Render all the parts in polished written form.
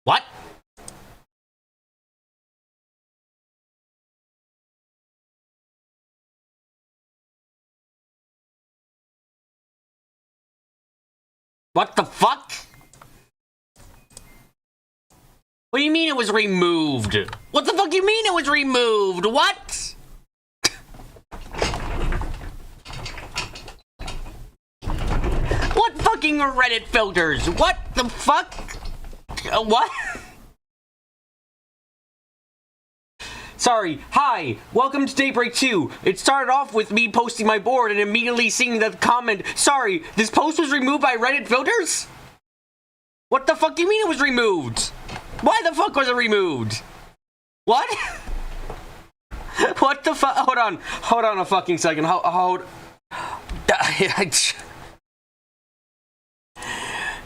What? What the fuck? What do you mean it was removed? What the fuck do you mean it was removed? What? What fucking Reddit filters? What the fuck? What? Sorry, hi, welcome to Daybreak 2. It started off with me posting my board and immediately seeing the comment, sorry, this post was removed by Reddit filters? What the fuck do you mean it was removed? Why the fuck was it removed? What? What the fuck? Hold on a fucking second. Hold.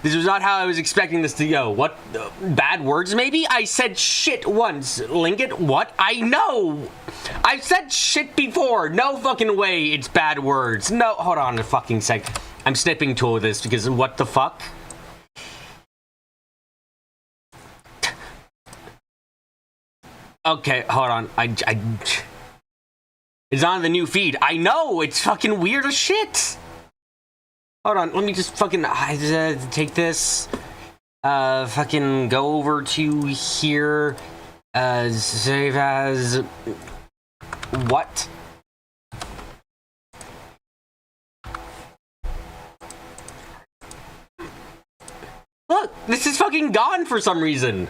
This was not how I was expecting this to go. What? Bad words, maybe? I said shit once. Lincoln, what? I know! I've said shit before. No fucking way it's bad words. No, hold on a fucking sec. I'm snipping to this because what the fuck? Okay, hold on. It's on the new feed. I know! It's fucking weird as shit! Hold on, let me just fucking take this. Fucking go over to here. Save as. What? Look, this is fucking gone for some reason.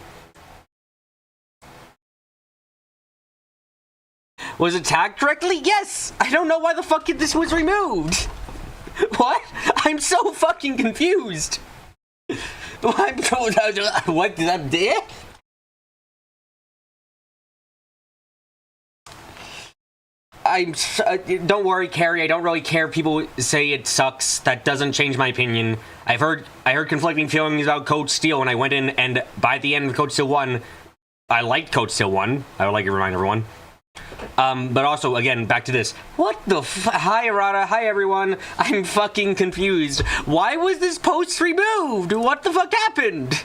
Was it tagged correctly? Yes! I don't know why the fuck this was removed. What? I'm so fucking confused. What did that do? Don't worry, Carrie. I don't really care if people say it sucks. That doesn't change my opinion. I heard conflicting feelings about Code Steel when I went in, and by the end of Code Steel 1, I liked Code Steel 1. I would like to remind everyone. But also, again, back to this. What the Hi, Arata. Hi, everyone. I'm fucking confused. Why was this post removed? What the fuck happened?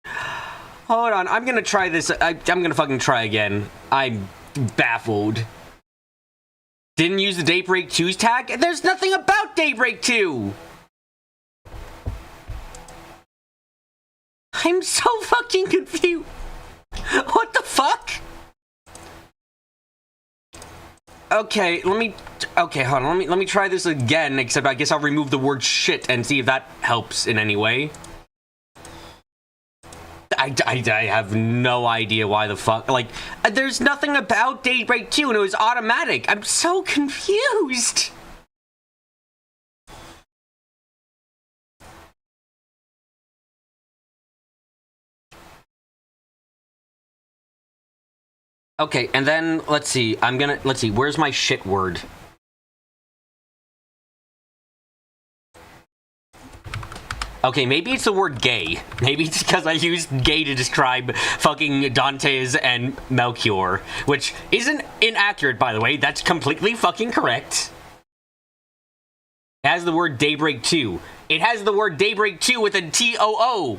Hold on. I'm gonna try this. I'm gonna fucking try again. I'm baffled. Didn't use the Daybreak 2's tag? There's nothing about Daybreak 2! I'm so fucking confused. What the fuck? Okay, hold on, let me try this again, except I guess I'll remove the word shit and see if that helps in any way. I have no idea why the fuck, like, there's nothing about Daybreak 2 and it was automatic. I'm so confused. Okay, and then, let's see, where's my shit word? Okay, maybe it's the word gay. Maybe it's because I used gay to describe fucking Dante's and Melchior, which isn't inaccurate, by the way. That's completely fucking correct. It has the word Daybreak 2. It has the word Daybreak 2 with a T-O-O.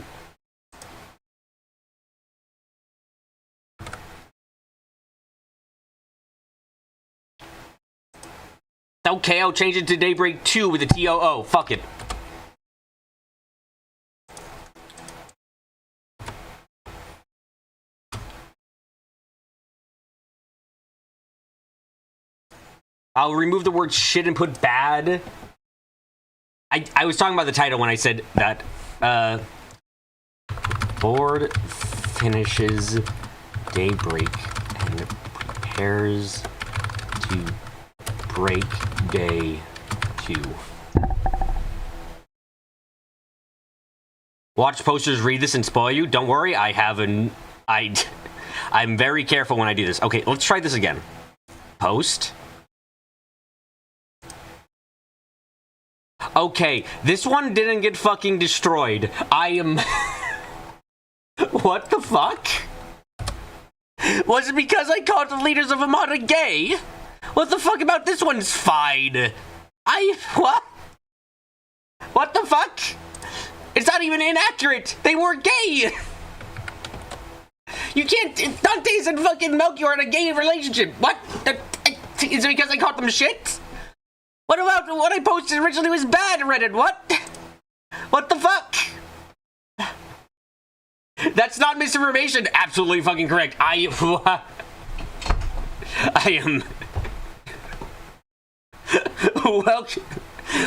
Okay, I'll change it to Daybreak 2 with a T-O-O. Fuck it. I'll remove the word shit and put bad. I was talking about the title when I said that. Board finishes Daybreak and prepares to break day 2. Watch posters, read this, and spoil you. Don't worry, I'm very careful when I do this. Okay, let's try this again. Post. Okay, this one didn't get fucking destroyed. I am... What the fuck? Was it because I called the leaders of Armada gay? What the fuck about this one's fine? What? What the fuck? It's not even inaccurate. They were gay. You can't. Dante's and fucking Melchior in a gay relationship. What? Is it because I caught them shit? What about what I posted originally was bad, Reddit? What? What the fuck? That's not misinformation. Absolutely fucking correct. I am.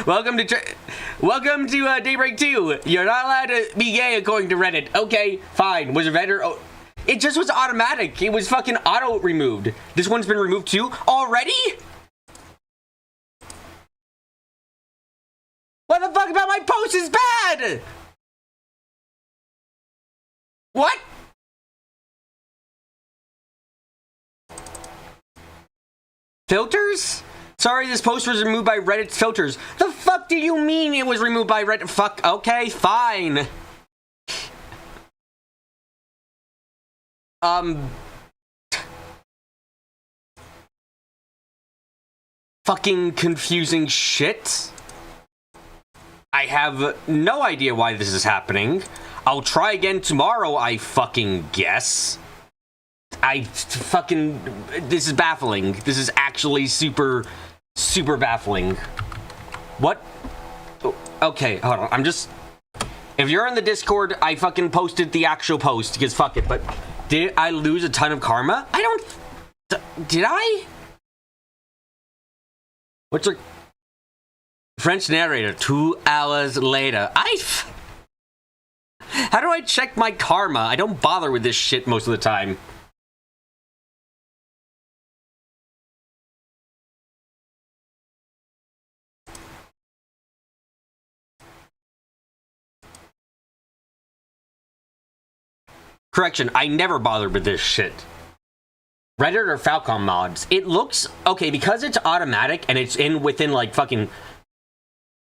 Welcome to Daybreak 2. You're not allowed to be gay according to Reddit. Okay, fine. Was it Reddit? Oh, it just was automatic. It was fucking auto removed. This one's been removed too already? What the fuck about my post is bad? What? Filters? Sorry, this post was removed by Reddit's filters. The fuck do you mean it was removed by Reddit? Fuck, okay, fine. Fucking confusing shit. I have no idea why this is happening. I'll try again tomorrow, I fucking guess. This is baffling. This is actually super baffling. What? Okay, hold on. If you're in the Discord, I fucking posted the actual post, because fuck it, but did I lose a ton of karma? Did I? What's your French narrator? 2 hours later. How do I check my karma? I don't bother with this shit most of the time. Correction, I never bothered with this shit. Reddit or Falcon mods. It looks okay because it's automatic and it's within like fucking.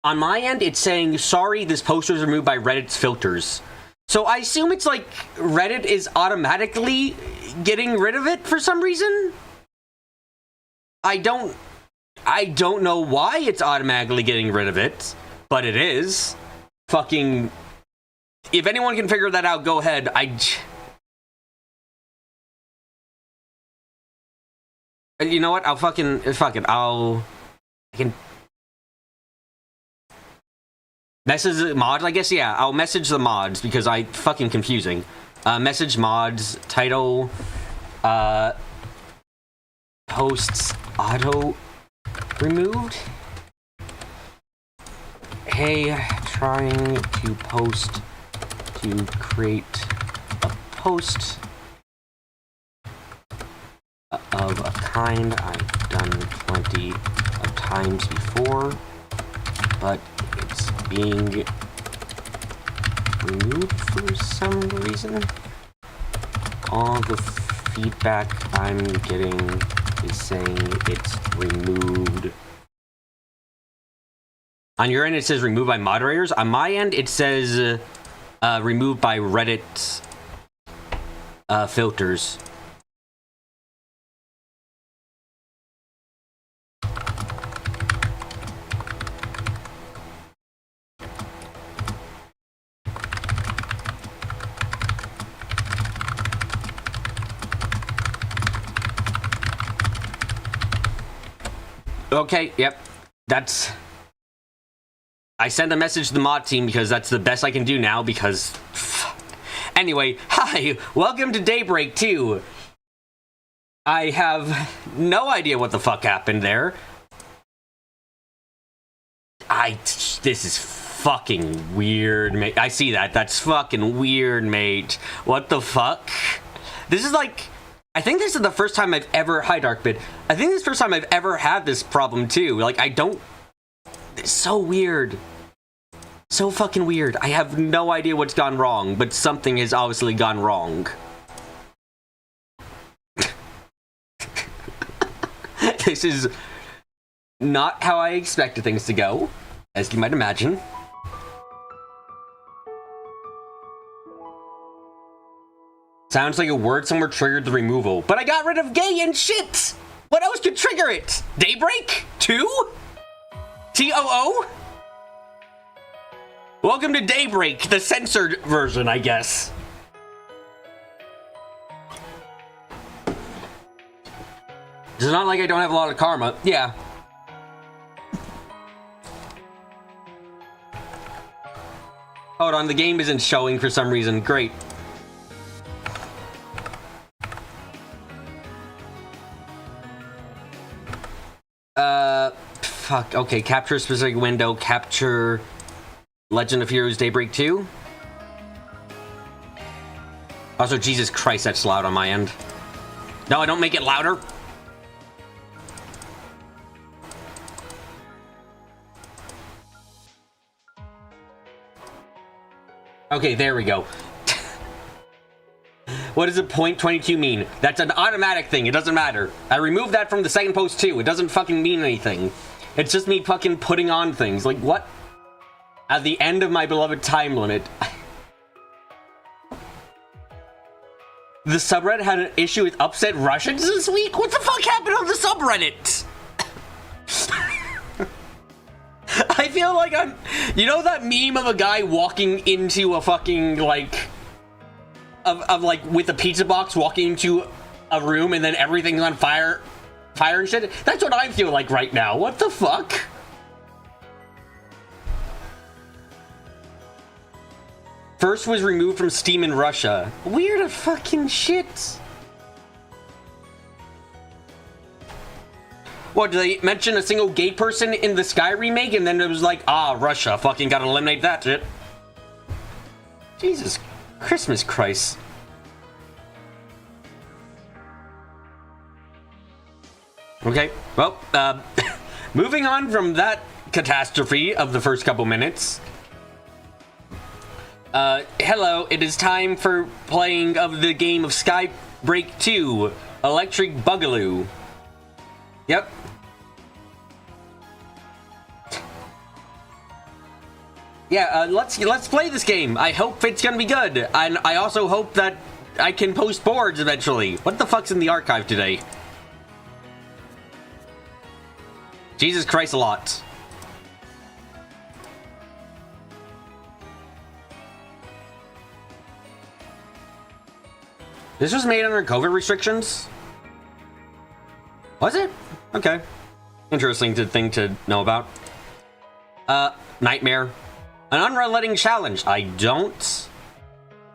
On my end, it's saying sorry. This post was removed by Reddit's filters. So I assume it's like Reddit is automatically getting rid of it for some reason. I don't know why it's automatically getting rid of it, but it is. Fucking. If anyone can figure that out, go ahead. You know what? Fuck it. I can message the mods, I guess. Yeah, I'll message the mods because fucking confusing. Message mods, title, posts auto removed. Hey, trying to post to create a post of a kind I've done plenty of times before, but it's being removed for some reason. All the feedback I'm getting is saying it's removed. On your end, it says removed by moderators. On my end, it says removed by Reddit filters. Okay, yep. I sent a message to the mod team because that's the best I can do now because... Anyway, hi, welcome to Daybreak 2. I have no idea what the fuck happened there. This is fucking weird, mate. I see that. That's fucking weird, mate. What the fuck? This is like... I think this is the first time I've ever... Hi, Darkbit. I think this is the first time I've ever had this problem, too. Like, it's so weird. So fucking weird. I have no idea what's gone wrong, but something has obviously gone wrong. This is not how I expected things to go, as you might imagine. Sounds like a word somewhere triggered the removal, but I got rid of gay and shit! What else could trigger it? Daybreak? 2? TOO? Welcome to Daybreak, the censored version, I guess. It's not like I don't have a lot of karma. Yeah. Hold on, the game isn't showing for some reason. Great. Fuck. Okay, capture a specific window. Capture Legend of Heroes Daybreak 2. Also, Jesus Christ, that's loud on my end. No, I don't make it louder. Okay, there we go. What does a .22 mean? That's an automatic thing. It doesn't matter. I removed that from the second post too. It doesn't fucking mean anything. It's just me fucking putting on things. Like, what? At the end of my beloved time limit. The subreddit had an issue with upset Russians this week? What the fuck happened on the subreddit? I feel like I'm... You know that meme of a guy walking into a fucking, like... Of like, with a pizza box walking into a room and then everything's on fire and shit? That's what I feel like right now. What the fuck? First was removed from Steam in Russia. Weird fucking shit. What, did they mention a single gay person in the Sky remake and then it was like, ah, Russia, fucking gotta eliminate that shit. Jesus Christmas Christ. Okay, well, moving on from that catastrophe of the first couple minutes. Hello, it is time for playing of the game of Skybreak 2, Electric Boogaloo. Yep. Yeah, let's play this game. I hope it's gonna be good, and I also hope that I can post boards eventually. What the fuck's in the archive today? Jesus Christ, a lot. This was made under COVID restrictions? Was it? Okay. Interesting thing to know about. Nightmare. An unrelenting challenge. I don't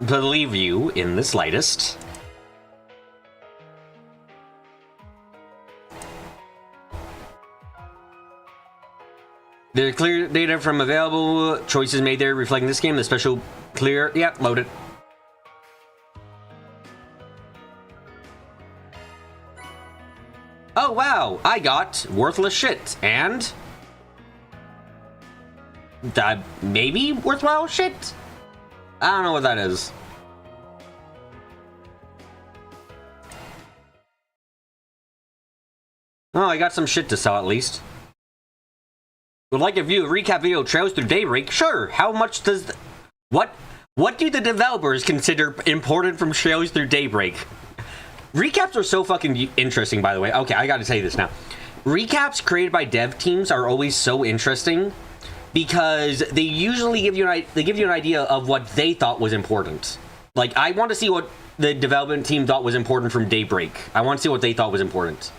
believe you in the slightest. The clear data from available choices made there reflecting this game. The special clear. Yeah, load it. Oh wow, I got worthless shit and maybe worthwhile shit? I don't know what that is. Oh, I got some shit to sell at least. Would like a view of recap video trails through Daybreak? Sure. How much does what do the developers consider important from trails through Daybreak? Recaps are so fucking interesting, by the way. Okay, I gotta say this now. Recaps created by dev teams are always so interesting because they usually give you an idea of what they thought was important. Like, I want to see what the development team thought was important from Daybreak. I want to see what they thought was important.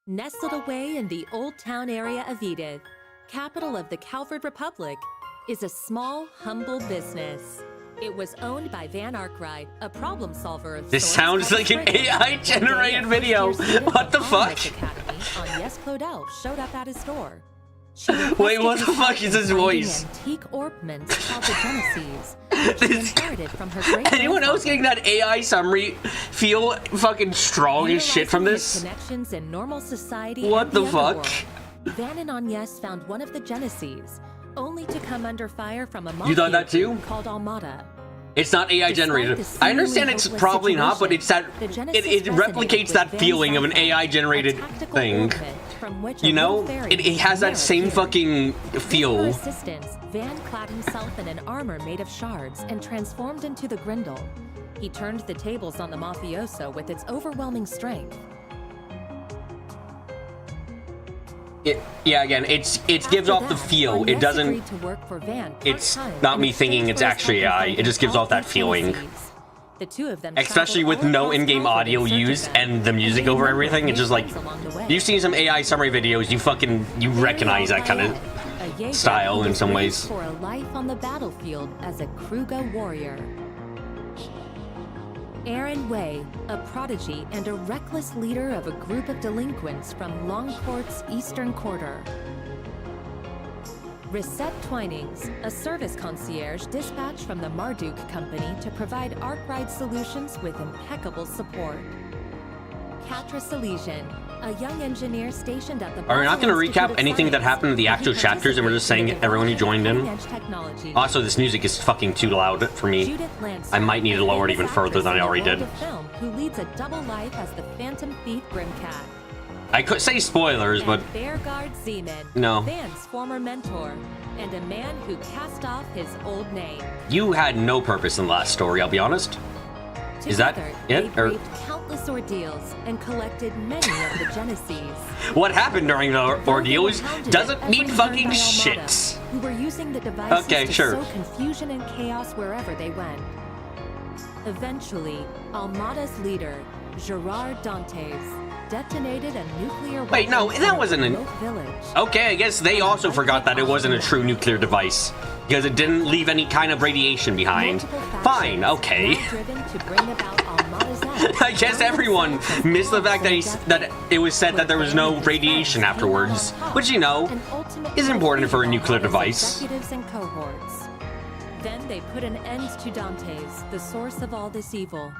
Nestled away in the Old Town area of Edith, capital of the Calvert Republic, is a small, humble business. It was owned by Van Arkwright, a problem solver of This sounds like an AI-generated video. What the fuck? On Yes Claudel showed up at his door. Wait, what the fuck is his voice? Antique ornaments called the Genesees. Anyone else getting that AI summary feel fucking strong as shit from this? Connections in normal society. What the fuck? Van and Agnes found one of the Genesees, only to come under fire from a You thought that too? Called Almada. It's not AI generated. I understand it's probably not, but it's that it replicates that feeling of an AI generated thing. You know, it has that same fucking feel. Assistance, Van clad himself in an armor made of shards and transformed into the Grindel. He turned the tables on the mafioso with its overwhelming strength. Yeah, again, it gives off the feel. It doesn't. It's not me thinking it's actually AI. It just gives off that feeling. The two of them Especially with no in-game audio used and the music over everything. It's just like, you've seen some AI summary videos, you recognize that kind of style in some ways. For a life on the battlefield as a Kruga warrior. Aaron Way, a prodigy and a reckless leader of a group of delinquents from Longport's Eastern Quarter. Reset Twinings, a service concierge dispatched from the Marduk Company to provide Arkwright solutions with impeccable support. Katra Salesian, a young engineer stationed at the... Are we not going to recap anything that happened in the actual chapters and we're just saying everyone who joined in? Also, this music is fucking too loud for me. I might need to lower it even further than I already did. Who leads a double life as the Phantom Thief Grimcat. I could say spoilers, but... Bearguard Zeman, no. Van's former mentor, and a man who cast off his old name. You had no purpose in the last story, I'll be honest. Is that it? They braved countless ordeals and collected many of the Genesees. What happened during the ordeals doesn't mean fucking shit. Who were using the devices to sure. sow confusion and chaos wherever they went. Eventually, Almada's leader, Gerard Dantes, detonated a nuclear weapon. Wait, no, that wasn't an... Okay, I guess they also forgot that it wasn't a true nuclear device. Because it didn't leave any kind of radiation behind. Fine, okay. I guess everyone missed the fact that it was said that there was no radiation afterwards. Which, you know, is important for a nuclear device. Then they put an end to Dantes, the source of all this evil.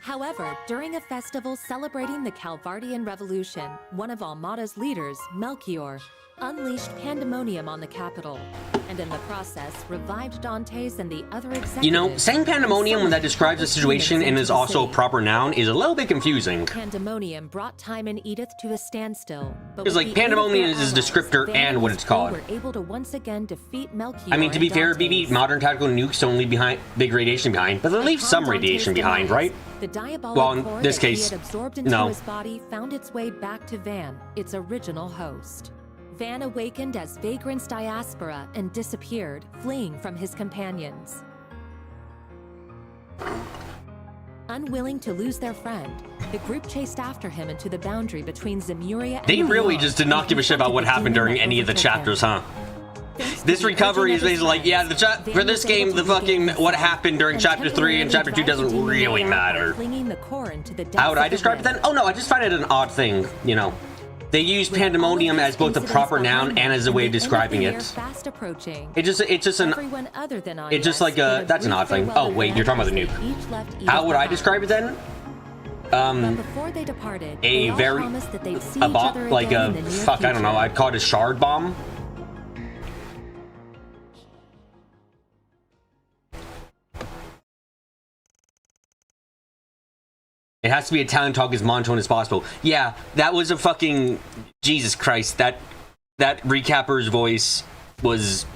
However, during a festival celebrating the Calvardian Revolution, one of Almada's leaders, Melchior, unleashed pandemonium on the capital, and in the process revived Dantes and the other executives. You know, saying pandemonium when that describes a situation and is also a proper noun is a little bit confusing. Pandemonium brought time and Edith to a standstill. Because like pandemonium is a descriptor and what it's called. Were able to once again defeat Melchior. I mean, to be fair, BB, modern tactical nukes don't leave behind big radiation behind, but they leave some radiation behind, right? The diabolic well, in core this that he case, had absorbed into no. his body found its way back to Van, its original host. Van awakened as Vagrant's diaspora and disappeared, fleeing from his companions. Unwilling to lose their friend, the group chased after him into the boundary between Zemuria and They really Leon, just did not give a shit about what happened during any of the chapters, huh? This recovery is basically like, yeah, for this game, the fucking what happened during chapter 3 and chapter 2 doesn't really matter. How would I describe it then? Oh no, I just find it an odd thing, you know. They use pandemonium as both a proper noun and as a way of describing it. It's just like a, that's an odd thing. Oh wait, you're talking about the nuke. How would I describe it then? A very, a bomb, like a, fuck, I don't know, I'd call it a shard bomb. It has to be Italian talk as monotone as possible. Yeah, that was a fucking... Jesus Christ, that recapper's voice was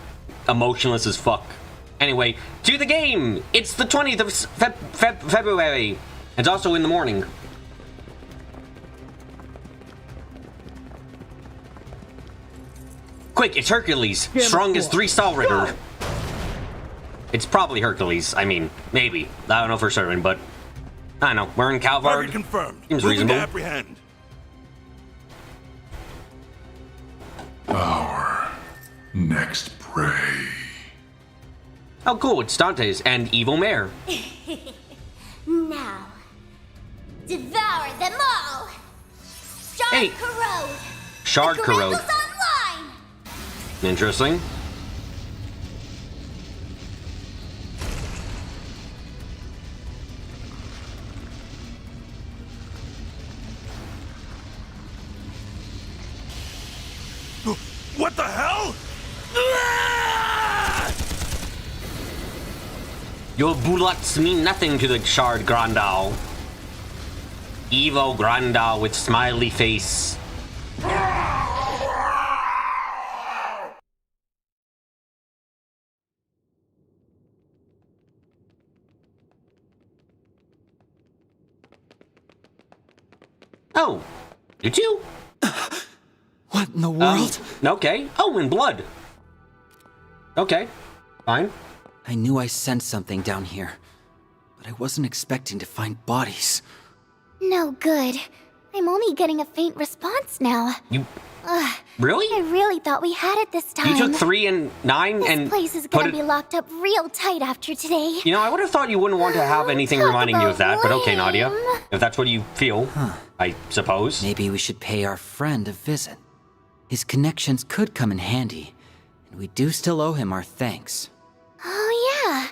emotionless as fuck. Anyway, to the game! It's the 20th of February. It's also in the morning. Quick, it's Hercules. Strongest 3-star ritter. It's probably Hercules. I mean, maybe. I don't know for certain, but... I don't know, we're in Calvard. Confirmed. Seems reasonable. Apprehend. Our next prey. Oh cool, it's Dantes and Evil Mare. Now, devour them all! Shard Hey. corrode! Shard The corrode. Gravel's online! Interesting. What the hell? Your bullets mean nothing to the Shard Grandal. Evil Grandal with smiley face. Oh, you too? What in the world? Okay. Oh, and blood. Okay. Fine. I knew I sensed something down here, but I wasn't expecting to find bodies. No good. I'm only getting a faint response now. You... Ugh. Really? I really thought we had it this time. You took 3 and 9 this and place is put gonna it... be locked up real tight after today. You know, I would have thought you wouldn't want to have anything Talk reminding you of that, about but okay, Nadia. lame. If that's what you feel, I suppose. Maybe we should pay our friend a visit. His connections could come in handy, and we do still owe him our thanks. Oh yeah.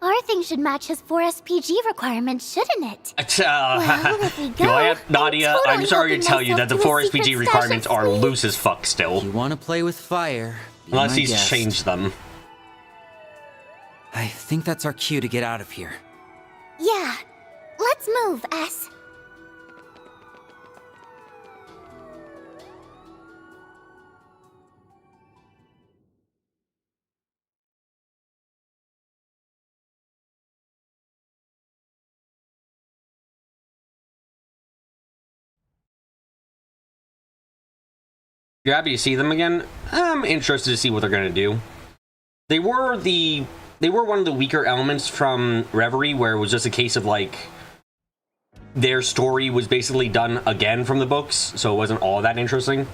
Our thing should match his 4 SPG requirements, shouldn't it? Well, if we go, Nadia, I'm I'm sorry to totally tell you that helping the myself 4 to a secret SPG stash requirements of are sweets. loose as fuck still. You want to play with fire? Be Unless my he's guest. changed them. I think that's our cue to get out of here. Yeah. Let's move, S. You're happy to see them again? I'm interested to see what they're gonna do. They were one of the weaker elements from Reverie, where it was just a case of like their story was basically done again from the books, so it wasn't all that interesting.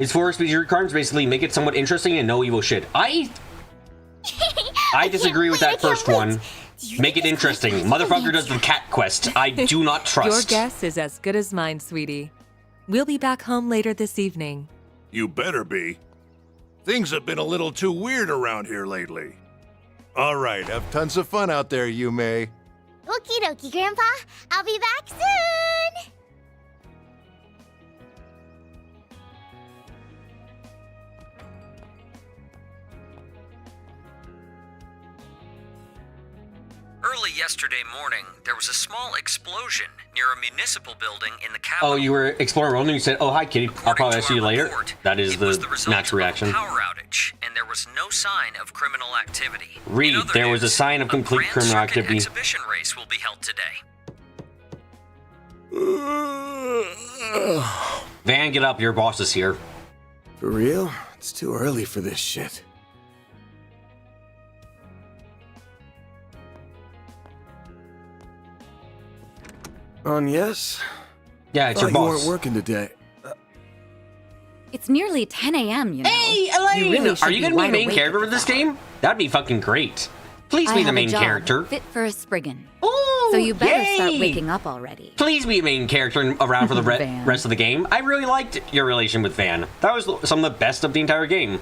Its 4 SPG requirements basically make it somewhat interesting and no evil shit. I disagree with that first one. Make it interesting. Motherfucker does the cat quest. I do not Your trust. guess is as good as mine, sweetie. We'll be back home later this evening. You better be. Things have been a little too weird around here lately. All right, have tons of fun out there, Yume. Okie dokie, Grandpa. I'll be back soon. Early yesterday morning, there was a small explosion near a municipal building in the capital. Oh, you were exploring around and you said, "Oh, hi, kitty. I'll According probably to see you our later." report, That is it was the result natural of a reaction. power outage, and there was no sign of criminal activity. Read, In other there was a news, sign of complete Grand criminal Circuit activity. Exhibition race will be held today. Van, get up. Your boss is here. For real? It's too early for this shit. Yes? Yeah, it's Thought your you boss. weren't working today. It's nearly 10 a.m., you know. Hey, Elaine! You really should Are you be gonna be the wide main awake character at of this this hour. game? That'd be fucking great. Please I be the have a main job character. fit for a Spriggan. Ooh, So you better start yay! waking up already. Please be a main character around for the Van. rest of the game. I really liked your relation with Van. That was some of the best of the entire game.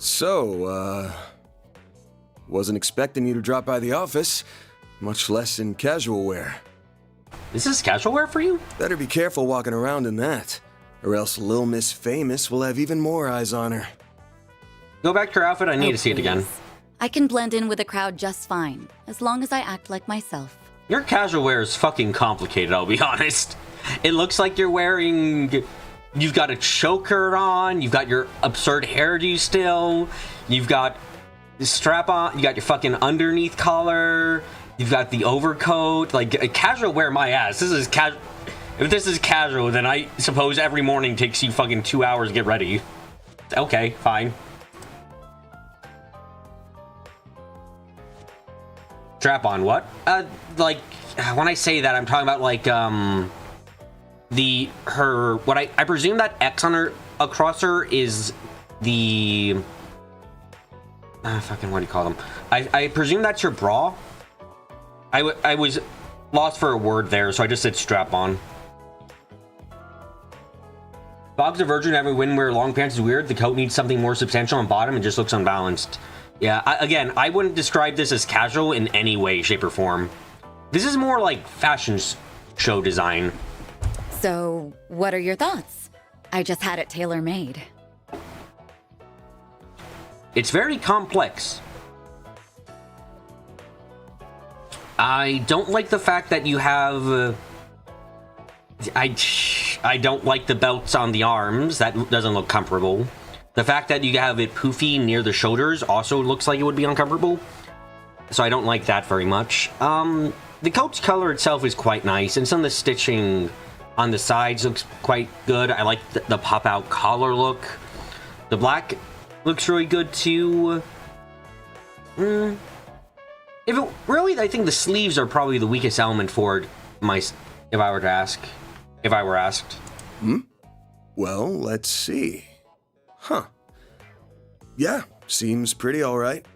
So, wasn't expecting you to drop by the office, much less in casual wear. This is casual wear for you? Better be careful walking around in that, or else Lil Miss Famous will have even more eyes on her. Go back to your outfit. I need Oh, to see it again. please. I can blend in with the crowd just fine, as long as I act like myself. Your casual wear is fucking complicated, I'll be honest. It looks like you're wearing... You've got a choker on, you've got your absurd hairdo still, you've got the strap on, you got your fucking underneath collar, you've got the overcoat, like, casual wear my ass. This is casual. If this is casual, then I suppose every morning takes you fucking 2 hours to get ready. Okay, fine. Strap on what? Like, when I say that, I'm talking about, like, I presume that X on her across her is the fucking what do you call them? I presume that's your bra. I was lost for a word there, so I just said strap on. Bog's a virgin. Having women wear long pants is weird. The coat needs something more substantial on bottom and just looks unbalanced. Yeah, again, I wouldn't describe this as casual in any way, shape, or form. This is more like fashion show design. So, what are your thoughts? I just had it tailor-made. It's very complex. I don't like the fact that you have... much. I don't like the belts on the arms. That doesn't look comfortable. The fact that you have it poofy near the shoulders also looks like it would be uncomfortable. So I don't like that very much. The coat's color itself is quite nice, and some of the stitching on the sides looks quite good. I like the pop-out collar look. The black looks really good too. Really, I think the sleeves are probably the weakest element for it. If I were asked. Well, let's see. Huh. Yeah, seems pretty alright.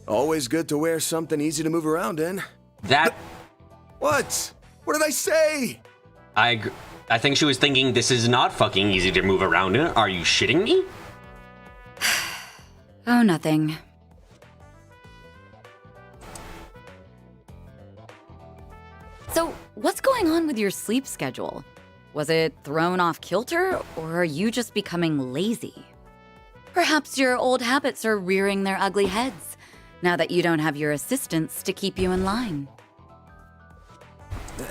Always good to wear something easy to move around in. What? What did I say? I think she was thinking this is not fucking easy to move around in. Are you shitting me? Oh, nothing. So, what's going on with your sleep schedule? Was it thrown off kilter, or are you just becoming lazy? Perhaps your old habits are rearing their ugly heads, now that you don't have your assistants to keep you in line.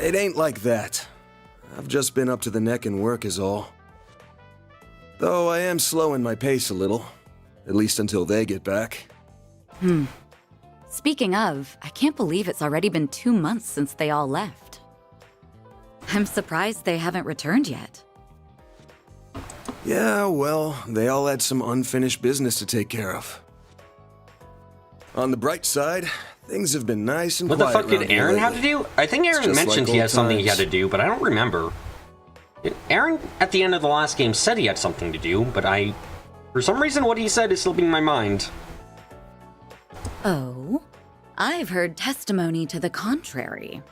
It ain't like that. I've just been up to the neck in work is all. Though I am slowing my pace a little, at least until they get back. Speaking of, I can't believe it's already been 2 months since they all left. I'm surprised they haven't returned yet. Yeah, well, they all had some unfinished business to take care of. On the bright side, things have been nice and what quiet. What the fuck did Aaron have to do? I think Aaron mentioned he had something he had to do, but I don't remember. Aaron, at the end of the last game, said he had something to do, but for some reason, what he said is slipping my mind. Oh? I've heard testimony to the contrary.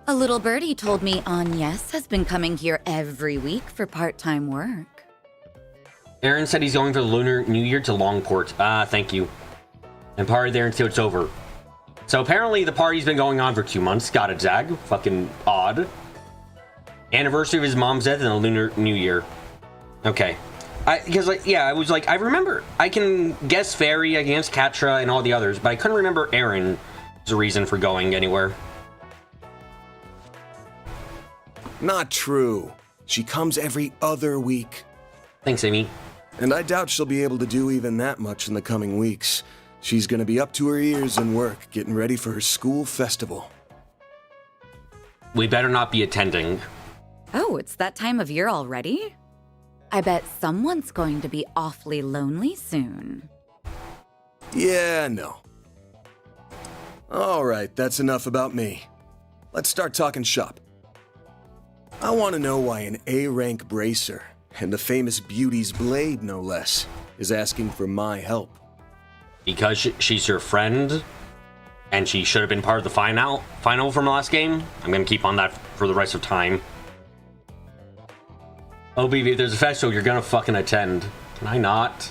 A little birdie told me Agnes has been coming here every week for part-time work. Aaron said he's going for the Lunar New Year to Longport. Thank you. And party there until it's over. So apparently the party's been going on for 2 months. Got it, Zag. Fucking odd. Anniversary of his mom's death and the Lunar New Year. Okay. I was like, I remember. I can guess Fairy against Katra and all the others, but I couldn't remember Aaron as a reason for going anywhere. Not true. She comes every other week. Thanks, Amy. And I doubt she'll be able to do even that much in the coming weeks. She's gonna be up to her ears in work, getting ready for her school festival. We better not be attending. Oh, it's that time of year already? I bet someone's going to be awfully lonely soon. Yeah, no. Alright, that's enough about me. Let's start talking shop. I want to know why an A-rank bracer, and the famous Beauty's Blade no less, is asking for my help. Because she's your friend, and she should have been part of the final from last game. I'm gonna keep on that for the rest of time. Oh, baby, if there's a festival, you're gonna fucking attend. Can I not?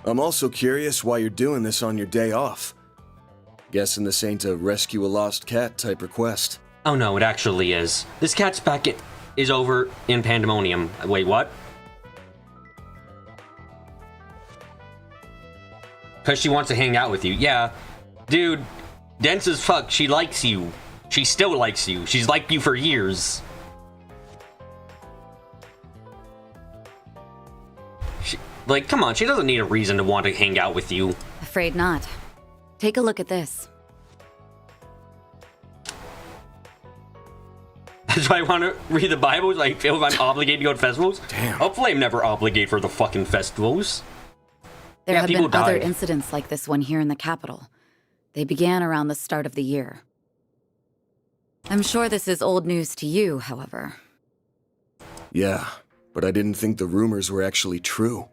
I'm also curious why you're doing this on your day off. Guessing this ain't a rescue a lost cat type request. Oh no, it actually is. This cat's back is over in Pandemonium. Wait, what? Because she wants to hang out with you. Yeah. Dude, dense as fuck. She likes you. She still likes you. She's liked you for years. Like, come on. She doesn't need a reason to want to hang out with you. Afraid not. Take a look at this. That's why I want to read the Bible. I feel like I'm obligated to go to festivals. Damn. Hopefully I'm never obligated for the fucking festivals. There have been people other died. incidents like this one here in the capital. They began around the start of the year. I'm sure this is old news to you, however. Yeah, but I didn't think the rumors were actually true.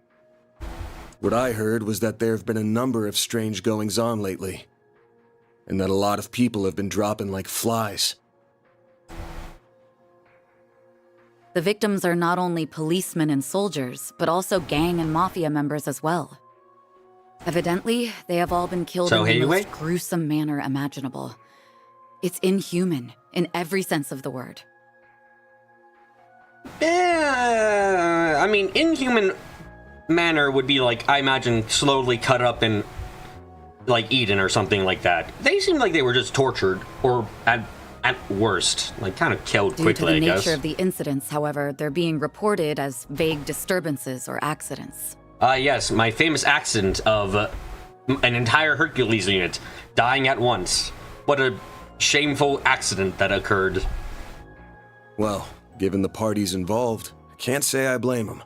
What I heard was that there have been a number of strange goings-on lately, and that a lot of people have been dropping like flies. The victims are not only policemen and soldiers, but also gang and mafia members as well. Evidently, they have all been killed in the most gruesome manner imaginable. It's inhuman, in every sense of the word. I mean, inhuman manner would be like, I imagine, slowly cut up and, like, eaten or something like that. They seemed like they were just tortured, or at at worst. Like, kind of killed Due quickly, to the I guess. nature of the incidents, however, they're being reported as vague disturbances or accidents. Yes, my famous accident of an entire Hercules unit dying at once. What a shameful accident that occurred. Well, given the parties involved, I can't say I blame them.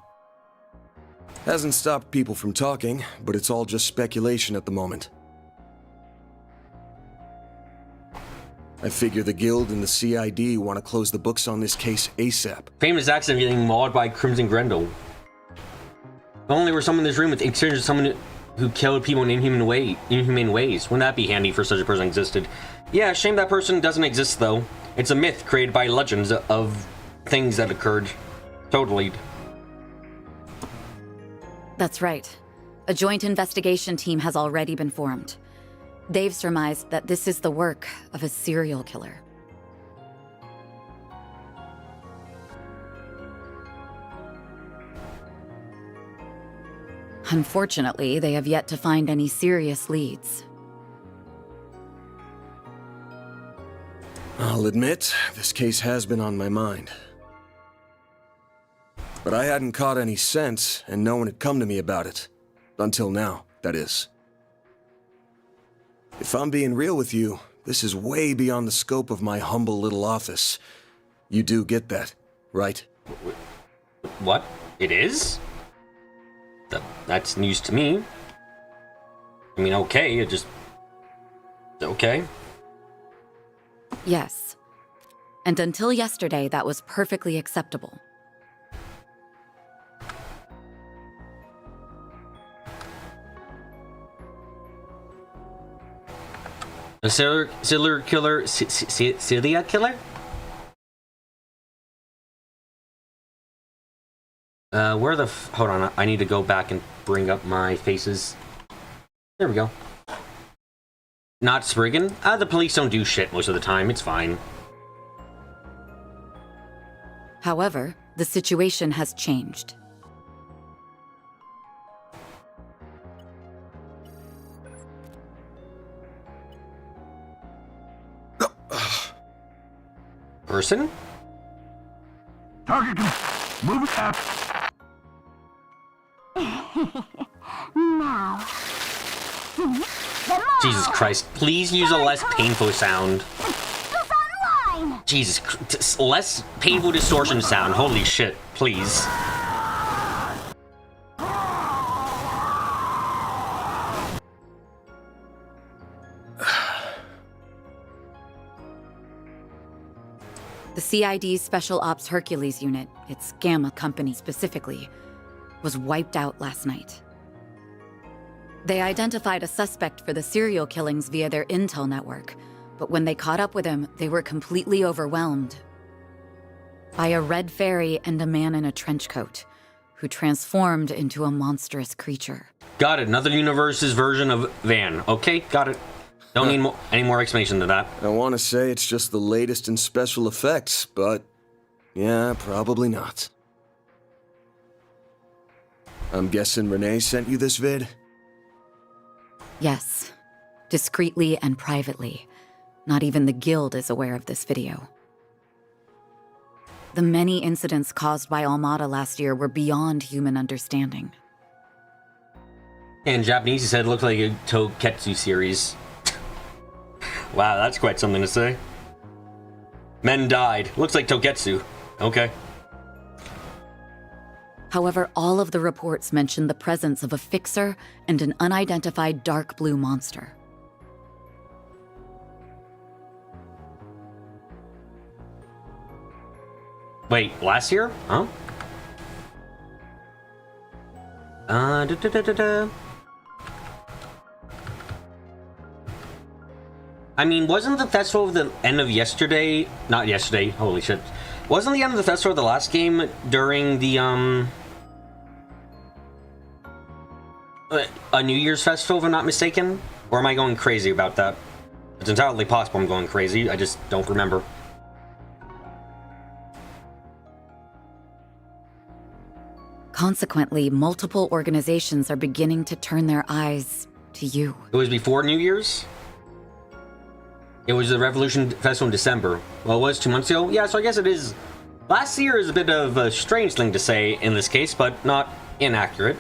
Hasn't stopped people from talking, but it's all just speculation at the moment. I figure the Guild and the CID want to close the books on this case ASAP. Famous accident getting mauled by Crimson Grendel. If only there was someone in this room with experience with someone who killed people in inhuman ways. Wouldn't that be handy for such a person existed? Yeah, shame that person doesn't exist though. It's a myth created by legends of things that occurred. Totally. That's right. A joint investigation team has already been formed. They've surmised that this is the work of a serial killer. Unfortunately, they have yet to find any serious leads. I'll admit, this case has been on my mind. But I hadn't caught any sense, and no one had come to me about it. Until now, that is. If I'm being real with you, this is way beyond the scope of my humble little office. You do get that, right? What? It is? That's news to me. I mean, okay, it just... Okay. Yes. And until yesterday, that was perfectly acceptable. A serial killer? Celia killer? Where the hold on, I need to go back and bring up my faces. There we go. Not Spriggan? The police don't do shit most of the time, it's fine. However, the situation has changed. Person? Target, move it up. Now. Jesus Christ, please use a less painful sound. Jesus, less painful distortion sound, holy shit, please. The CID's Special Ops Hercules unit, its Gamma company specifically, was wiped out last night. They identified a suspect for the serial killings via their intel network, but when they caught up with him, they were completely overwhelmed by a red fairy and a man in a trench coat, who transformed into a monstrous creature. Got it, another universe's version of Van. Okay, got it. Don't need any more explanation to that. I want to say it's just the latest in special effects, but yeah, probably not. I'm guessing Renee sent you this vid? Yes, discreetly and privately. Not even the Guild is aware of this video. The many incidents caused by Almada last year were beyond human understanding. In Japanese, he said it looked like a Toketsu series. Wow, that's quite something to say. Men died. Looks like Toketsu. Okay. However, all of the reports mention the presence of a fixer and an unidentified dark blue monster. Wait, last year? Huh? I mean, wasn't the festival of the end of yesterday? Not yesterday, holy shit. Wasn't the end of the festival of the last game during the, a New Year's festival, if I'm not mistaken? Or am I going crazy about that? It's entirely possible I'm going crazy, I just don't remember. Consequently, multiple organizations are beginning to turn their eyes to you. It was before New Year's? It was the Revolution Festival in December. Well, it was 2 months ago? Yeah, so I guess it is. Last year is a bit of a strange thing to say in this case, but not inaccurate.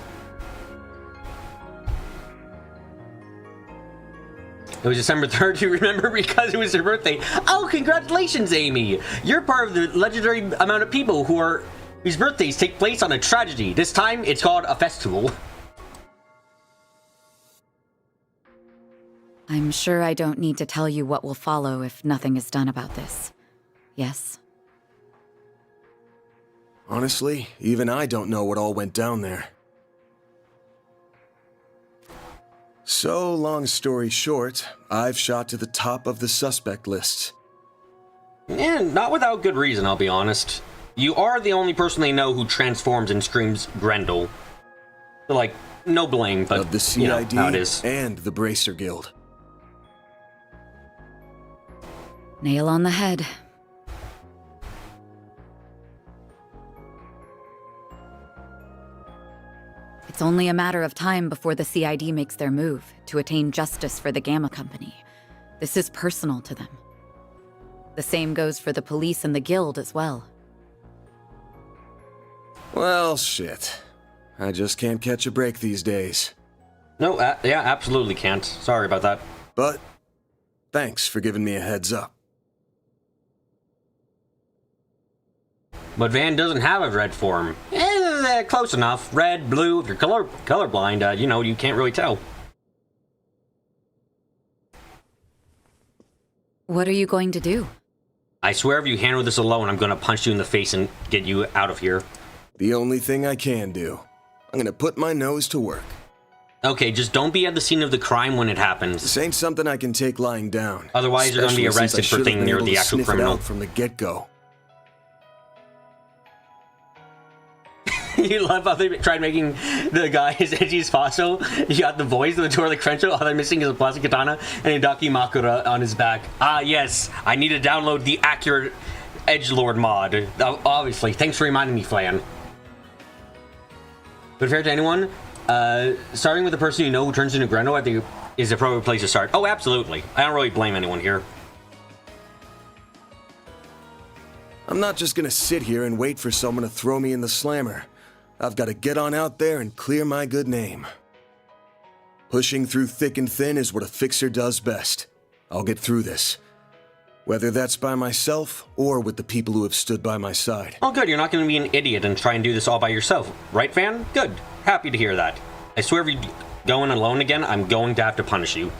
It was December 3rd, you remember, because it was her birthday. Oh, congratulations, Amy! You're part of the legendary amount of people whose birthdays take place on a tragedy. This time, it's called a festival. I'm sure I don't need to tell you what will follow if nothing is done about this. Yes? Honestly, even I don't know what all went down there. So, long story short, I've shot to the top of the suspect list. And not without good reason, I'll be honest. You are the only person they know who transforms and screams Grendel. So, like, no blame, but of the CID you know how it is. and the Bracer Guild. Nail on the head. It's only a matter of time before the CID makes their move to attain justice for the Gamma Company. This is personal to them. The same goes for the police and the guild as well. Well, shit. I just can't catch a break these days. No, yeah, absolutely can't. Sorry about that. But thanks for giving me a heads up. But Van doesn't have a red form. Close enough. Red, blue, if you're colorblind, you know, you can't really tell. What are you going to do? I swear if you handle this alone, I'm gonna punch you in the face and get you out of here. The only thing I can do. I'm gonna put my nose to work. Okay, just don't be at the scene of the crime when it happens. This ain't something I can take lying down. Otherwise, you're gonna be Especially arrested since I for should've thinking been you're able the to actual sniff it criminal. out from the get-go. You love how they tried making the guy as edgy as possible. You got the voice of the Tora Crenshaw, all they're missing is a plastic katana and a Daki Makura on his back. Ah, yes, I need to download the accurate edgelord mod. Obviously, thanks for reminding me, Flan. But fair to anyone, starting with the person you know who turns into Grendel, I think is the appropriate place to start. Oh, absolutely. I don't really blame anyone here. I'm not just gonna sit here and wait for someone to throw me in the slammer. I've got to get on out there and clear my good name. Pushing through thick and thin is what a fixer does best. I'll get through this. Whether that's by myself or with the people who have stood by my side. Oh, good. You're not going to be an idiot and try and do this all by yourself. Right, Van? Good. Happy to hear that. I swear if you go in alone again, I'm going to have to punish you.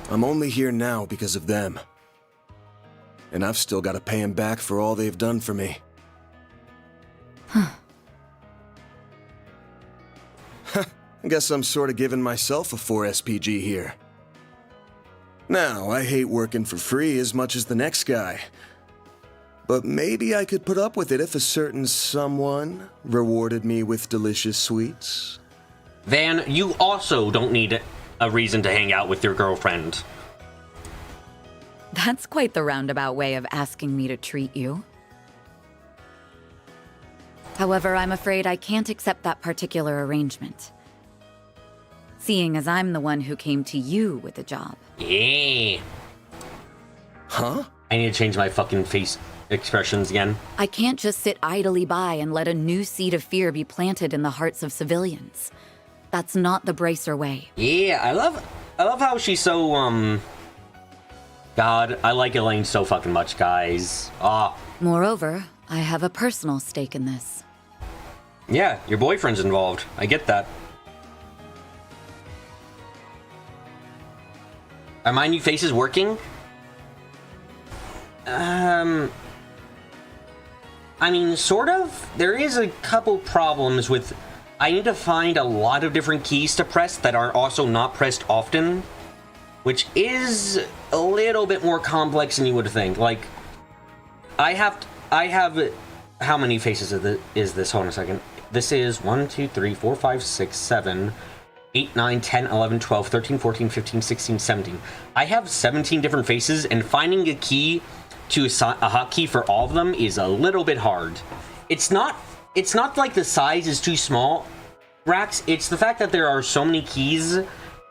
I'm only here now because of them. And I've still got to pay them back for all they've done for me. I guess I'm sort of giving myself a 4 SPG here. Now, I hate working for free as much as the next guy. But maybe I could put up with it if a certain someone rewarded me with delicious sweets. Van, you also don't need a reason to hang out with your girlfriend. That's quite the roundabout way of asking me to treat you. However, I'm afraid I can't accept that particular arrangement. Seeing as I'm the one who came to you with the job. Yeah. Huh? I need to change my fucking face expressions again. I can't just sit idly by and let a new seed of fear be planted in the hearts of civilians. That's not the Bracer way. Yeah, I love how she's so, God, I like Elaine so fucking much, guys. Moreover, I have a personal stake in this. Yeah, your boyfriend's involved. I get that. Are my new faces working? I mean, sort of. There is a couple problems with... I need to find a lot of different keys to press that are also not pressed often, which is a little bit more complex than you would think. Like, I have... How many faces is this? Hold on a second. This is 1, 2, 3, 4, 5, 6, 7... 8, 9, 10, 11, 12, 13, 14, 15, 16, 17. I have 17 different faces, and finding a key to a hotkey for all of them is a little bit hard. It's not like the size is too small, Rax. It's the fact that there are so many keys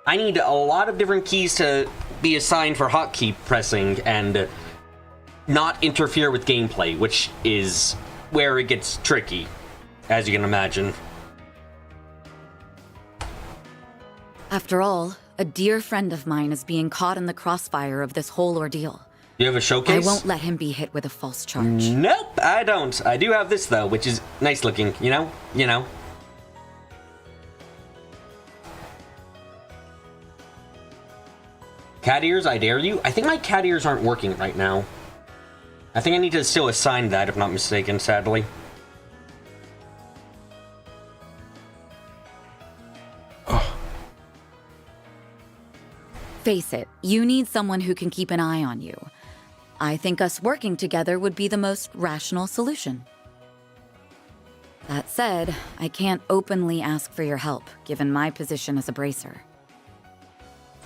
I need a lot of different keys to be assigned for hotkey pressing and not interfere with gameplay, which is where it gets tricky, as you can imagine. After all, a dear friend of mine is being caught in the crossfire of this whole ordeal. You have a showcase? I won't let him be hit with a false charge. Nope, I don't. I do have this, though, which is nice looking, you know? You know. Cat ears, I dare you? I think my cat ears aren't working right now. I think I need to still assign that, if not mistaken, sadly. Face it, you need someone who can keep an eye on you. I think us working together would be the most rational solution. That said, I can't openly ask for your help, given my position as a bracer.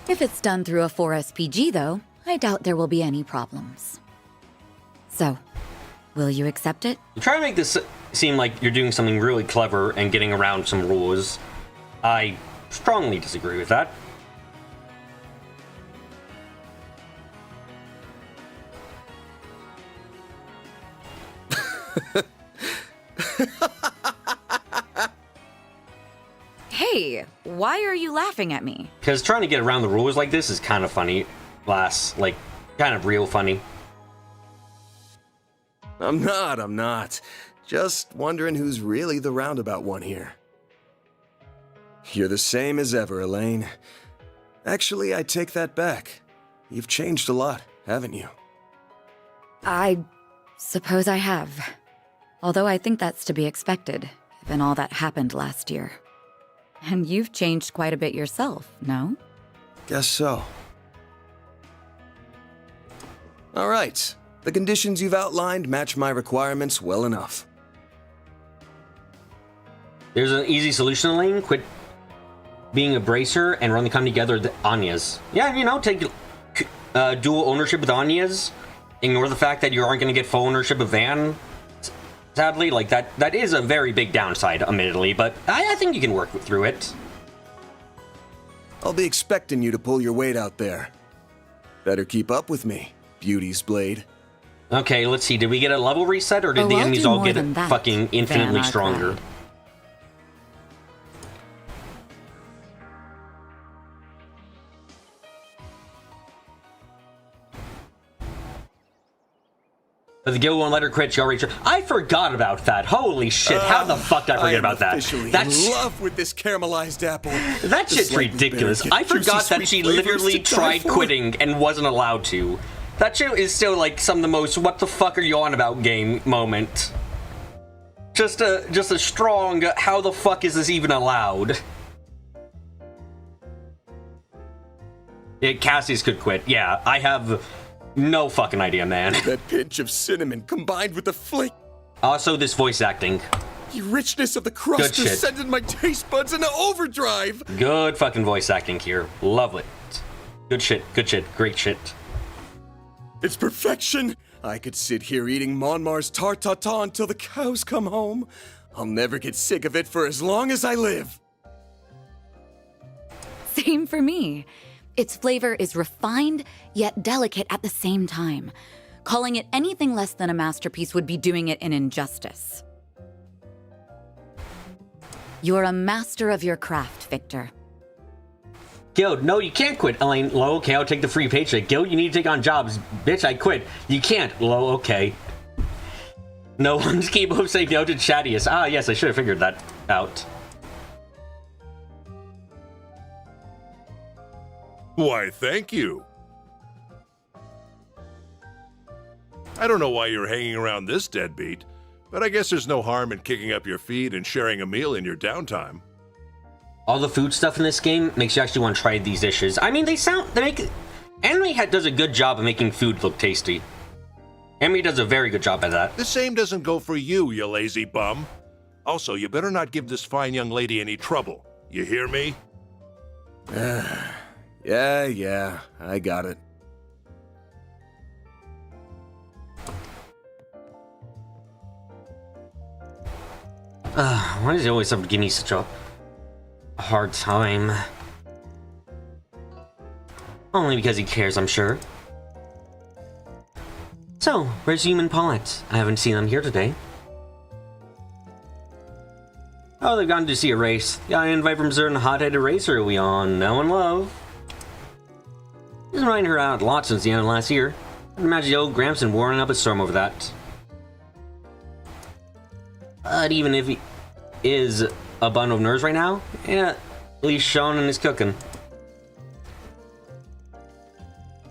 If it's done through a 4SPG, though, I doubt there will be any problems. So, will you accept it? You try to make this seem like you're doing something really clever and getting around some rules. I strongly disagree with that. Hey, why are you laughing at me? Because trying to get around the rules like this is kind of funny. Like, kind of real funny. I'm not. Just wondering who's really the roundabout one here. You're the same as ever, Elaine. Actually, I take that back. You've changed a lot, haven't you? I suppose I have. Although I think that's to be expected, given all that happened last year. And you've changed quite a bit yourself, no? Guess so. All right. The conditions you've outlined match my requirements well enough. There's an easy solution, Elaine. Quit being a bracer and run the company together with Anya's. Yeah, you know, take dual ownership with Anya's. Ignore the fact that you aren't going to get full ownership of Van. Sadly, like, that is a very big downside, admittedly, but I think you can work through it. I'll be expecting you to pull your weight out there. Better keep up with me, Beauty's Blade. Okay, let's see. Did we get a level reset, or did the I'll enemies do all more get than that, fucking infinitely Van stronger? Arkwright. But the guild won't let her quit. She already. I forgot about that. Holy shit! How the fuck did I forget about that? That's in love with this caramelized apple. That shit's ridiculous. I forgot that she literally tried quitting and wasn't allowed to. That shit is still like some of the most "what the fuck are you on about" game moment. Just a strong "how the fuck is this even allowed?" Yeah, Cassius could quit. Yeah, I have no fucking idea, man. That pinch of cinnamon combined with the flake. Also, this voice acting. The richness of the crust Good is shit. sending my taste buds into overdrive. Good fucking voice acting here. Love it. Good shit. Good shit. Great shit. It's perfection. I could sit here eating Monmar's tart tatin until the cows come home. I'll never get sick of it for as long as I live. Same for me. Its flavor is refined, yet delicate at the same time. Calling it anything less than a masterpiece would be doing it an injustice. You're a master of your craft, Victor. Guild, no, you can't quit. Elaine, low, okay, I'll take the free paycheck. Guild, you need to take on jobs. Bitch, I quit. You can't. Low, okay. No one's capable of saying no to Chattius. Ah, yes, I should have figured that out. Why, thank you. I don't know why you're hanging around this deadbeat, but I guess there's no harm in kicking up your feet and sharing a meal in your downtime. All the food stuff in this game makes you actually want to try these dishes. I mean, Anime does a good job of making food look tasty. Anime does a very good job at that. The same doesn't go for you, you lazy bum. Also, you better not give this fine young lady any trouble. You hear me? Yeah, I got it. Why does he always have to give me such a hard time? Only because he cares, I'm sure. So, where's Hume and Paulette? I haven't seen them here today. Oh, they've gone to see a race. Got an invite from a certain hot-headed racer we all know and love. He's been riding her out a lot since the end of last year. I'd imagine the old Gramson warring up a storm over that. But even if he is a bundle of nerves right now, yeah, at least Sean and his cooking.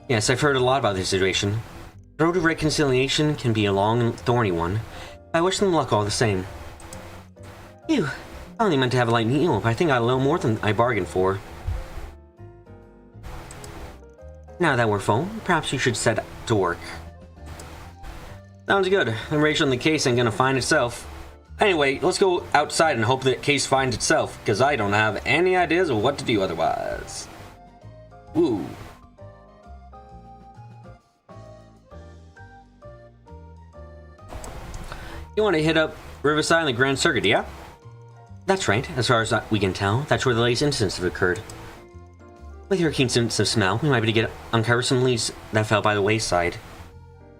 Yes, I've heard a lot about this situation. The road to reconciliation can be a long and thorny one. I wish them luck all the same. Phew, I only meant to have a light meal, but I think I got a little more than I bargained for. Now that we're full, perhaps you should set to work. Sounds good. The ratio in the case ain't gonna find itself. Anyway, let's go outside and hope that case finds itself, because I don't have any ideas of what to do otherwise. Woo. You want to hit up Riverside on the Grand Circuit, yeah? That's right. As far as we can tell, that's where the latest incidents have occurred. With your keen sense of smell, we might be able to uncover some leads that fell by the wayside.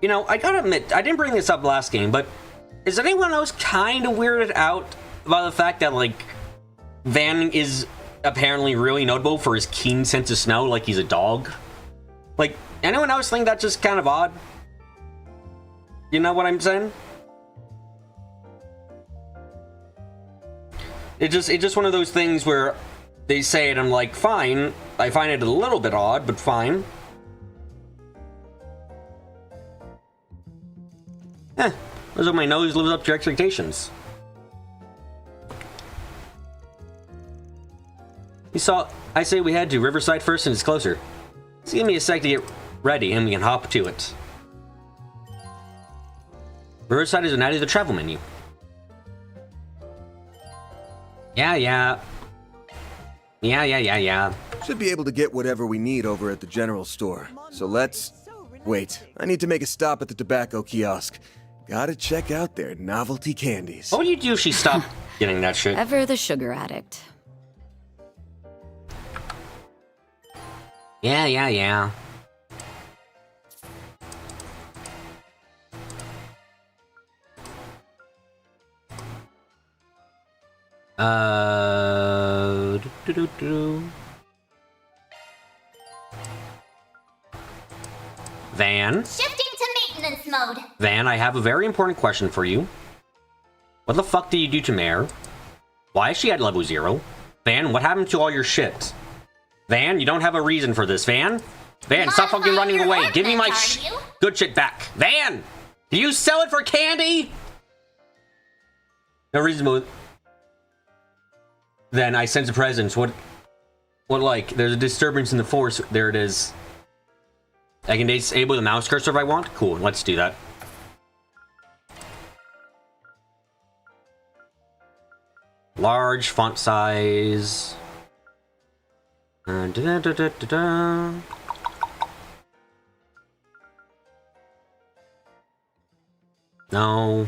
You know, I gotta admit, I didn't bring this up last game, but is anyone else kind of weirded out about the fact that, like, Van is apparently really notable for his keen sense of smell, like he's a dog? Like, anyone else think that's just kind of odd? You know what I'm saying? It's just one of those things where they say it, I'm like, fine. I find it a little bit odd, but fine. Looks like my nose lives up to your expectations. You saw, I say we head to Riverside first and it's closer. So give me a sec to get ready and we can hop to it. Riverside is added to the travel menu. Yeah. Should be able to get whatever we need over at the general store. So let's... Wait, I need to make a stop at the tobacco kiosk. Gotta check out their novelty candies. What would you do if she stopped getting that shit? Ever the sugar addict. Yeah. Van? Shifting to maintenance mode. Van, I have a very important question for you. What the fuck did you do to Mare? Why is she at level 0? Van, what happened to all your shit? Van, you don't have a reason for this, Van? Van, stop fucking running away. Give me my good shit back. Van! Do you sell it for candy? No reason to... Then I sense a presence. What like? There's a disturbance in the force. There it is. I can disable the mouse cursor if I want. Cool, let's do that. Large font size. No.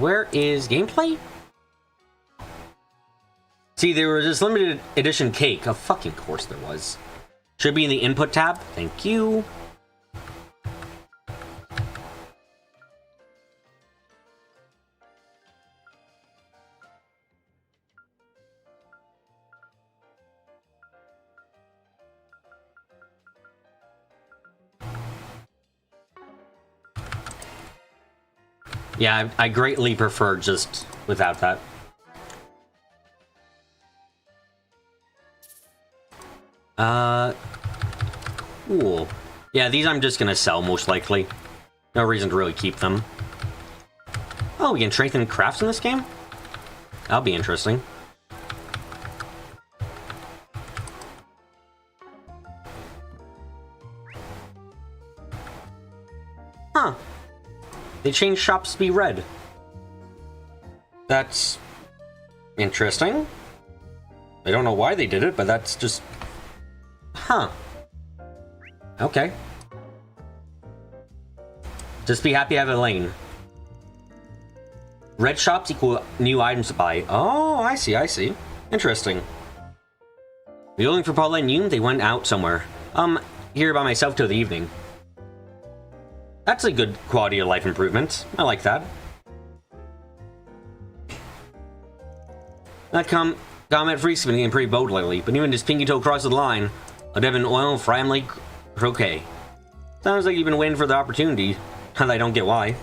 Where is gameplay? See, there was this limited edition cake. Of fucking course there was. Should be in the input tab. Thank you. Yeah, I greatly prefer just without that. Cool. Yeah, these I'm just gonna sell most likely. No reason to really keep them. Oh, we can strengthen crafts in this game? That'll be interesting. Huh. They changed shops to be red. That's interesting. I don't know why they did it, but that's just... Huh. Okay. Just be happy I have a lane. Red shops equal new items to buy. Oh, I see, I see. Interesting. You're looking for Paula and you? They went out somewhere. Here by myself till the evening. That's a good quality of life improvement. I like that. That comment freaks me getting pretty bold lately, but even this pinky toe crosses the line. I'd have an oil fry him like croquet. Sounds like you've been waiting for the opportunity, and I don't get why.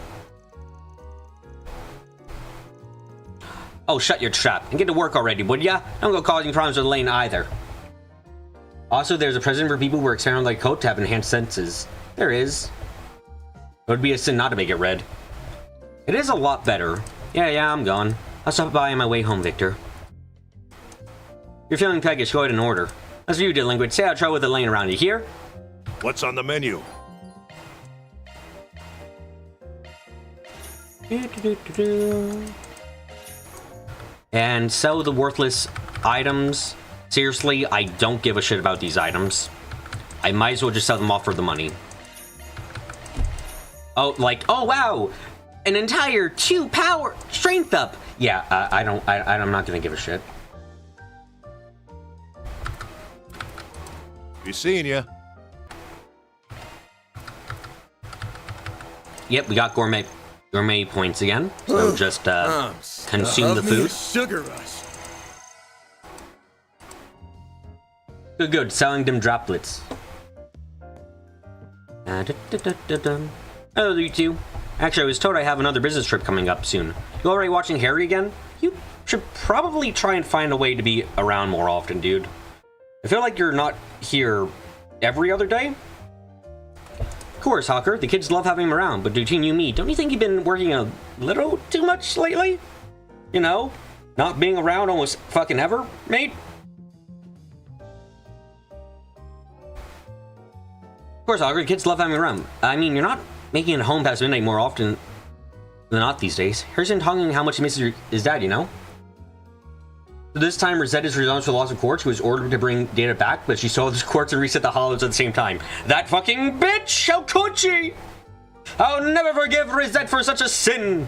Oh, shut your trap and get to work already, would ya? Don't go causing problems with Elaine either. Also, there's a present for people who are experimenting like Coat to have enhanced senses. There is. It would be a sin not to make it red. It is a lot better. Yeah, I'm gone. I'll stop by on my way home, Victor. You're feeling peckish, go ahead and order. As for you, delinquent, stay out of trouble with Elaine around, you hear? What's on the menu? And sell the worthless items. Seriously, I don't give a shit about these items. I might as well just sell them off for the money. Oh, like, oh wow! An entire 2 power strength up! Yeah, I'm not gonna give a shit. Be seeing ya. Yep, we got gourmet points again. So just consume the food. Sugar rush. Good, selling them droplets. Hello, you two. Actually, I was told I have another business trip coming up soon. You already watching Harry again? You should probably try and find a way to be around more often, dude. I feel like you're not here every other day. Of course, Hawker, the kids love having him around, but between you and me, don't you think you've been working a little too much lately? You know, not being around almost fucking ever, mate? Of course, Hawker, the kids love having him around. I mean, you're not making it home past midnight more often than not these days. Harrison talking how much he misses his dad, you know? So this time, Rosetta's response for the loss of quartz, who was ordered to bring Data back, but she stole this quartz and reset the hollows at the same time. That fucking bitch! How could she? I'll never forgive Rosette for such a sin!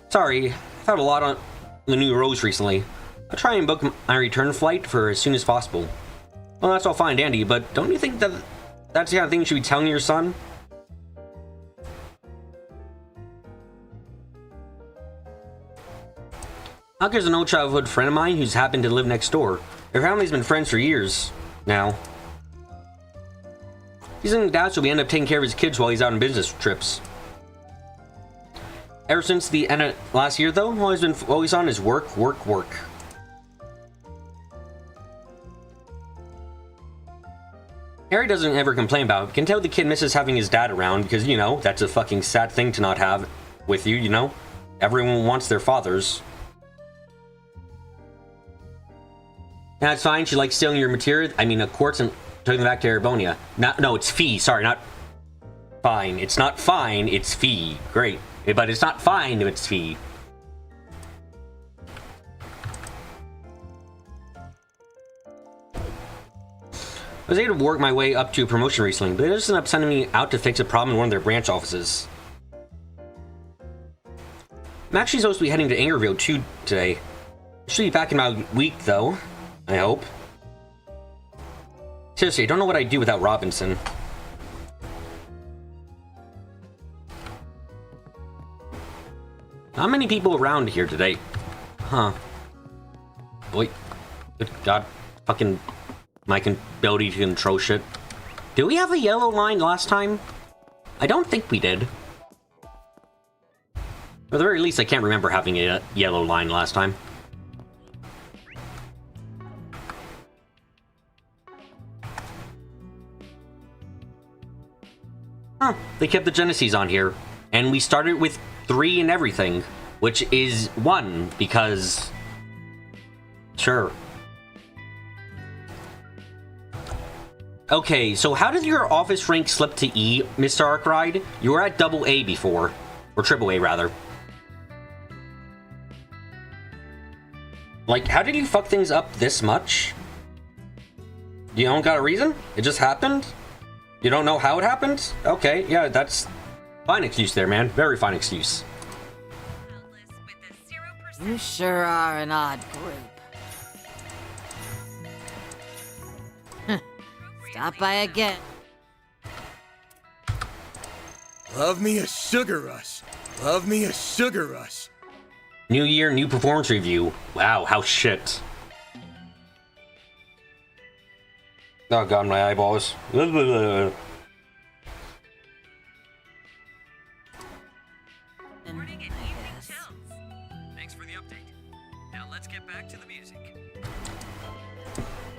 Sorry, I thought a lot on the new Rose recently. I'll try and book my return flight for as soon as possible. Well, that's all fine and dandy, but don't you think that that's the kind of thing you should be telling your son? Hawker's an old childhood friend of mine who's happened to live next door. Their family's been friends for years now. He's in doubt, so we end up taking care of his kids while he's out on business trips. Ever since the end of last year, though, all he's been always on is work. Harry doesn't ever complain about it. Can tell the kid misses having his dad around because, you know, that's a fucking sad thing to not have with you, you know? Everyone wants their fathers. That's fine. She likes stealing your material. I mean, a quartz and taking them back to Erebonia. No, it's fee. Sorry, not fine. It's not fine. It's fee. Great. But it's not fine if it's fee. I was able to work my way up to a promotion recently, but they just ended up sending me out to fix a problem in one of their branch offices. I'm actually supposed to be heading to Angerville too today. I should be back in about a week, though. I hope. Seriously, I don't know what I'd do without Robinson. Not many people around here today. Huh. Boy. Good God. Fucking my ability to control shit. Did we have a yellow line last time? I don't think we did. At the very least, I can't remember having a yellow line last time. Huh, they kept the Genesis on here. And we started with 3 and everything, which is 1, because... Sure. Okay, so how did your office rank slip to E, Mr. Arkwright? You were at AA before. Or AAA, rather. Like, how did you fuck things up this much? You don't got a reason? It just happened? You don't know how it happened? Okay, yeah, that's fine excuse there, man. Very fine excuse. You sure are an odd group. Stop by again. Love me a sugar rush. Love me a sugar rush. New year, new performance review. Wow, how shit. Oh god, my eyeballs. Morning, and evening counts. Thanks for the update. Now let's get back to the music.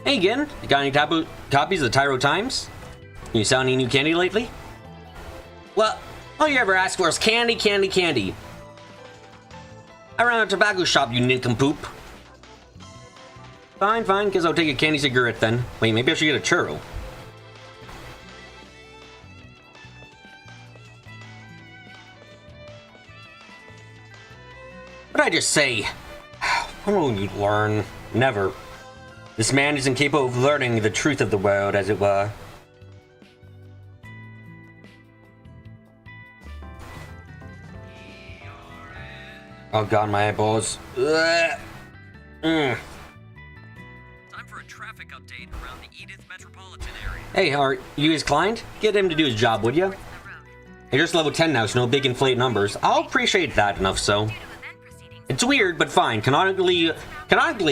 Hey again, you got any copies of the Tyro Times? You sell any new candy lately? Well, all you ever ask for is candy, candy, candy. I ran a tobacco shop, you nincompoop. Fine, fine, guess I'll take a candy cigarette then. Wait, maybe I should get a churro. What did I just say? When will you learn? Never. This man is incapable of learning the truth of the world, as it were. Oh god, my eyeballs. Time for a traffic update around the Edith metropolitan area. Hey, are you his client? Get him to do his job, would you? You're just level 10 now, so no big inflate numbers. I'll appreciate that enough so. It's weird, but fine. Canonically,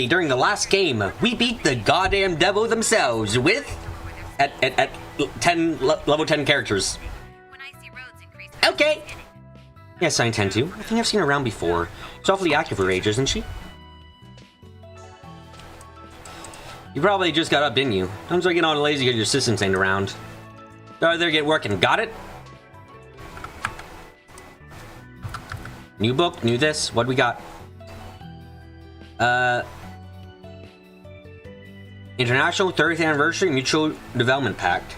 during the last game, we beat the goddamn devil themselves with... At 10, level 10 characters. Okay. Yes, I intend to. I think I've seen her around before. She's awfully active for her age, isn't she? You probably just got up, didn't you? Don't start getting all lazy because your assistants ain't around. Start there, get working. Got it? New book, new this. What we got? International 30th Anniversary Mutual Development Pact.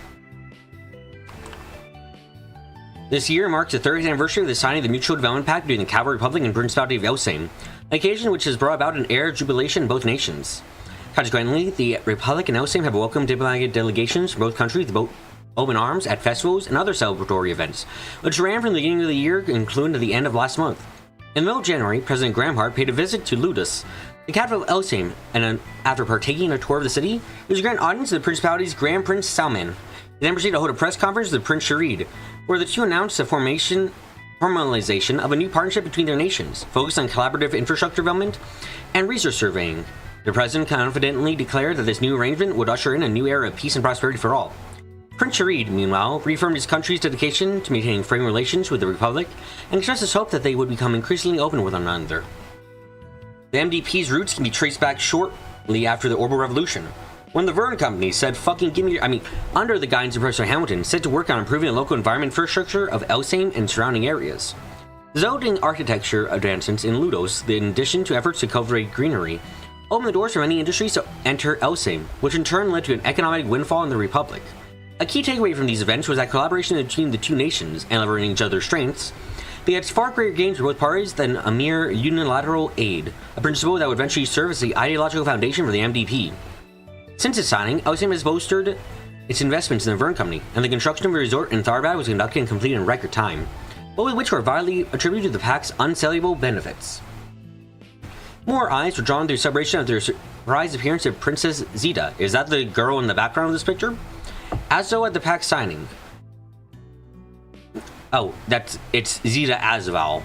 This year marks the 30th anniversary of the signing of the Mutual Development Pact between the Cavalry Republic and Principality of Elsame, an occasion which has brought about an air of jubilation in both nations. Consequently, the Republic and Elsame have welcomed diplomatic delegations from both countries to both open arms at festivals and other celebratory events, which ran from the beginning of the year including to the end of last month. In the middle of January, President Gramhart paid a visit to Ludus, the capital of Elsame, and after partaking in a tour of the city, he was granted audience to the Principality's Grand Prince Salman. He then proceeded to hold a press conference with Prince Sharid, where the two announced the formalization of a new partnership between their nations, focused on collaborative infrastructure development and resource surveying. The president confidently declared that this new arrangement would usher in a new era of peace and prosperity for all. Prince Sharid, meanwhile, reaffirmed his country's dedication to maintaining free relations with the Republic and expressed his hope that they would become increasingly open with one another. The MDP's roots can be traced back shortly after the Orbital Revolution, when the Verne Company said, under the guidance of Professor Hamilton, set to work on improving the local environment infrastructure of Elsame and surrounding areas. Zoning architecture advancements in Ludos, in addition to efforts to cultivate greenery, opened the doors for many industries to enter Elsame, which in turn led to an economic windfall in the Republic. A key takeaway from these events was that collaboration between the two nations, and leveraging each other's strengths, begets far greater gains for both parties than a mere unilateral aid, a principle that would eventually serve as the ideological foundation for the MDP. Since its signing, Elsame has bolstered its investments in the Verne Company, and the construction of a resort in Tharbad was conducted and completed in record time, both of which were vitally attributed to the Pact's unsellable benefits. More eyes were drawn to the celebration of the surprise appearance of Princess Zita. Is that the girl in the background of this picture? As though at the Pact signing. Oh, it's Zita Asval.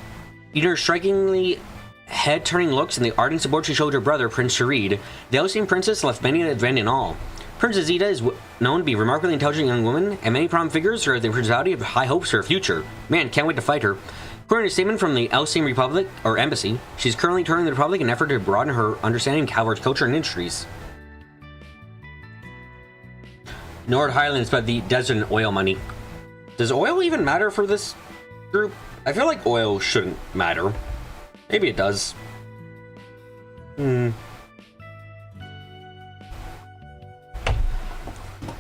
In her strikingly head-turning looks and the ardent support she showed her brother, Prince Sharid, the Elsame princess left many an event in awe. Princess Zita is known to be a remarkably intelligent young woman, and many prominent figures throughout the principality have high hopes for her future. Man, can't wait to fight her. According to a statement from the Elsame Republic, or Embassy, she's currently touring the Republic in an effort to broaden her understanding of Calvar's culture and industries. Nord Highlands, but the desert and oil money. Does oil even matter for this group? I feel like oil shouldn't matter. Maybe it does.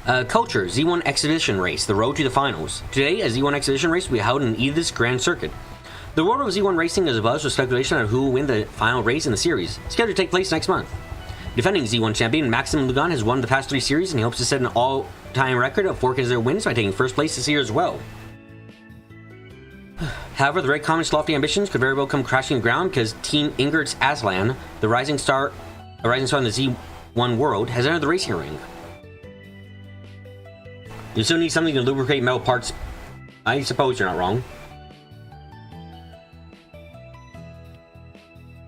Culture, Z1 Exhibition Race, the road to the finals. Today, a Z1 Exhibition Race will be held in Edith's Grand Circuit. The world of Z1 racing is abuzz with speculation on who will win the final race in the series, scheduled to take place next month. Defending Z1 champion Maxim Lugan has won the past 3 series, and he hopes to set an all-time record of 4 consecutive wins by taking first place this year as well. However, the Red Comet's lofty ambitions could very well come crashing to the ground because Team Ingert's Aslan, a rising star in the Z1 world, has entered the racing ring. You still need something to lubricate metal parts. I suppose you're not wrong.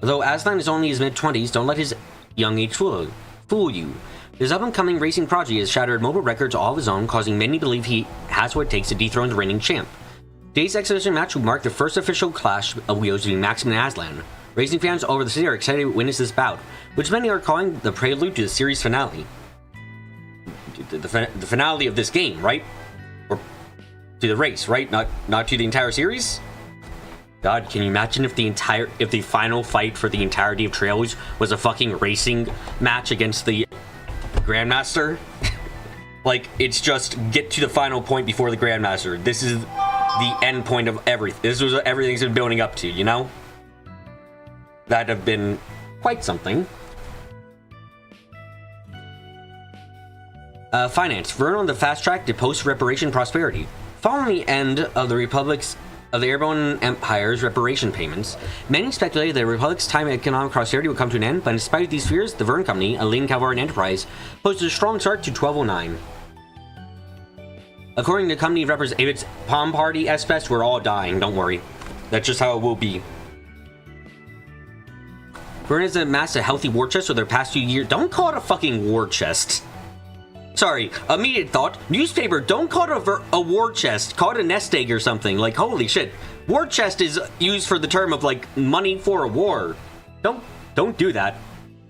Although Aslan is only in his mid-20s, don't let his young age fool you. His up-and-coming racing prodigy has shattered mobile records all of his own, causing many to believe he has what it takes to dethrone the reigning champ. Today's exhibition match will mark the first official clash of wheels between Maxim and Aslan. Racing fans all over the city are excited to witness this bout, which many are calling the prelude to the series finale. The finale of this game, right? Or to the race, right? Not to the entire series? God, can you imagine if the final fight for the entirety of Trails was a fucking racing match against the Grandmaster? Like, it's just get to the final point before the Grandmaster. This is the end point of everything. This was what everything's been building up to, you know? That'd have been quite something. Finance. Vern on the fast track to post-reparation prosperity. Following the end of the Airborne Empire's reparation payments, many speculated that the Republic's time of economic prosperity would come to an end, but in spite of these fears, the Vern Company, a leading Calvarian enterprise, posted a strong start to 1209. According to the company representatives, if it's Palm Party S-Fest, we're all dying, don't worry. That's just how it will be. Vern has amassed a healthy war chest over their past few years. Don't call it a fucking war chest. Sorry, immediate thought. Newspaper, don't call it a war chest. Call it a nest egg or something. Like, holy shit. War chest is used for the term of, like, money for a war. Don't do that.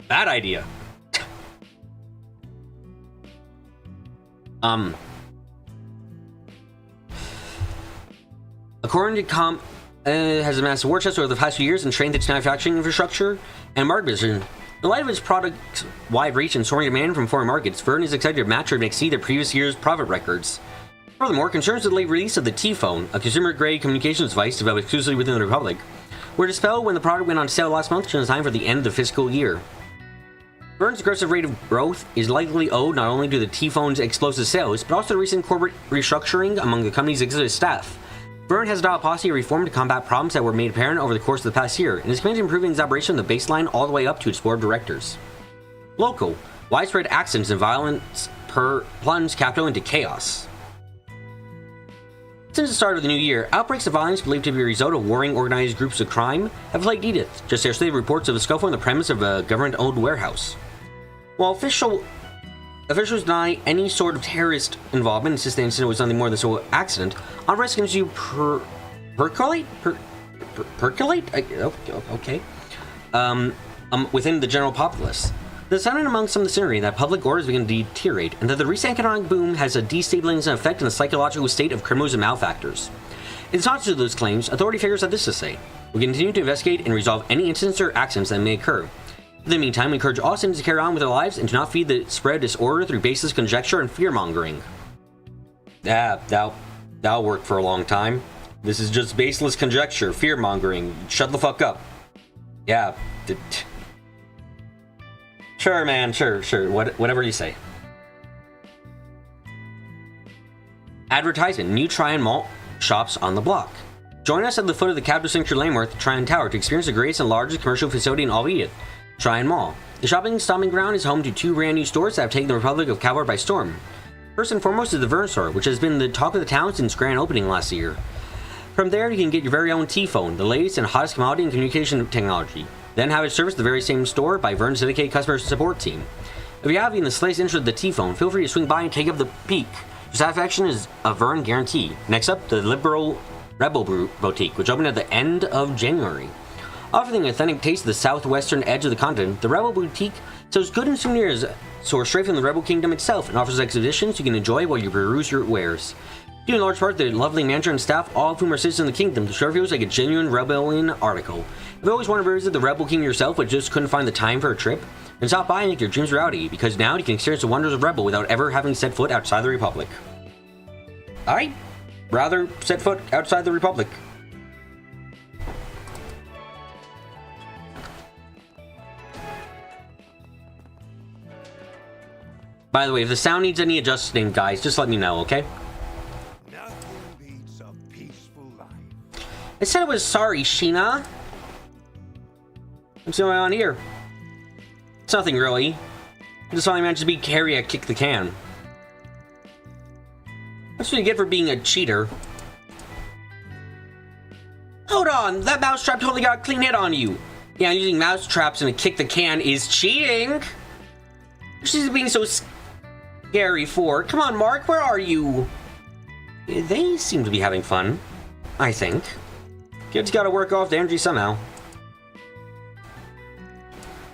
Bad idea. According to has amassed a war chest over the past few years and trained its manufacturing infrastructure and market vision. In light of its product's wide reach and soaring demand from foreign markets, Vern is excited to match or exceed their previous year's profit records. Furthermore, concerns with the late release of the T-Phone, a consumer-grade communications device developed exclusively within the Republic, were dispelled when the product went on sale last month in time for the end of the fiscal year. Vern's aggressive rate of growth is likely owed not only to the T-Phone's explosive sales, but also to recent corporate restructuring among the company's executive staff. Vern has adopted a policy of reform to combat problems that were made apparent over the course of the past year, and is committed to improving its operation from the baseline all the way up to its board of directors. Local. Widespread accidents and violence plunge capital into chaos. Since the start of the new year, outbreaks of violence believed to be a result of warring organized groups of crime have plagued Edith. Just yesterday, reports of a scuffle on the premise of a government-owned warehouse. While officials deny any sort of terrorist involvement and insist the incident was nothing more than an accident, unrest continues to percolate? Okay. Within the general populace. There's sounding among some of the scenery that public order is beginning to deteriorate, and that the recent economic boom has a destabilizing effect on the psychological state of criminals and malefactors. In response to those claims, authority figures have this to say: we continue to investigate and resolve any incidents or accidents that may occur. In the meantime, we encourage all citizens to carry on with their lives and to not feed the spread of disorder through baseless conjecture and fear-mongering. That'll work for a long time. This is just baseless conjecture, fear-mongering. Shut the fuck up. Yeah. Sure, man, sure. Whatever you say. Advertisement. New Tryon Malt shops on the block. Join us at the foot of the capital sanctuary landmark, Tryon Tower, to experience the greatest and largest commercial facility in all of Edith, Tryon Mall. The shopping stomping ground is home to two brand new stores that have taken the Republic of Calvar by storm. First and foremost is the Vern store, which has been the talk of the town since grand opening last year. From there, you can get your very own T-Phone, the latest and hottest commodity in communication technology. Then have it serviced the very same store by Vern's dedicated customer support team. If you have even the slightest interest in the T-Phone, feel free to swing by and take up the peek. Your satisfaction is a Vern guarantee. Next up, the Liberal Rebel Boutique, which opened at the end of January. Offering an authentic taste of the southwestern edge of the continent, the Rebel Boutique sells goods and souvenirs sourced straight from the Rebel Kingdom itself and offers exhibitions you can enjoy while you peruse your wares. Due in large part to the lovely manager and staff, all of whom are citizens of the kingdom, the store feels like a genuine Rebellion article. If you always wanted to visit the Rebel King yourself but just couldn't find the time for a trip, then stop by and make your dreams a reality, because now you can experience the wonders of Rebel without ever having set foot outside the Republic. I'd rather set foot outside the Republic. By the way, if the sound needs any adjusting, guys, just let me know, okay? Nothing beats a peaceful life. I said I was sorry, Sheena. What's going on here? It's nothing really. I just finally managed to beat Harry at Kick the Can. That's what you get for being a cheater. Hold on, that mousetrap totally got a clean hit on you. Yeah, using mousetraps and a Kick the Can is cheating. She's being so scary for. Come on, Mark, where are you? They seem to be having fun, I think. Kids gotta work off the energy somehow.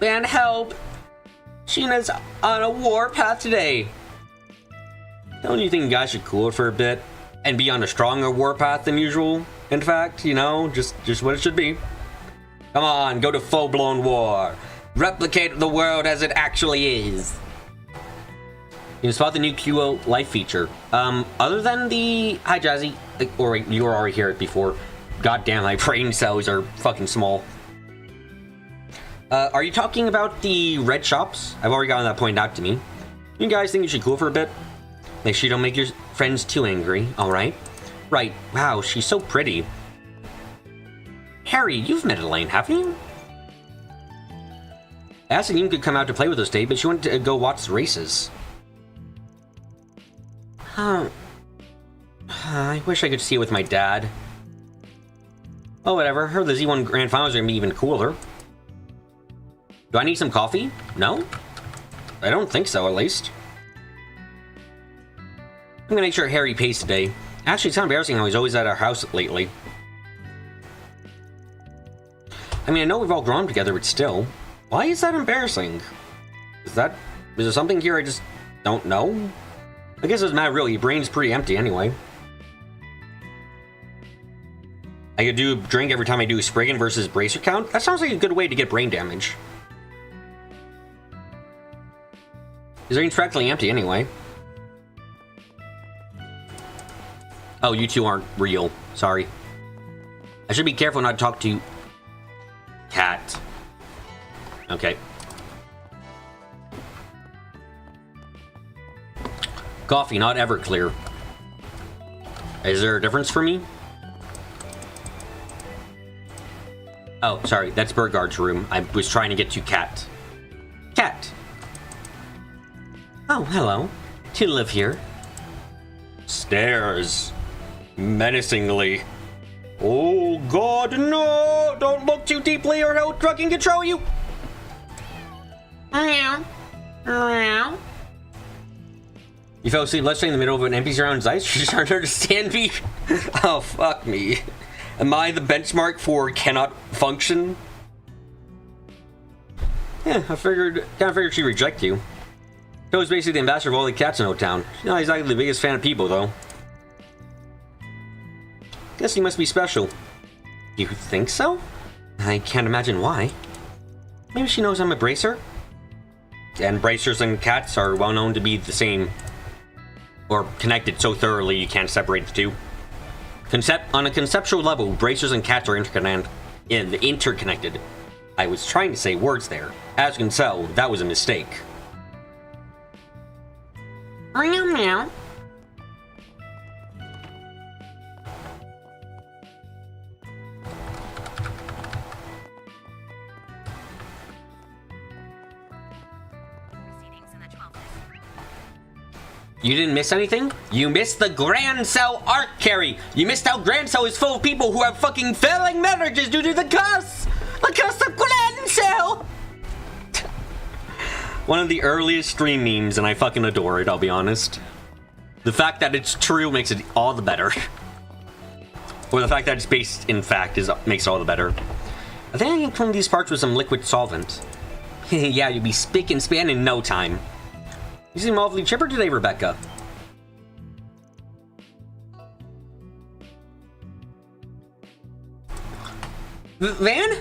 And help! Sheena's on a warpath today. Don't you think guys should cool it for a bit? And be on a stronger warpath than usual? In fact, you know, just what it should be. Come on, go to full-blown war. Replicate the world as it actually is. You can spot the new QO life feature. Other than the... Hi, Jazzy. Or wait, you were already here before. God damn, my brain cells are fucking small. Are you talking about the red shops? I've already gotten that pointed out to me. You guys think you should cool for a bit? Make sure you don't make your friends too angry, alright? Right, wow, she's so pretty. Harry, you've met Elaine, haven't you? I asked if you could come out to play with us today, but she wanted to go watch the races. I wish I could see it with my dad. Oh, whatever. Heard the Z1 Grand Finals are gonna be even cooler. Do I need some coffee? No? I don't think so, at least. I'm gonna make sure Harry pays today. Actually, it's kind of embarrassing how he's always at our house lately. I mean, I know we've all grown up together, but still. Why is that embarrassing? Is there something here I just don't know? I guess it doesn't matter really, your brain's pretty empty anyway. I could do drink every time I do Spriggan versus Bracer count? That sounds like a good way to get brain damage. His brain's practically empty anyway. Oh, you two aren't real. Sorry. I should be careful not to talk to... Cat. Okay. Coffee, not Everclear. Is there a difference for me? Oh, sorry, that's Burgard's room. I was trying to get to Cat. Cat! Oh, hello. Do you live here? Stares. Menacingly. Oh god, no! Don't look too deeply or he'll fucking control you! You fell asleep literally in the middle of an empty surrounded ice? You're trying to understand me? Oh, fuck me. Am I the benchmark for cannot function? Yeah, I figured she'd reject you. Joe's basically the ambassador of all the cats in O-Town. She's not exactly the biggest fan of people, though. Guess he must be special. You think so? I can't imagine why. Maybe she knows I'm a bracer? And bracers and cats are well known to be the same. Or connected so thoroughly you can't separate the two. On a conceptual level, bracers and cats are interconnected. I was trying to say words there. As you can tell, that was a mistake. Meow meow. You didn't miss anything? You missed the Grand Cell arc carry! You missed how Grand Cell is full of people who have fucking failing marriages due to the curse! The curse of Grand Cell! One of the earliest stream memes, and I fucking adore it, I'll be honest. The fact that it's true makes it all the better. Or the fact that it's based in fact makes it all the better. I think I can clean these parts with some liquid solvent. Yeah, you'll be spick and span in no time. You seem awfully chipper today, Rebecca. Van?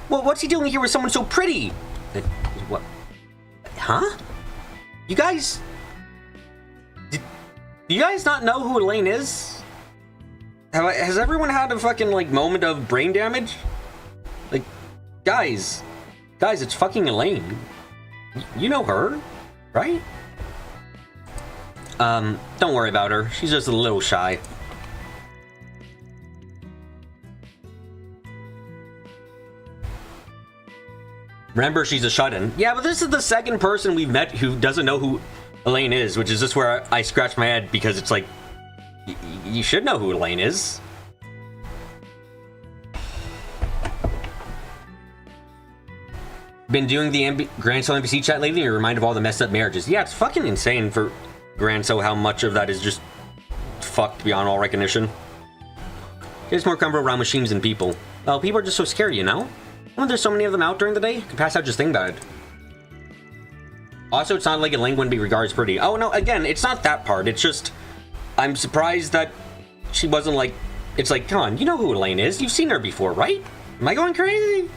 Well, what's he doing here with someone so pretty? What? Huh? You guys... Do you guys not know who Elaine is? Has everyone had a fucking, like, moment of brain damage? Like, guys, it's fucking Elaine. You know her, right? Don't worry about her. She's just a little shy. Remember, she's a shut-in. Yeah, but this is the second person we've met who doesn't know who Elaine is, which is just where I scratch my head because it's like, you should know who Elaine is. Been doing the Grand So NPC chat lately and you're reminded of all the messed up marriages. Yeah, it's fucking insane for Grand So how much of that is just fucked beyond all recognition. It's more comfortable around machines than people. Well, people are just so scared, you know? When there's so many of them out during the day, you can pass out just thinking about it. Also, it's not like Elaine wouldn't be regarded as pretty. Oh, no, again, it's not that part. It's just, I'm surprised that she wasn't like, it's like, come on, you know who Elaine is. You've seen her before, right? Am I going crazy?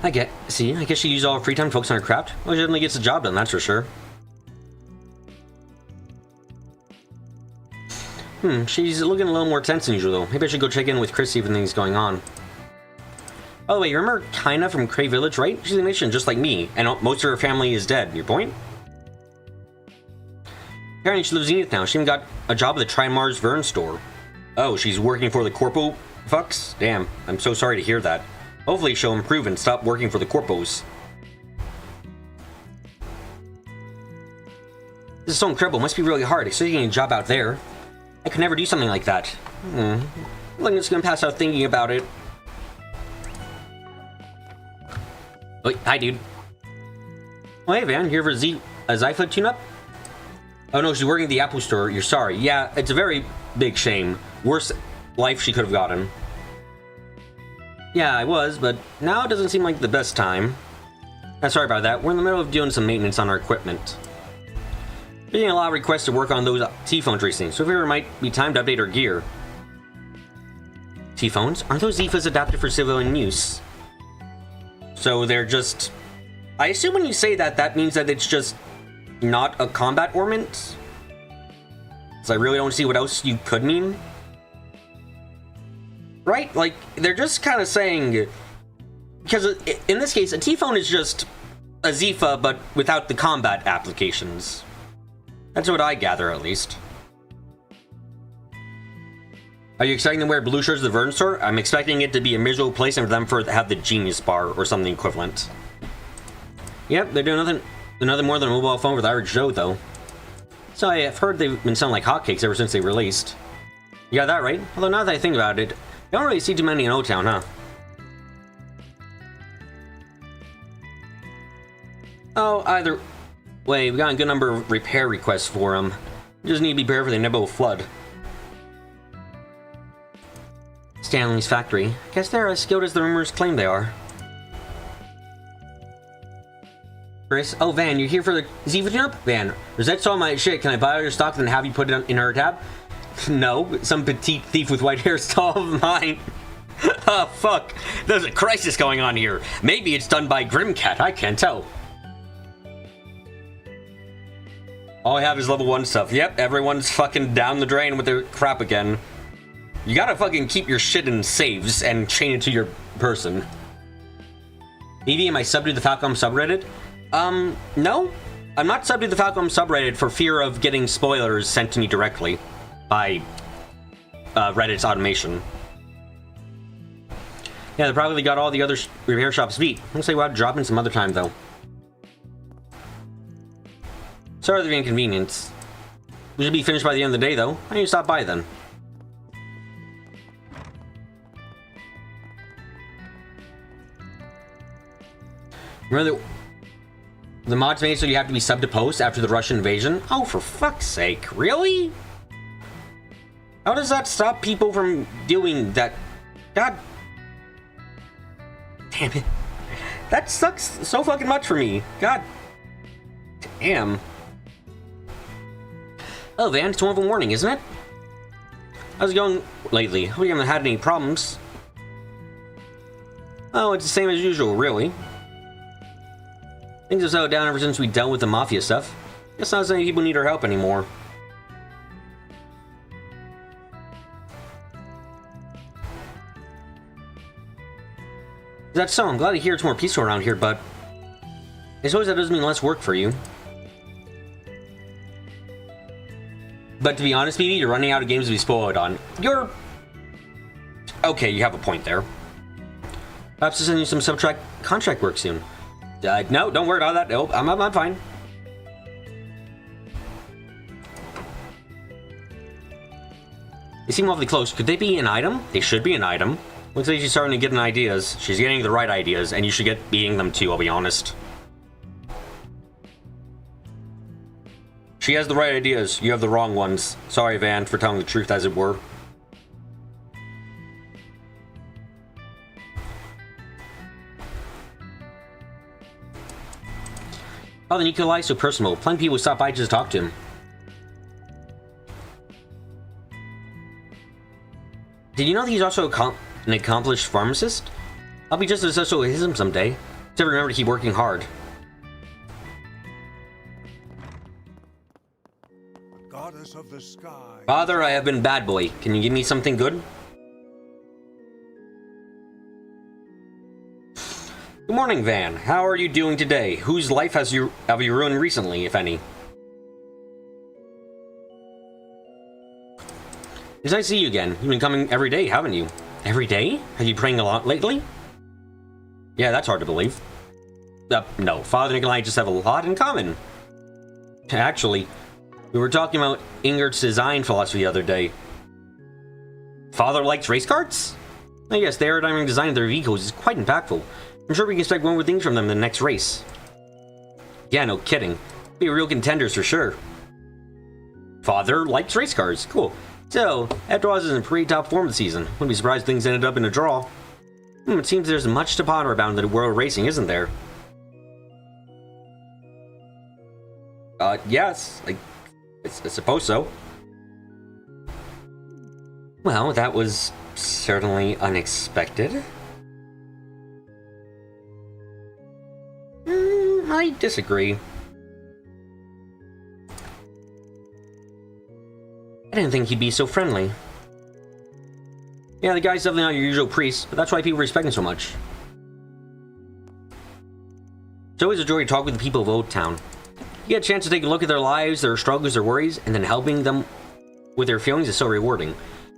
I guess she used all her free time to focus on her craft. Well, she definitely gets the job done, that's for sure. She's looking a little more tense than usual, though. Maybe I should go check in with Chris, see if anything's going on. By the way, you remember Kaina from Cray Village, right? She's a mission just like me, and most of her family is dead. Your point? Apparently she lives in Zenith now. She even got a job at the Trimar's Vern store. Oh, she's working for the Corpo fucks? Damn, I'm so sorry to hear that. Hopefully she'll improve and stop working for the Corpos. This is so incredible. It must be really hard, especially getting a job out there. I could never do something like that. I'm just gonna pass out thinking about it. Oh, hi, dude. Oh, hey, Van. Here for a Zypha tune-up? Oh, no, she's working at the Apple store. You're sorry. Yeah, it's a very big shame. Worst life she could have gotten. Yeah, I was, but now it doesn't seem like the best time. Sorry about that. We're in the middle of doing some maintenance on our equipment. We're getting a lot of requests to work on those T-phones recently, so if it might be time to update our gear. T-phones? Aren't those Zyphas adapted for civilian use? So they're just... I assume when you say that, that means that it's just not a combat ornament? So I really don't see what else you could mean. Right? Like, they're just kind of saying... Because in this case, a T-phone is just a Zypha, but without the combat applications. That's what I gather, at least. Are you expecting to wear blue shirts at the Vern store? I'm expecting it to be a miserable place and for them to have the Genius Bar or something equivalent. Yep, they're doing nothing more than a mobile phone with average Joe, though. So I've heard they've been selling like hotcakes ever since they released. You got that right? Although now that I think about it, you don't really see too many in O-Town, huh? Oh, either way, we got a good number of repair requests for them. We just need to be prepared for the inevitable flood. Stanley's factory. Guess they're as skilled as the rumors claim they are. Chris? Oh, Van, you're here for the Zypha tune-up? Van, Rosette saw my shit. Can I buy all your stock and have you put it in her tab? No, some petite thief with white hair stole mine. Oh, fuck. There's a crisis going on here. Maybe it's done by Grimcat. I can't tell. All I have is level 1 stuff. Yep, everyone's fucking down the drain with their crap again. You gotta fucking keep your shit in saves and chain it to your person. Evie, am I subbed to the Falcom subreddit? No. I'm not subbed to the Falcom subreddit for fear of getting spoilers sent to me directly by Reddit's automation. Yeah, they probably got all the other repair shops beat. Looks like we'll have to drop in some other time, though. Sorry for the inconvenience. We should be finished by the end of the day, though. I need to stop by, then. Remember the mods made so you have to be subbed to post after the Russian invasion? Oh, for fuck's sake. Really? How does that stop people from doing that? God damn it. That sucks so fucking much for me. God damn. Oh, Van, it's 1 in the morning, isn't it? How's it going lately? Hope you haven't had any problems. Oh, it's the same as usual, really. Things have settled down ever since we dealt with the Mafia stuff. Guess not as many people need our help anymore. That's so. I'm glad to hear it's more peaceful around here, but I suppose that doesn't mean less work for you. But to be honest, BB, you're running out of games to be spoiled on. You're... Okay, you have a point there. Perhaps I'll send you some subtract contract work soon. No, don't worry about that. Nope, I'm fine. They seem awfully close. Could they be an item? They should be an item. Looks like she's starting to get an ideas. She's getting the right ideas, and you should get beating them too, I'll be honest. She has the right ideas. You have the wrong ones. Sorry, Van, for telling the truth as it were. Oh, the Nikolai is so personal. Plenty of people stop by just to talk to him. Did you know that he's also an accomplished pharmacist? I'll be just as successful as him someday. Just remember to keep working hard. Goddess of the sky. Father, I have been bad boy. Can you give me something good? Good morning, Van. How are you doing today? Whose life have you ruined recently, if any? It's nice to see you again. You've been coming every day, haven't you? Every day? Have you been praying a lot lately? Yeah, that's hard to believe. No, Father Nikolai and I just have a lot in common. Actually, we were talking about Ingert's design philosophy the other day. Father likes race carts? I guess the aerodynamic design of their vehicles is quite impactful. I'm sure we can expect more things from them in the next race. Yeah, no kidding. Be real contenders for sure. Father likes race cars. Cool. So, after all, is in pretty top form this season. Wouldn't be surprised if things ended up in a draw. It seems there's much to ponder about in the world of racing, isn't there? Yes. I suppose so. Well, that was certainly unexpected. I disagree. I didn't think he'd be so friendly. Yeah, the guy's definitely not your usual priest, but that's why people respect him so much. It's always a joy to talk with the people of Old Town. You get a chance to take a look at their lives, their struggles, their worries, and then helping them with their feelings is so rewarding.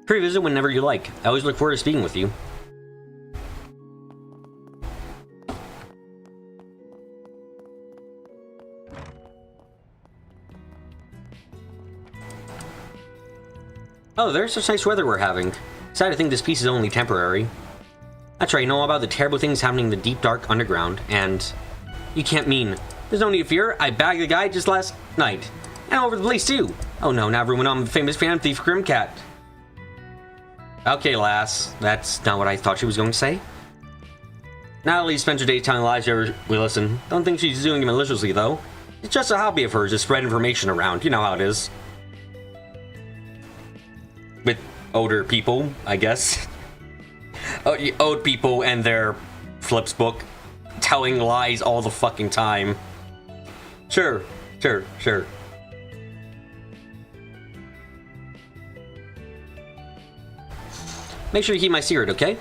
Free visit whenever you like. I always look forward to speaking with you. Oh, there's such nice weather we're having. Sad to think this piece is only temporary. That's right, you know all about the terrible things happening in the deep dark underground, and... You can't mean... There's no need to fear, I bagged the guy just last night. And all over the place too. Oh no, now everyone I'm the famous fan thief Grimcat. Okay, lass, that's not what I thought she was going to say. Natalie spends her day telling lies whenever we listen. Don't think she's doing it maliciously though. It's just a hobby of hers to spread information around, you know how it is. With older people, I guess. Old people and their flips book telling lies all the fucking time. Sure. Make sure you keep my secret, okay?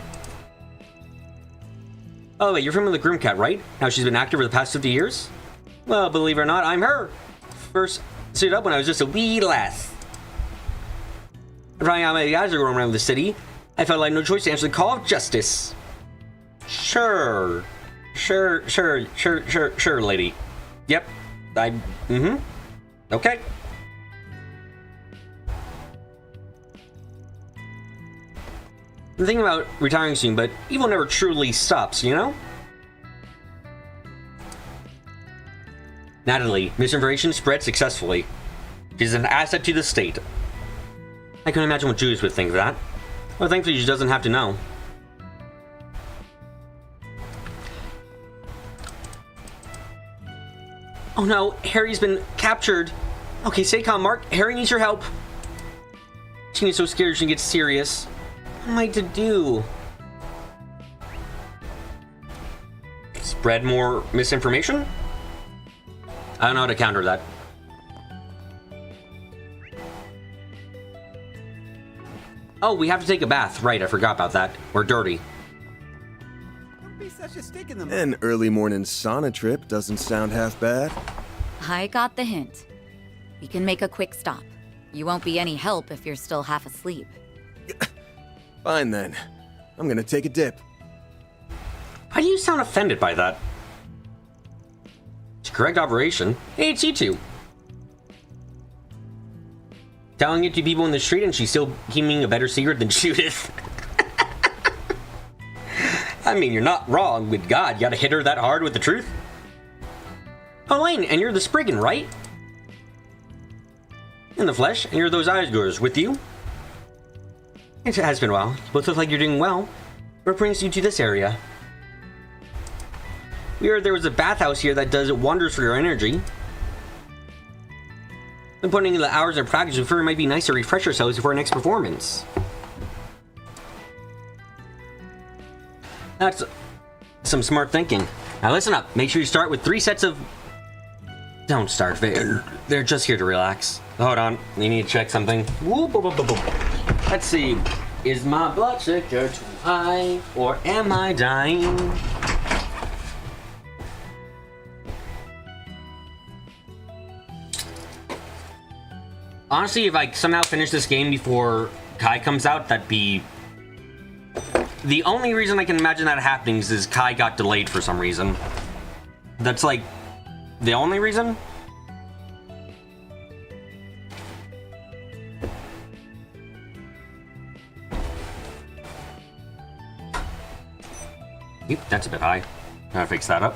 Oh wait, you're from the Grimcat, right? Now she's been active for the past 50 years? Well, believe it or not, I'm her. First suited up when I was just a wee lass. Trying out my guys are going around the city. I felt like no choice to answer the call of justice. Sure, lady. Yep. Okay. I'm thinking about retiring soon, but evil never truly stops, you know? Natalie, misinformation spread successfully. She's an asset to the state. I can imagine what Judas would think of that. Well, thankfully she doesn't have to know. Oh no, Harry's been captured. Okay, stay calm, Mark. Harry needs your help. She gets so scared she gets serious. What am I to do? Spread more misinformation? I don't know how to counter that. Oh, we have to take a bath. Right, I forgot about that. We're dirty. Don't be such a stick in the mud. An early morning sauna trip doesn't sound half bad. I got the hint. We can make a quick stop. You won't be any help if you're still half asleep. Fine then. I'm gonna take a dip. Why do you sound offended by that? It's a correct operation. Hey, it's you two. Telling it to people in the street and she's still keeping a better secret than Judith. I mean, you're not wrong. With God, you gotta hit her that hard with the truth. Oh, Lane, and you're the Spriggan, right? In the flesh, and you're those Eisgers with you? It has been a while. You both look like you're doing well. What brings you to this area? We heard there was a bathhouse here that does wonders for your energy. Been putting in the hours of practice, we figured it might be nice to refresh ourselves before our next performance. That's some smart thinking. Now listen up. Make sure you start with 3 sets of... Don't start. They're just here to relax. Hold on. You need to check something. Whoop, boop, boop, boop, boop. Let's see. Is my blood sugar too high? Or am I dying? Honestly, if I somehow finish this game before Kai comes out, that'd be... The only reason I can imagine that happening is Kai got delayed for some reason. That's like... the only reason? Yep, that's a bit high. Gotta fix that up.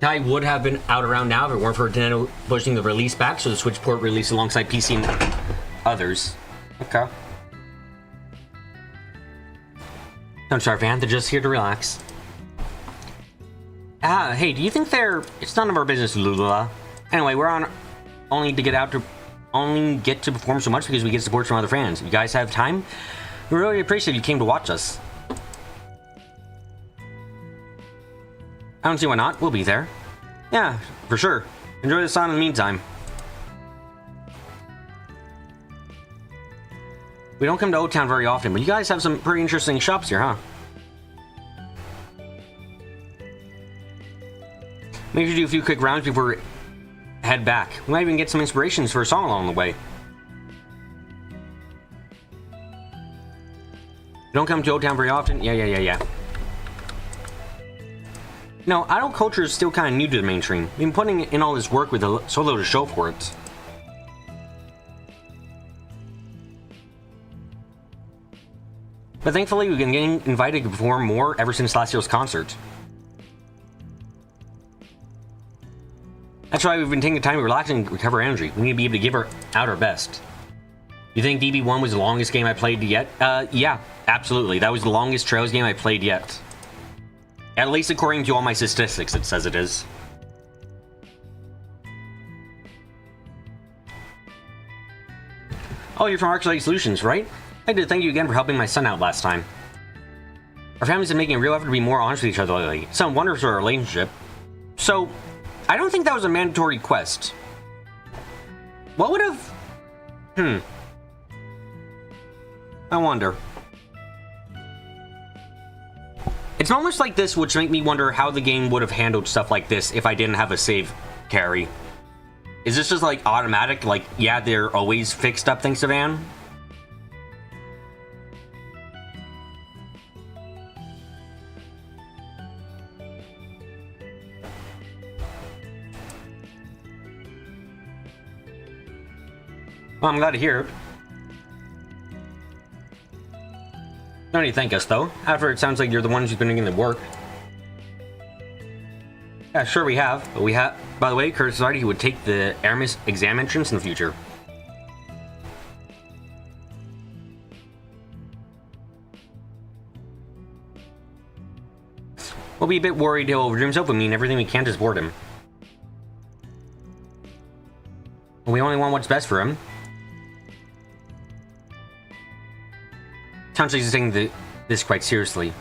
I would have been out around now if it weren't for Nintendo pushing the release back, so the Switch port released alongside PC and others. Okay. I'm sorry, Van. They're just here to relax. Hey, do you think they're... It's none of our business, Lula. Anyway, we're on... Only get to perform so much because we get support from other fans. You guys have time? We really appreciate you came to watch us. I don't see why not. We'll be there. Yeah, for sure. Enjoy the sun in the meantime. We don't come to O-Town very often, but you guys have some pretty interesting shops here, huh? Maybe we should do a few quick rounds before we head back. We might even get some inspirations for a song along the way. You don't come to O-Town very often? Yeah. No, idol culture is still kind of new to the mainstream. We've been putting in all this work with so little to show for it. But thankfully, we've been getting invited to perform more ever since last year's concert. That's why we've been taking the time to relax and recover energy. We need to be able to give out our best. You think DB1 was the longest game I played yet? Yeah, absolutely. That was the longest Trails game I played yet. At least according to all my statistics, it says it is. Oh, you're from Arclight Solutions, right? I'd like to thank you again for helping my son out last time. Our family's been making a real effort to be more honest with each other lately. Some wonders for our relationship. So, I don't think that was a mandatory quest. What would have... I wonder. It's almost like this, which make me wonder how the game would have handled stuff like this if I didn't have a save carry. Is this just like automatic? Like, yeah, they're always fixed up thanks to Van? Well, I'm glad to hear it. No need to thank us, though. After it sounds like you're the ones who's been doing the work. Yeah, sure we have. But we have... By the way, Kurt decided he would take the Aramis exam entrance in the future. We'll be a bit worried he'll overdo himself with me and everything we can to support him. But we only want what's best for him. Sounds like he's taking this quite seriously.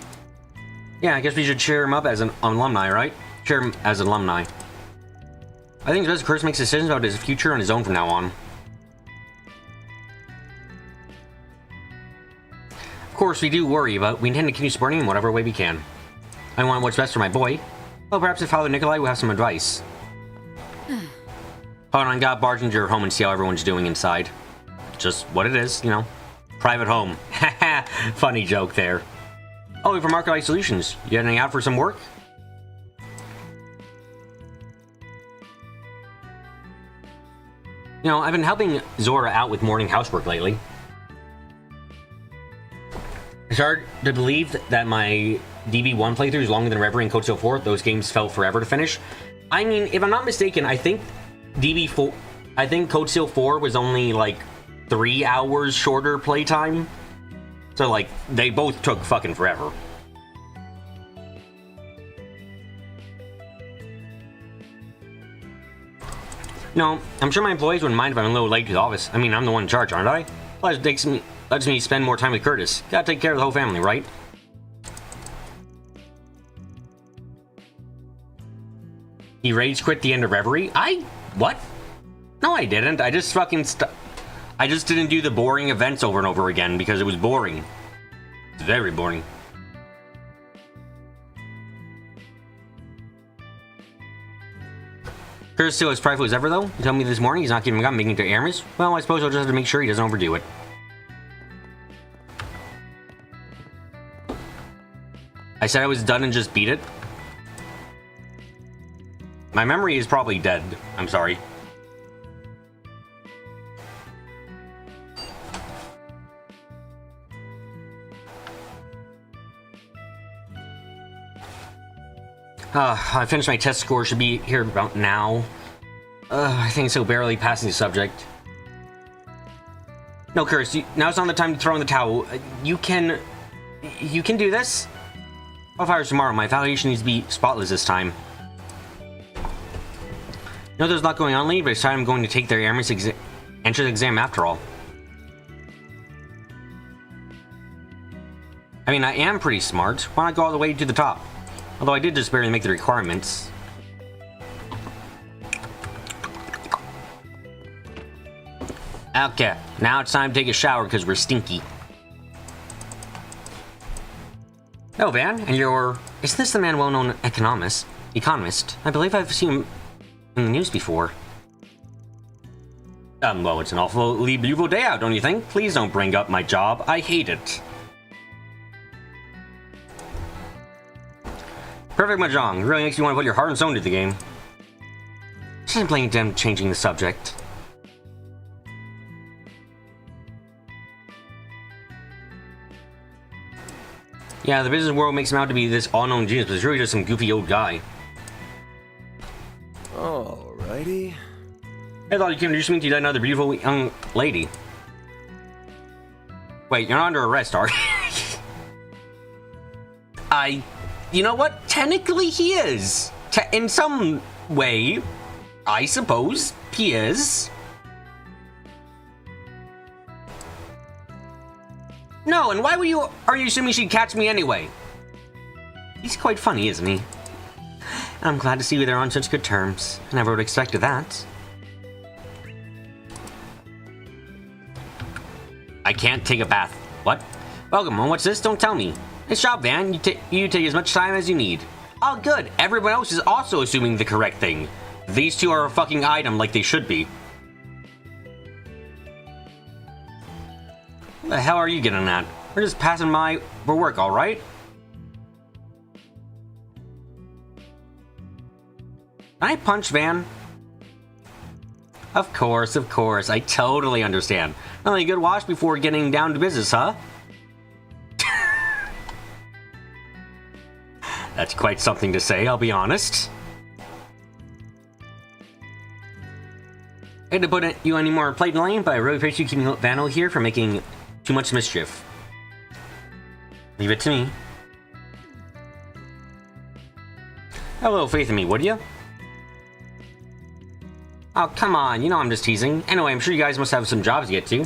Yeah, I guess we should cheer him up as an alumni, right? Cheer him as an alumni. I think it's best Chris makes decisions about his future on his own from now on. Of course, we do worry, but we intend to continue supporting him in whatever way we can. I want what's best for my boy. Well, perhaps if Father Nikolai will have some advice. Hold on, gotta barge into your home and see how everyone's doing inside. Just what it is, you know. Private home. Haha, funny joke there. Oh, from Arclight Solutions. You heading out for some work? You know, I've been helping Zora out with morning housework lately. It's hard to believe that my DB1 playthrough is longer than Reverie and Code Steel 4. Those games felt forever to finish. I mean, if I'm not mistaken, I think Code Steel 4 was only like 3 hours shorter playtime. So like, they both took fucking forever. No, I'm sure my employees wouldn't mind if I'm a little late to the office. I mean, I'm the one in charge, aren't I? Plus, it lets me spend more time with Curtis. Gotta take care of the whole family, right? He rage quit the end of Reverie? What? No, I didn't. I just fucking I just didn't do the boring events over and over again because it was boring. It's very boring. Curtis still as prideful as ever, though. You told me this morning he's not giving up making it to Aramis. Well, I suppose I'll just have to make sure he doesn't overdo it. I said I was done and just beat it. My memory is probably dead. I'm sorry. I finished my test score. Should be here about now. I think so. Barely passing the subject. No, Curtis. Now's not the time to throw in the towel. You can do this. I'll fire tomorrow. My evaluation needs to be spotless this time. I know there's a lot going on lately, but it's time I'm going to take their Aramis entrance exam after all. I mean, I am pretty smart. Why not go all the way to the top? Although I did just barely make the requirements. Okay, now it's time to take a shower because we're stinky. Oh, Van, and you're... Isn't this the man well-known economist? I believe I've seen him in the news before. Well, it's an awfully beautiful day out, don't you think? Please don't bring up my job. I hate it. Perfect Mahjong. It really makes you want to put your heart and soul into the game. Just playing them changing the subject. Yeah, the business world makes him out to be this all-known genius, but he's really just some goofy old guy. Alrighty. I thought you came to introduce me to another beautiful young lady. Wait, you're not under arrest, are you? You know what? Technically he is. In some way, I suppose he is. No, and why are you assuming she'd catch me anyway? He's quite funny, isn't he? I'm glad to see they're on such good terms. I never would have expected that. I can't take a bath. What? Welcome, and what's this? Don't tell me. Nice job, Van. You take as much time as you need. Oh, good. Everyone else is also assuming the correct thing. These two are a fucking item like they should be. What the hell are you getting at? We're just passing by for work, alright? Can I punch Van? Of course. I totally understand. Only a good wash before getting down to business, huh? That's quite something to say, I'll be honest. I hate to put you any more plate lane, but I really appreciate you keeping Vano here for making too much mischief. Leave it to me. Have a little faith in me, would you? Oh, come on, you know I'm just teasing. Anyway, I'm sure you guys must have some jobs to get to.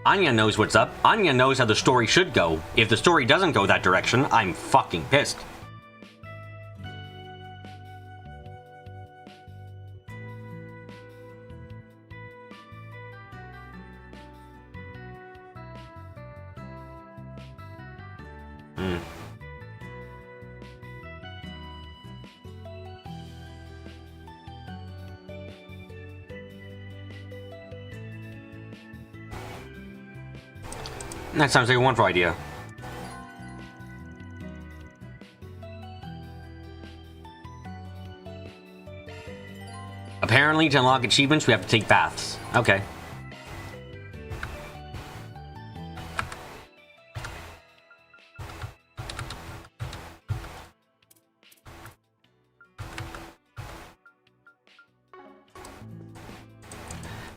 Anya knows what's up. Anya knows how the story should go. If the story doesn't go that direction, I'm fucking pissed. That sounds like a wonderful idea. Apparently, to unlock achievements, we have to take baths. Okay.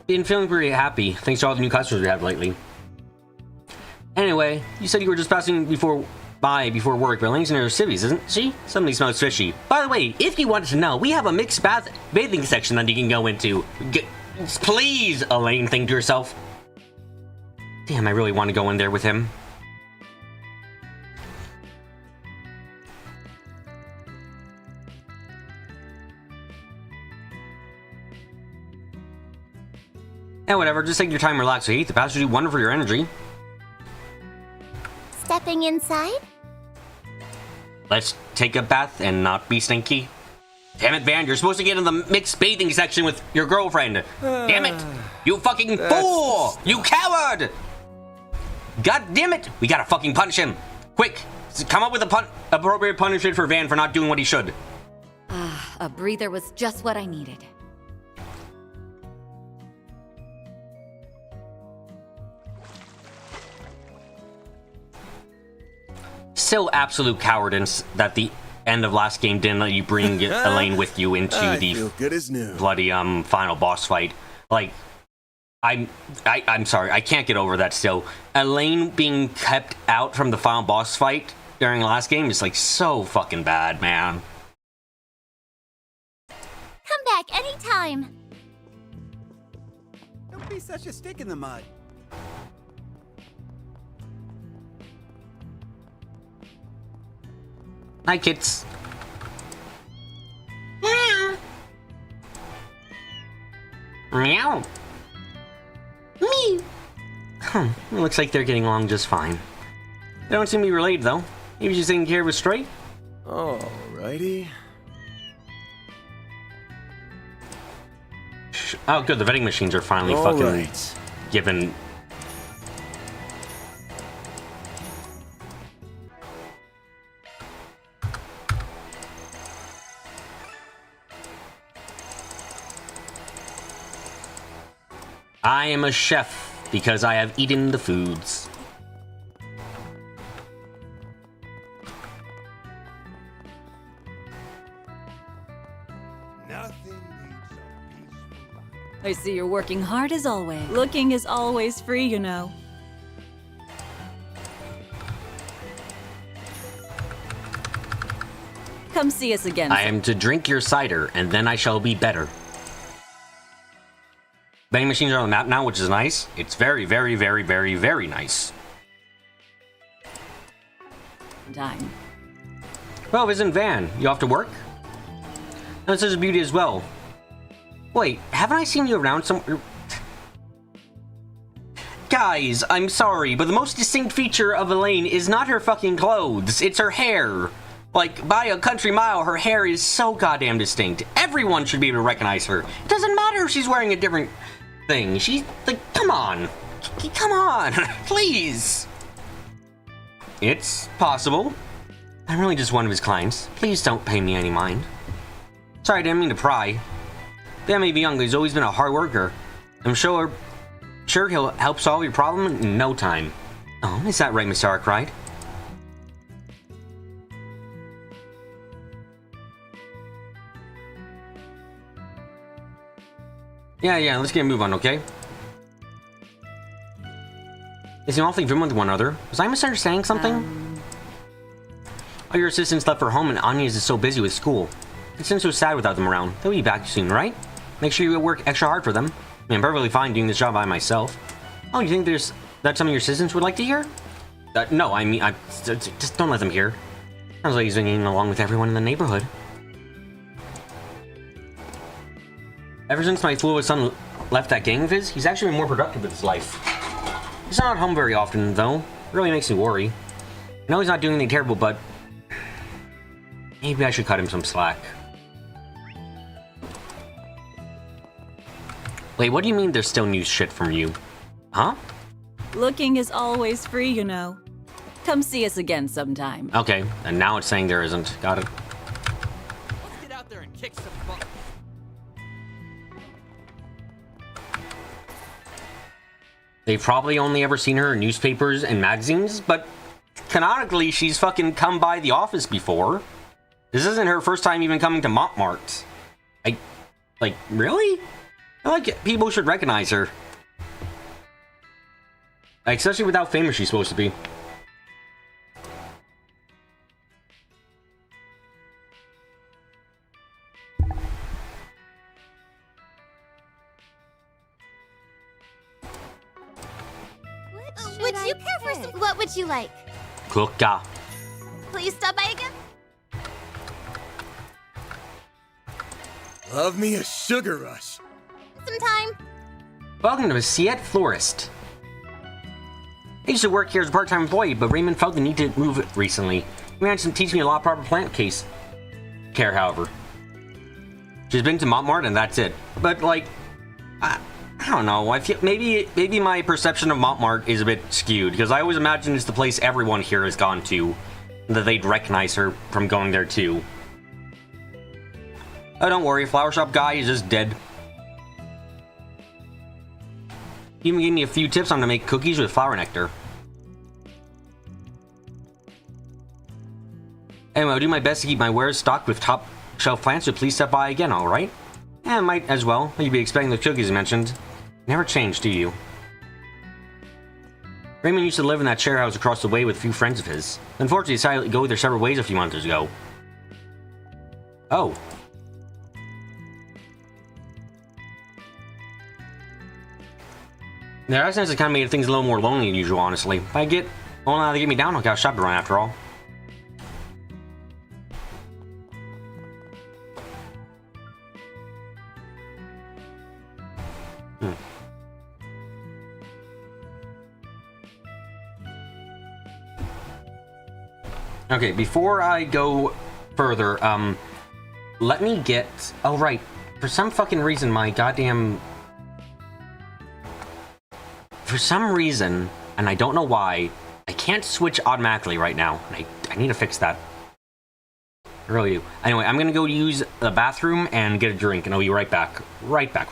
Been feeling pretty happy, thanks to all the new customers we have lately. Anyway, you said you were just passing before work, but Elaine's in her civvies, isn't she? Something smells fishy. By the way, if you wanted to know, we have a mixed bathing section that you can go into. Please, Elaine, think to herself. Damn, I really want to go in there with him. Yeah, whatever, just take your time and relax. The baths will do wonderful for your energy. Stepping inside? Let's take a bath and not be stinky. Damn it, Van, you're supposed to get in the mixed bathing section with your girlfriend. Damn it! You fucking fool! You coward! God damn it! We gotta fucking punish him. Quick, come up with a appropriate punishment for Van for not doing what he should. A breather was just what I needed. Still absolute cowardice that the end of last game didn't let you bring Elaine with you into the good as new. bloody final boss fight. Like, I'm sorry, I can't get over that still. Elaine being kept out from the final boss fight during the last game is like so fucking bad, man. Come back anytime. Don't be such a stick in the mud. Hi, kids. Meow. Me. Looks like they're getting along just fine. They don't seem to be related, though. Maybe she's taking care of us straight. Alrighty. Oh, good. The vending machines are finally fucking given. I am a chef because I have eaten the foods. I see you're working hard as always. Looking is always free, you know. Come see us again. I am to drink your cider, and then I shall be better. Vending machines are on the map now, which is nice. It's very, very, very, very, very nice. Time. Well, isn't Van? You off to work? That's such a beauty as well. Wait, haven't I seen you around somewhere? Guys, I'm sorry, but the most distinct feature of Elaine is not her fucking clothes, it's her hair. Like, by a country mile, her hair is so goddamn distinct. Everyone should be able to recognize her. It doesn't matter if she's wearing a different thing. She's like, come on. Come on, please. It's possible. I'm really just one of his clients. Please don't pay me any mind. Sorry, I didn't mean to pry. Van may be young, but he's always been a hard worker. I'm sure he'll help solve your problem in no time. Oh, is that right, Mr. Arkwright? Yeah, let's get a move on, okay? They seem awfully familiar with one another. Was I misunderstanding something? All your assistants left for home and Anya's is so busy with school. It seems so sad without them around. They'll be back soon, right? Make sure you work extra hard for them. I mean, I'm perfectly fine doing this job by myself. Oh, you think that some of your assistants would like to hear? No, I mean, just don't let them hear. Sounds like he's been getting along with everyone in the neighborhood. Ever since my fluid son left that gang of his, he's actually been more productive with his life. He's not home very often, though. It really makes me worry. I know he's not doing anything terrible, but maybe I should cut him some slack. Wait, what do you mean there's still new shit from you? Huh? Looking is always free, you know. Come see us again sometime. Okay, and now it's saying there isn't. Got it. Let's get out there and kick some butt. They've probably only ever seen her in newspapers and magazines, but canonically, she's fucking come by the office before. This isn't her first time even coming to Montmartre. Like, really? I like people should recognize her. Like, especially with how famous she's supposed to be. Would you care for some? What would you like? Coca. Please stop by again. Love me a sugar rush. Sometime. Welcome to Siete Florist. I used to work here as a part-time employee, but Raymond felt the need to move recently. He managed to teach me a lot of proper plant care, however. She's been to Montmartre and that's it. But, like, I don't know. I feel maybe my perception of Montmartre is a bit skewed, because I always imagine it's the place everyone here has gone to, that they'd recognize her from going there too. Oh, don't worry, flower shop guy is just dead. He even gave me a few tips on how to make cookies with flower nectar. Anyway, I'll do my best to keep my wares stocked with top shelf plants, so please step by again, alright? Yeah, I might as well. You'd be expecting the cookies mentioned. Never change, do you? Raymond used to live in that share house across the way with a few friends of his. Unfortunately, he decided to go their separate ways a few months ago. Oh. Their accidents have kind of made things a little more lonely than usual, honestly. If I get... Well, now they get me down, I've got a shop to run after all. Okay, before I go further, let me get... Oh, right. For some fucking reason, my goddamn... For some reason, and I don't know why, I can't switch automatically right now. I need to fix that. I really do. Anyway, I'm gonna go use the bathroom and get a drink, and I'll be right back. Right back.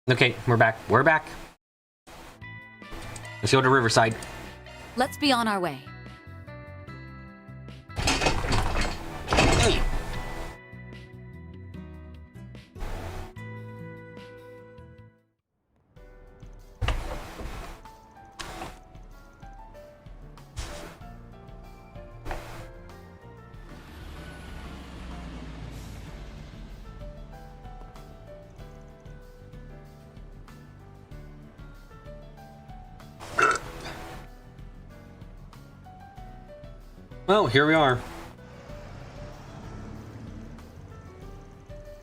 Okay, we're back. We're back. Let's go to Riverside. Let's be on our way. Hey. Well, here we are.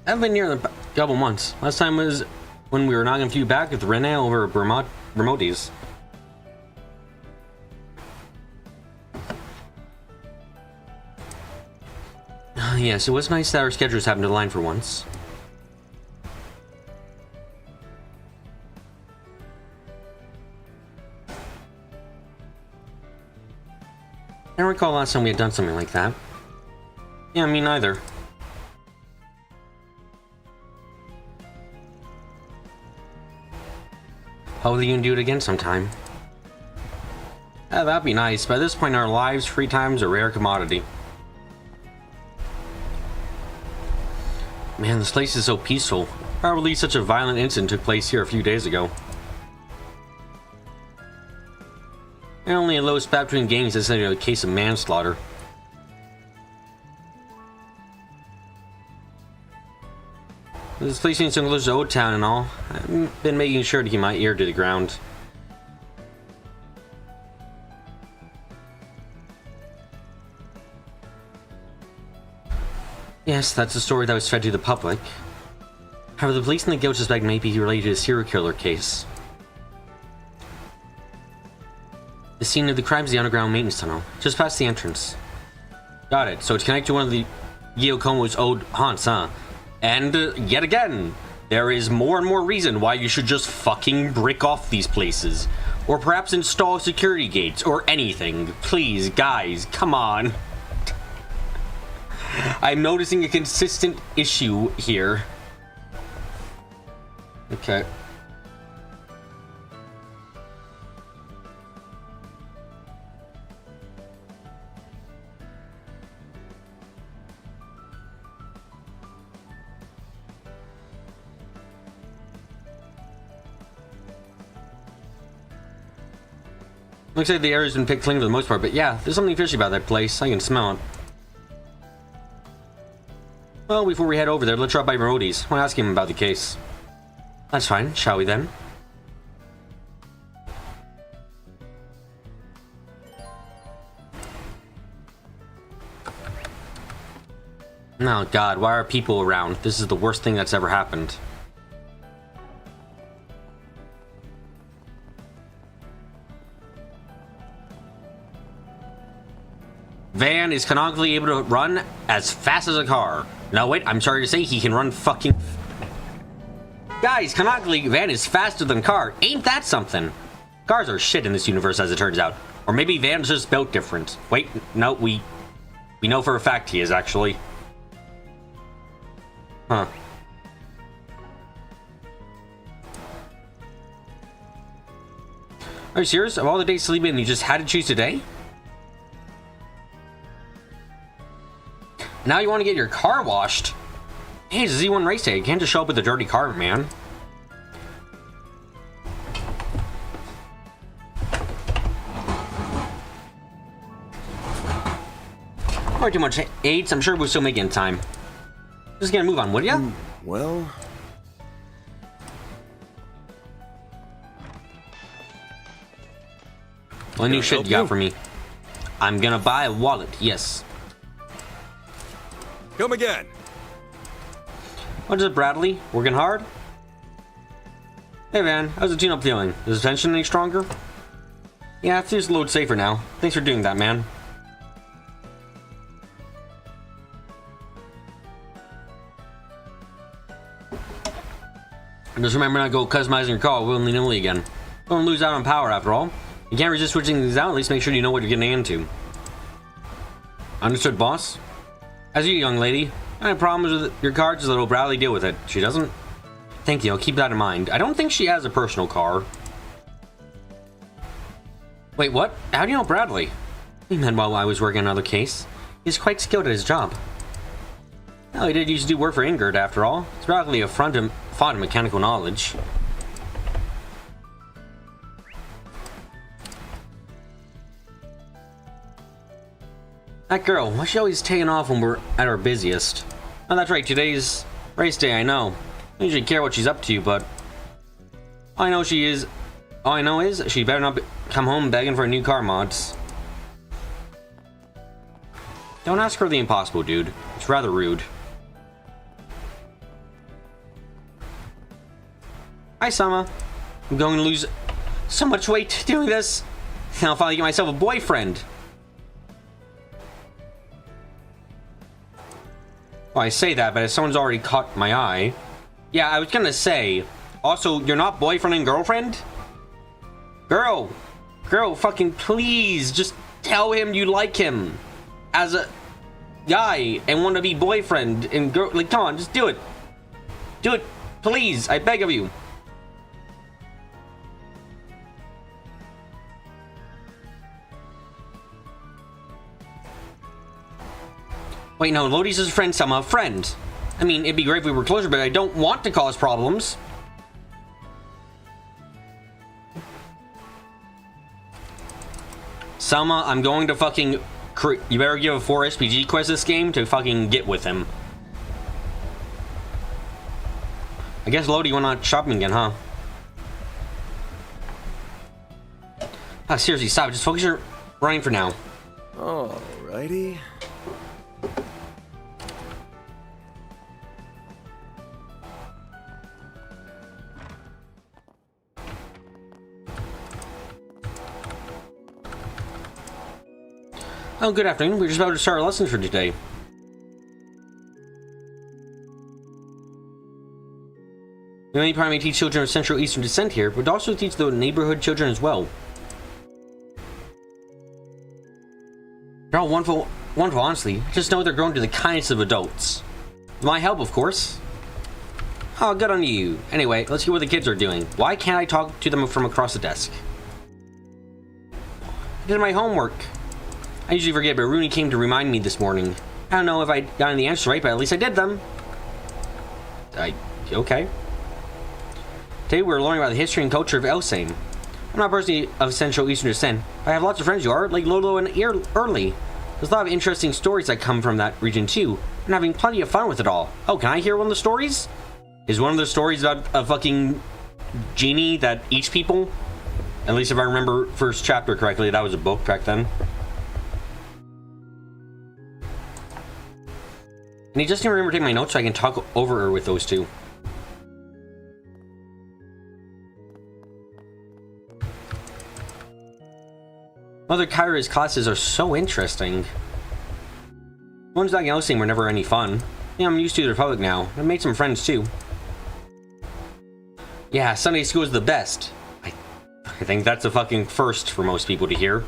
I haven't been here in a couple months. Last time was when we were knocking a few back with Renee over remotes. Yes, it was nice that our schedules happened to align for once. I don't recall last time we had done something like that. Yeah, me neither. Hopefully you can do it again sometime. Yeah, that'd be nice. By this point in our lives, free time's a rare commodity. Man, this place is so peaceful. Probably such a violent incident took place here a few days ago. And only a low spat between gangs is a case of manslaughter. This place seems so close to Old Town and all. I've been making sure to keep my ear to the ground. Yes, that's the story that was fed to the public. However, the police and the guild suspect may be related to a serial killer case. The scene of the crime is the underground maintenance tunnel, just past the entrance. Got it. So it's connected to one of the Giacomo's old haunts, huh? And yet again, there is more and more reason why you should just fucking brick off these places. Or perhaps install security gates or anything. Please, guys, come on. I'm noticing a consistent issue here. Okay. Looks like the area's been picked clean for the most part, but yeah, there's something fishy about that place. I can smell it. Well, before we head over there, let's drop by Marodi's. I'll ask him about the case. That's fine, shall we then? Oh god, why are people around? This is the worst thing that's ever happened. Van is canonically able to run as fast as a car. No, wait, I'm sorry to say he can run fucking... Guys, canonically, Van is faster than car. Ain't that something? Cars are shit in this universe, as it turns out. Or maybe Van's just built different. Wait, no, we know for a fact he is, actually. Huh. Are you serious? Of all the days sleeping, you just had to choose today? Now you want to get your car washed? Hey, it's a Z1 race day. You can't just show up with a dirty car, man. Or too much AIDS. I'm sure we'll still make it in time. Just gonna move on, would ya? Well... What new shit you got for me? I'm gonna buy a wallet, yes. Come again. What is it, Bradley? Working hard? Hey, Van. How's the tune-up feeling? Is the tension any stronger? Yeah, it feels a load safer now. Thanks for doing that, man. Just remember not to go customizing your car willy-nilly again. Don't lose out on power, after all. You can't resist switching things out, at least make sure you know what you're getting into. Understood, boss? As you, young lady, I have problems with your car, just let old Bradley deal with it. She doesn't? Thank you, I'll keep that in mind. I don't think she has a personal car. Wait, what? How do you know Bradley? He met while I was working on another case. He's quite skilled at his job. Well, he did used to do work for Ingrid, after all. It's practically a fond of mechanical knowledge. That girl, why's she always taking off when we're at our busiest? Oh, that's right, today's race day, I know. I don't usually care what she's up to, but all I know is she better not come home begging for new car mods. Don't ask her the impossible, dude. It's rather rude. Hi, Sama. I'm going to lose so much weight doing this. I'll finally get myself a boyfriend. Well, I say that, but if someone's already caught my eye. Yeah, I was gonna say. Also, you're not boyfriend and girlfriend? Girl, fucking please, just tell him you like him as a guy and want to be boyfriend and girl. Like, come on, just do it. Do it, please. I beg of you. Wait, no, Lodi's his friend, Selma. Friend. I mean, it'd be great if we were closer, but I don't want to cause problems. Selma, I'm going to fucking... You better give a 4 SPG quest this game to fucking get with him. I guess Lodi went out shopping again, huh? Ah, seriously, stop. Just focus your running for now. Alrighty. Oh, good afternoon. We're just about to start our lessons for today. We only primarily teach children of Central Eastern descent here, but also teach the neighborhood children as well. They're all wonderful, honestly. Just know they're growing to the kindest of adults. With my help, of course. Oh, good on you. Anyway, let's see what the kids are doing. Why can't I talk to them from across the desk? I did my homework. I usually forget, but Rooney came to remind me this morning. I don't know if I got the answers right, but at least I did them. Okay. Today we're learning about the history and culture of Elsame. I'm not personally of Central Eastern descent, but I have lots of friends who are, like Lolo and Early. There's a lot of interesting stories that come from that region too, and having plenty of fun with it all. Oh, can I hear one of the stories? Is one of the stories about a fucking genie that eats people? At least if I remember first chapter correctly, that was a book back then. And he just didn't remember to take my notes so I can talk over her with those two. Mother Kyra's classes are so interesting. Ones like Elsing were never any fun. Yeah, I'm used to the Republic now. I've made some friends too. Yeah, Sunday school is the best. I think that's a fucking first for most people to hear.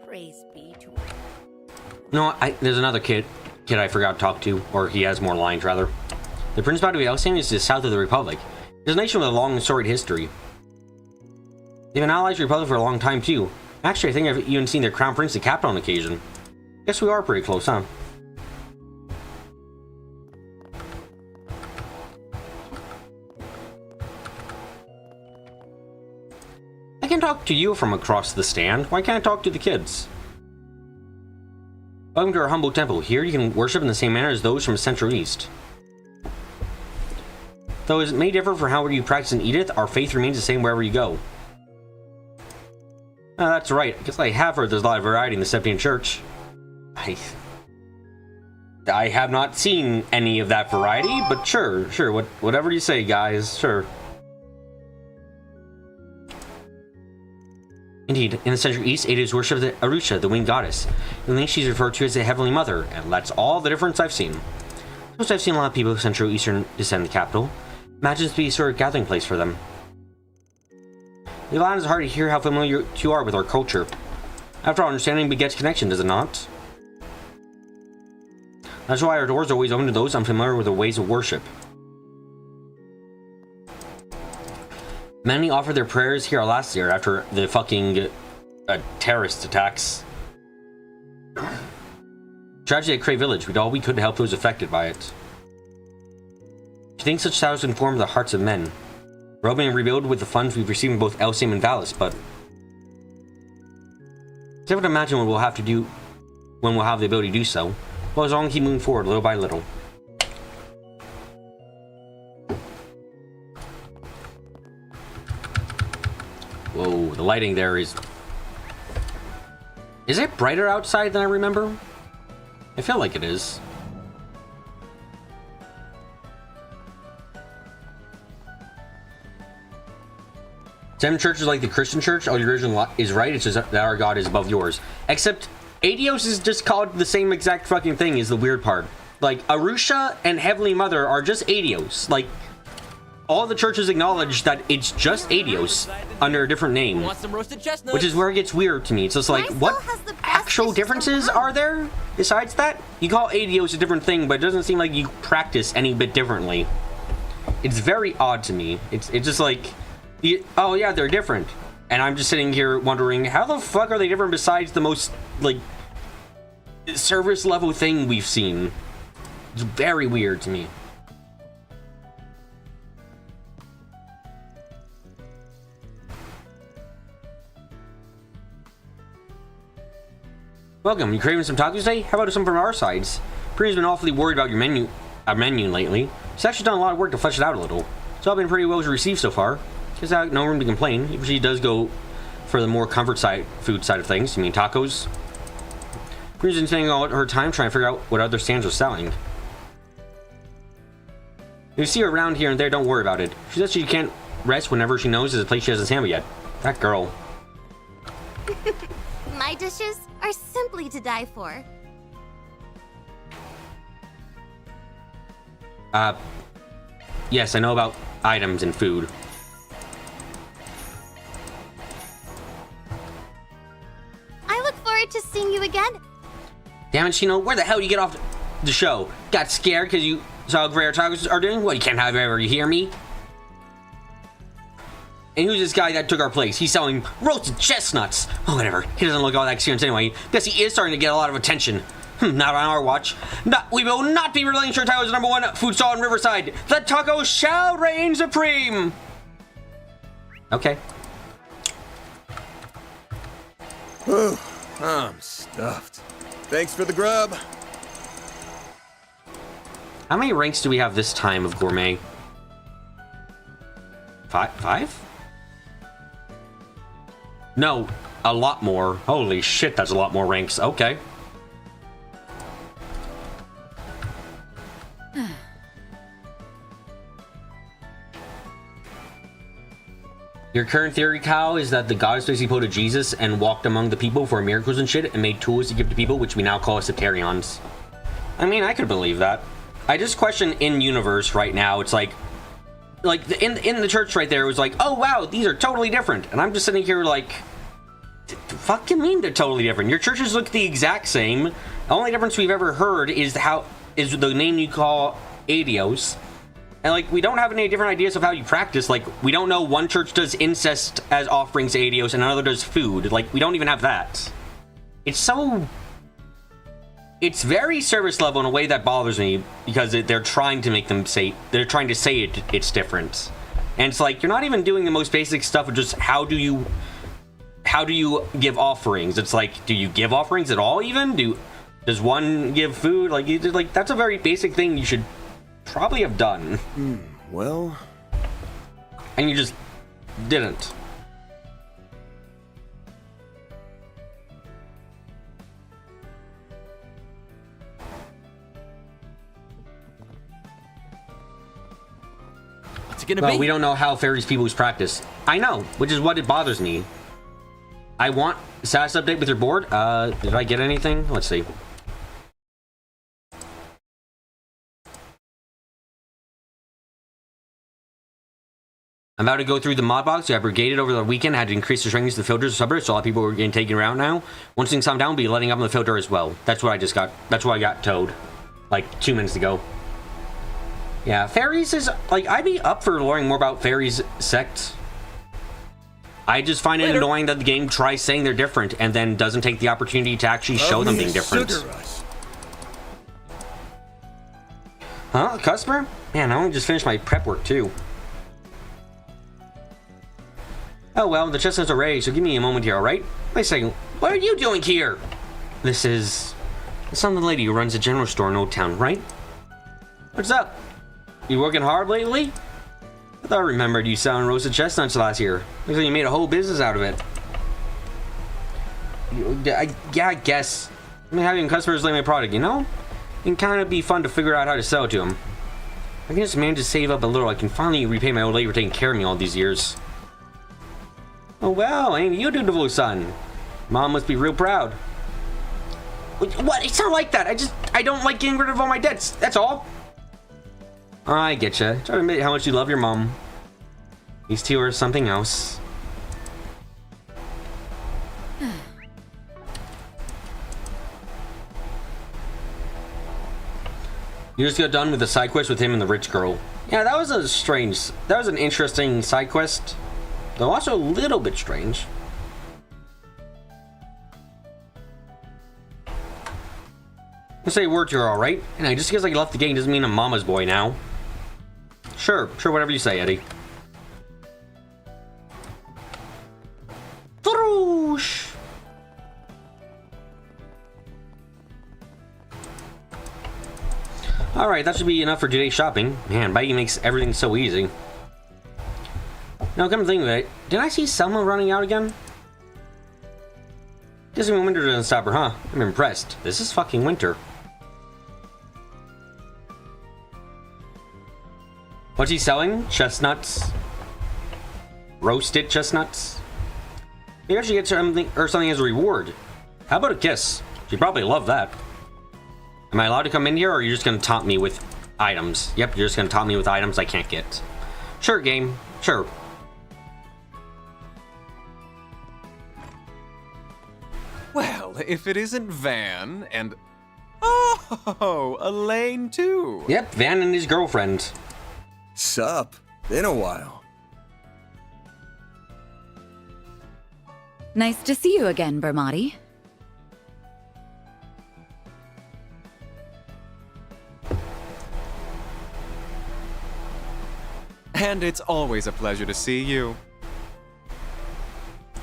Praise be to No, there's another kid I forgot to talk to, or he has more lines rather. The Principality of Elsame is to the south of the Republic. It's a nation with a long and storied history. They've been allies with the Republic for a long time too. Actually, I think I've even seen their Crown Prince the capital on occasion. Guess we are pretty close, huh? I can talk to you from across the stand. Why can't I talk to the kids? Welcome to our humble temple. Here you can worship in the same manner as those from Central East. Though it may differ for how you practice in Edith, our faith remains the same wherever you go. Oh, that's right. I guess I have heard there's a lot of variety in the Septian Church. I have not seen any of that variety, but sure, whatever you say, guys, sure. Indeed, in the Central East, it is worship of the Arusha, the winged goddess. In the she's referred to as the Heavenly Mother, and that's all the difference I've seen. Most I've seen a lot of people of Central Eastern descend the capital. Imagine this to be a sort of gathering place for them. The line is hard to hear how familiar you are with our culture. After all, understanding begets connection, does it not? That's why our doors are always open to those unfamiliar with the ways of worship. Many offered their prayers here last year after the fucking terrorist attacks. Tragedy at Cray Village. We did all we could to help those affected by it. She thinks such shadows inform the hearts of men. We're hoping to rebuild with the funds we've received from both Elsium and Valis, but it's never to imagine what we'll have to do when we'll have the ability to do so. Well, as long as we keep moving forward little by little. Whoa, the lighting there is... Is it brighter outside than I remember? I feel like it is. Some churches like the Christian church, all your religion is right, it's just that our God is above yours. Except, Adios is just called the same exact fucking thing is the weird part. Like, Arusha and Heavenly Mother are just Adios. Like, all the churches acknowledge that it's just Adios under a different name. Which is where it gets weird to me. It's just like, what actual differences are there besides that? You call Adios a different thing, but it doesn't seem like you practice any bit differently. It's very odd to me. It's just like... oh yeah, they're different. And I'm just sitting here wondering, how the fuck are they different besides the most, like, service level thing we've seen? It's very weird to me. Welcome, you craving some tacos today? How about some from our sides? Priya's been awfully worried about your menu lately. She's actually done a lot of work to flesh it out a little. It's all been pretty well received so far. She's got no room to complain. Even she does go for the more comfort side, food side of things. I mean, tacos. Priya's been spending all her time trying to figure out what other stands are selling. If you see her around here and there, don't worry about it. She says she can't rest whenever she knows there's a place she hasn't sampled yet. That girl. My dishes are simply to die for. Yes, I know about items and food. I look forward to seeing you again. Damn it, Shino, where the hell did you get off the show? Got scared because you saw how great our tacos are doing? What, you can't have it ever, you hear me? And who's this guy that took our place? He's selling roasted chestnuts. Oh, whatever. He doesn't look all that experienced anyway. Guess he is starting to get a lot of attention. Not on our watch. We will not be relinquishing our tacos #1 food stall in Riverside. The taco shall reign supreme. Okay. I'm stuffed. Thanks for the grub. How many ranks do we have this time of gourmet? Five? No, a lot more. Holy shit, that's a lot more ranks. Okay. Your current theory, Kyle, is that the goddess basically pulled to Jesus and walked among the people for miracles and shit and made tools to give to people, which we now call Septarions. I mean, I could believe that. I just question in-universe right now. It's like in the church right there, it was like, oh wow, these are totally different. And I'm just sitting here like, the fuck you mean they're totally different? Your churches look the exact same. The only difference we've ever heard is the name you call Adios. And, like, we don't have any different ideas of how you practice. Like, we don't know one church does incest as offerings to Adios and another does food. Like, we don't even have that. It's very service level in a way that bothers me because they're trying to make them say, it's different. And it's like, you're not even doing the most basic stuff of just how do you give offerings? It's like, do you give offerings at all even? Does one give food? Like, that's a very basic thing you should probably have done. Well... And you just didn't. What's it gonna Well, be? we don't know how fairies people's practice. I know, which is what it bothers me. I want status update with your board. Did I get anything? Let's see. I'm about to go through the mod box. We have brigaded over the weekend. I had to increase the strength of the filters of suburbs, so a lot of people were getting taken around now. Once things calm down, we'll be letting up on the filter as well. That's what I just got. That's what I got towed. Like 2 minutes ago. Yeah, fairies is... Like, I'd be up for learning more about fairies' sects. I just find it annoying that the game tries saying they're different and then doesn't take the opportunity to actually show them being different. Huh? A customer? Man, I only just finished my prep work, too. Oh, well, the chestnuts are ready, so give me a moment here, alright? Wait a second. What are you doing here? This is... I'm the lady who runs a general store in Old Town, right? What's up? You working hard lately? I thought I remembered you selling roasted chestnuts last year. Looks like you made a whole business out of it. Yeah, I guess. I mean, having customers like my product, you know? It can kind of be fun to figure out how to sell it to them. I can just manage to save up a little. I can finally repay my old lady for taking care of me all these years. Oh, well, ain't you dutiful son? Mom must be real proud. What? It's not like that. I don't like getting rid of all my debts. That's all. I getcha. Try to admit how much you love your mom. These two are something else. You just got done with the side quest with him and the rich girl. Yeah, that was an interesting side quest. Though also a little bit strange. I'll say a word to her, alright? And just because I left the game doesn't mean I'm mama's boy now. Sure, whatever you say, Eddie. Thoroosh! Alright, that should be enough for today's shopping. Man, biking makes everything so easy. Now, come to think of it, did I see Selma running out again? Guess even winter doesn't stop her, huh? I'm impressed. This is fucking winter. What's he selling? Chestnuts? Roasted chestnuts? Maybe I should get something as a reward. How about a kiss? She'd probably love that. Am I allowed to come in here, or are you just gonna taunt me with items? Yep, you're just gonna taunt me with items I can't get. Sure, game. Sure. Well, if it isn't Van and... Oh, Elaine too. Yep, Van and his girlfriend. Sup? Been a while. Nice to see you again, Bermati. And it's always a pleasure to see you.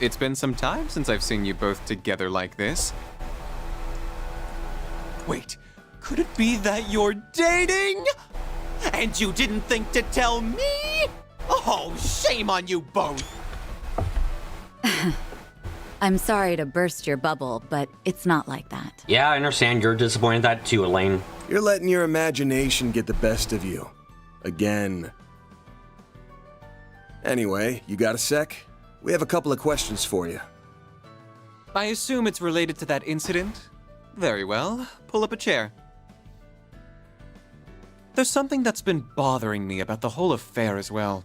It's been some time since I've seen you both together like this. Wait, could it be that you're dating? And you didn't think to tell me? Oh, shame on you both! I'm sorry to burst your bubble, but it's not like that. Yeah, I understand you're disappointed that too, Elaine. You're letting your imagination get the best of you. Again. Anyway, you got a sec? We have a couple of questions for you. I assume it's related to that incident? Very well. Pull up a chair. There's something that's been bothering me about the whole affair as well.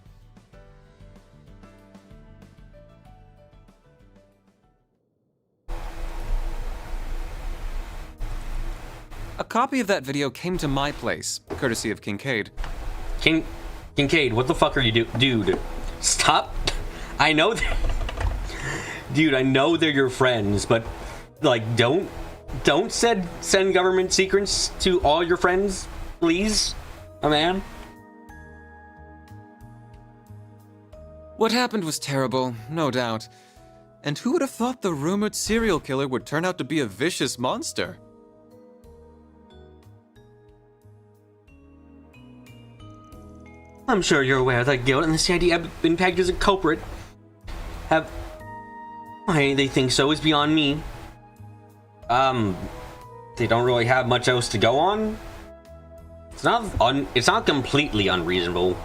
A copy of that video came to my place, courtesy of Kincaid. Kincaid, what the fuck are you dude? Stop. I know dude, I know they're your friends, but like don't send government secrets to all your friends, please. Oh, man. What happened was terrible, no doubt. And who would have thought the rumored serial killer would turn out to be a vicious monster? I'm sure you're aware of that guilt and the CID have been pegged as a culprit. Why they think so is beyond me. They don't really have much else to go on. It's not completely unreasonable.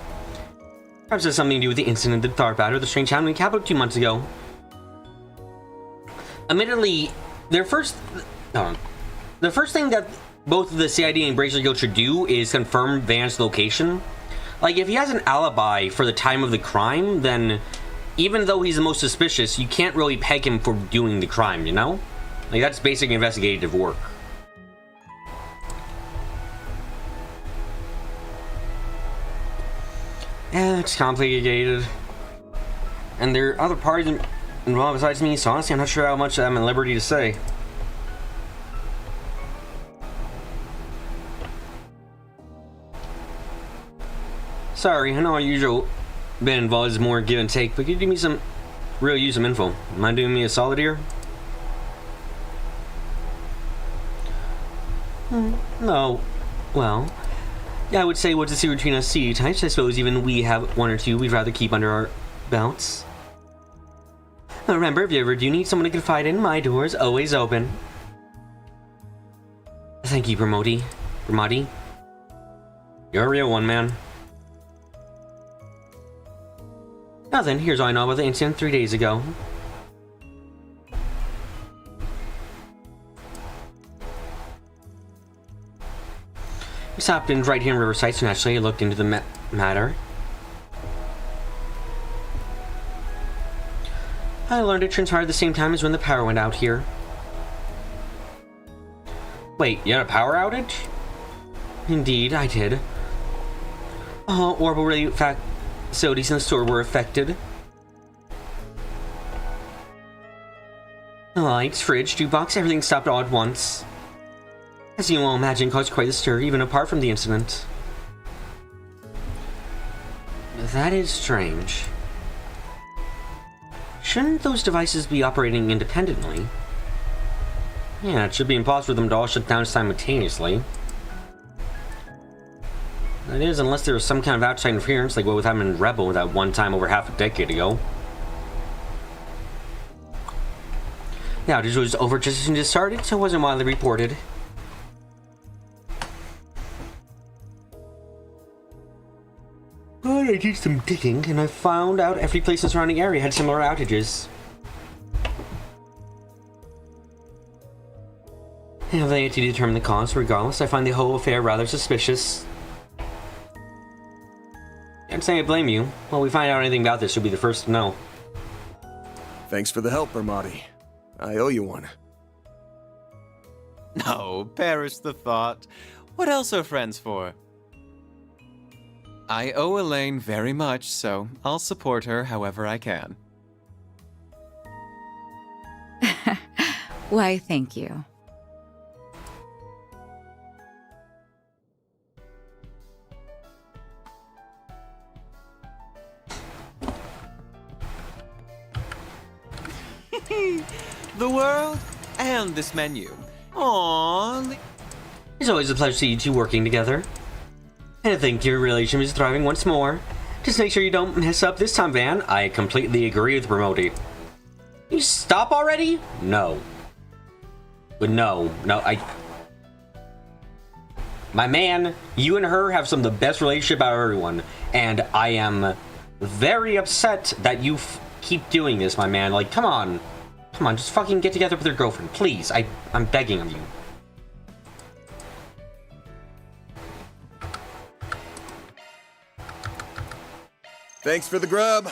Perhaps it's something to do with the incident at Tharpat or the strange happening in the capital 2 months ago. Admittedly, the first thing that both the CID and Brazier Guild should do is confirm Van's location. Like, if he has an alibi for the time of the crime, then even though he's the most suspicious, you can't really peg him for doing the crime, you know? Like, that's basic investigative work. Yeah, it's complicated. And there are other parties involved besides me, so honestly, I'm not sure how much I'm at liberty to say. Sorry, I know our usual bit involves more give and take, but could you give me some real use some info? Mind doing me a solid here? No. Well, yeah, I would say what's the secret between us C types. I suppose even we have one or two we'd rather keep under our belts. Remember, if you ever do need someone to confide in, my door is always open. Thank you, Pramodi. You're a real one, man. Now then, here's all I know about the incident 3 days ago. This happened right here in Riverside, so naturally I looked into the matter. I learned it transpired at the same time as when the power went out here. Wait, you had a power outage? Indeed, I did. Orbital radio facilities in the store were affected. The lights, fridge, jukebox, everything stopped all at once. As you will imagine, caused quite a stir, even apart from the incident. That is strange. Shouldn't those devices be operating independently? Yeah, it should be impossible for them to all shut down simultaneously. That is, unless there was some kind of outside interference, like what was happening in Rebel that one time over half a decade ago. The outage was over just as soon as it started, so it wasn't widely reported. I did some digging, and I found out every place in the surrounding area had similar outages. I have yet to determine the cause. Regardless, I find the whole affair rather suspicious. Can't say I blame you. Well, we find out anything about this, you'll be the first to know. Thanks for the help, Ermati. I owe you one. No, perish the thought. What else are friends for? I owe Elaine very much, so I'll support her however I can. Why, thank you. The world and this menu. Aww. It's always a pleasure to see you two working together. And I think your relationship is thriving once more. Just make sure you don't mess up this time, Van. I completely agree with Pramodi. You stop already? No. But no, my man, you and her have some of the best relationship out of everyone. And I am very upset that you keep doing this, my man. Like, come on. Come on, just fucking get together with your girlfriend, please. I'm begging of you. Thanks for the grub.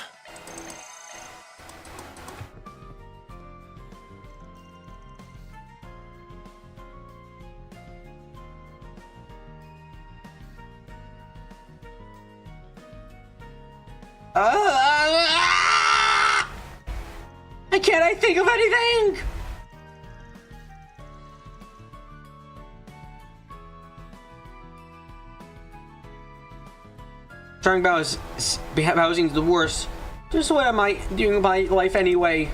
Can't I think of anything? Talking about housing is the worst. Just what am I doing with my life anyway?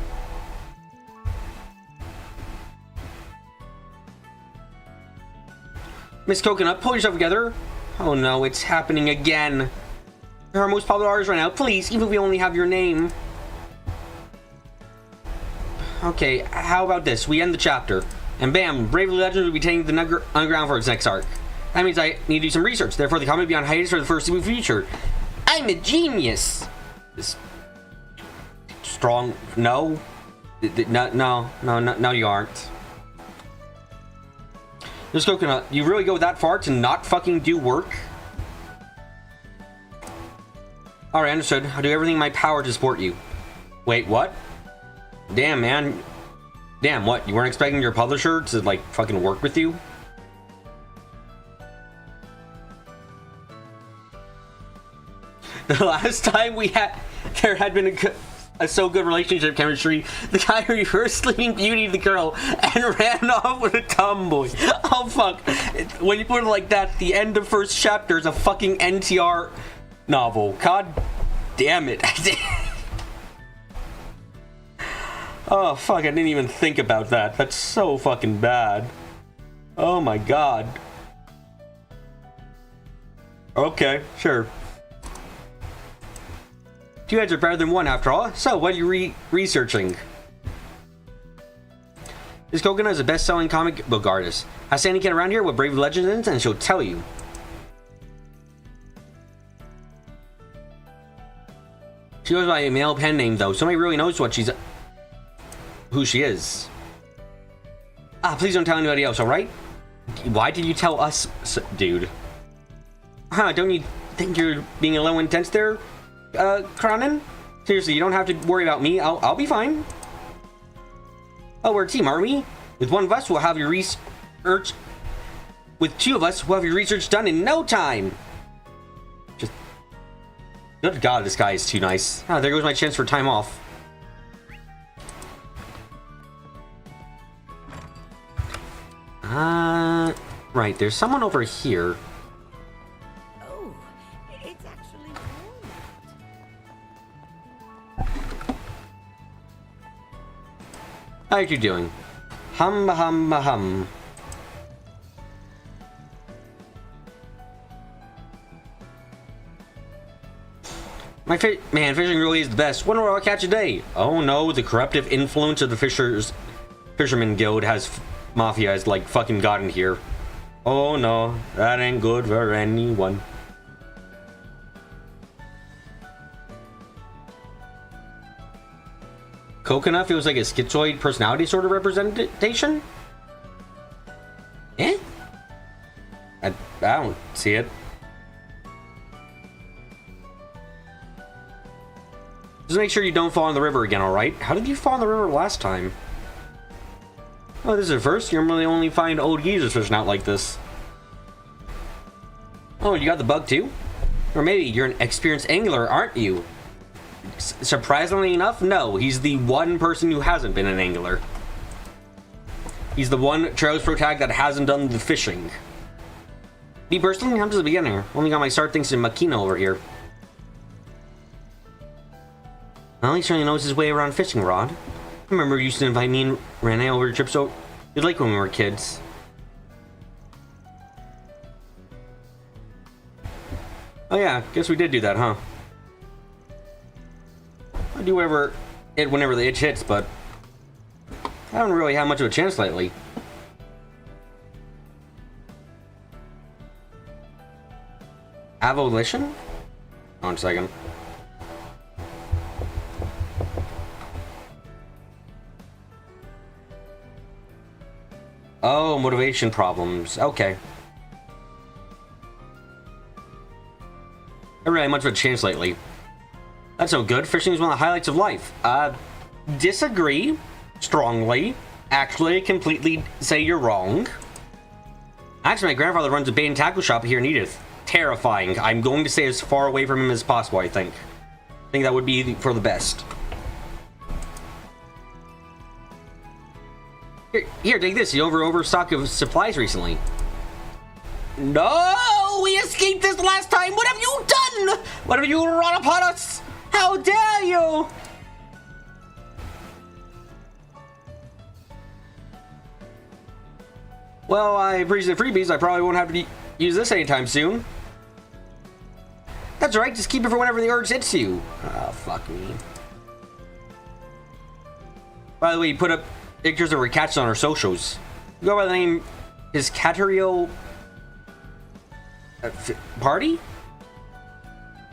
Miss Coconut, pull yourself together. Oh no, it's happening again. You're our most popular artist right now. Please, even if we only have your name. Okay, how about this? We end the chapter. And bam, Bravely Legends will be taking the underground for its next arc. That means I need to do some research. Therefore, the comic will be on hiatus for the foreseeable future. I'm a genius! This... strong... No, you aren't. Miss Coconut, you really go that far to not fucking do work? Alright, understood. I'll do everything in my power to support you. Wait, what? Damn, man. Damn, what? You weren't expecting your publisher to, like, fucking work with you? The last time there had been a so good relationship chemistry, the guy reversed Sleeping Beauty the girl and ran off with a tomboy. Oh, fuck. When you put it like that, the end of first chapter is a fucking NTR novel. God damn it. Oh, fuck, I didn't even think about that. That's so fucking bad. Oh my god. Okay, sure. Two heads are better than one after all. So, what are you researching? This Coconut is a best-selling comic book artist. Ask any kid around here what Brave Legend is, and she'll tell you. She goes by a male pen name, though. Somebody really knows who she is. Ah, please don't tell anybody else, alright? Why did you tell us, dude? Huh, don't you think you're being a little intense there, Cronin? Seriously, you don't have to worry about me. I'll be fine. Oh, we're a team, aren't we? With one of us, we'll have your research. With two of us, we'll have your research done in no time. Just... Good God, this guy is too nice. Ah, there goes my chance for time off. Right, there's someone over here. Oh, it's actually How are you doing? Hum. Man, fishing really is the best. Wonder what I'll catch today. Oh no, the corruptive influence of the Fisherman Guild Mafia has like fucking gotten here. Oh no, that ain't good for anyone. Coconut feels like a schizoid personality sort of representation? Eh? I don't see it. Just make sure you don't fall in the river again, alright? How did you fall in the river last time? Oh, this is a first. You normally only find old geezers fishing out like this. Oh, you got the bug too? Or maybe you're an experienced angler, aren't you? Surprisingly enough, no. He's the one person who hasn't been an angler. He's the one Trails Protag that hasn't done the fishing. Me personally, I'm just a beginner. Only got my start thanks to Makino over here. Well, he certainly knows his way around fishing rod. I remember you used to invite me and Renee over to trips you'd like when we were kids. Oh yeah, guess we did do that, huh? I do whenever the itch hits, but I haven't really had much of a chance lately. Avolition? Hold on a second. Oh, motivation problems. Okay. I haven't really had much of a chance lately. That's no good. Fishing is one of the highlights of life. Disagree strongly. Actually, I completely say you're wrong. Actually, my grandfather runs a bait and tackle shop here in Edith. Terrifying. I'm going to stay as far away from him as possible, I think. I think that would be for the best. Here, take this. You overstock of supplies recently. No! We escaped this last time! What have you done? What have you run upon us? How dare you! Well, I appreciate the freebies. I probably won't have to use this anytime soon. That's right. Just keep it for whenever the urge hits you. Oh, fuck me. By the way, you put up pictures of her cats on her socials. You go by the name is Caterio Party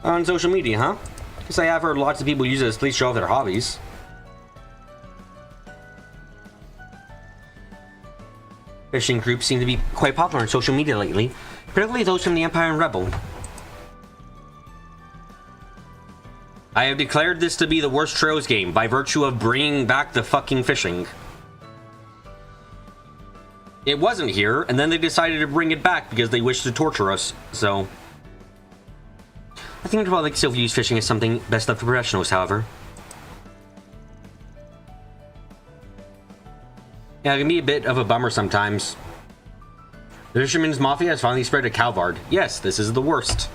on social media, huh? Guess I have heard lots of people use it as police show off their hobbies. Fishing groups seem to be quite popular on social media lately, particularly those from the Empire and Rebel. I have declared this to be the worst Trails game by virtue of bringing back the fucking fishing. It wasn't here, and then they decided to bring it back because they wished to torture us, so... I think I'd probably still use fishing as something best left for professionals, however. Yeah, it can be a bit of a bummer sometimes. The Fisherman's Mafia has finally spread to Calvard. Yes, this is the worst.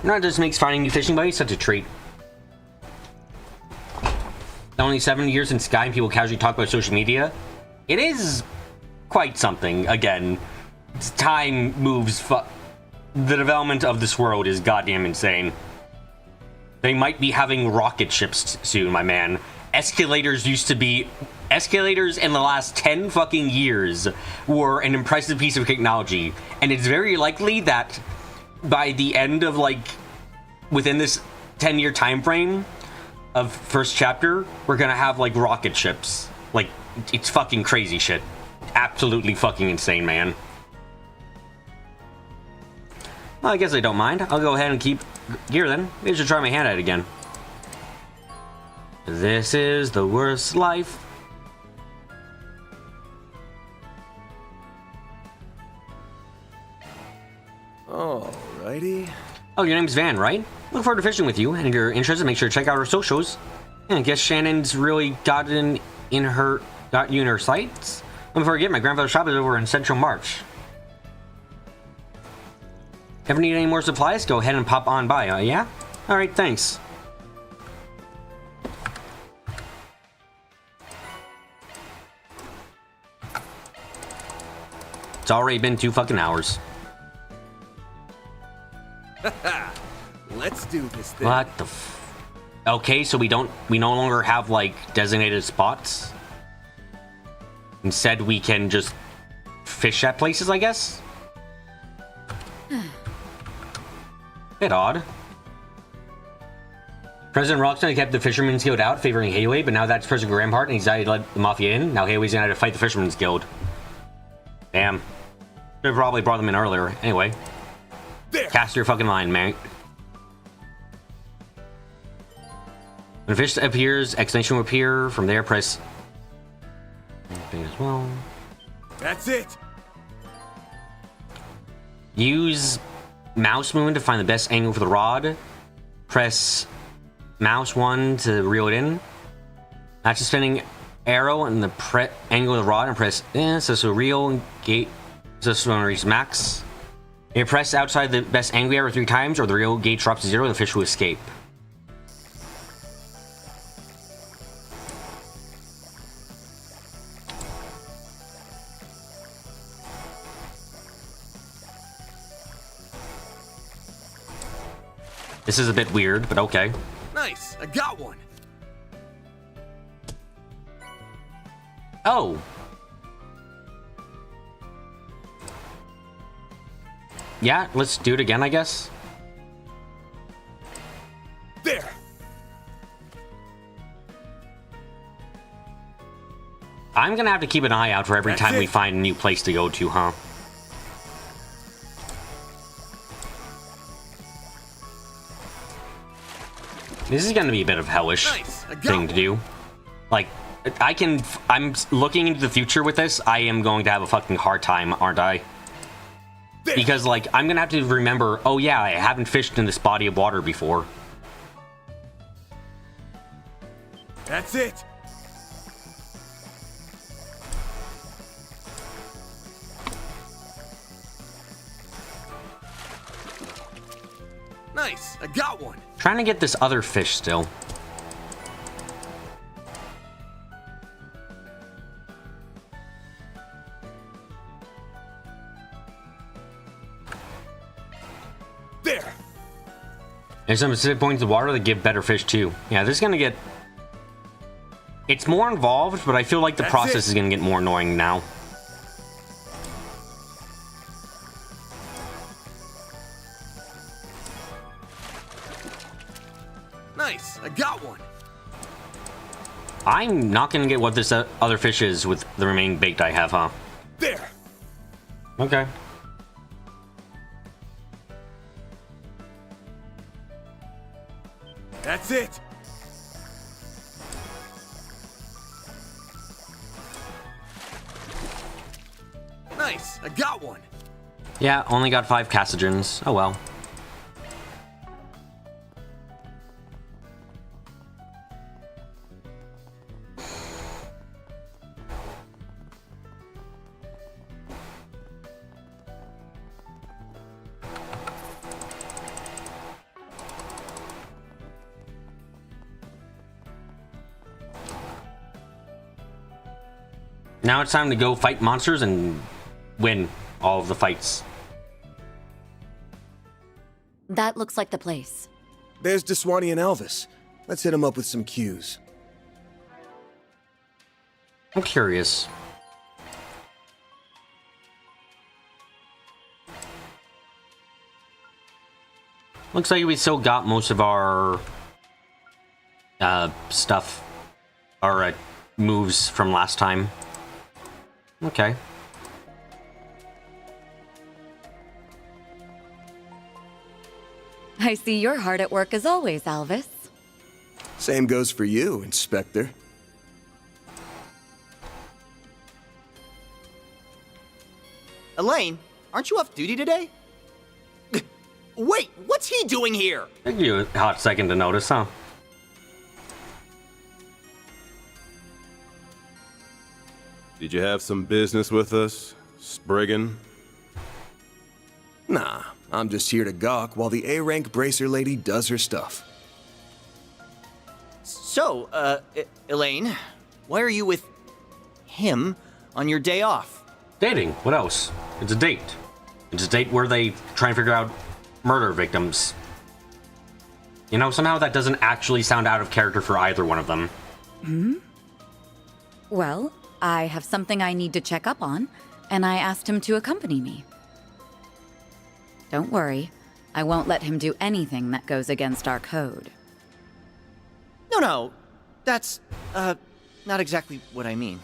That just makes finding new fishing buddies such a treat. Only 7 years in Sky and people casually talk about social media. It is quite something. Again, time moves. The development of this world is goddamn insane. They might be having rocket ships soon, my man. Escalators used to be... Escalators in the last 10 fucking years were an impressive piece of technology. And it's very likely that by the end of, like, within this 10-year time frame of first chapter, we're gonna have, like, rocket ships. Like, it's fucking crazy shit. Absolutely fucking insane, man. Well, I guess I don't mind. I'll go ahead and keep gear then. Maybe I should try my hand at it again. This is the worst life. Alrighty. Oh, your name's Van, right? Look forward to fishing with you, and if you're interested, make sure to check out our socials. And I guess Shannon's really got you in her sights. Don't forget, my grandfather's shop is over in Central March. Ever need any more supplies? Go ahead and pop on by, yeah? Alright, thanks. It's already been 2 fucking hours. Let's do this thing. What the Okay, so we no longer have, like, designated spots? Instead, we can just fish at places, I guess? Bit odd. President Rockstone kept the Fisherman's Guild out, favoring Hayway, but now that's President Grampart, and he's decided to let the Mafia in. Now Hayway's gonna have to fight the Fisherman's Guild. Damn. Should have probably brought them in earlier. Anyway. There. Cast your fucking line, mate. When a fish appears, exclamation will appear. From there, press... as well. That's it. Use mouse movement to find the best angle for the rod. Press mouse 1 to reel it in. Match the spinning arrow and the angle of the rod and press so reel gate so when reach max. If you press outside the best angle arrow 3 times or the reel gauge drops to 0, the fish will escape. This is a bit weird, but okay. Nice, I got one. Oh. Yeah, let's do it again, I guess. There. I'm gonna have to keep an eye out for every time we find a new place to go to, huh? This is gonna be a bit of hellish thing to do. Like, I'm looking into the future with this. I am going to have a fucking hard time, aren't I? Because, like, I'm gonna have to remember, oh yeah, I haven't fished in this body of water before. That's it. Nice, I got one. Trying to get this other fish still. There. There's some specific points of water that give better fish too. Yeah, this is gonna get... It's more involved, but I feel like the process is gonna get more annoying now. Nice, I got one. I'm not gonna get what this other fish is with the remaining bait I have, huh? There! Okay. That's it! Nice! I got one! Yeah, only got 5 castogens. Oh well. Now it's time to go fight monsters and win all of the fights. That looks like the place. There's Deswani and Elvis. Let's hit them up with some cues. I'm curious. Looks like we still got most of our stuff, our moves from last time. Okay. I see you're hard at work as always, Elvis. Same goes for you, Inspector. Elaine, aren't you off duty today? Wait, what's he doing here? Took you a hot second to notice, huh? Did you have some business with us, Spriggan? Nah, I'm just here to gawk while the A-rank bracer lady does her stuff. So, Elaine, why are you with him on your day off? Dating. What else? It's a date. It's a date where they try and figure out murder victims. You know, somehow that doesn't actually sound out of character for either one of them. Well, I have something I need to check up on, and I asked him to accompany me. Don't worry, I won't let him do anything that goes against our code. No, that's, not exactly what I mean.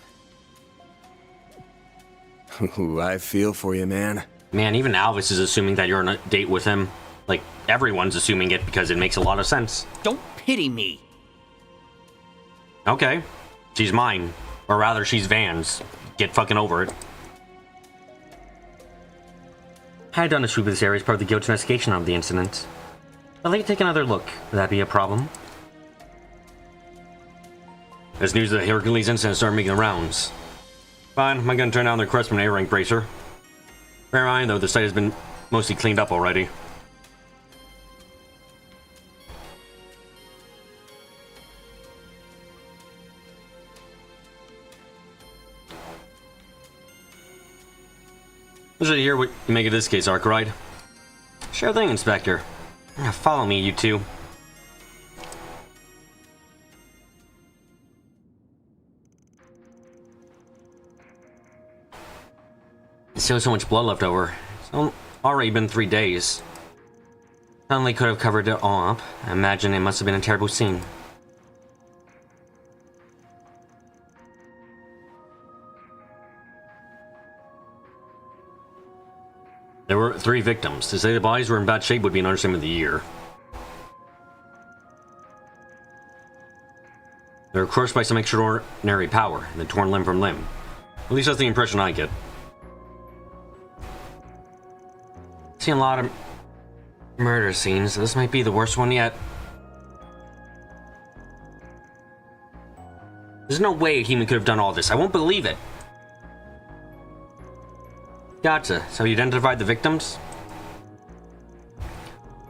Ooh, I feel for you, man. Man, even Alvis is assuming that you're on a date with him. Like, everyone's assuming it because it makes a lot of sense. Don't pity me. Okay. She's mine. Or rather, she's Van's. Get fucking over it. I had done a sweep of this area as part of the Guild's investigation of the incident. I'd like to take another look. Would that be a problem? As news of the Hercules incident started making the rounds. Fine, I'm gonna turn down the request from an A-rank bracer. Bear in mind, though, the site has been mostly cleaned up already. I should hear what you make of this case, Arkwright. Sure thing, Inspector. Follow me, you two. There's still so much blood left over. It's already been 3 days. Suddenly could have covered it all up. I imagine it must have been a terrible scene. There were 3 victims. To say the bodies were in bad shape would be an understatement of the year. They were crushed by some extraordinary power and then torn limb from limb. At least that's the impression I get. Seen a lot of murder scenes. This might be the worst one yet. There's no way a human could have done all this. I won't believe it. Gotcha. So you identified the victims?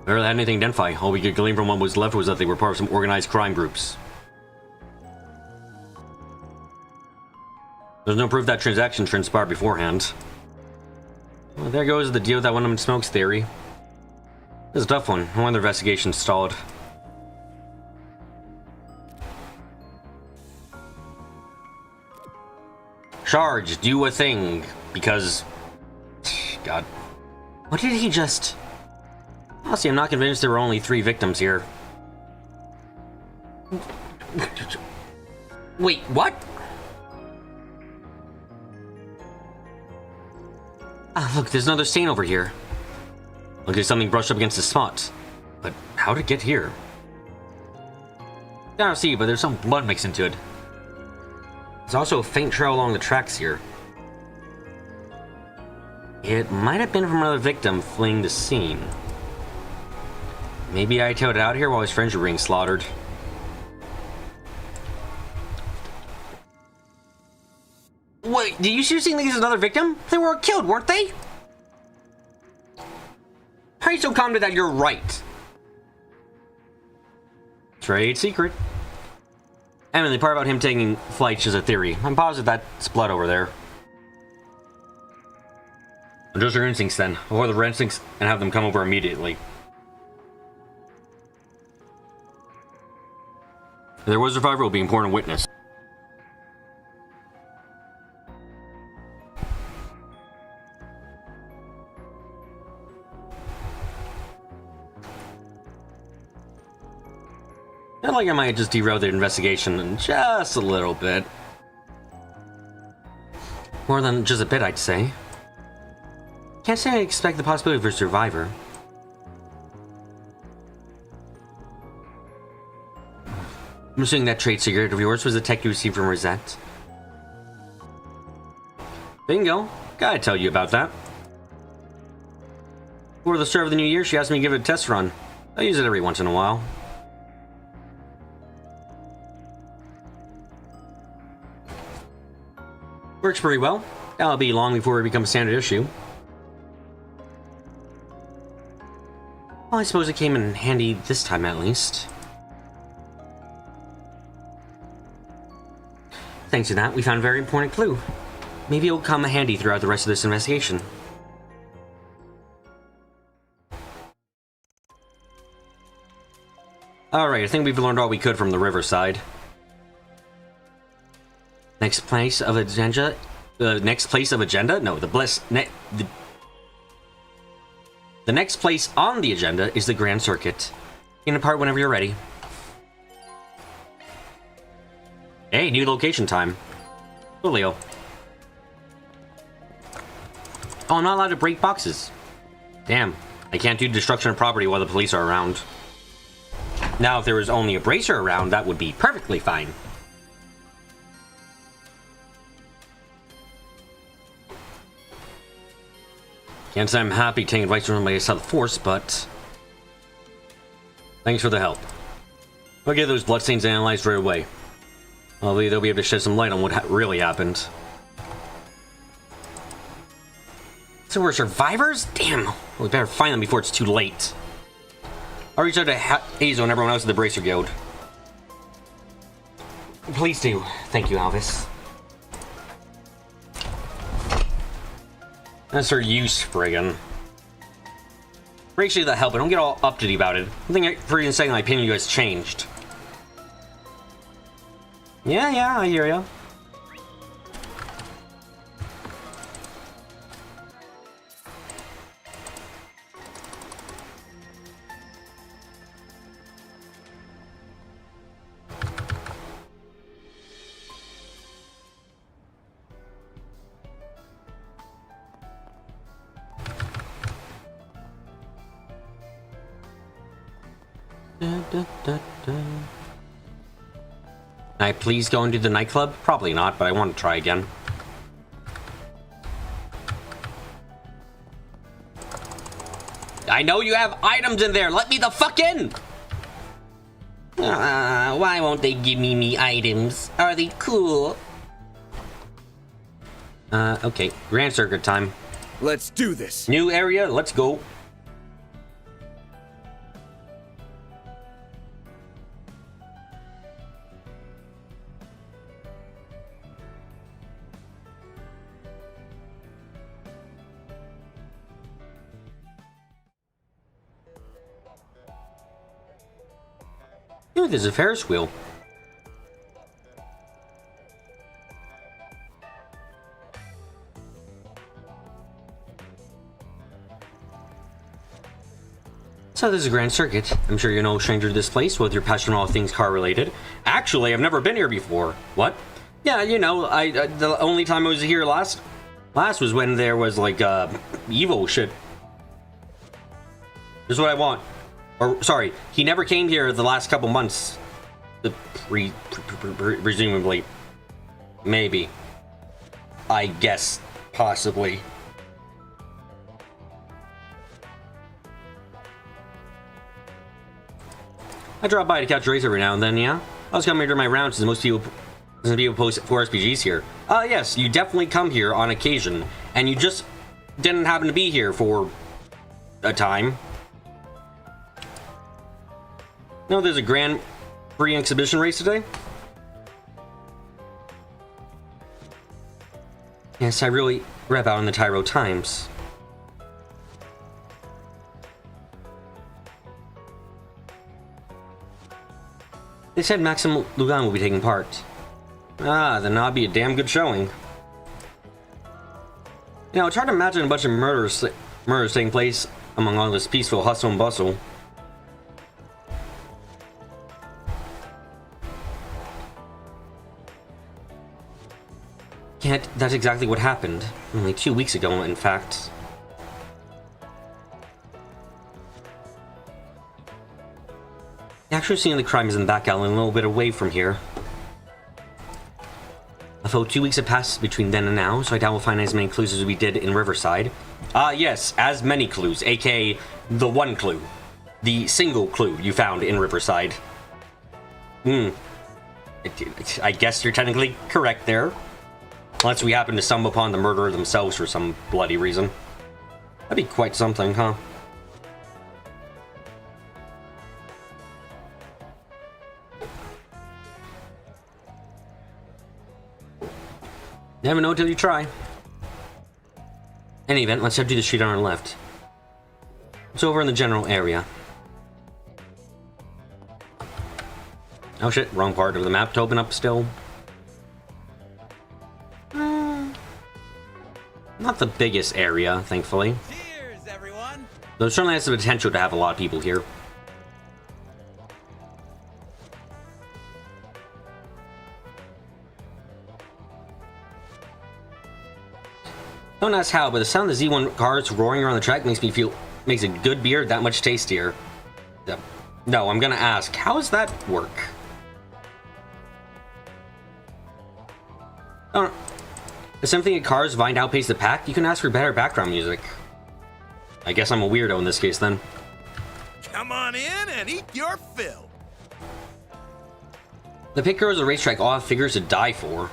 We barely had anything to identify. All we could glean from what was left was that they were part of some organized crime groups. There's no proof that transaction transpired beforehand. Well, there goes the deal with that one of Smoke's theory. This is a tough one. No wonder the investigation stalled. Charge, do a thing. Because... God. What did he just... Honestly, I'm not convinced there were only 3 victims here. Wait, what? Ah, look, there's another stain over here. Look, there's something brushed up against the spot. But how did it get here? I don't see, but there's some blood mixed into it. There's also a faint trail along the tracks here. It might have been from another victim fleeing the scene. Maybe I tailed it out here while his friends were being slaughtered. Wait, do you seriously think this is another victim? They were killed, weren't they? How are you so confident that you're right? Trade secret. And the part about him taking flights is a theory. I'm positive that's blood over there. Just your instincts then. Avoid the instincts and have them come over immediately. If there was a survivor, it would be an important witness. I feel like I might just derail the investigation just a little bit. More than just a bit, I'd say. Can't say I expect the possibility of a survivor. I'm assuming that trade secret of yours was the tech you received from Rosette. Bingo. Gotta tell you about that. Before the start of the new year, she asked me to give it a test run. I use it every once in a while. Works pretty well. That'll be long before it becomes a standard issue. Well, I suppose it came in handy this time at least. Thanks to that, we found a very important clue. Maybe it'll come handy throughout the rest of this investigation. Alright, I think we've learned all we could from the riverside. Next place of agenda? The next place of agenda? No, the next place on the agenda is the Grand Circuit. You can depart whenever you're ready. Hey, new location time. Julio. Oh, I'm not allowed to break boxes. Damn, I can't do destruction of property while the police are around. Now, if there was only a bracer around, that would be perfectly fine. Can't say I'm happy taking advice from somebody outside the force, but thanks for the help. I'll get those bloodstains analyzed right away. Hopefully they'll be able to shed some light on what really happened. So we're survivors? Damn, we better find them before it's too late. I'll reach out to Hazel and everyone else at the Bracer Guild. Please do. Thank you, Alvis. That's her use, friggin'. Appreciate the help, but don't get all uppity about it. I think for even saying my opinion, you guys changed. Yeah, I hear ya. Can I please go into the nightclub? Probably not, but I want to try again. I know you have items in there. Let me the fuck in! Why won't they give me items? Are they cool? Okay. Grand Circuit time. Let's do this. New area, let's go. Ooh, there's a Ferris wheel. So this is Grand Circuit. I'm sure you're no stranger to this place with your passion for all things car related. Actually, I've never been here before. What? Yeah, you know, the only time I was here last was when there was like evil shit. This is what I want. Or sorry, he never came here the last couple months. Presumably. Maybe. I guess. Possibly. I drop by to catch a race every now and then, yeah? I was coming here during my rounds since most people post 4 SPGs here. Yes, you definitely come here on occasion, and you just didn't happen to be here for a time. No, there's a Grand Prix exhibition race today? Yes, I really rev out in the Tyro Times. They said Maxim Lugan will be taking part. Ah, then that'll be a damn good showing. You know, it's hard to imagine a bunch of murders taking place among all this peaceful hustle and bustle. Yet, that's exactly what happened. Only 2 weeks ago, in fact. The actual scene of the crime is in the back alley, a little bit away from here. Although 2 weeks have passed between then and now, so I doubt we'll find as many clues as we did in Riverside. Yes, as many clues, aka the one clue. The single clue you found in Riverside. I guess you're technically correct there. Unless we happen to stumble upon the murderer themselves for some bloody reason. That'd be quite something, huh? Never know till you try. Any event, let's head to the street on our left. It's over in the general area. Oh shit, wrong part of the map to open up still. Not the biggest area, thankfully. Cheers, everyone. Though it certainly has the potential to have a lot of people here. Don't ask how, but the sound of the Z1 cars roaring around the track makes a good beer that much tastier. No, I'm gonna ask, how does that work? Oh, if something in cars vying to outpace the pack, you can ask for better background music. I guess I'm a weirdo in this case then. Come on in and eat your fill. The pit crew is a racetrack all have figures to die for.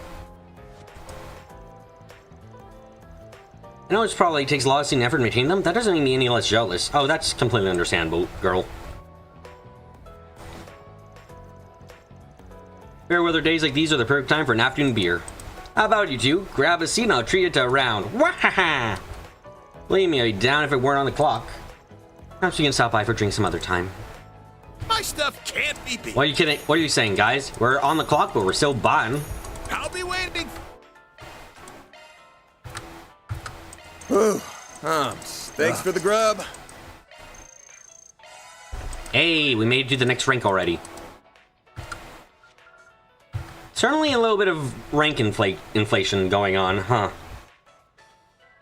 I know it's probably takes a lot of scene effort to maintain them. That doesn't make me any less jealous. Oh, that's completely understandable, girl. Fair weather days like these are the perfect time for an afternoon beer. How about you two? Grab a seat and I'll treat you to a round. Wahaha! Believe me, I'd be down if it weren't on the clock. Perhaps we can stop by for a drink some other time. My stuff can't be beat. What are you kidding? What are you saying, guys? We're on the clock, but we're still buying. I'll be waiting. Thanks for the grub. Hey, we made it to the next rank already. Certainly a little bit of rank inflation going on, huh?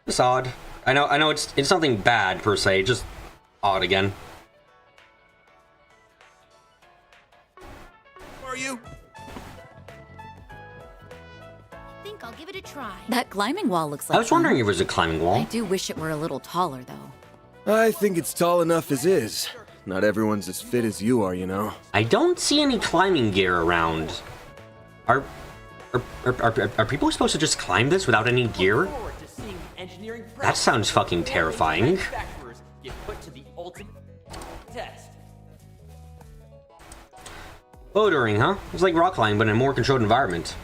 It's odd. I know it's nothing bad per se, just odd again. Who are you? I think I'll give it a try. That climbing wall looks like I was wondering if it was a climbing wall. I do wish it were a little taller, though. I think it's tall enough as is. Not everyone's as fit as you are, you know. I don't see any climbing gear around. Are people supposed to just climb this without any gear? That sounds fucking terrifying. Bouldering, huh? It's like rock climbing, but in a more controlled environment.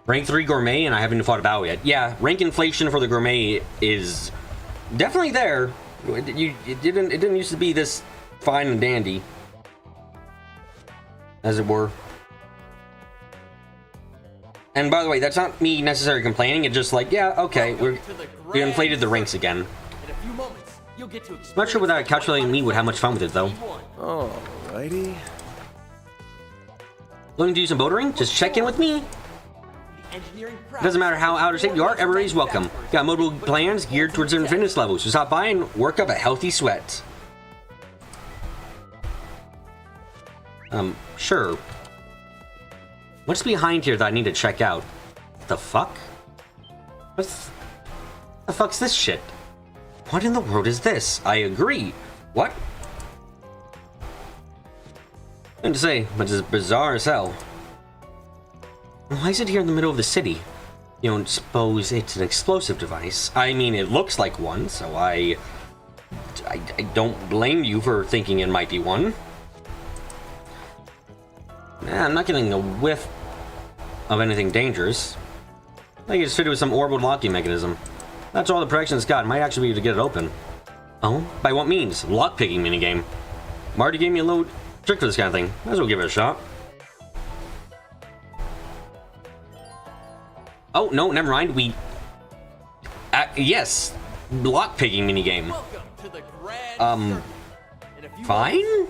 Rank 3 gourmet, and I haven't fought a battle yet. Yeah, rank inflation for the gourmet is definitely there. It didn't used to be this fine and dandy, as it were. And by the way, that's not me necessarily complaining. It's just like, yeah, okay, we inflated the ranks again. I'm not sure without calculating me would have much fun with it though. Alrighty. Looking to do some bouldering? Just check in with me. It doesn't matter how out of shape you are, everybody's welcome. Got multiple plans geared towards different fitness levels, so stop by and work up a healthy sweat. Sure. What's behind here that I need to check out? The fuck? What the fuck's this shit? What in the world is this? I agree. What? Nothing to say, but it's bizarre as hell. Why is it here in the middle of the city? You don't suppose it's an explosive device? I mean, it looks like one, so I don't blame you for thinking it might be one. Nah, I'm not getting a whiff of anything dangerous. I think it's fitted with some orbital locking mechanism. That's all the protection it's got. It might actually be able to get it open. Oh? By what means? Lockpicking minigame. Marty gave me a little trick for this kind of thing. Might as well give it a shot. Oh, no, never mind. Yes. Lockpicking minigame. Fine?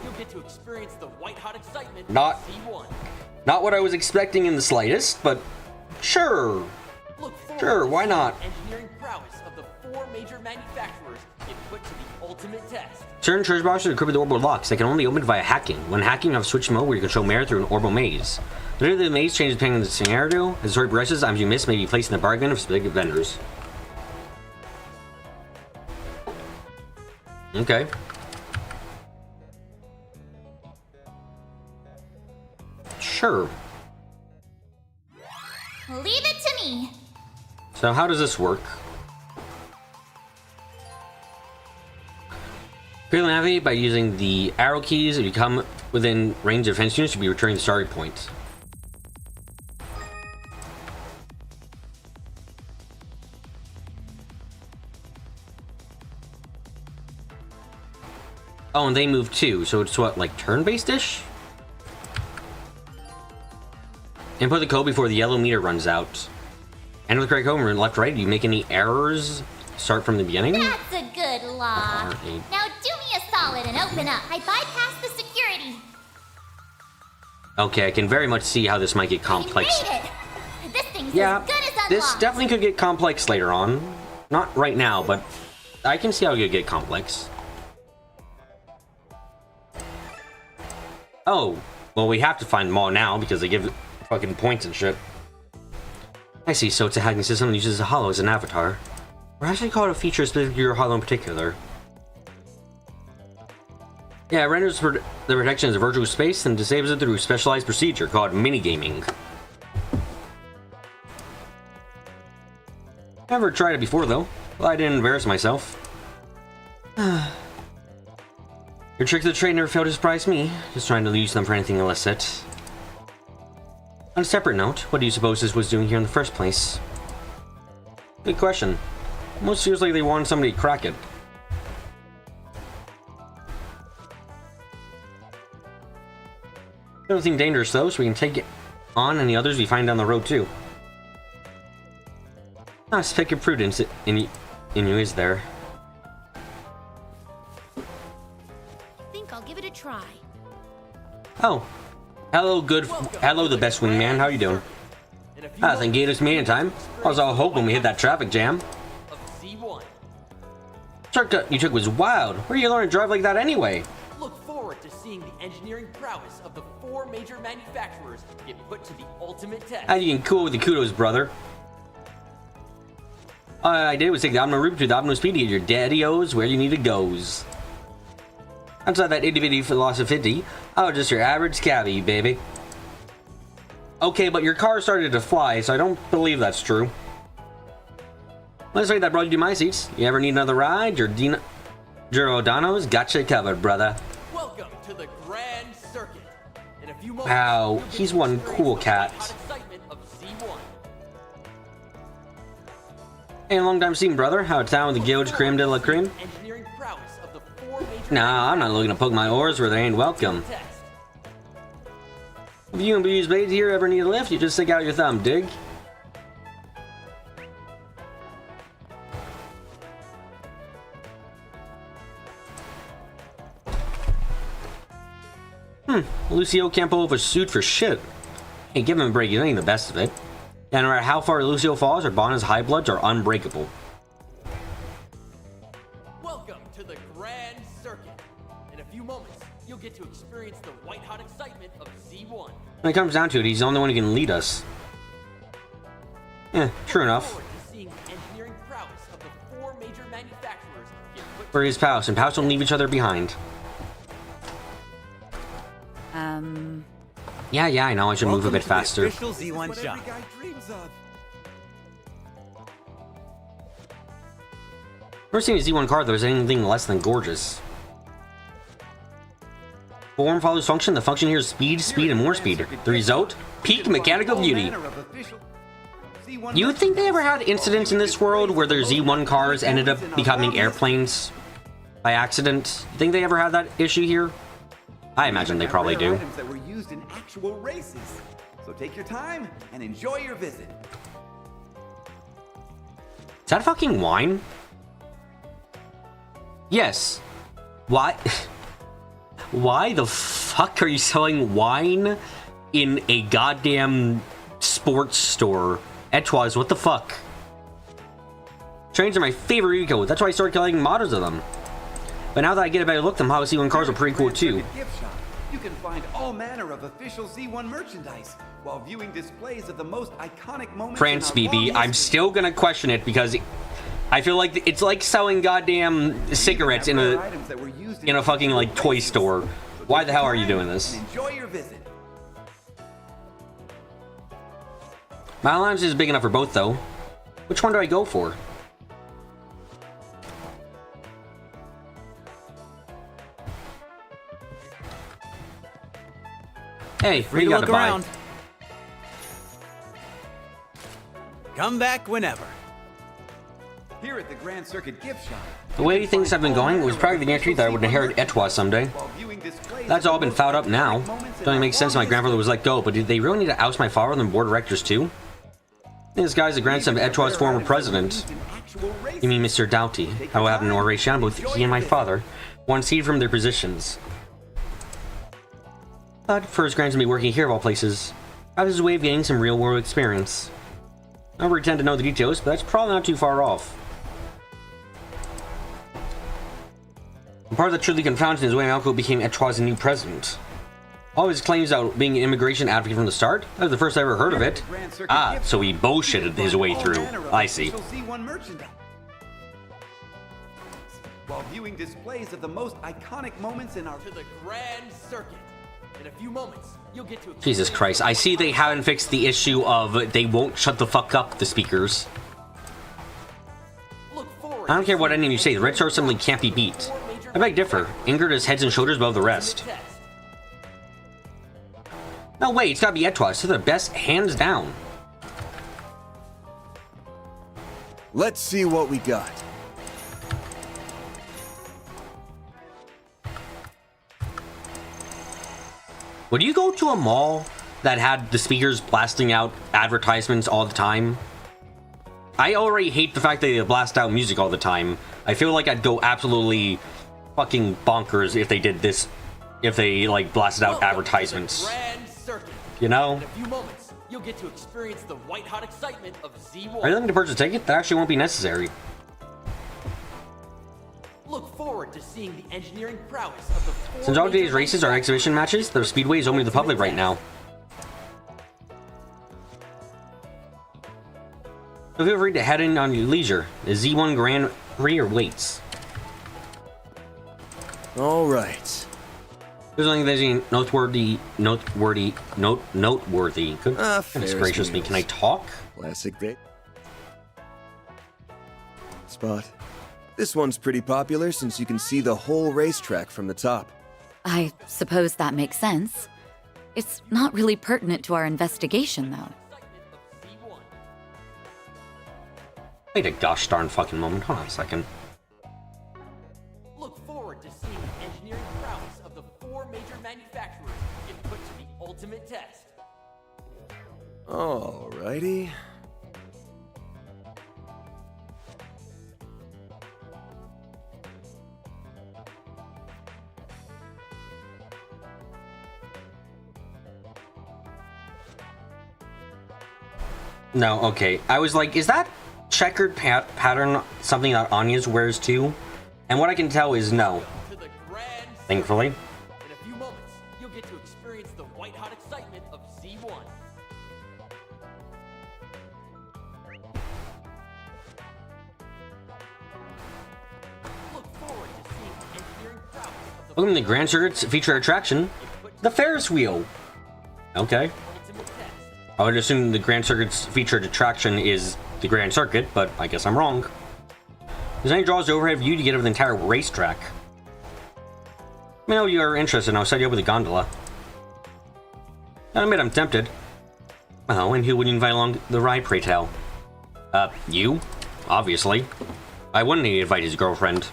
Not what I was expecting in the slightest, but sure. Sure, why not? Engineering prowess of the 4 major manufacturers get put to the ultimate test. Certain treasure boxes are equipped with orbital locks. They can only open via hacking. When hacking, you have switch mode where you control Mare through an orbital maze. Literally, the maze changes depending on the scenario. As the story progresses, items you miss may be placed in the bargain of specific vendors. Okay. Sure. Leave it to me. So how does this work? Quickly navigate by using the arrow keys. If you come within range of defense units, you'll be returning the starting point. Oh, and they move too, so it's what, like turn-based-ish? Input the code before the yellow meter runs out. Enter the correct code and left, right. Do you make any errors? Start from the beginning? That's a good lock. Now do me a solid and open up. I bypassed the security. Okay, I can very much see how this might get complex. I made it. This thing's Yeah, as good as unlocked. this definitely could get complex later on. Not right now, but I can see how it could get complex. Oh, well, we have to find them all now because they give fucking points and shit. I see, so it's a hacking system that uses a hollow as an avatar. Or actually call it a feature specific to your hollow in particular. Yeah, it renders the protection as a virtual space and disables it through a specialized procedure called minigaming. Never tried it before though. Well, I didn't embarrass myself. Your trick of the trade never failed to surprise me. Just trying to use them for anything illicit. On a separate note, what do you suppose this was doing here in the first place? Good question. Almost feels like they wanted somebody to crack it. Nothing dangerous though, so we can take it on any others we find down the road too. Not a speck of prudence in you, is there? I think I'll give it a try. Oh. Hello, hello, the best wingman. How you doing? Thank you, it's me in time. I was all hoping we hit that traffic jam. Shortcut you took was wild. Where you learn to drive like that anyway? Look forward to seeing the engineering prowess of the 4 major manufacturers get put to the ultimate test. How you getting cool with the kudos, brother? All I did was take the Omno Route to the Omno Speed to get your daddy-os where you need to goes. Outside that itty-bitty philosophy, I was just your average cabbie, baby. Okay, but your car started to fly, so I don't believe that's true. Let's say that brought you to my seats. You ever need another ride? Your Giordano's got you covered, brother. Welcome to the Grand Circuit. In a few moments, Wow, he's one cool cat. Hey, long time seen, brother. How it's down with the Guild's creme de la creme? Nah, I'm not looking to poke my oars where they ain't welcome. If you and Blue's Blades here ever need a lift, you just stick out your thumb, dig? Lucio can't pull off a suit for shit. Hey, give him a break. He's not even the best of it. And no matter how far Lucio falls, Urbana's high bloods are unbreakable. Welcome to the Grand Circuit. In a few moments, you'll get to experience the white-hot excitement of Z1. When it comes down to it, he's the only one who can lead us. Yeah, true enough. Seeing the engineering prowess of the four major manufacturers get put For his Paus, and Paus don't leave each other behind. Yeah, I know. I should move a bit faster. Official Z1 shop. Never seen a Z1 car that was anything less than gorgeous. Form follows function. The function here is speed, speed, and more speed. The result? Peak mechanical beauty. You would think they ever had incidents in this world where their Z1 cars ended up becoming airplanes by accident? You think they ever had that issue here? I imagine they probably do. Items that were used in actual races. So take your time and enjoy your visit. Is that fucking wine? Yes. Why? Why the fuck are you selling wine in a goddamn sports store? Etoise, what the fuck? Trains are my favorite vehicle. That's why I started collecting models of them. But now that I get a better look, the Model Z1 cars are pretty cool too. You can find all manner of official Z1 merchandise while viewing displays of the most iconic moments. France, BB, I'm still gonna question it because I feel like it's like selling goddamn cigarettes in a fucking like toy store. Why the hell are you doing this? Enjoy your visit. My allowance is big enough for both though. Which one do I go for? Hey, we got to buy. Come back whenever. Here at the Grand Circuit gift shop. The way things have been going, it was probably the guarantee that I would inherit Etoise someday. That's all been fouled up now. Don't even make sense my grandfather was let go, but did they really need to oust my father on the board of directors too? This guy's the grandson of Etoise's former president. You mean Mr. Doughty? I will have an oration, both he and my father one seat from their positions. But for his grandson to be working here of all places, that was his way of getting some real-world experience. I don't pretend to know the details, but that's probably not too far off. The part that truly confounds me is when my uncle became Etoise's new president. All his claims about being an immigration advocate from the start, that was the first I ever heard of it. Ah, so he bullshitted his way through. I see. While viewing displays of the most iconic moments in our to the Grand Circuit. In a few moments, you'll get to Jesus Christ, I see they haven't fixed the issue of they won't shut the fuck up, the speakers. I don't care what any of you say, the Red Star simply can't be beat. I beg differ. Ingrid is heads and shoulders above the rest. No way, it's gotta be Etoise. They're the best, hands down. Let's see what we got. Would you go to a mall that had the speakers blasting out advertisements all the time? I already hate the fact that they blast out music all the time. I feel like I'd go absolutely fucking bonkers if they did this, if they like blasted out advertisements. You know? In a few moments, you'll get to experience the white-hot excitement of Z1. Are you looking to purchase a ticket? That actually won't be necessary. Look forward to seeing the engineering prowess of the four Since all today's major races are exhibition matches, the speedway is open to the public right now. So feel free to head in on your leisure. The Z1 Grand Prix waits. All right. There's only anything noteworthy. Goodness gracious me, can I talk? Classic day. Spot. This one's pretty popular since you can see the whole racetrack from the top. I suppose that makes sense. It's not really pertinent to our investigation, though. Wait a gosh darn fucking moment. Hold on a second. Look forward to seeing the engineering prowess of the four major manufacturers get put to the ultimate test. Alrighty. No, okay. I was like, is that checkered pattern something that Anya's wears too? And what I can tell is no. Thankfully. In a few moments, you'll get to experience the white-hot excitement of Z1. Look forward to seeing the engineering prowess of the Welcome to the Grand Circuit's feature attraction, the Ferris wheel. Okay. I would assume the Grand Circuit's featured attraction is the Grand Circuit, but I guess I'm wrong. Design draws the overhead view to get over the entire racetrack. Let me know you are interested and I'll set you up with a gondola. I admit I'm tempted. Oh, and who would you invite along the ride, pray tell? You? Obviously. I wouldn't need to invite his girlfriend.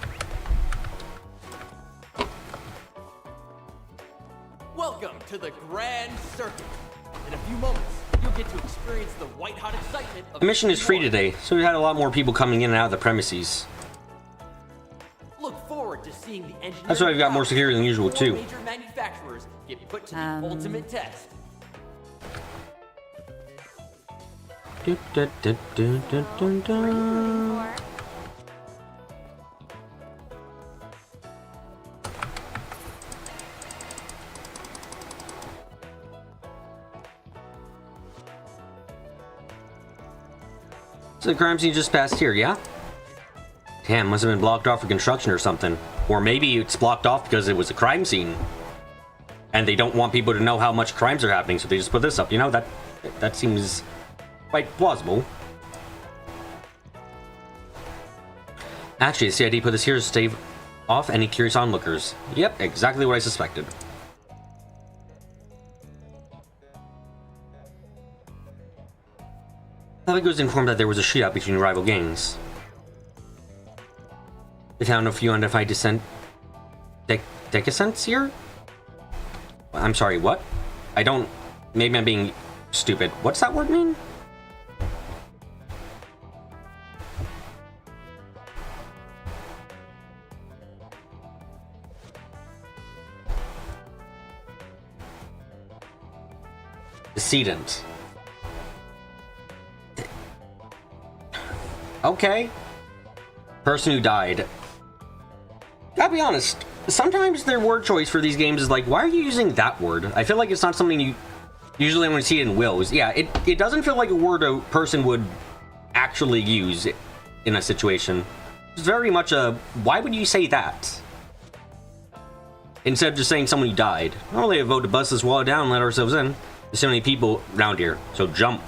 Welcome to the Grand Circuit. In a few moments, you'll get to experience the white-hot excitement of The mission is free today, so we had a lot more people coming in and out of the premises. Look forward to seeing the engineering. That's why we've got more security than usual, before too. Major manufacturers get put to the ultimate test. So the crime scene just passed here, yeah? Damn, must have been blocked off for construction or something. Or maybe it's blocked off because it was a crime scene. And they don't want people to know how much crimes are happening, so they just put this up. You know, that seems quite plausible. Actually, the CID put this here to stave off any curious onlookers. Yep, exactly what I suspected. Public was informed that there was a shootout between rival gangs. They found a few unidentified decascents here? I'm sorry, what? I don't... Maybe I'm being stupid. What's that word mean? Decedent. Okay. Person who died. Gotta be honest, sometimes their word choice for these games is like, why are you using that word? I feel like it's not something you usually when you see it in wills. Yeah, it doesn't feel like a word a person would actually use in a situation. It's very much a, why would you say that? Instead of just saying someone who died. Normally I vote to bust this wall down and let ourselves in. There's so many people around here, so jump.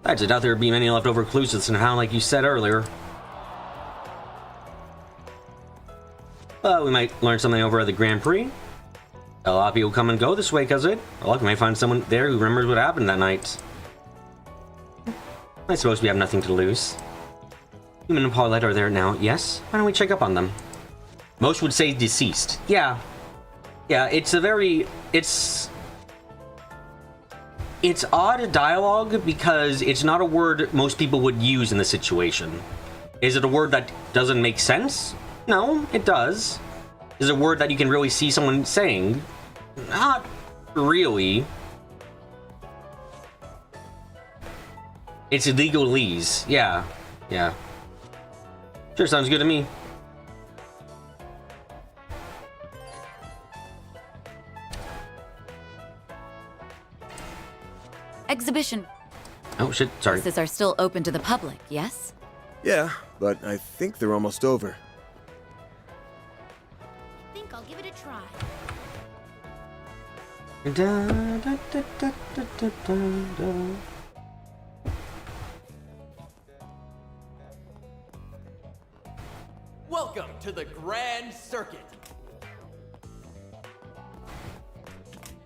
I doubt there would be many leftover clues to this town, like you said earlier. But we might learn something over at the Grand Prix. A lot of people come and go this way because of it. Or luck, we might find someone there who remembers what happened that night. I suppose we have nothing to lose. Human and Paulette are there now, yes? Why don't we check up on them? Most would say deceased. Yeah. Yeah, it's a very... It's odd dialogue because it's not a word most people would use in the situation. Is it a word that doesn't make sense? No, it does. Is it a word that you can really see someone saying? Not really. It's illegalese. Yeah. Yeah. Sure, sounds good to me. Exhibition. Oh shit, sorry. Places are still open to the public, yes? Yeah, but I think they're almost over. I think I'll give it a try. Welcome to the Grand Circuit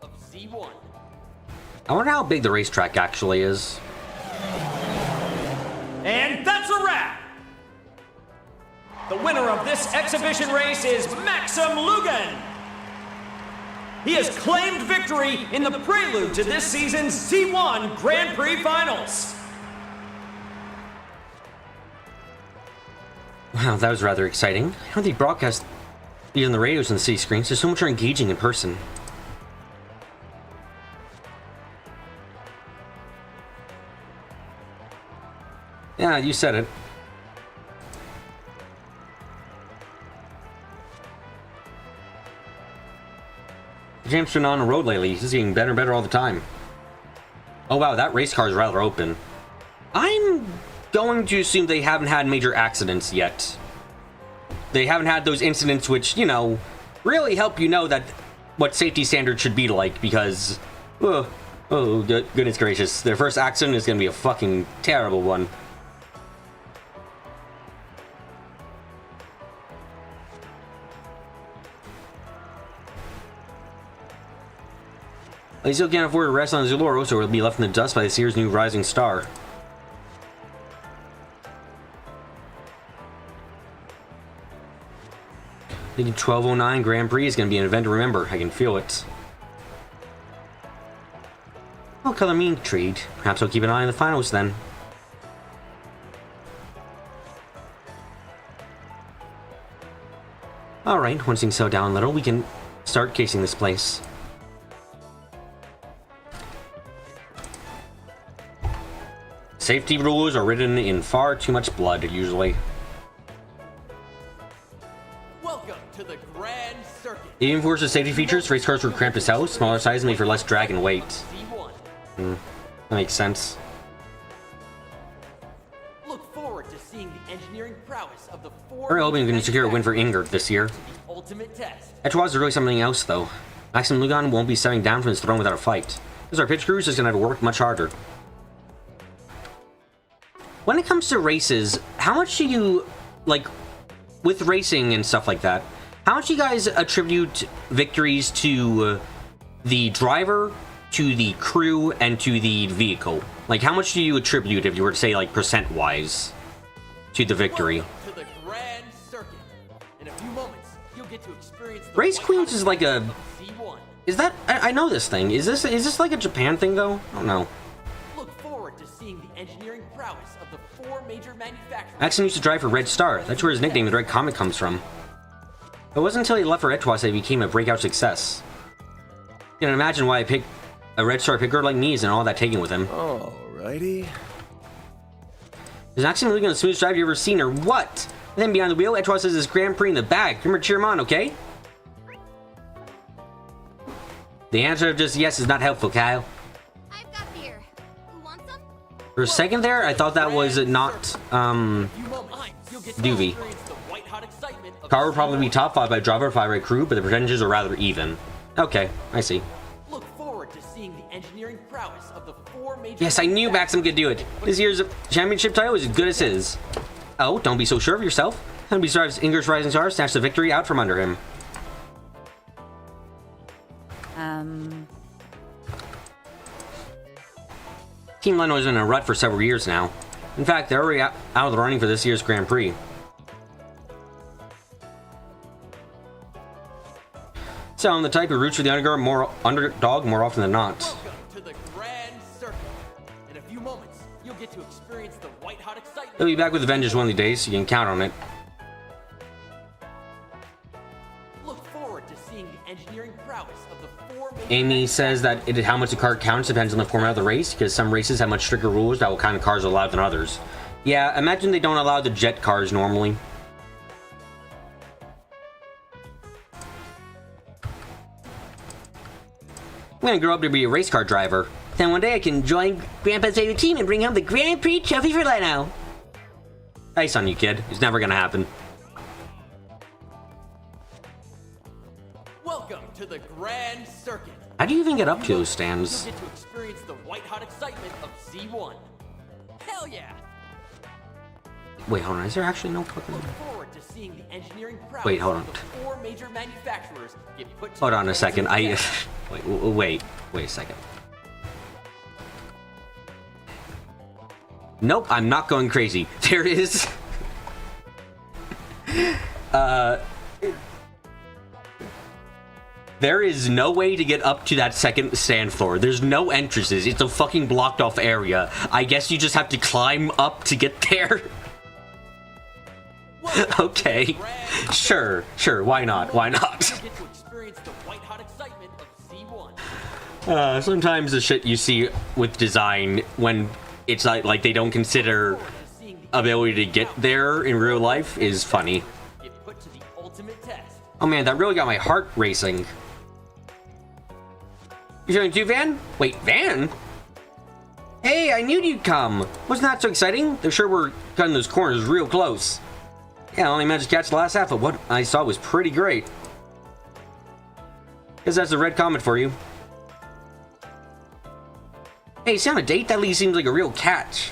of Z1. I wonder how big the racetrack actually is. And that's a wrap! The winner of this exhibition race is Maxim Lugan! He has claimed victory in the prelude to this season's Z1 Grand Prix Finals! Wow, that was rather exciting. I don't think broadcast using the radios and the city screens. There's so much more engaging in person. Yeah, you said it. James been on the road lately. He's getting better and better all the time. Oh wow, that race car is rather open. I'm going to assume they haven't had major accidents yet. They haven't had those incidents which, you know, really help you know that what safety standards should be like, because oh goodness gracious, their first accident is going to be a fucking terrible one. He still can't afford to rest on his laurels, or will be left in the dust by this year's new rising star. The 1209 Grand Prix is going to be an event to remember. I can feel it. I'll color me intrigued. Perhaps I'll keep an eye on the finals then. Alright, once things settle down a little, we can start casing this place. Safety rules are written in far too much blood, usually. Welcome to the Grand Circuit. Even for the safety features, race cars were cramped as hell. Smaller size made for less drag and weight. That makes sense. Look forward to seeing the engineering prowess of the four. We're hoping we can secure a win for Ingrid this year. Ultimate test. Etwas is really something else, though. Maxim Lugan won't be stepping down from his throne without a fight. Because our pitch crews is going to have to work much harder. When it comes to races, how much do you, like, with racing and stuff like that, how much do you guys attribute victories to the driver, to the crew, and to the vehicle? Like, how much do you attribute, if you were to say, like, percent-wise, to the victory? To the Grand Circuit. In a few moments, you'll get to experience the Race Queens is like a... C1. Is that... I know this thing. Is this like a Japan thing, though? I don't know. Look forward to seeing the engineering prowess of the four major manufacturers. Maxim used to drive for Red Star. That's where his nickname, the Red Comet, comes from. It wasn't until he left for Etwas that he became a breakout success. You can imagine why I picked a Red Star picker like me and all that taken with him. Alrighty. Is Maxim really the smoothest driver you ever seen, or what? And then behind the wheel, Etwas has his Grand Prix in the back. Remember to cheer him on, okay? The answer of just yes is not helpful, Kyle. I've got beer. Who wants some? For a second there, I thought that was not, Doobie. Car would probably be top 5 by driver, 5 by crew, but the percentages are rather even. Okay, I see. Look forward to seeing the engineering prowess of the four major. Yes, I knew Maxim could do it. This year's championship title is as good as his. Oh, don't be so sure of yourself. And besides, Ingrid's Rising Star snatched the victory out from under him. Team Leno has been in a rut for several years now. In fact, they're already out of the running for this year's Grand Prix. So I'm the type who roots for the underdog more often than not. Welcome to the Grand Circuit. In a few moments, you'll get to experience the white-hot excitement. They'll be back with Avengers one of these days, so you can count on it. Look forward to seeing the engineering prowess of the four major. Amy says that how much a car counts depends on the format of the race, because some races have much stricter rules about what kind of cars are allowed than others. Yeah, imagine they don't allow the jet cars normally. I'm gonna grow up to be a race car driver. Then one day I can join Grandpa's favorite team and bring home the Grand Prix trophy for Leno. Ice on you, kid. It's never gonna happen. Welcome to the Grand Circuit. How do you even get up to those stands? You'll get to experience the white-hot excitement of Z1. Hell yeah! Wait, hold on. Is there actually no fucking... Look forward to seeing the engineering prowess Wait, hold on. of the four major manufacturers get put to Hold on a second. ultimate Wait a second. Nope, I'm not going crazy. There is... There is no way to get up to that second sand floor. There's no entrances. It's a fucking blocked off area. I guess you just have to climb up to get there. Okay. Sure, why not? Why not? Sometimes the shit you see with design when it's like they don't consider ability to get there in real life is funny. Get put to the ultimate test. Oh man, that really got my heart racing. You feeling too, Van? Wait, Van? Hey, I knew you'd come. Wasn't that so exciting? They sure were cutting those corners real close. Yeah, I only managed to catch the last half, but what I saw was pretty great. Guess that's the red comet for you. Hey, see on a date? That at least seems like a real catch.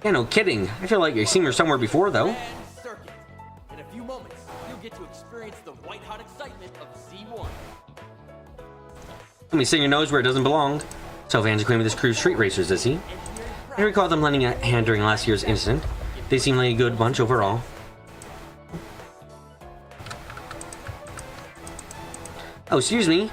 Yeah, no kidding. I feel like I've seen her somewhere before, though. Circuit. In a few moments, you'll get to experience the white-hot excitement of Z1. Let me sing your nose where it doesn't belong. So Van's acquainted with this crew's street racers, is he? I recall them lending a hand during last year's incident. They seem like a good bunch overall. Oh, excuse me.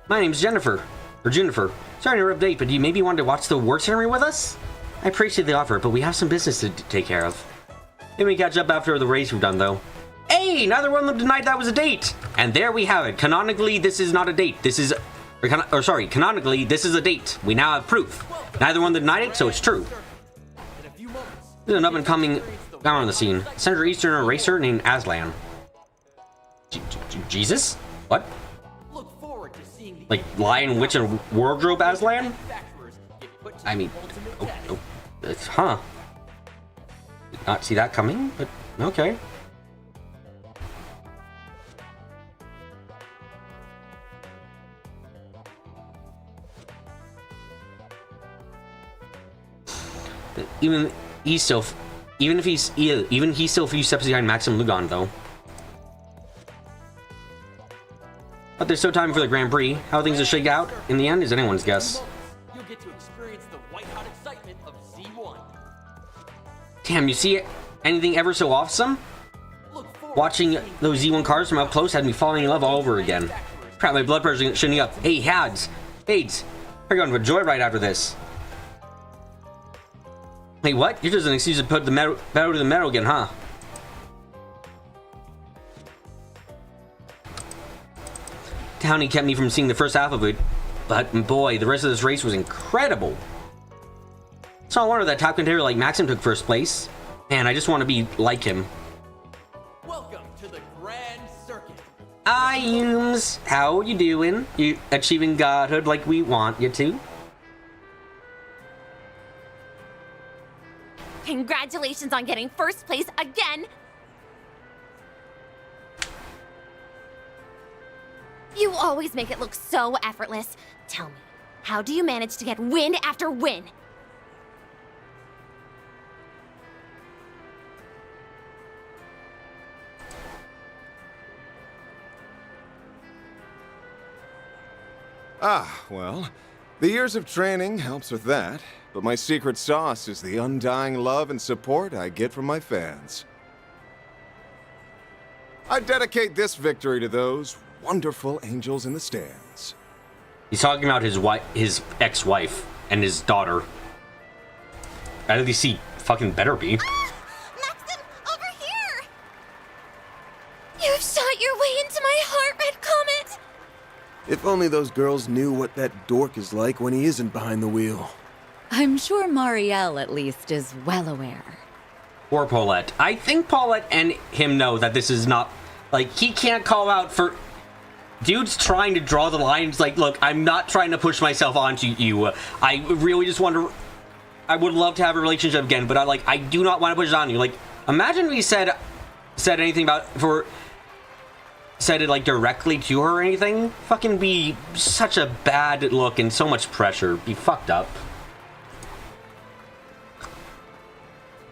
My name's Jennifer. Or Junifer. Sorry to interrupt, but do you maybe want to watch the work ceremony with us? I appreciate the offer, but we have some business to take care of. Maybe we catch up after the race we're done, though. Hey, neither one of them denied that was a date. And there we have it. Canonically, this is not a date. This is... canonically, this is a date. We now have proof. Neither one denied it, so it's true. There's an up-and-coming guy on the scene. Central Eastern racer named Aslan. Jesus? What? Like Lion, Witch, and Wardrobe Aslan? I mean, huh. Did not see that coming, but okay. Even he still a few steps behind Maxim Lugan, though. But there's still time for the Grand Prix. How things will shake out in the end is anyone's guess. You'll get to experience the white-hot excitement of Z1. Damn, you see anything ever so awesome? Watching those Z1 cars from up close had me falling in love all over again. Crap, my blood pressure is shooting up. Hey, Hads, we're going for a joyride after this. Hey, what? You're just an excuse to put the pedal to the metal again, huh? Downey kept me from seeing the first half of it, but boy, the rest of this race was incredible. It's no wonder that top contender like Maxim took first place. Man, I just want to be like him. Welcome to the Grand Circuit. Hi, Yums. How you doing? You achieving godhood like we want you to? Congratulations on getting first place again! You always make it look so effortless. Tell me, how do you manage to get win after win? Ah, well, the years of training helps with that, but my secret sauce is the undying love and support I get from my fans. I dedicate this victory to those wonderful angels in the stands. He's talking about his ex-wife and his daughter. At least he fucking better be. Maxim, over here! You've shot your way into my heart, Red Comet! If only those girls knew what that dork is like when he isn't behind the wheel. I'm sure Marielle, at least, is well aware. Or Paulette. I think Paulette and him know that this is not... Like, he can't call out for... Dude's trying to draw the line. It's like, look, I'm not trying to push myself onto you. I really just want to... I would love to have a relationship again, but I do not want to push it on you. Like, imagine if he said anything about... Said it, like, directly to her or anything. Fucking be such a bad look and so much pressure. Be fucked up.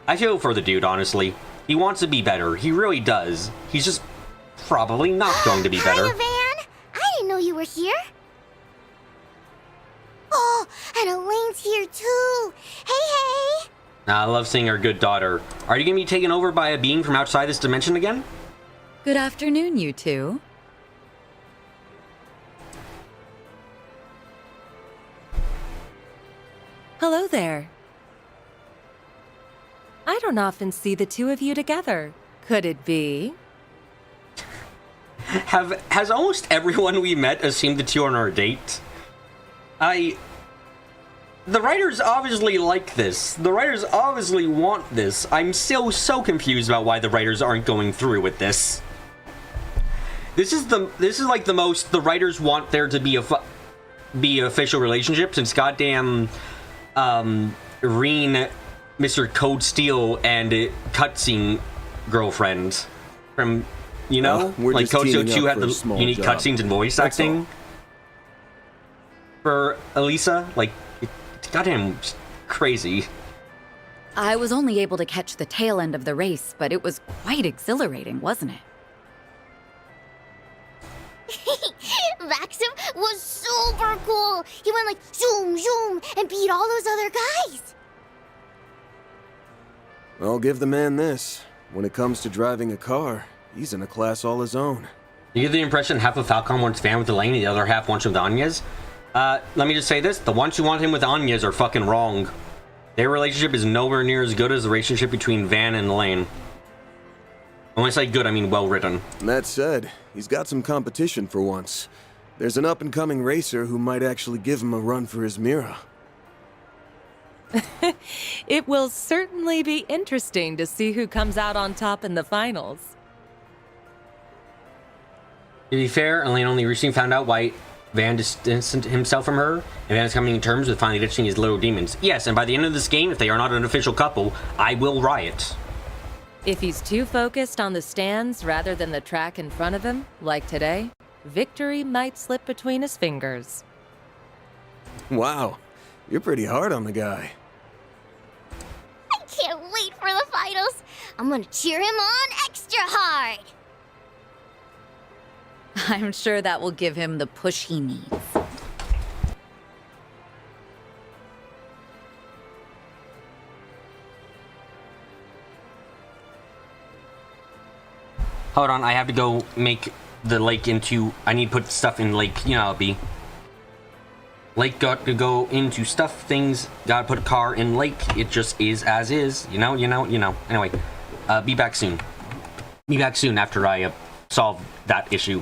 I feel for the dude, honestly. He wants to be better. He really does. He's just probably not going to be better. Hiya, Van! I didn't know you were here. Oh, and Elaine's here too. Hey! I love seeing our good daughter. Are you going to be taken over by a being from outside this dimension again? Good afternoon, you two. Hello there. I don't often see the two of you together. Could it be? Has almost everyone we met assumed the two are on our date? The writers obviously like this. The writers obviously want this. I'm still so confused about why the writers aren't going through with this. This is like the most the writers want there to be an official relationship since goddamn Reen, Mr. Code Steel, and Cutscene girlfriend from, you know, like Code Steel 2 had the unique cutscenes and voice acting for Elisa. Like, it's goddamn crazy. I was only able to catch the tail end of the race, but it was quite exhilarating, wasn't it? Maxim was super cool. He went like zoom, zoom, and beat all those other guys. I'll give the man this. When it comes to driving a car, he's in a class all his own. You get the impression half of Falcon wants Van with Elaine and the other half wants him with Anyez? Let me just say this. The ones who want him with Anyez are fucking wrong. Their relationship is nowhere near as good as the relationship between Van and Elaine. When I say good, I mean well written. That said, he's got some competition for once. There's an up-and-coming racer who might actually give him a run for his Mira. It will certainly be interesting to see who comes out on top in the finals. To be fair, Elaine only recently found out why Van distanced himself from her, and Van is coming to terms with finally ditching his little demons. Yes, and by the end of this game, if they are not an official couple, I will riot. If he's too focused on the stands rather than the track in front of him, like today, victory might slip between his fingers. Wow, you're pretty hard on the guy. I can't wait for the finals. I'm gonna cheer him on extra hard. I'm sure that will give him the push he needs. Hold on, I have to go make the lake into... I need to put stuff in lake. You know how it be. Lake got to go into stuff things. Gotta put a car in lake. It just is as is. You know. Anyway, be back soon. Be back soon after I solve that issue.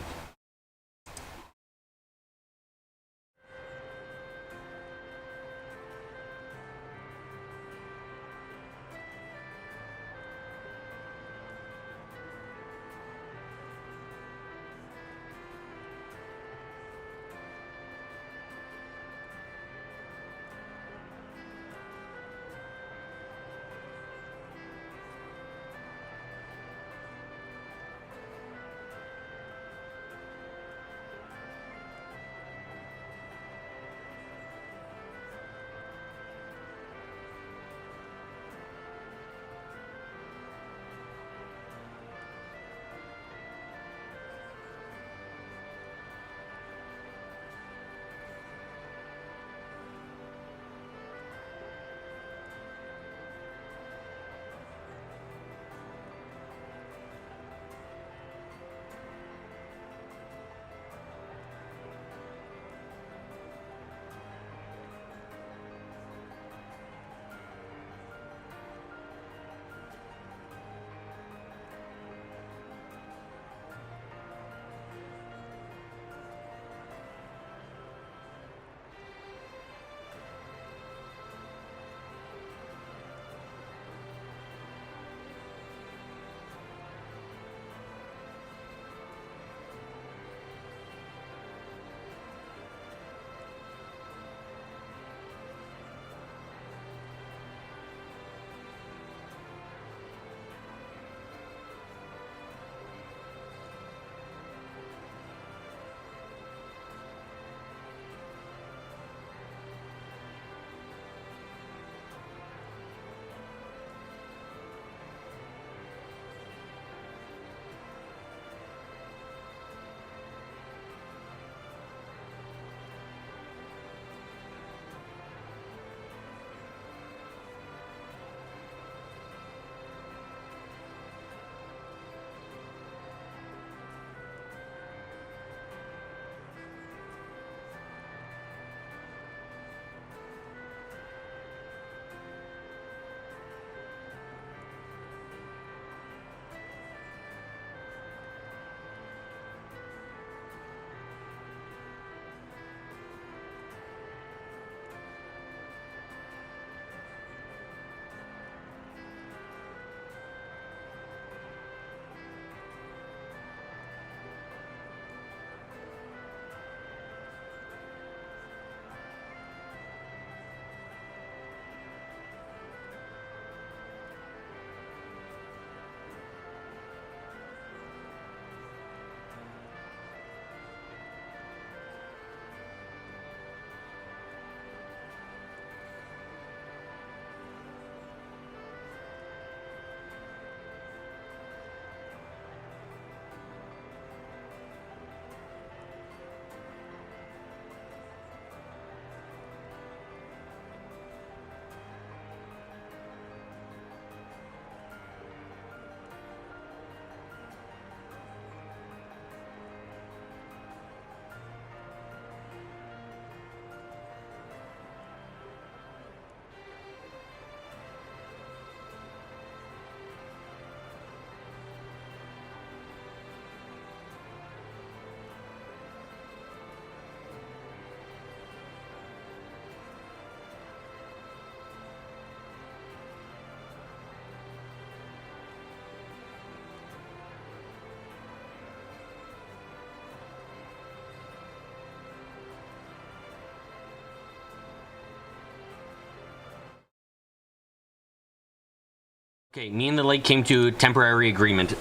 Okay, me and the lake came to temporary agreement.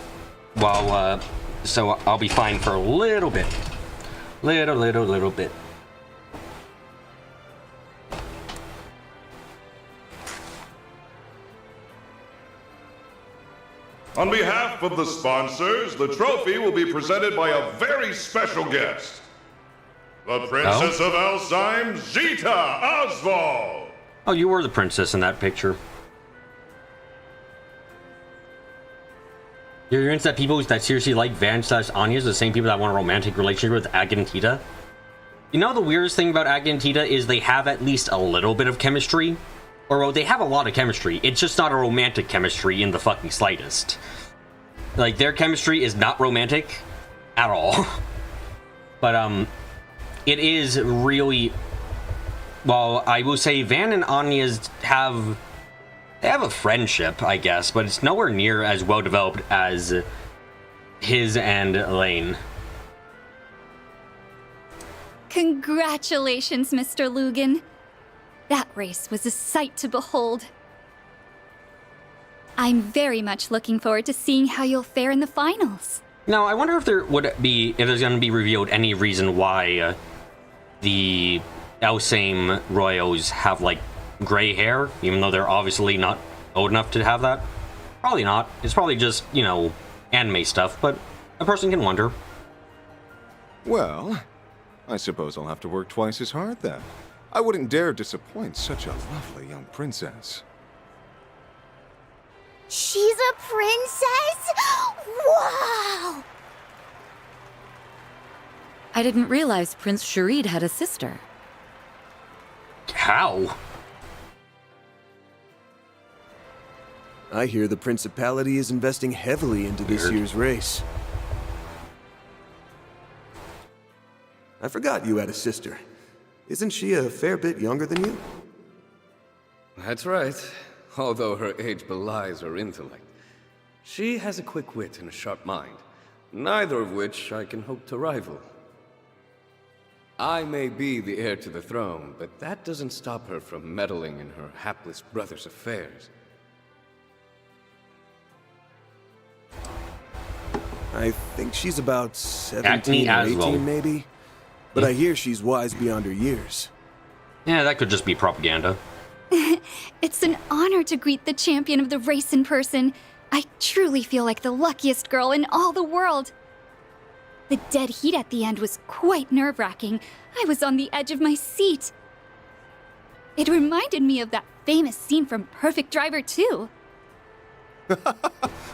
Well, so I'll be fine for a little bit. Little bit. On behalf of the sponsors, the trophy will be presented by a very special guest. The Princess of Alzheim, Zita Oswald! Oh, you were the princess in that picture. You're into that people that seriously like Van/Anya is the same people that want a romantic relationship with Aggie and Tita? You know the weirdest thing about Aggie and Tita is they have at least a little bit of chemistry? Or, well, they have a lot of chemistry. It's just not a romantic chemistry in the fucking slightest. Like, their chemistry is not romantic at all. But, it is really... Well, I will say Van and Anya's have... They have a friendship, I guess, but it's nowhere near as well developed as his and Elaine. Congratulations, Mr. Lugan. That race was a sight to behold. I'm very much looking forward to seeing how you'll fare in the finals. Now, I wonder if there's going to be revealed any reason why the Alzheim Royals have, like, gray hair, even though they're obviously not old enough to have that. Probably not. It's probably just, you know, anime stuff, but a person can wonder. Well, I suppose I'll have to work twice as hard then. I wouldn't dare disappoint such a lovely young princess. She's a princess? Wow! I didn't realize Prince Sharid had a sister. How? I hear the Principality is investing heavily into this year's race. I forgot you had a sister. Isn't she a fair bit younger than you? That's right, although her age belies her intellect. She has a quick wit and a sharp mind, neither of which I can hope to rival. I may be the heir to the throne, but that doesn't stop her from meddling in her hapless brother's affairs. I think she's about 17 or 18, maybe. But I hear she's wise beyond her years. Yeah, that could just be propaganda. It's an honor to greet the champion of the race in person. I truly feel like the luckiest girl in all the world. The dead heat at the end was quite nerve-wracking. I was on the edge of my seat. It reminded me of that famous scene from Perfect Driver 2.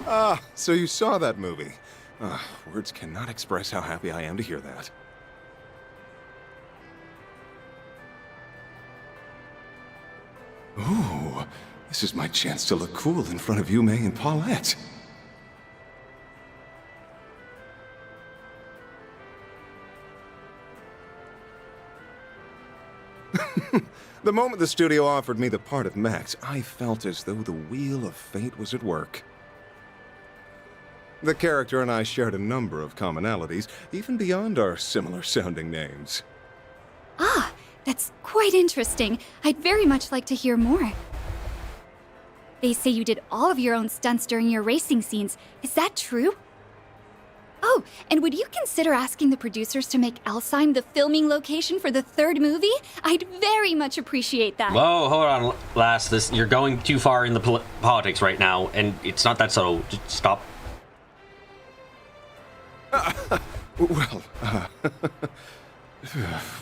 Ah, so you saw that movie. Words cannot express how happy I am to hear that. Ooh, this is my chance to look cool in front of Yume and Paulette. The moment the studio offered me the part of Max, I felt as though the wheel of fate was at work. The character and I shared a number of commonalities, even beyond our similar-sounding names. Ah, that's quite interesting. I'd very much like to hear more. They say you did all of your own stunts during your racing scenes. Is that true? Oh, and would you consider asking the producers to make Alzheim the filming location for the third movie? I'd very much appreciate that. Whoa, hold on, Lass. You're going too far in the politics right now, and it's not that subtle. Just stop.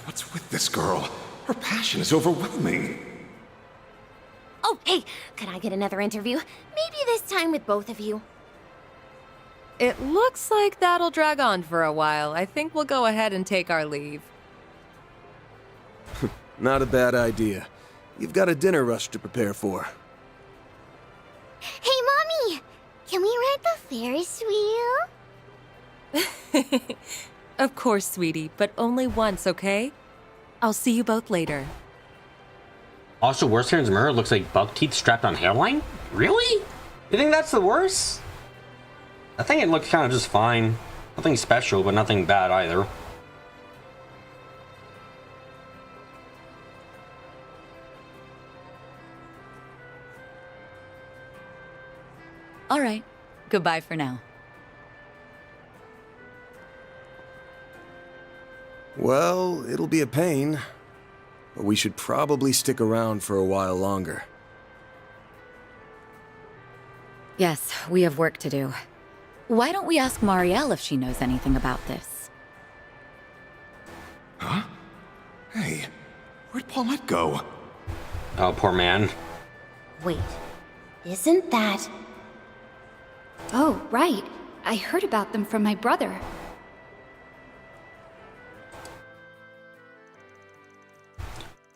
What's with this girl? Her passion is overwhelming. Oh, hey, could I get another interview? Maybe this time with both of you. It looks like that'll drag on for a while. I think we'll go ahead and take our leave. Not a bad idea. You've got a dinner rush to prepare for. Hey, Mommy! Can we ride the Ferris wheel? Of course, sweetie, but only once, okay? I'll see you both later. Also, worst Worstern's mirror looks like buck teeth strapped on hairline? Really? You think that's the worst? I think it looks kind of just fine. Nothing special, but nothing bad either. All right. Goodbye for now. Well, it'll be a pain, but we should probably stick around for a while longer. Yes, we have work to do. Why don't we ask Marielle if she knows anything about this? Huh? Hey, where'd Paulette go? Oh, poor man. Wait, isn't that... Oh, right. I heard about them from my brother.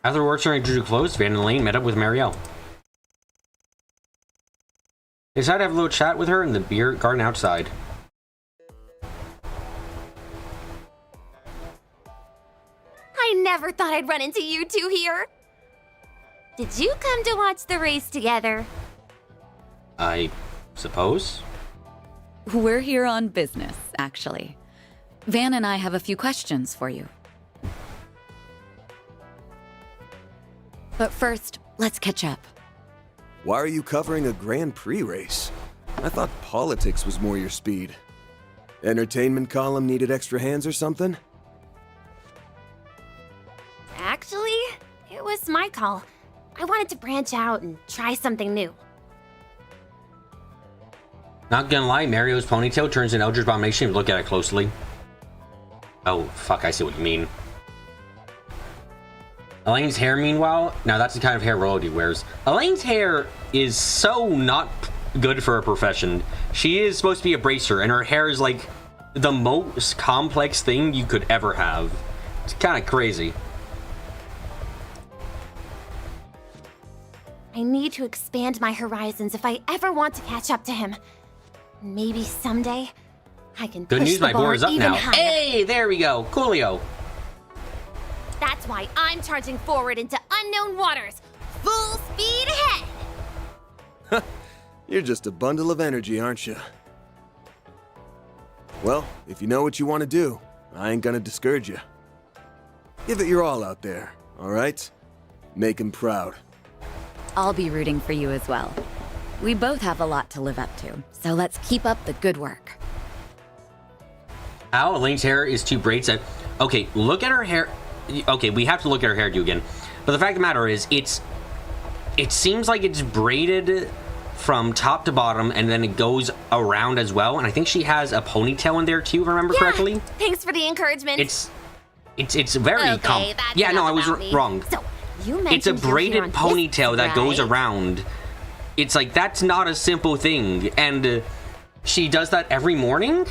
After work starting to close, Van and Lane met up with Marielle. They decided to have a little chat with her in the beer garden outside. I never thought I'd run into you two here. Did you come to watch the race together? I suppose? We're here on business, actually. Van and I have a few questions for you. But first, let's catch up. Why are you covering a Grand Prix race? I thought politics was more your speed. Entertainment column needed extra hands or something? Actually, it was my call. I wanted to branch out and try something new. Not gonna lie, Mario's ponytail turns into Eldritch Abomination if you look at it closely. Oh, fuck, I see what you mean. Elaine's hair, meanwhile, now that's the kind of hair royalty wears. Elaine's hair is so not good for a profession. She is supposed to be a bracer, and her hair is like the most complex thing you could ever have. It's kind of crazy. I need to expand my horizons if I ever want to catch up to him. Maybe someday I can Good push news, the my bar board is up even now. higher. Hey, there we go. Coolio. That's why I'm charging forward into unknown waters. Full speed ahead! You're just a bundle of energy, aren't you? Well, if you know what you want to do, I ain't gonna discourage you. Give it your all out there, all right? Make him proud. I'll be rooting for you as well. We both have a lot to live up to, so let's keep up the good work. Ow, Elaine's hair is two braids that... Okay, look at her hair... Okay, we have to look at her hairdo again. But the fact of the matter is, it seems like it's braided from top to bottom, and then it goes around as well. And I think she has a ponytail in there too, if I remember correctly. Thanks for the encouragement. It's very Okay, that's yeah, no, I was enough about me. wrong. So, you It's a mentioned you're braided here on ponytail this, that goes right? around. It's like, that's not a simple thing. And she does that every morning?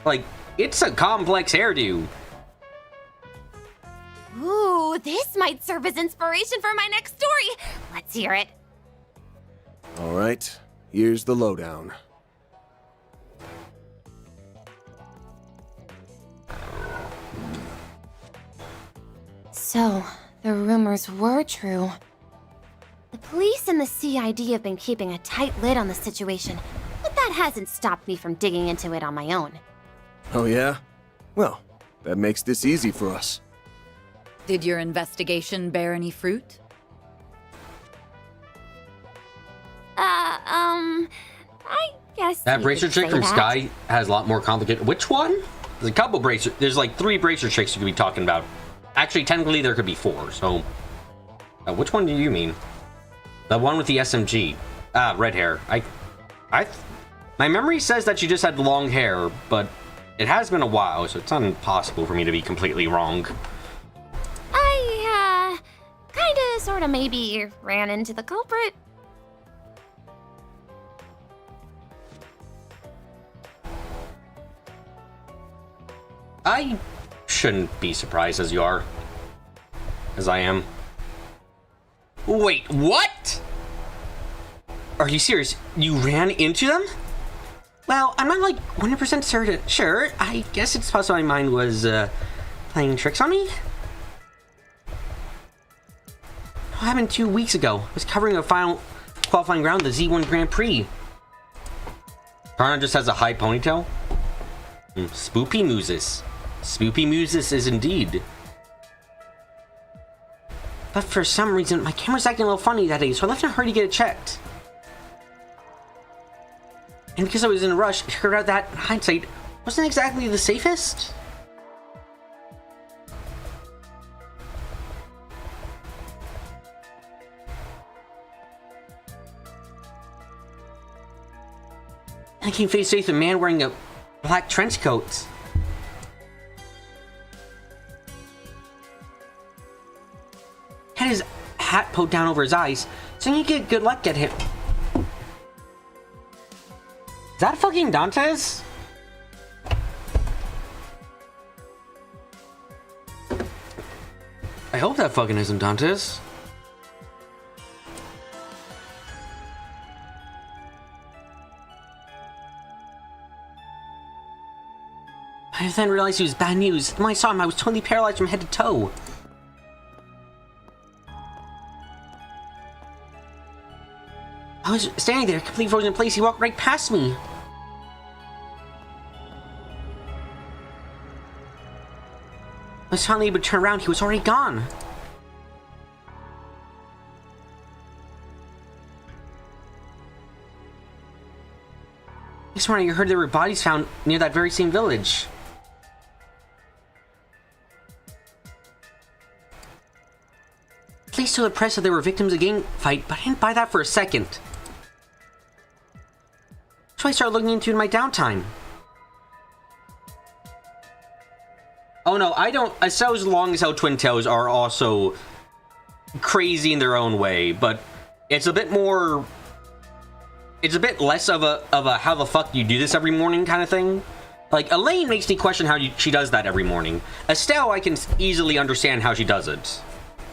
Like, it's a complex hairdo. Ooh, this might serve as inspiration for my next story. Let's hear it. All right, here's the lowdown. So, the rumors were true. The police and the CID have been keeping a tight lid on the situation, but that hasn't stopped me from digging into it on my own. Oh yeah? Well, that makes this easy for us. Did your investigation bear any fruit? I guess That you bracer could trick say from that. Sky has a lot more complicated. Which one? There's a couple bracer. There's like 3 bracer tricks you could be talking about. Actually, technically, there could be 4. So, which one do you mean? The one with the SMG. Ah, red hair. My memory says that she just had long hair, but it has been a while, so it's impossible for me to be completely wrong. I, kinda, sorta, maybe ran into the culprit. I shouldn't be surprised as you are. As I am. Wait, what? Are you serious? You ran into them? Well, I'm not like 100% certain. Sure, I guess it's possible my mind was playing tricks on me. What happened 2 weeks ago? I was covering a final qualifying round of the Z1 Grand Prix. Karna just has a high ponytail. Spoopy Mooses. Spoopy Mooses is indeed. But for some reason, my camera's acting a little funny that day, so I left in a hurry to get it checked. And because I was in a rush, I figured out that, in hindsight, wasn't exactly the safest. I came face to face with a man wearing a black trench coat. Had his hat pulled down over his eyes, so you get good luck at him. Is that fucking Dantes? I hope that fucking isn't Dantes. I then realized it was bad news. When I saw him, I was totally paralyzed from head to toe. I was standing there, completely frozen in place. He walked right past me. I was finally able to turn around. He was already gone. This morning, I heard there were bodies found near that very same village. Police told the press that they were victims of a gang fight, but I didn't buy that for a second. So I started looking into it in my downtime. Oh no, I don't. Estelle's long as hell twin tails are also crazy in their own way, but it's a bit more. It's a bit less of a how the fuck you do this every morning kind of thing. Like Elaine makes me question how she does that every morning. Estelle, I can easily understand how she does it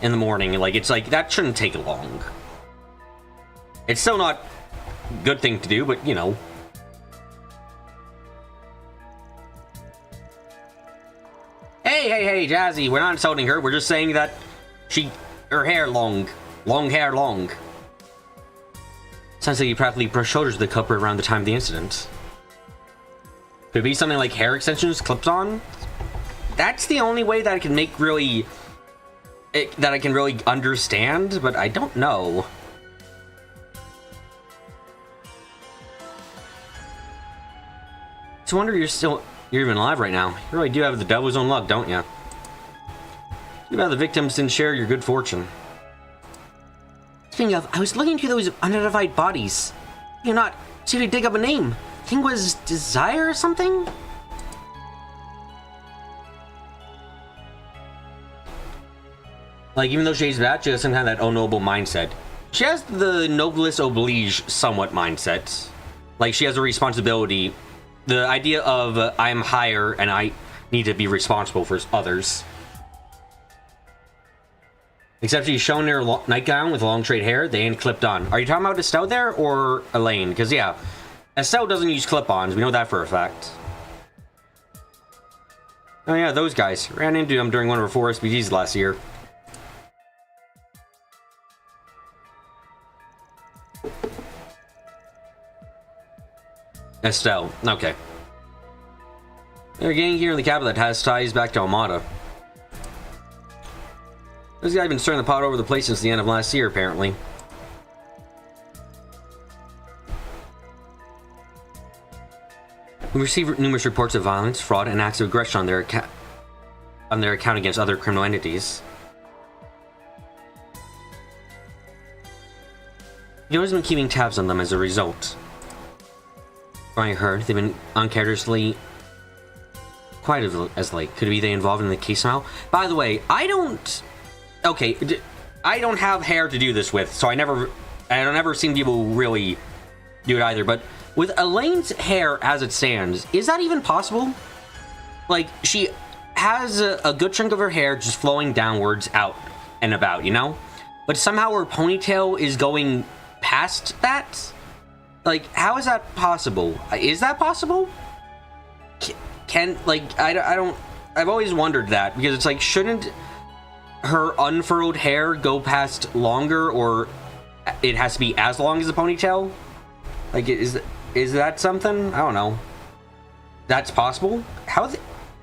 in the morning. Like it's like that shouldn't take long. It's still not a good thing to do, but you know. Hey, Jazzy, we're not insulting her. We're just saying that her hair long hair long. Sounds like you practically brushed shoulders with the culprit around the time of the incident. Could it be something like hair extensions clipped on? That's the only way that I can make that I can really understand, but I don't know. It's a wonder you're even alive right now. You really do have the devil's own luck, don't you? Too bad the victims didn't share your good fortune. Speaking of, I was looking through those unidentified bodies. You're not. See if you dig up a name. I think it was Desire or something? Like, even though she's bad, she doesn't have that oh noble mindset. She has the noblesse oblige somewhat mindset. Like, she has a responsibility. The idea of I'm higher and I need to be responsible for others. Except she's shown her nightgown with long straight hair. They ain't clipped on. Are you talking about Estelle there or Elaine? Because yeah, Estelle doesn't use clip-ons. We know that for a fact. Oh yeah, those guys. Ran into them during one of our 4 SPGs last year. Estelle. Okay. There's a gang here in the capital that has ties back to Almada. This guy's been stirring the pot over the place since the end of last year, apparently. We received numerous reports of violence, fraud, and acts of aggression on their account against other criminal entities. Yoda's been keeping tabs on them as a result. From what I heard, they've been uncharacteristically quiet as late. Could it be they involved in the case somehow? By the way, I don't have hair to do this with, so I don't ever seen people really do it either. But with Elaine's hair as it stands, is that even possible? Like, she has a good chunk of her hair just flowing downwards out and about, you know? But somehow her ponytail is going past that? Like, how is that possible? Is that possible? I've always wondered that, because it's like, shouldn't her unfurled hair go past longer, or it has to be as long as the ponytail? Like, is that something? I don't know. That's possible? I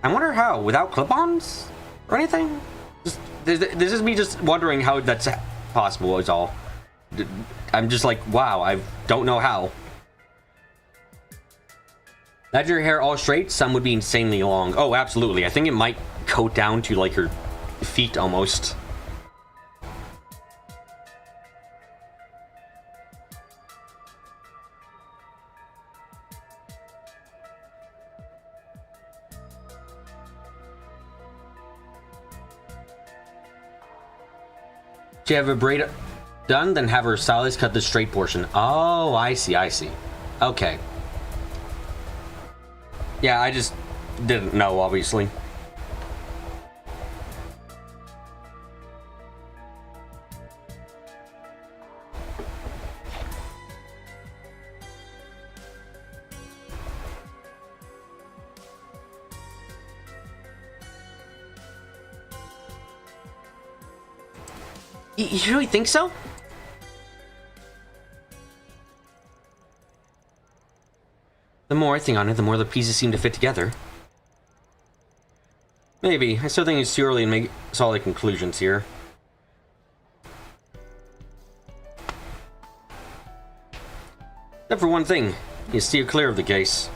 wonder how, without clip-ons or anything? This is me just wondering how that's possible is all. I'm just like, wow, I don't know how. Had your hair all straight, some would be insanely long. Oh, absolutely. I think it might go down to like her feet almost. Do you have a braid done? Then have her stylist cut the straight portion. Oh, I see, I see. Okay. Yeah, I just didn't know, obviously. You really think so? The more I think on it, the more the pieces seem to fit together. Maybe. I still think it's too early to make solid conclusions here. Except for one thing. You steer clear of the case.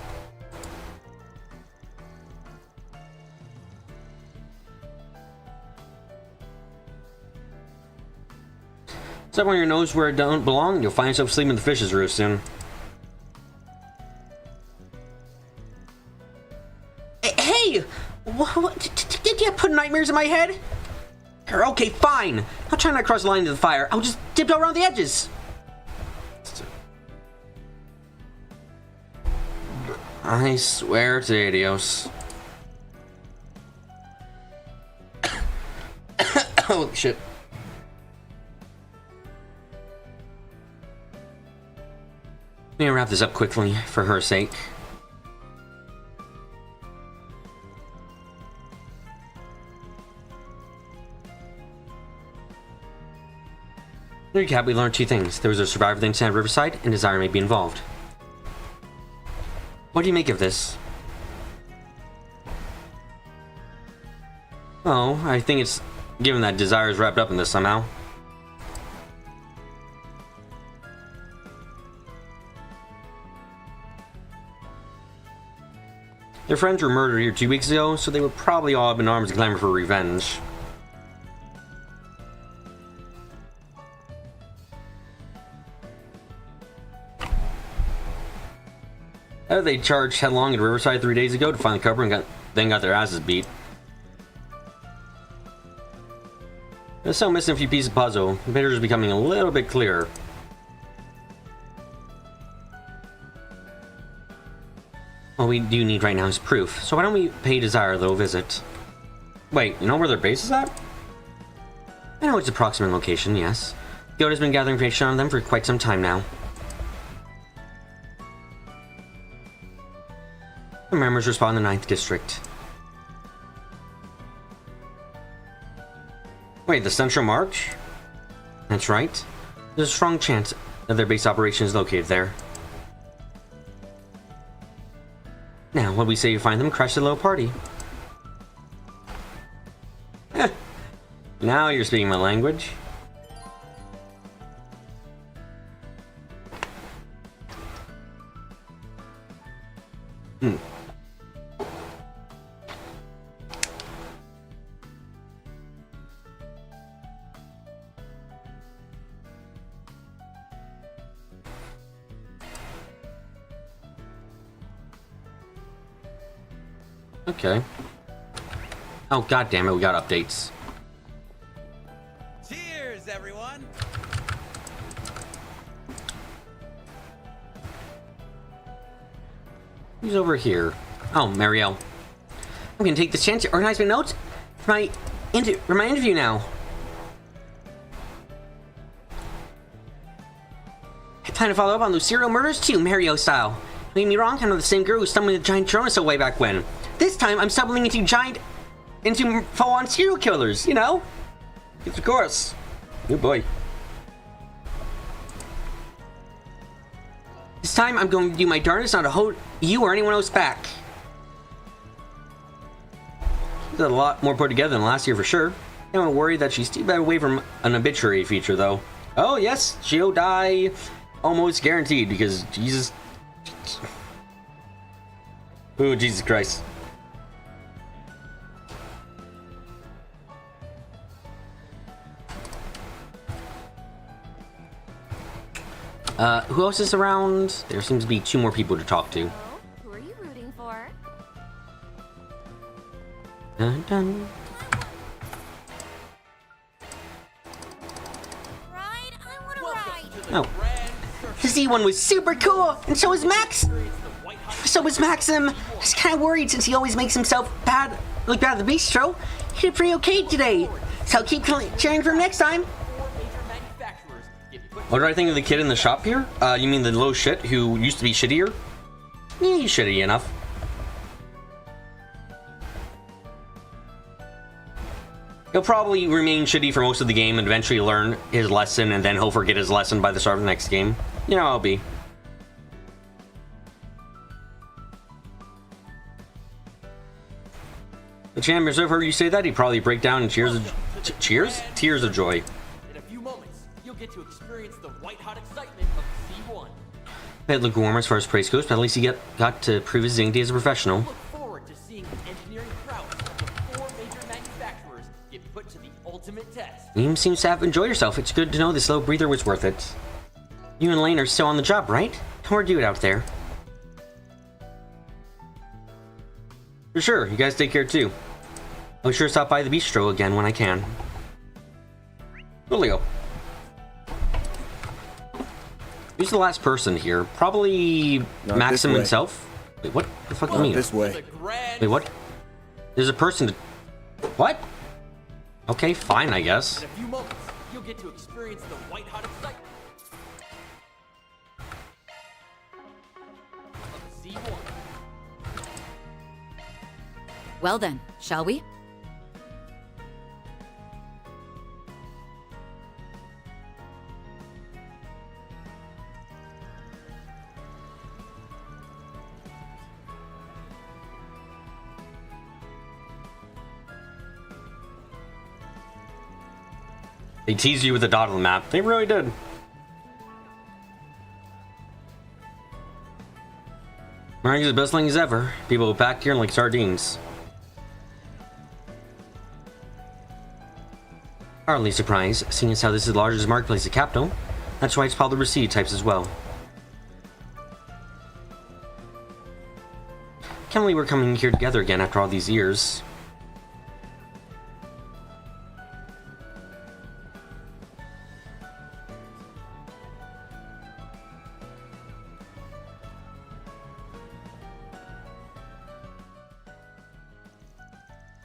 Step on your nose where it don't belong, you'll find yourself sleeping in the fish's roost soon. Hey! What, did you put nightmares in my head? Okay, fine. I'll try not to cross the line into the fire. I'll just dip around the edges. I swear to Dios. Holy shit. Let me wrap this up quickly, for her sake. To recap, we learned two things. There was a survivor of the incident at Riverside, and Desire may be involved. What do you make of this? Oh, I think it's given that Desire is wrapped up in this somehow. Their friends were murdered here 2 weeks ago, so they would probably all have been armed and clamor for revenge. They charged headlong at Riverside 3 days ago to find the cover and then got their asses beat. They're still missing a few pieces of the puzzle. The picture is becoming a little bit clearer. What we do need right now is proof, so why don't we pay Desire a little visit? Wait, you know where their base is at? I know its approximate location, yes. Yoda has been gathering information on them for quite some time now. The members respond in the 9th District. Wait, the Central March? That's right. There's a strong chance that their base operation is located there. Now, what we say you find them, crash the little party. Now you're speaking my language. Okay. Oh, god damn it, we got updates. Cheers, everyone! Who's over here? Oh, Marielle. I'm gonna take this chance to organize my notes for my interview now. I plan to follow up on those serial murders too, Mario style. Don't get me wrong, I'm not the same girl who stumbled into giant Tronosaur way back when. This time, I'm stumbling into full-on serial killers, you know? Yes, of course. Good boy. This time, I'm going to do my darndest not to hold you or anyone else back. She's got a lot more put together than last year for sure. I don't worry that she's too bad away from an obituary feature, though. Oh, yes, she'll die almost guaranteed because, Jesus... Ooh, Jesus Christ. Who else is around? There seems to be 2 more people to talk to. Who are you rooting for? Dun, dun. Oh. The Z1 was super cool, and so was Max. So was Maxim. I was kind of worried since he always makes himself look bad at the bistro. He did pretty okay today, so I'll keep cheering for him next time. What did I think of the kid in the shop here? You mean the little shit who used to be shittier? Yeah, he's shitty enough. He'll probably remain shitty for most of the game and eventually learn his lesson, and then he'll forget his lesson by the start of the next game. You know how it'll be. The champions, I've heard you say that, he'd probably break down in tears of joy. In a few moments, you'll get to experience the white-hot excitement of Z1. It looked warm as far as praise goes, but at least he got to prove his dignity as a professional. Look forward to seeing the engineering prowess of the 4 major manufacturers get put to the ultimate test. You seems to have enjoyed yourself. It's good to know this little breather was worth it. You and Lane are still on the job, right? How are you out there? For sure, you guys take care too. I'll sure stop by the bistro again when I can. Julio. Who's the last person here? Probably Not Maxim this way. himself? Wait, what the fuck do you Not mean? this way. Wait, what? There's a person to... What? Okay, fine, I guess. In a few moments, you'll get to experience the white-hot excitement of Z1. Well then, shall we? They teased you with a dot on the map. They really did. Maring's the best things ever. People will pack here like sardines. Hardly surprised, seeing as how this is the largest marketplace in Capital. That's why it's called the Receipt types as well. Can't believe we're coming here together again after all these years.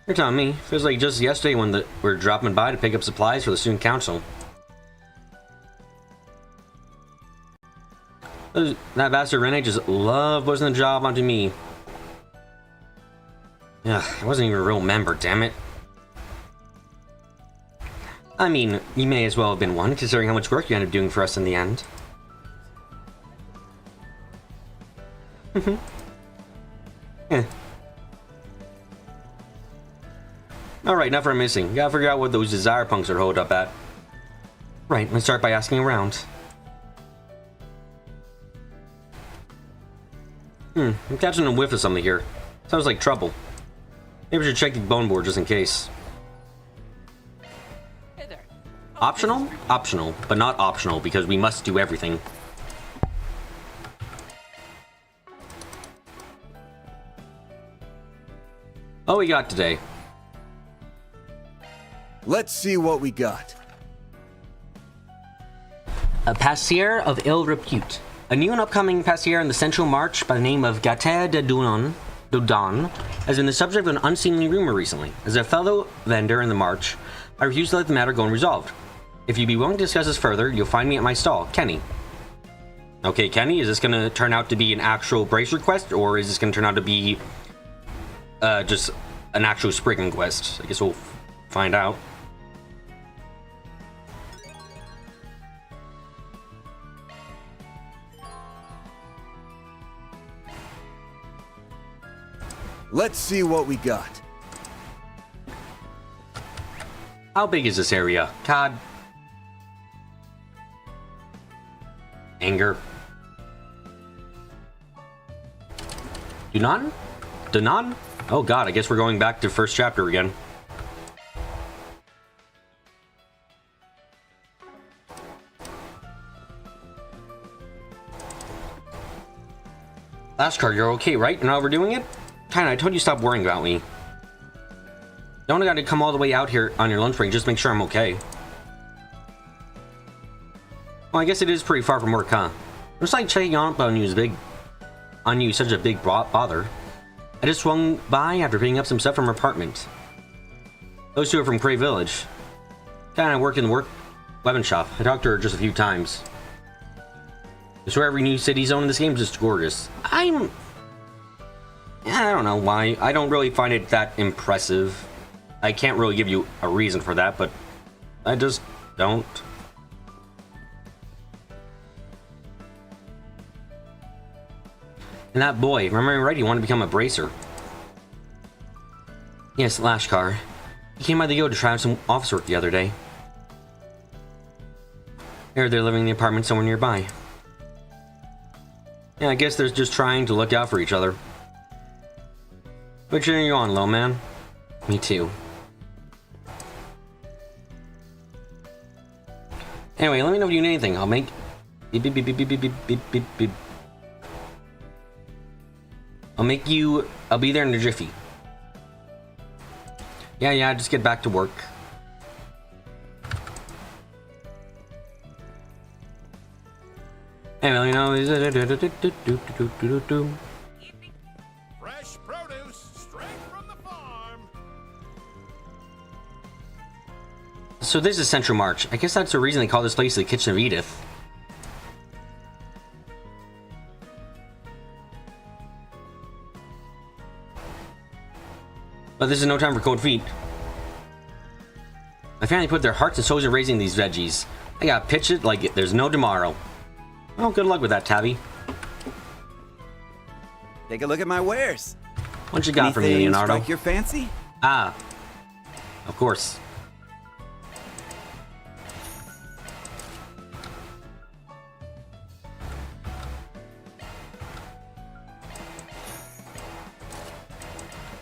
You're telling me. Feels like just yesterday when we were dropping by to pick up supplies for the student council. That bastard Rene just loved pushing the job onto me. Ugh, I wasn't even a real member, damn it. I mean, you may as well have been one, considering how much work you ended up doing for us in the end. Eh. Alright, enough for missing. Gotta figure out what those desire punks are holed up at. Right, let's start by asking around. I'm catching a whiff of something here. Sounds like trouble. Maybe we should check the bone board just in case. Hey there. Optional? Optional, but not optional because we must do everything. What we got today? Let's see what we got. A passier of ill repute. A new and upcoming passier in the Central March by the name of Gater de Dunon has been the subject of an unseemly rumor recently. As a fellow vendor in the March, I refuse to let the matter go unresolved. If you'd be willing to discuss this further, you'll find me at my stall, Kenny. Okay, Kenny, is this going to turn out to be an actual brace request, or is this going to turn out to be just an actual Spriggan quest? I guess we'll find out. Let's see what we got. How big is this area? God. Anger. Dunan? Danan? Oh god, I guess we're going back to first chapter again. Last card, you're okay, right? You're not overdoing it? Kinda, I told you stop worrying about me. Don't gotta come all the way out here on your lunch break just to make sure I'm okay. Well, I guess it is pretty far from work, huh? Looks like checking up on you is such a big bother. I just swung by after picking up some stuff from her apartment. Those two are from Cray Village. Kinda work in the weapon shop. I talked to her just a few times. I swear every new city zone in this game is just gorgeous. I don't know why. I don't really find it that impressive. I can't really give you a reason for that, but I just don't. And that boy, remembering right, he wanted to become a bracer. Yes, Lashkar. He came by the Yo to try out some office work the other day. They're living in the apartment somewhere nearby. Yeah, I guess they're just trying to look out for each other. Which are you on, little man? Me too. Anyway, let me know if you need anything. I'll make... Beep, beep, beep, beep, beep, beep, beep, beep, beep. I'll be there in a jiffy. Yeah, just get back to work. Anyway, Fresh produce straight from the farm. So this is Central March. I guess that's the reason they call this place the Kitchen of Edith. But this is no time for cold feet. My family put their hearts and souls in raising these veggies. I gotta pitch it like there's no tomorrow. Well, good luck with that, Tabby. Take a look at my wares. What you got for me, Anything Leonardo? strike your fancy? Ah, of course.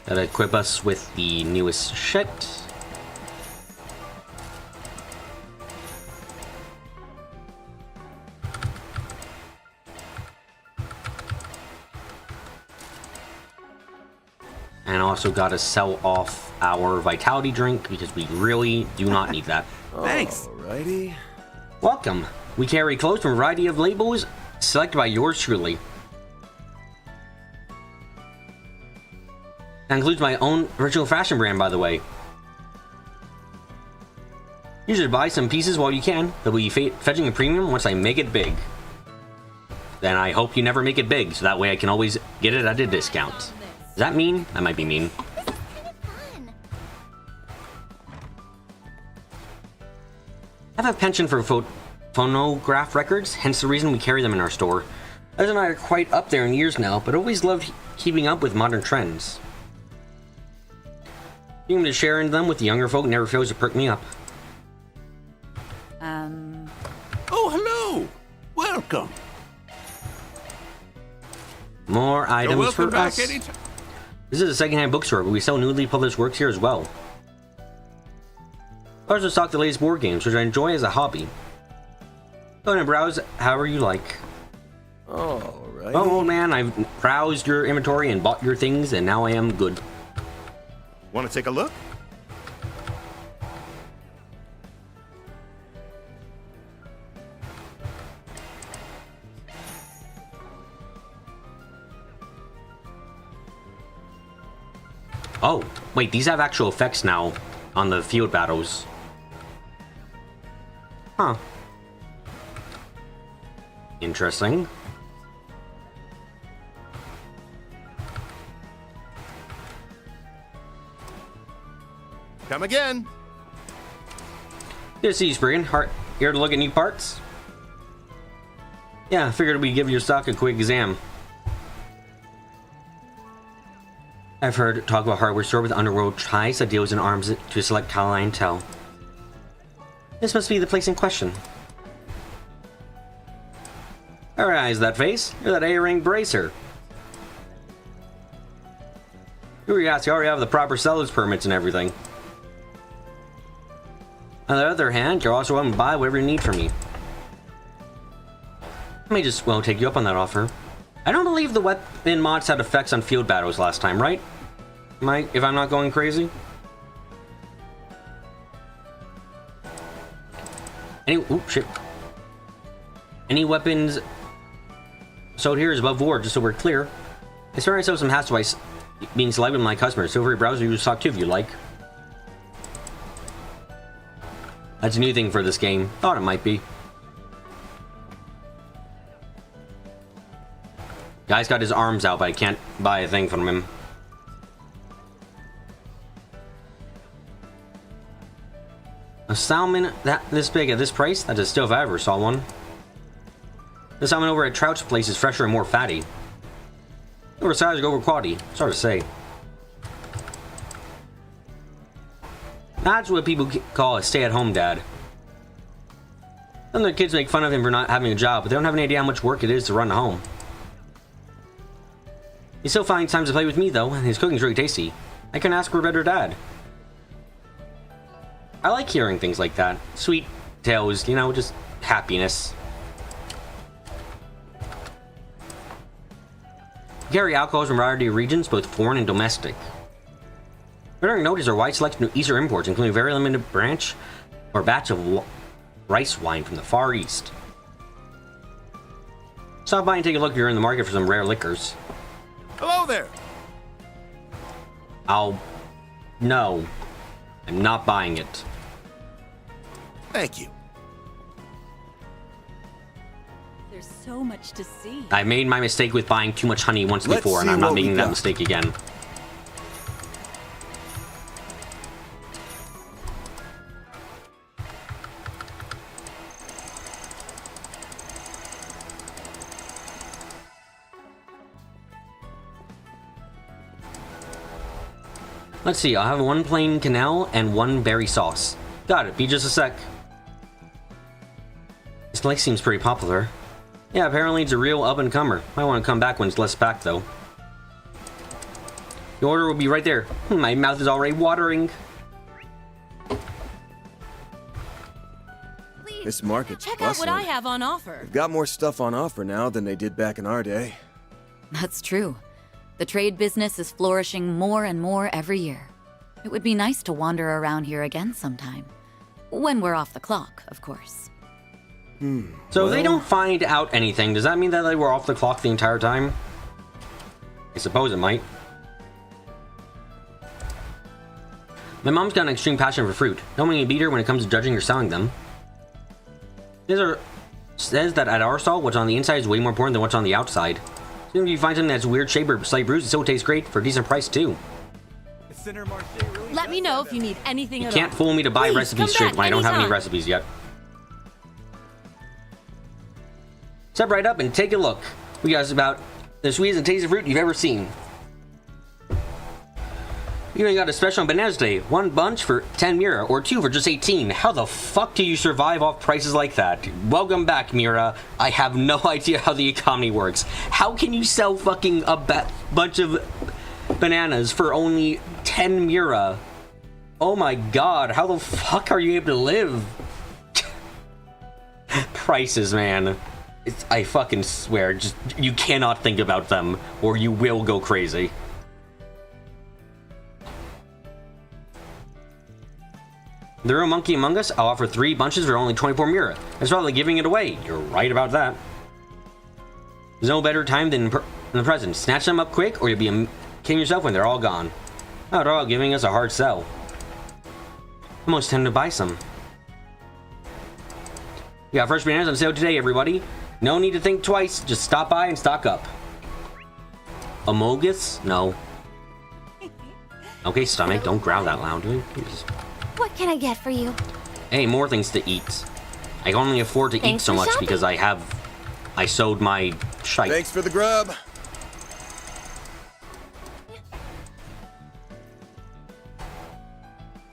Gotta equip us with the newest shit. And also gotta sell off our vitality drink because we really do not need that. Thanks. Alrighty. Welcome. We carry clothes from a variety of labels selected by yours truly. That includes my own original fashion brand, by the way. You should buy some pieces while you can. They'll be fetching a premium once I make it big. Then I hope you never make it big, so that way I can always get it at a discount. Does that mean? That might be mean. I have a penchant for phonograph records, hence the reason we carry them in our store. Others and I are quite up there in years now, but always loved keeping up with modern trends. Being able to share in them with the younger folk never fails to perk me up. Oh, hello! Welcome! More items for us. Anytime. This is a secondhand bookstore, but we sell newly published works here as well. I also stock the latest board games, which I enjoy as a hobby. Go ahead and browse however you like. Alright. Well, old man, I've browsed your inventory and bought your things, and now I am good. Want to take a look? Oh, wait, these have actual effects now on the field battles. Huh. Interesting. Come again. Good to see you, Spriggan. Here to look at new parts? Yeah, I figured we'd give your stock a quick exam. I've heard talk about a hardware store with underworld ties that deals in arms to select clientele. This must be the place in question. I recognize that face. You're that A-ring bracer. Yes, you already have the proper seller's permits and everything. On the other hand, you're also willing to buy whatever you need from me. I may just, well, take you up on that offer. I don't believe the weapon mods had effects on field battles last time, right? If I'm not going crazy? Shit. Any weapons sold here is above board, just so we're clear. I swear I saw some hassle by being selected with my customers. Feel free to browse or use talk too if you like. That's a new thing for this game. Thought it might be. Guy's got his arms out, but I can't buy a thing from him. A salmon this big at this price? That's a steal if I ever saw one. The salmon over at Trout's place is fresher and more fatty. Over size or over quality? It's hard to say. That's what people call a stay-at-home dad. Some of their kids make fun of him for not having a job, but they don't have any idea how much work it is to run a home. He still finds time to play with me, though, and his cooking's really tasty. I couldn't ask for a better dad. I like hearing things like that. Sweet tales, you know, just happiness. Carry alcohols from a variety of regions, both foreign and domestic. Bearing note is our wide selection of Easter imports, including a very limited branch or batch of rice wine from the Far East. Stop by and take a look if you're in the market for some rare liquors. Hello there! No. I'm not buying it. Thank you. There's so much to see. I made my mistake with buying too much honey once before, and I'm not making that mistake again. Let's see, I'll have one plain quenelle and one berry sauce. Got it, be just a sec. This lake seems pretty popular. Yeah, apparently it's a real up-and-comer. Might want to come back when it's less packed, though. The order will be right there. My mouth is already watering. This market's Check out what bustling. I have on offer. They've got more stuff on offer now than they did back in our day. That's true. The trade business is flourishing more and more every year. It would be nice to wander around here again sometime. When we're off the clock, of course. So they don't find out anything. Does that mean that they were off the clock the entire time? I suppose it might. My mom's got an extreme passion for fruit. No one can beat her when it comes to judging or selling them. Says that at our stall, what's on the inside is way more important than what's on the outside. Soon if you find something that's weird shape or slight bruise, it still tastes great for a decent price too. Let me know if you need anything You at all. can't fool me to buy Please, recipes come straight back when I don't have any anytime. recipes yet. Step right up and take a look. We got about the sweetest and tastiest fruit you've ever seen. We even got a special on bananas today. One bunch for 10 Mira, or two for just 18. How the fuck do you survive off prices like that? Welcome back, Mira. I have no idea how the economy works. How can you sell fucking a bunch of bananas for only 10 Mira? Oh my god, how the fuck are you able to live? Prices, man. I fucking swear, just you cannot think about them, or you will go crazy. There are a monkey among us. I'll offer 3 bunches for only 24 Mira. That's probably giving it away. You're right about that. There's no better time than the present. Snatch them up quick, or you'll be kidding yourself when they're all gone. Not at all giving us a hard sell. Almost time to buy some. We got fresh bananas on sale today, everybody. No need to think twice. Just stop by and stock up. Amogus? No. Okay, stomach, don't growl that loud. Please. What can I get for you? Hey, more things to eat. I can only afford to eat Thanks so for much shopping. because I sowed my shite. Thanks for the grub.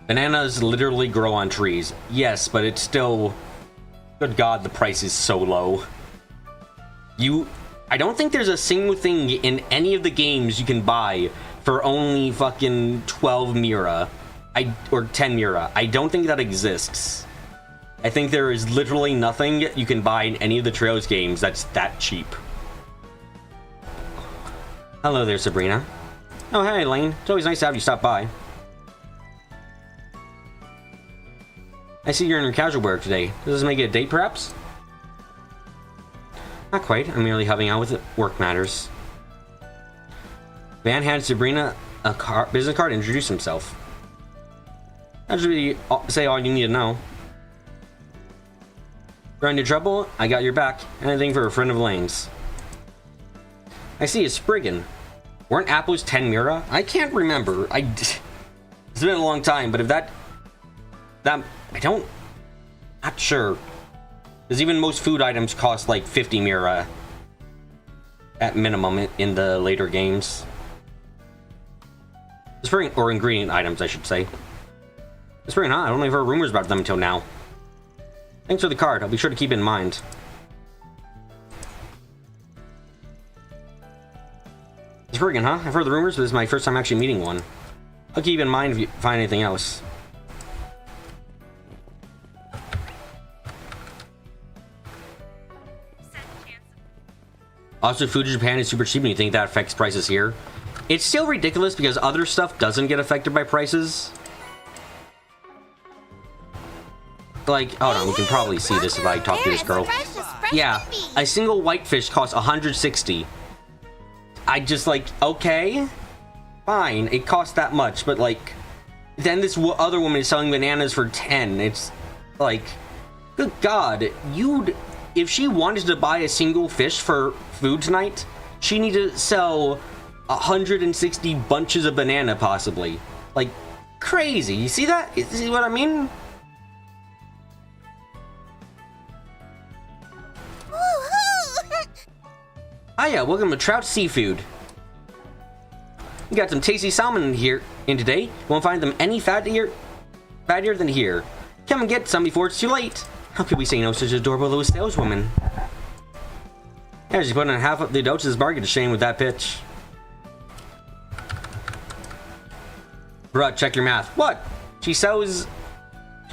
Bananas literally grow on trees. Yes, but it's still... Good God, the price is so low. I don't think there's a single thing in any of the games you can buy for only fucking 12 Mira. Or 10 Mira. I don't think that exists. I think there is literally nothing you can buy in any of the Trails games that's that cheap. Hello there, Sabrina. Oh, hey, Lane. It's always nice to have you stop by. I see you're in your casual wear today. Does this make it a date, perhaps? Not quite. I'm merely helping out with work matters. Van hands Sabrina a business card and introduced himself. That should be say all you need to know. You're in trouble? I got your back. Anything for a friend of Lane's. I see a Spriggan. Weren't apples 10 Mira? I can't remember. It's been a long time, but if that not sure. Because even most food items cost like 50 Mira at minimum in the later games. Or ingredient items, I should say. It's pretty not. I don't even heard rumors about them until now. Thanks for the card. I'll be sure to keep it in mind. It's friggin', huh? I've heard the rumors, but this is my first time actually meeting one. I'll keep in mind if you find anything else. Also, food in Japan is super cheap, and you think that affects prices here? It's still ridiculous because other stuff doesn't get affected by prices. Like, hold on, we can probably see this if I talk to this girl. Yeah, a single whitefish costs 160. I just like, okay, fine, it costs that much, but like, then this other woman is selling bananas for 10. It's like, good God, if she wanted to buy a single fish for food tonight, she needed to sell 160 bunches of banana, possibly. Like, crazy. You see that? You see what I mean? Hiya, welcome to Trout Seafood. We got some tasty salmon in today. You won't find them any fattier than here. Come and get some before it's too late. How could we say no to such adorable little saleswoman? Yeah, she's putting on half of the Doses bargain to shame with that pitch. Bruh, check your math. What? She was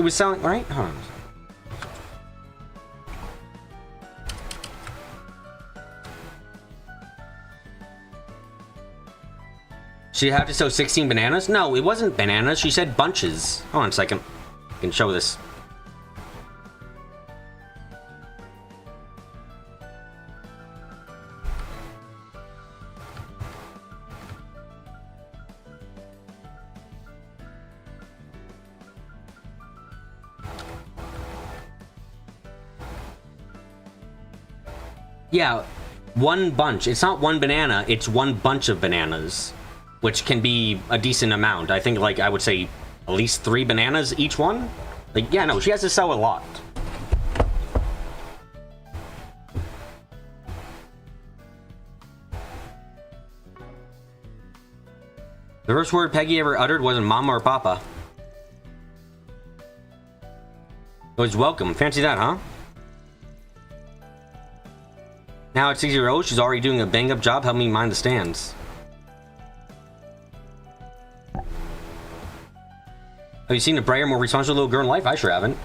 selling, right? Hold on. She had to sell 16 bananas? No, it wasn't bananas. She said bunches. Hold on a second. I can show this. Yeah, one bunch. It's not one banana, it's one bunch of bananas, which can be a decent amount. I think, like, I would say at least 3 bananas each one. Like, yeah, no, she has to sell a lot. The first word Peggy ever uttered wasn't mama or papa. It was welcome. Fancy that, huh? Now at 6 years old, she's already doing a bang-up job helping me mind the stands. Have you seen a brighter, more responsible little girl in life? I sure haven't.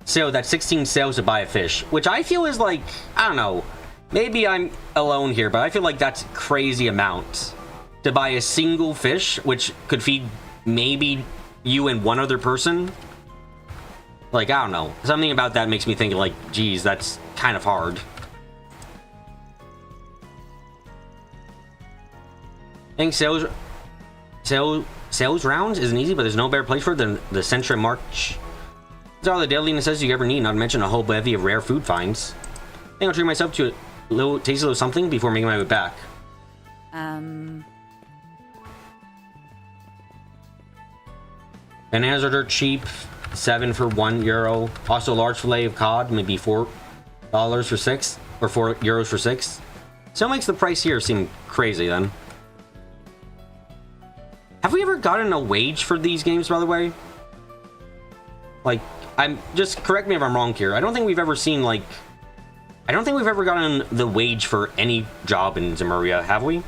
So that's 16 sales to buy a fish, which I feel is like, I don't know, maybe I'm alone here, but I feel like that's a crazy amount to buy a single fish, which could feed maybe you and one other person. Like, I don't know. Something about that makes me think, like, geez, that's kind of hard. I think sales rounds isn't easy, but there's no better place for it than the Centra March. It's all the daily necessities you ever need, not to mention a whole bevy of rare food finds. I think I'll treat myself to a little taste of something before making my way back. Bananas are dirt cheap. 7 for €1. Also, a large fillet of cod, maybe $4 for 6, or €4 for 6. So it makes the price here seem crazy then. Have we ever gotten a wage for these games, by the way? Like, just correct me if I'm wrong here. I don't think we've ever seen, like, I don't think we've ever gotten the wage for any job in Zemuria, have we?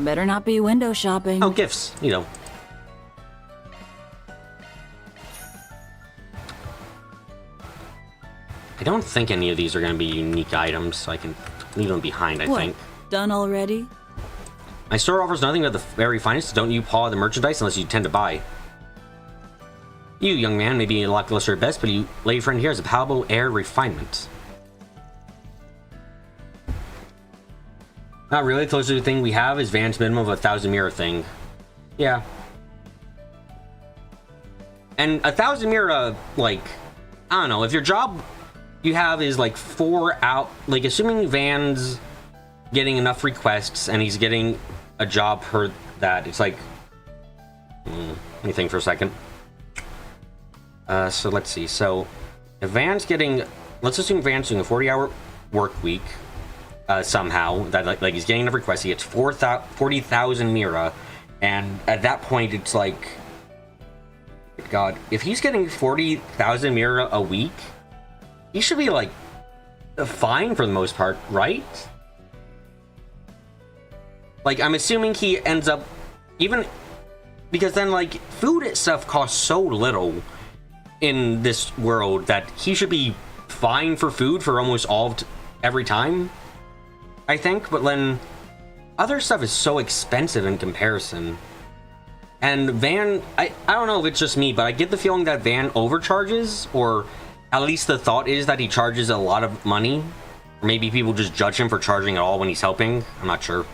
Better not be window shopping. Oh, gifts, you know. I don't think any of these are going to be unique items, so I can leave them behind, I think. Done already? My store offers nothing but the very finest. Don't you paw the merchandise unless you tend to buy. You, young man, may be a lackluster at best, but you, lady friend here, has a palpable air of refinement. Not really. Closest to the thing we have is Van's minimum of 1,000 mirror thing. Yeah. And 1,000 mirror, like, I don't know, if your job you have is like 4 out, like, assuming Van's getting enough requests and he's getting a job per that, it's like, let me think for a second. So let's see. So if Van's getting, let's assume Van's doing a 40-hour work week. Somehow that like he's getting enough requests, he gets 40,000 mira, and at that point it's like, God, if he's getting 40,000 mira a week, he should be like fine for the most part, right? Like, I'm assuming he ends up, even because then like food stuff costs so little in this world that he should be fine for food for almost all every time, I think. But then other stuff is so expensive in comparison. And Van, I don't know if it's just me, but I get the feeling that Van overcharges, or at least the thought is that he charges a lot of money. Or maybe people just judge him for charging at all when he's helping. I'm not sure.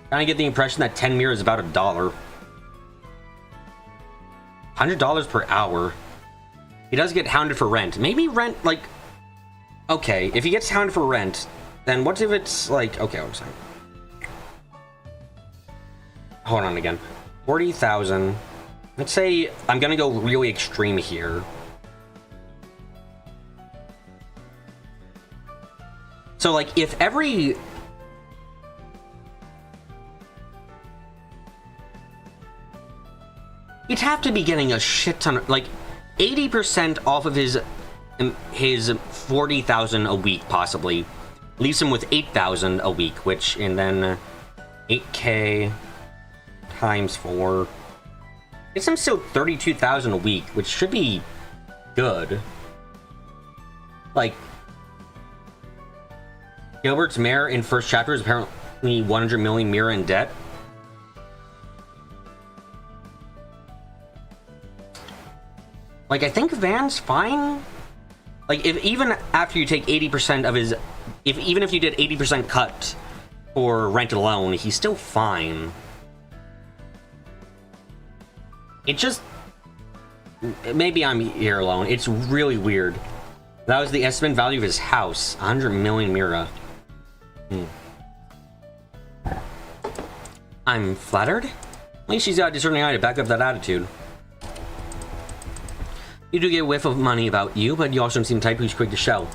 Kind of get the impression that 10 mira is about $1. $100 per hour. He does get hounded for rent. Maybe rent, like, okay, if he gets hounded for rent, then what if it's like, okay, I'm sorry. Hold on again. 40,000. Let's say I'm gonna go really extreme here. So like, if every he'd have to be getting a shit ton of, like, 80% off of his 40,000 a week, possibly leaves him with 8,000 a week, which, and then 8k times 4 gets him still 32,000 a week, which should be good. Like, Gilbert's mayor in first chapter is apparently 100 million mira in debt. Like, I think Van's fine. Like, if even after you take 80% of his, even if you did 80% cut for rent alone, he's still fine. It just, maybe I'm here alone. It's really weird. That was the estimate value of his house, 100 million mira. I'm flattered. At least she's got a discerning eye to back up that attitude. You do get a whiff of money about you, but you also don't seem the type who's quick to show.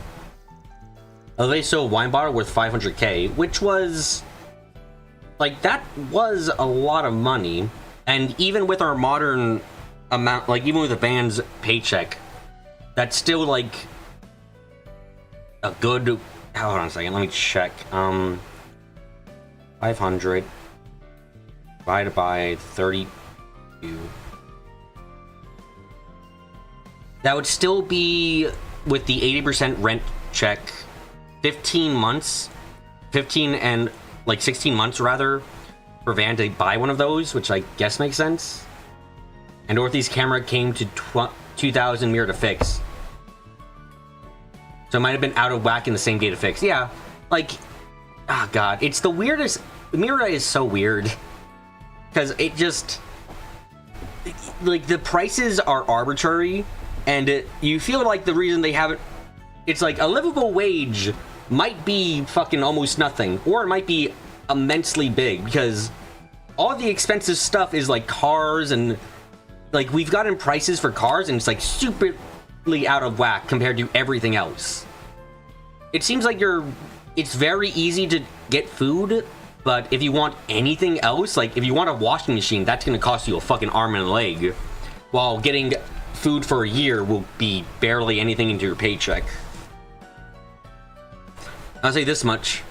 They sold a wine bottle worth 500k, which was, like, that was a lot of money. And even with our modern amount, like, even with the band's paycheck, that's still, like, a good, hold on a second, let me check. 500 divided by 32. That would still be, with the 80% rent check, 15 months, 15 and, like, 16 months, rather, for Van to buy one of those, which I guess makes sense. And Dorothy's camera came to 2,000 mira to fix. So it might have been out of whack in the same day to fix. Yeah, like, oh god, it's the weirdest. Mira is so weird. Because it just, like, the prices are arbitrary. And you feel like the reason they have it, it's like a livable wage might be fucking almost nothing, or it might be immensely big, because all the expensive stuff is like cars, and like we've gotten prices for cars and it's like superly out of whack compared to everything else. It seems like it's very easy to get food, but if you want anything else, like if you want a washing machine, that's gonna cost you a fucking arm and a leg, while getting food for a year will be barely anything into your paycheck. I'll say this much.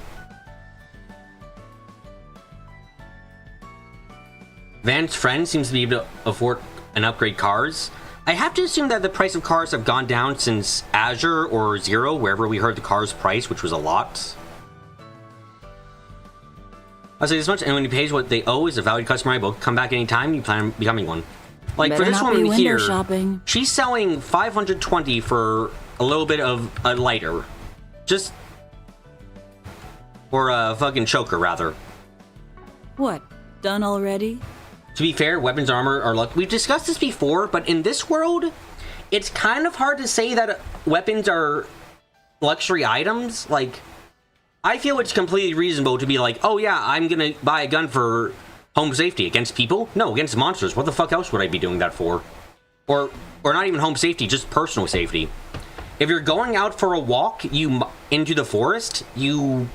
Van's friend seems to be able to afford and upgrade cars. I have to assume that the price of cars have gone down since Azure or Zero, wherever we heard the car's price, which was a lot. I'll say this much, and when he pays what they owe as a valued customer, I will come back anytime you plan on becoming one. Like, Better for this not be woman window here, shopping. she's selling 520 for a little bit of a lighter. Just... or a fucking choker, rather. What? Done already? To be fair, weapons armor are luck. We've discussed this before, but in this world, it's kind of hard to say that weapons are luxury items. Like, I feel it's completely reasonable to be like, oh yeah, I'm gonna buy a gun for home safety. Against people? No, against monsters. What the fuck else would I be doing that for? Or not even home safety, just personal safety. If you're going out for a walk into the forest, you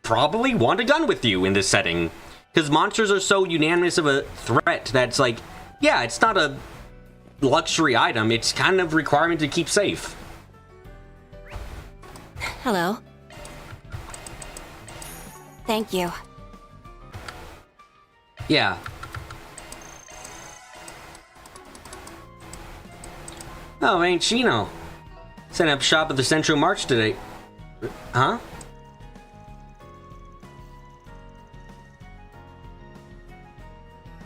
probably want a gun with you in this setting. Because monsters are so unanimous of a threat that's like, yeah, it's not a luxury item, it's kind of a requirement to keep safe. Hello. Thank you. Yeah. Oh, ain't Chino. Setting up shop at the Central March today. Huh?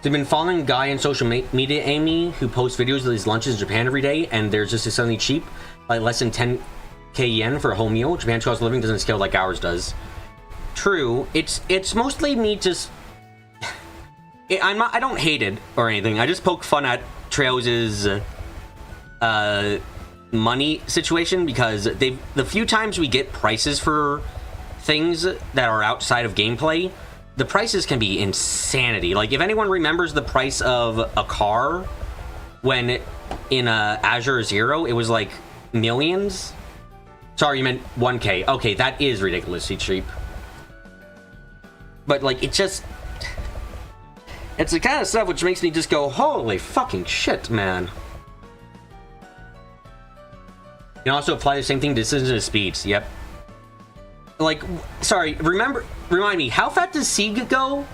They've been following a guy on social media, Amy, who posts videos of his lunches in Japan every day, and they're just suddenly cheap, like less than 10k yen for a whole meal. Japan's cost of living doesn't scale like ours does. True, it's mostly me just... I don't hate it or anything. I just poke fun at Trails' money situation, because the few times we get prices for things that are outside of gameplay, the prices can be insanity. Like, if anyone remembers the price of a car when in Azure Zero, it was like millions. Sorry, you meant 1k. Okay, that is ridiculously cheap. But like, it's the kind of stuff which makes me just go, holy fucking shit, man. You can also apply the same thing to distance and speeds. Yep. Like, sorry, remind me, how fast does Sieg go?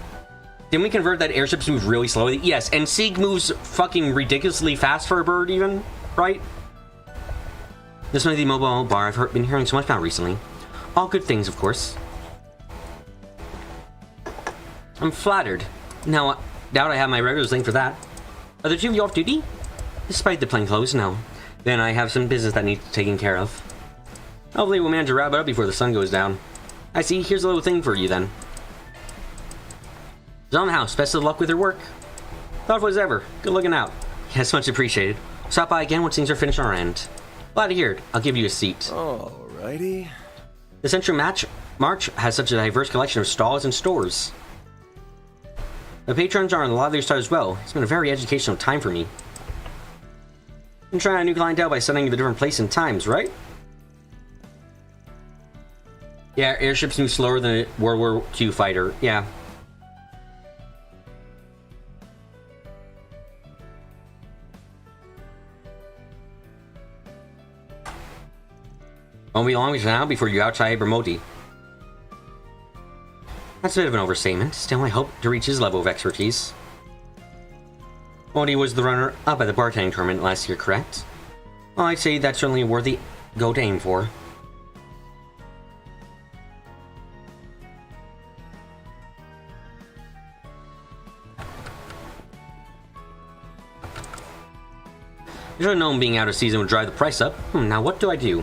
Didn't we convert that airships move really slowly? Yes, and Sieg moves fucking ridiculously fast for a bird even, right? This might be the mobile bar I've been hearing so much about recently. All good things, of course. I'm flattered. Now, doubt I have my regulars linked for that. Are the two of you off duty? Despite the plain clothes, no. Then I have some business that needs taken care of. Hopefully we'll manage to wrap it up before the sun goes down. I see, here's a little thing for you then. Zone House, best of luck with your work. Thoughtful as ever. Good looking out. Yes, much appreciated. Stop by again once things are finished on our end. Glad to hear it. I'll give you a seat. Alrighty. The Central March has such a diverse collection of stalls and stores. The patrons are on the livelier side as well. It's been a very educational time for me. I'm trying a new clientele by studying the different places and times, right? Yeah, airships move slower than a World War II fighter. Yeah. Won't be long now before you're outside Bermoti. That's a bit of an overstatement. Still, I hope to reach his level of expertise. Odie was the runner-up at the bartending tournament last year, correct? Well, I'd say that's certainly a worthy goal to aim for. I should have known being out of season would drive the price up. Now what do I do?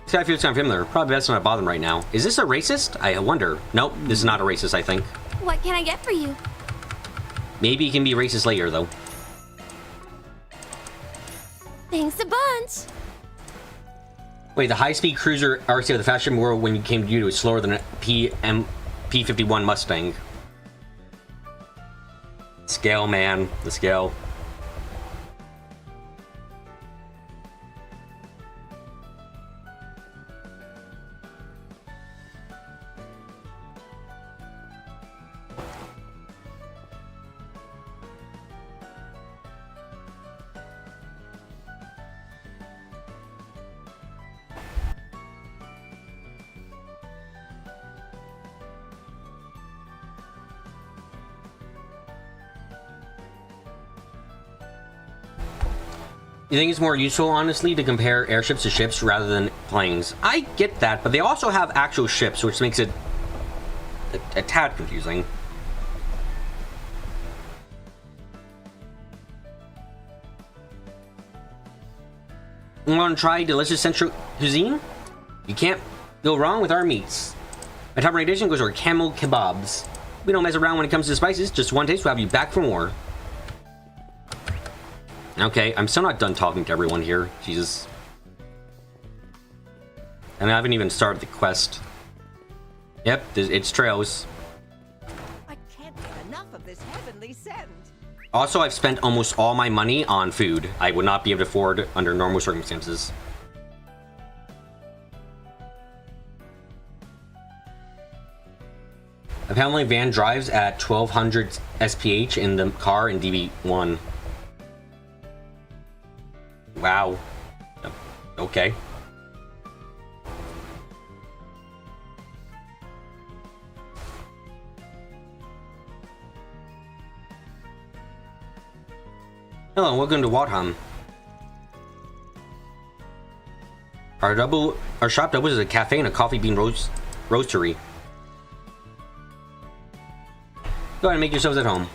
This guy feels kind of familiar. Probably best not bother him right now. Is this a racist? I wonder. Nope, this is not a racist, I think. What can I get for you? Maybe he can be racist later, though. Thanks a bunch. Wait, the high-speed cruiser RC of the fashion world when you came to you was slower than a P51 Mustang. Scale, man. The scale. You think it's more useful, honestly, to compare airships to ships rather than planes? I get that, but they also have actual ships, which makes it a tad confusing. You want to try delicious central cuisine? You can't go wrong with our meats. My top recommendation goes for camel kebabs. We don't mess around when it comes to spices. Just one taste will have you back for more. Okay, I'm still not done talking to everyone here. Jesus. And I haven't even started the quest. Yep, it's trails. I can't get enough of this heavenly scent. Also, I've spent almost all my money on food. I would not be able to afford under normal circumstances. Apparently, Van drives at 1200 SPH in the car in DB1. Wow. Okay. Hello, and welcome to Wadham. Our shop doubles as a cafe and a coffee bean roastery. Go ahead and make yourselves at home.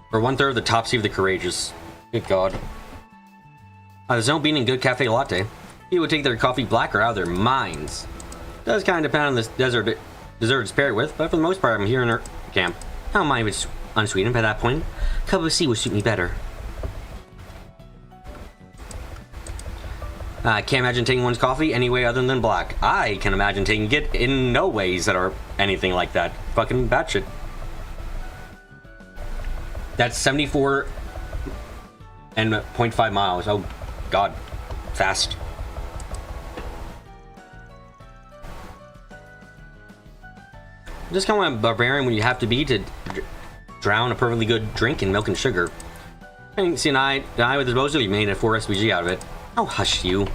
For 1/3 of the top seat of the courageous. Good God. There's no bean in good cafe latte. People would take their coffee black or out of their minds. Does kind of depend on the dessert it's paired with, but for the most part, I'm here in our camp. I don't mind if it's unsweetened by that point. A cup of tea would suit me better. I can't imagine taking one's coffee any way other than black. I can imagine taking it in no ways that are anything like that. Fucking batshit. That's 74 and 0.5 miles. Oh, God. Fast. Just kind of a barbarian when you have to be to drown a perfectly good drink in milk and sugar. And see, I with his bozo, he made a 4 SPG out of it. Oh, hush you.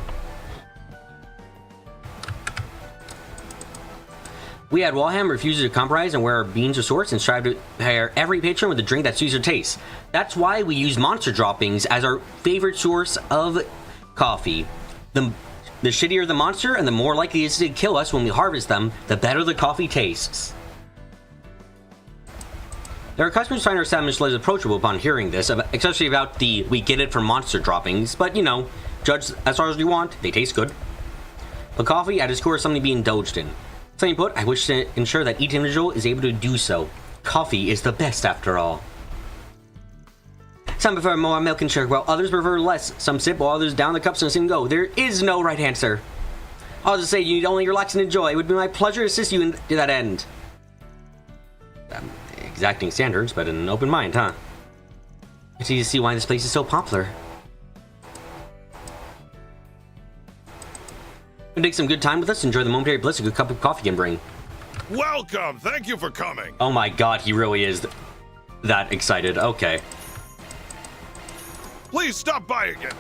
We at Walham refuses to compromise and wear our beans of sorts and strive to pair every patron with a drink that suits their taste. That's why we use monster droppings as our favorite source of coffee. The shittier the monster and the more likely it is to kill us when we harvest them, the better the coffee tastes. There are customers find our establishment less approachable upon hearing this, especially about the we get it from monster droppings, but you know, judge as far as we want, they taste good. But coffee at its core is something to be indulged in. Simply put, I wish to ensure that each individual is able to do so. Coffee is the best after all. Some prefer more milk and sugar, while others prefer less. Some sip, while others down the cups and go. There is no right answer. I'll just say you need only relax and enjoy. It would be my pleasure to assist you to that end. Exacting standards, but an open mind, huh? It's easy to see why this place is so popular. Take some good time with us. Enjoy the momentary bliss a good cup of coffee can bring. Welcome. Thank you for coming. Oh my God, he really is that excited. Okay. Please stop by again.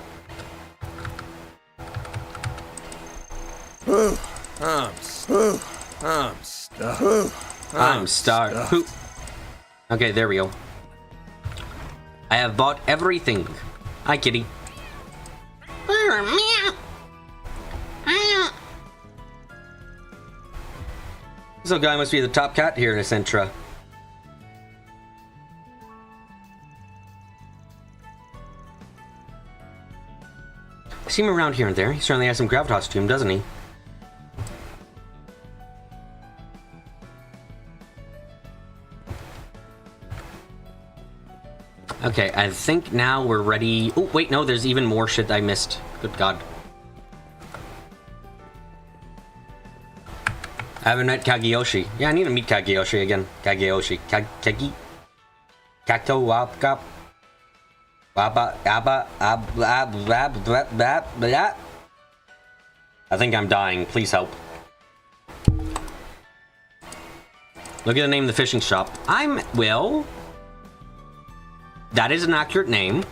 I'm starved. Okay, there we go. I have bought everything. Hi, kitty. This little guy must be the top cat here in Essentra. I see him around here and there. He certainly has some gravitas to him, doesn't he? Okay, I think now we're ready. Oh, wait, no, there's even more shit I missed. Good God. I haven't met Kageyoshi. Yeah, I need to meet Kageyoshi again. Kageyoshi. Kagi? Kakto wapkap. Waba abba ab. I think I'm dying. Please help. Look at the name of the fishing shop. I'm Will. That is an accurate name.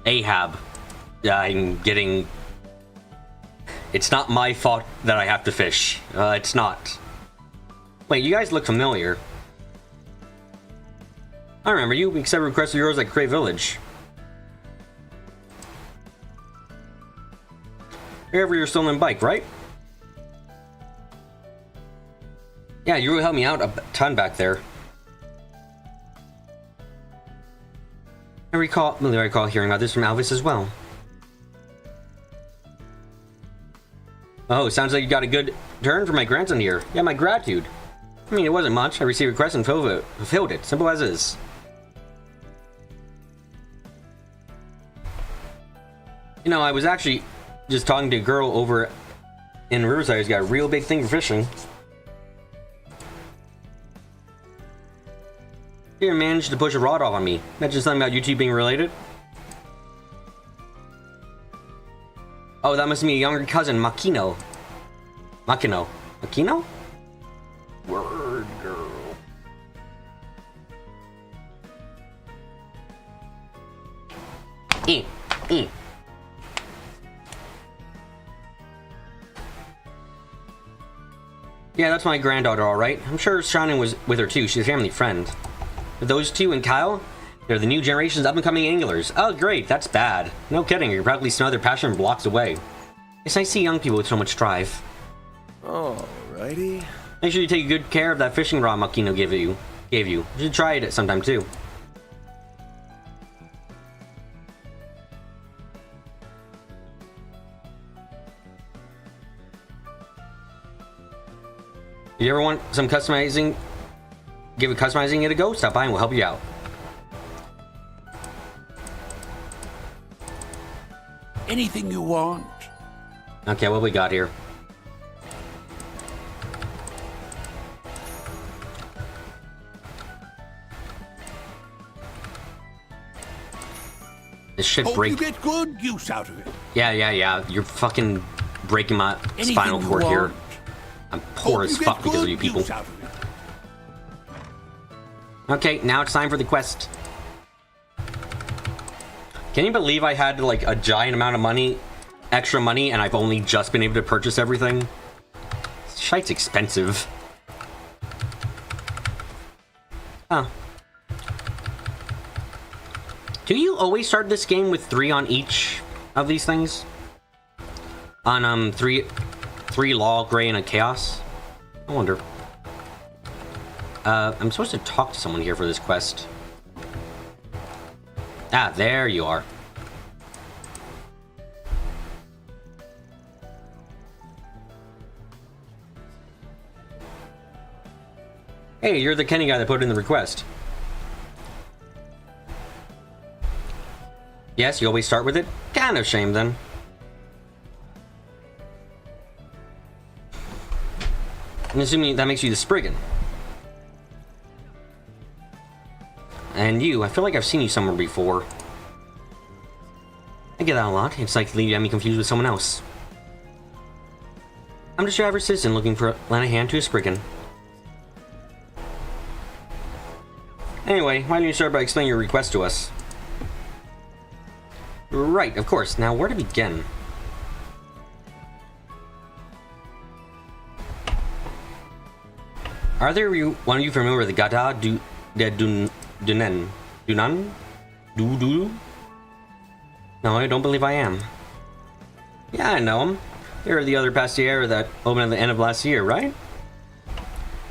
Ahab. I'm getting It's not my fault that I have to fish. It's not. Wait, you guys look familiar. I remember you. We accepted requests of yours at Great Village. You're over your stolen bike, right? Yeah, you really helped me out a ton back there. I recall hearing about this from Alvis as well. Oh, sounds like you got a good turn for my grandson here. Yeah, my gratitude. I mean, it wasn't much. I received a request and fulfilled it. Simple as is. You know, I was actually just talking to a girl over in Riverside who's got a real big thing for fishing. You managed to push a rod off on me. Mentioned something about you two being related? Oh, that must be a younger cousin, Makino. Makino? Word, girl. Yeah, that's my granddaughter, alright. I'm sure Shannon was with her too. She's a family friend. Those two and Kyle, they're the new generation's up-and-coming anglers. Oh, great, that's bad. No kidding, you probably smell their passion blocks away. It's nice to see young people with so much drive. Alrighty. Make sure you take good care of that fishing rod Makino gave you. You should try it sometime too. If you ever want some customizing, give customizing it a go, stop by and we'll help you out. Anything you want. Okay, what we got here? This shit break. You get good use out of it. Yeah. You're fucking breaking my spinal cord here. I'm poor as fuck because of you people. Okay, now it's time for the quest. Can you believe I had like a giant amount of money, extra money, and I've only just been able to purchase everything? Shite's expensive. Huh. Do you always start this game with 3 on each of these things? On three law, gray, and a chaos? I wonder. I'm supposed to talk to someone here for this quest. Ah, there you are. Hey, you're the Kenny guy that put in the request. Yes, you always start with it? Kind of shame then. I'm assuming that makes you the Spriggan. And you, I feel like I've seen you somewhere before. I get that a lot. It's like you have me confused with someone else. I'm just your average citizen looking for lend a hand to a Spriggan. Anyway, why don't you start by explaining your request to us? Right, of course. Now, where to begin? Are there one of you familiar with the Gata Dunan? No, I don't believe I am. Yeah, I know him. They're the other pastiera that opened at the end of last year, right?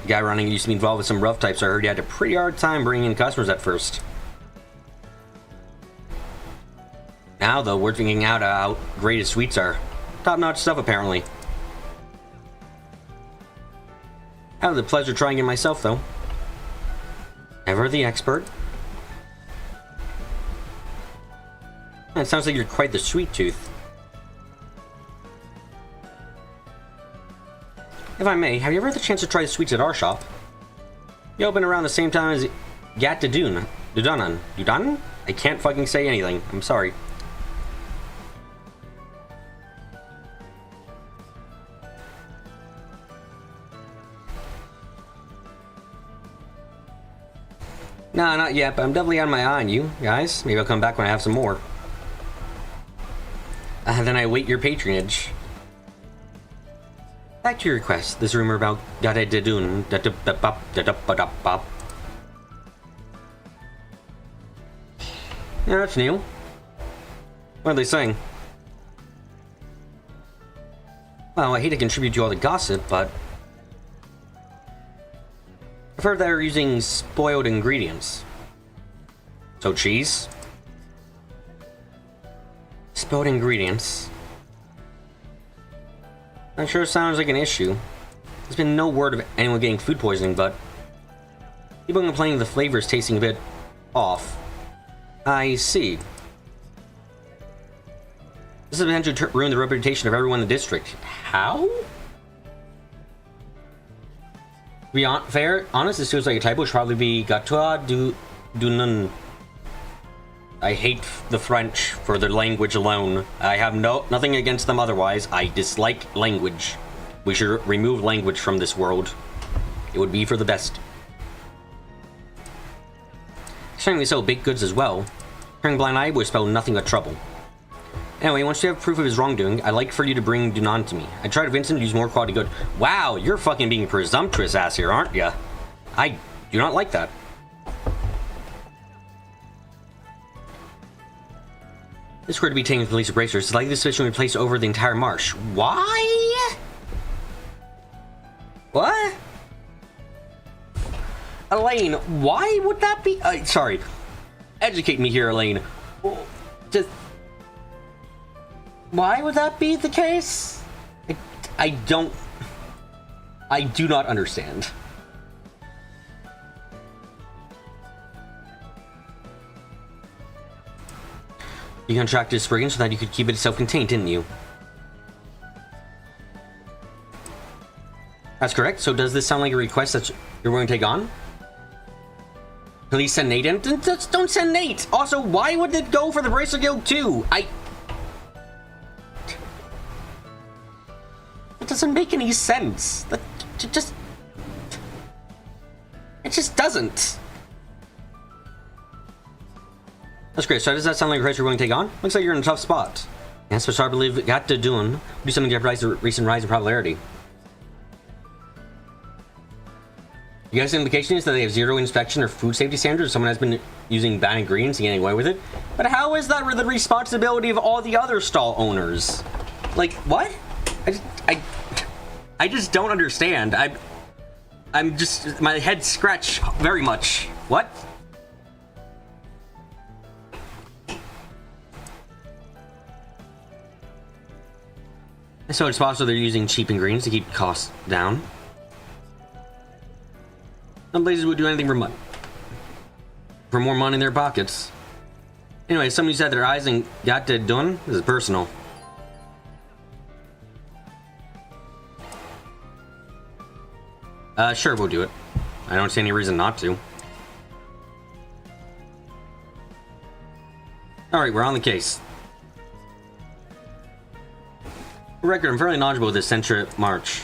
The guy running used to be involved with some rough types. I heard he had a pretty hard time bringing in customers at first. Now, though, we're figuring out how great his sweets are. Top-notch stuff, apparently. I have the pleasure of trying it myself, though. Ever the expert? It sounds like you're quite the sweet tooth. If I may, have you ever had the chance to try the sweets at our shop? You open around the same time as Dudanan. Dudanan? I can't fucking say anything. I'm sorry. No, not yet, but I'm definitely on my eye on you, guys. Maybe I'll come back when I have some more. Then I await your patronage. Back to your request. This rumor about Dadedun. Yeah, that's new. What are they saying? Well, I hate to contribute to all the gossip, but I've heard they're using spoiled ingredients. So cheese? Spoiled ingredients. That sure sounds like an issue. There's been no word of anyone getting food poisoning, but people complaining the flavor is tasting a bit off. I see. This is potential to ruin the reputation of everyone in the district. How? To be honest, this feels like a typo. Should probably be Gatois du Nun. I hate the French for their language alone. I have nothing against them otherwise. I dislike language. We should remove language from this world. It would be for the best. Considering they sell baked goods as well, turning blind eye would spell nothing but trouble. Anyway, once you have proof of his wrongdoing, I'd like for you to bring Dunan to me. I tried to convince him to use more quality good. Wow, you're fucking being presumptuous ass here, aren't ya? I do not like that. This were to be taken with police bracers. It's likely the suspicion would be placed over the entire marsh. Why? What? Elaine, why would that be? Sorry. Educate me here, Elaine. Just... Why would that be the case? I do not understand. You contracted Spriggan so that you could keep it self-contained, didn't you? That's correct. So does this sound like a request that you're willing to take on? Please send Nate in. Don't send Nate! Also, why would it go for the Bracer Guild too? It doesn't make any sense. It just doesn't. That's great. So does that sound like a request you're willing to take on? Looks like you're in a tough spot. Yes, so I believe it got to do something to jeopardize the recent rise in popularity. You guys' implication is that they have zero inspection or food safety standards. Someone has been using bad ingredients and getting away with it. But how is that the responsibility of all the other stall owners? Like, what? I just don't understand. I'm just, my head scratch very much. What? So it's possible they're using cheap ingredients to keep costs down. Some places would do anything for more money in their pockets. Anyway, somebody said their eyes and got that done. This is personal. Sure, we'll do it. I don't see any reason not to. Alright, we're on the case. For the record, I'm fairly knowledgeable with this Centra March.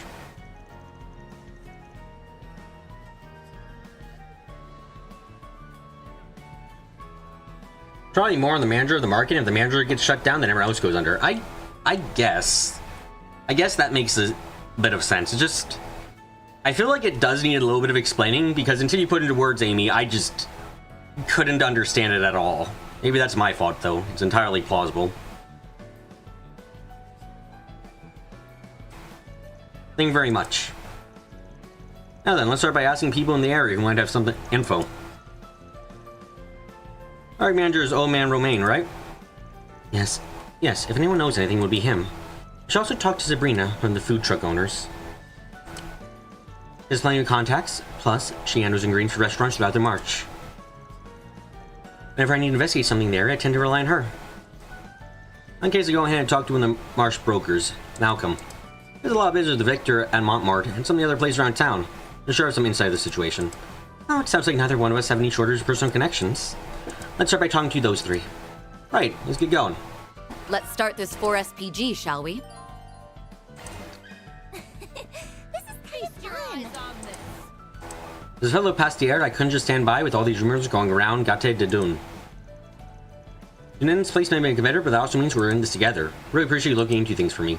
Probably more on the manager of the market. If the manager gets shut down, then everyone else goes under. I guess that makes a bit of sense. It's just, I feel like it does need a little bit of explaining, because until you put it into words, Amy, I just couldn't understand it at all. Maybe that's my fault, though. It's entirely plausible. Thank you very much. Now then, let's start by asking people in the area who might have some info. Our manager is Old Man Romaine, right? Yes. Yes, if anyone knows anything, it would be him. We should also talk to Sabrina from the food truck owners. There's plenty of contacts, plus she handles ingredients for restaurants throughout their march. Whenever I need to investigate something in the area, I tend to rely on her. In case I go ahead and talk to one of the marsh brokers, Malcolm. There's a lot of business with Victor at Montmart and some of the other places around town. They're sure have some insight of the situation. Oh, it sounds like neither one of us have any shortage of personal connections. Let's start by talking to those three. Right, let's get going. Let's start this 4SPG, shall we? This fellow Pastier, I couldn't just stand by with all these rumors going around Gate de Dune. Dunan's place may be a competitor, but that also means we're in this together. Really appreciate you looking into things for me.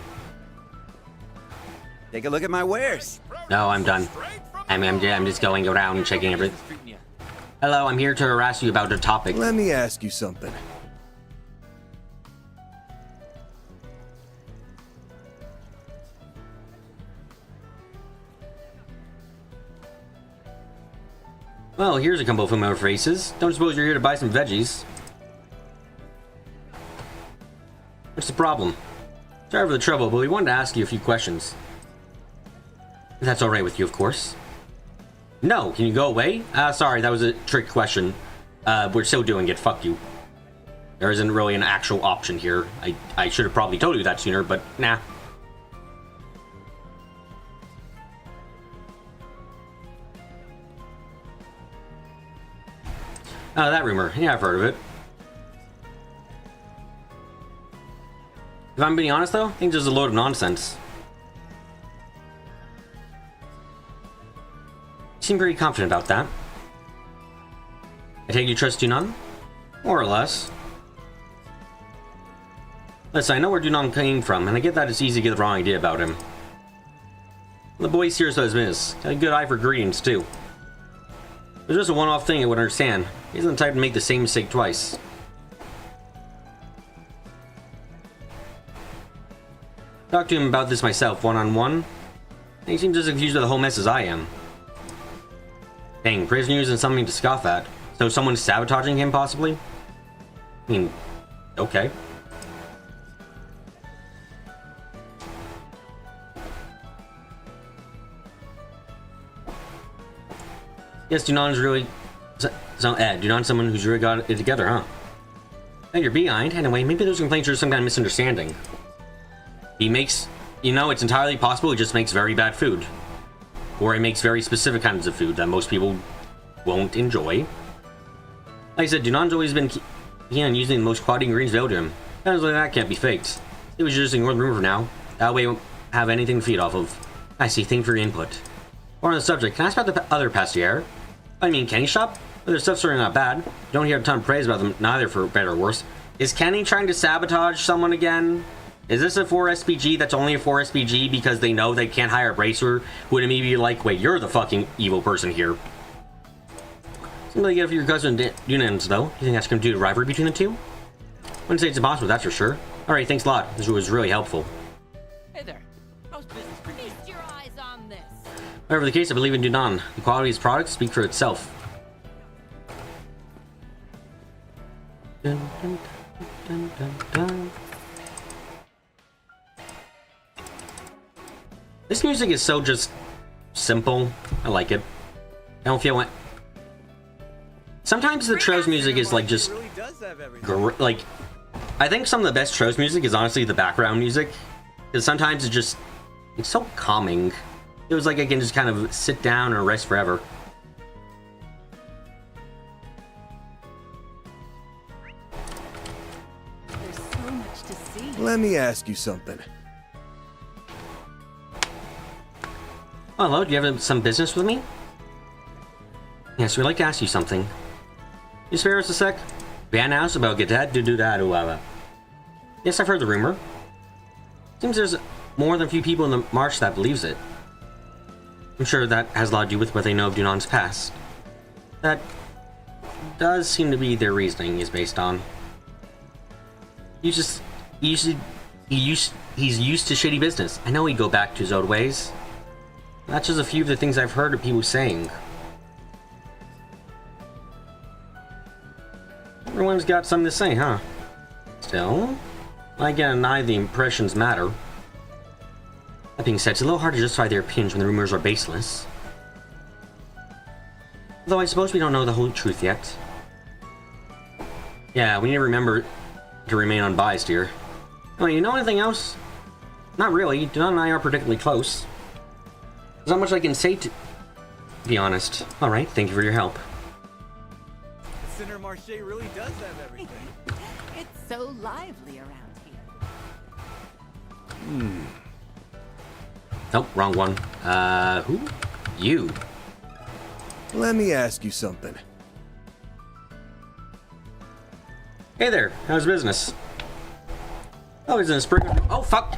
Take a look at my wares. No, I'm done. I'm just going around checking everything. Hello, I'm here to harass you about a topic. Let me ask you something. Well, here's a couple of familiar faces. Don't suppose you're here to buy some veggies. What's the problem? Sorry for the trouble, but we wanted to ask you a few questions. If that's alright with you, of course. No, can you go away? Sorry, that was a trick question. We're still doing it, fuck you. There isn't really an actual option here. I should have probably told you that sooner, but nah. That rumor. Yeah, I've heard of it. If I'm being honest, though, I think there's a load of nonsense. You seem pretty confident about that. I take you trust Dunan? More or less. Listen, I know where Dunan came from, and I get that it's easy to get the wrong idea about him. The boy's serious about his business. Got a good eye for ingredients, too. If it's just a one-off thing I would understand. He isn't the type to make the same mistake twice. Talked to him about this myself, one-on-one. And he seems as confused by the whole mess as I am. Dang, praise news isn't something to scoff at. So someone's sabotaging him, possibly? I mean, okay. Yes, Dunan's really... Dunan's someone who's really got it together, huh? Hey, you're behind. Anyway, maybe those complaints are some kind of misunderstanding. He makes... You know, it's entirely possible he just makes very bad food. Or he makes very specific kinds of food that most people won't enjoy. Like I said, Dunan's always been keen on using the most quality ingredients available to him. Sounds like that can't be faked. It was just ignore the rumor for now. That way we won't have anything to feed off of. I see, thank you for your input. More on the subject, can I ask about the other pastier? I mean, Kenny's shop? Well, their stuff's certainly not bad. You don't hear a ton of praise about them, neither for better or worse. Is Kenny trying to sabotage someone again? Is this a 4SPG that's only a 4SPG because they know they can't hire a bracer who would immediately be like, wait, you're the fucking evil person here. Seems like you get for your cousin Dunans, though. You think that's going to do a rivalry between the two? Wouldn't say it's impossible, that's for sure. Alright, thanks a lot. This was really helpful. Hey there. How's business? Feast your eyes on this. Whatever the case, I believe in Dunan. The quality of his products speak for itself. Dun, dun, dun, dun, dun, dun. This music is so just simple. I like it. I don't feel like... Sometimes the Tro's music is like just... like... I think some of the best Tro's music is honestly the background music. Because sometimes it's just... It's so calming. It was like I can just kind of sit down and rest forever. There's so much to see. Let me ask you something. Oh, hello, do you have some business with me? Yes, we'd like to ask you something. You spare us a sec? Van house about get that, do that, whoever. Yes, I've heard the rumor. Seems there's more than a few people in the marsh that believes it. I'm sure that has a lot to do with what they know of Dunan's past. That does seem to be their reasoning is based on. He's used to shitty business. I know he'd go back to his old ways. That's just a few of the things I've heard of people saying. Everyone's got something to say, huh? Still, I can't deny the impressions matter. That being said, it's a little hard to justify their opinions when the rumors are baseless. Though I suppose we don't know the whole truth yet. Yeah, we need to remember to remain unbiased here. Oh, you know anything else? Not really. Dunan and I are particularly close. There's not much I can say to be honest. Alright, thank you for your help. Center Marche really does have everything. It's so lively around here. Nope, wrong one. Who? You. Let me ask you something. Hey there, how's business? Oh, he's in a spring. Oh, fuck!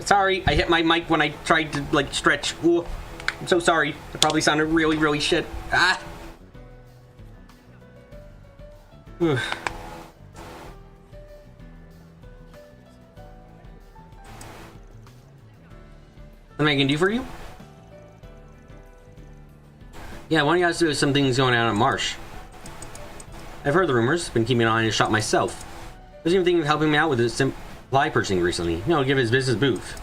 Sorry, I hit my mic when I tried to, like, stretch. Ooh, I'm so sorry. It probably sounded really, really shit. Ah! Ugh. Something I can do for you? Yeah, why don't you guys do some things going on at Marsh? I've heard the rumors, been keeping an eye on his shop myself. I was even thinking of helping him out with his supply purchasing recently. You know, give his business a boost.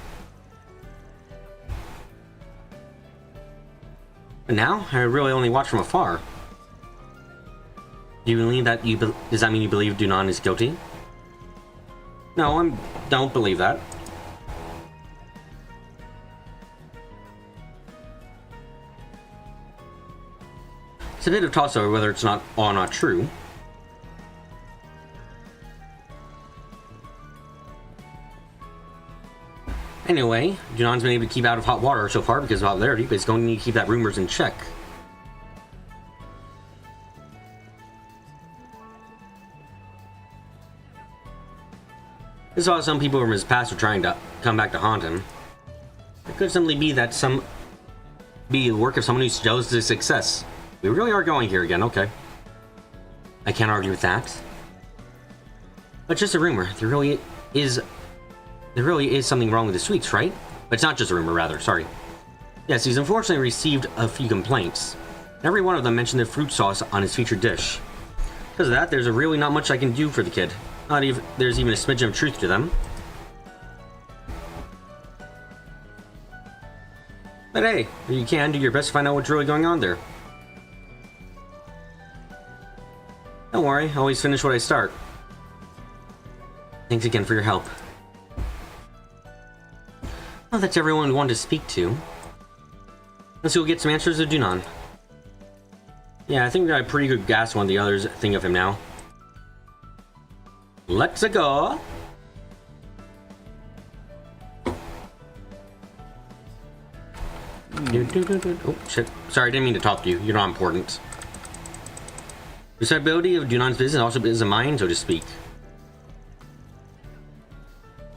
But now, I really only watch from afar. Do you believe that does that mean you believe Dunan is guilty? No, I don't believe that. It's a bit of toss over whether it's not true. Anyway, Junan's been able to keep out of hot water so far because of popularity, but he's going to need to keep that rumors in check. I saw some people from his past are trying to come back to haunt him. It could simply be that the work of someone who's jealous of his success. We really are going here again, okay. I can't argue with that. But just a rumor. There really is something wrong with the sweets, right? But it's not just a rumor, rather, sorry. Yes, he's unfortunately received a few complaints. Every one of them mentioned the fruit sauce on his featured dish. Because of that, there's really not much I can do for the kid. Not even there's even a smidgen of truth to them. But hey, you can do your best to find out what's really going on there. Don't worry, I always finish what I start. Thanks again for your help. Well, that's everyone we wanted to speak to. Let's go get some answers to Dunan. Yeah, I think we got a pretty good grasp on what the others think of him now. Let's go. Oh, shit. Sorry, I didn't mean to talk to you. You're not important. The stability of Dunan's business also is a mine, so to speak.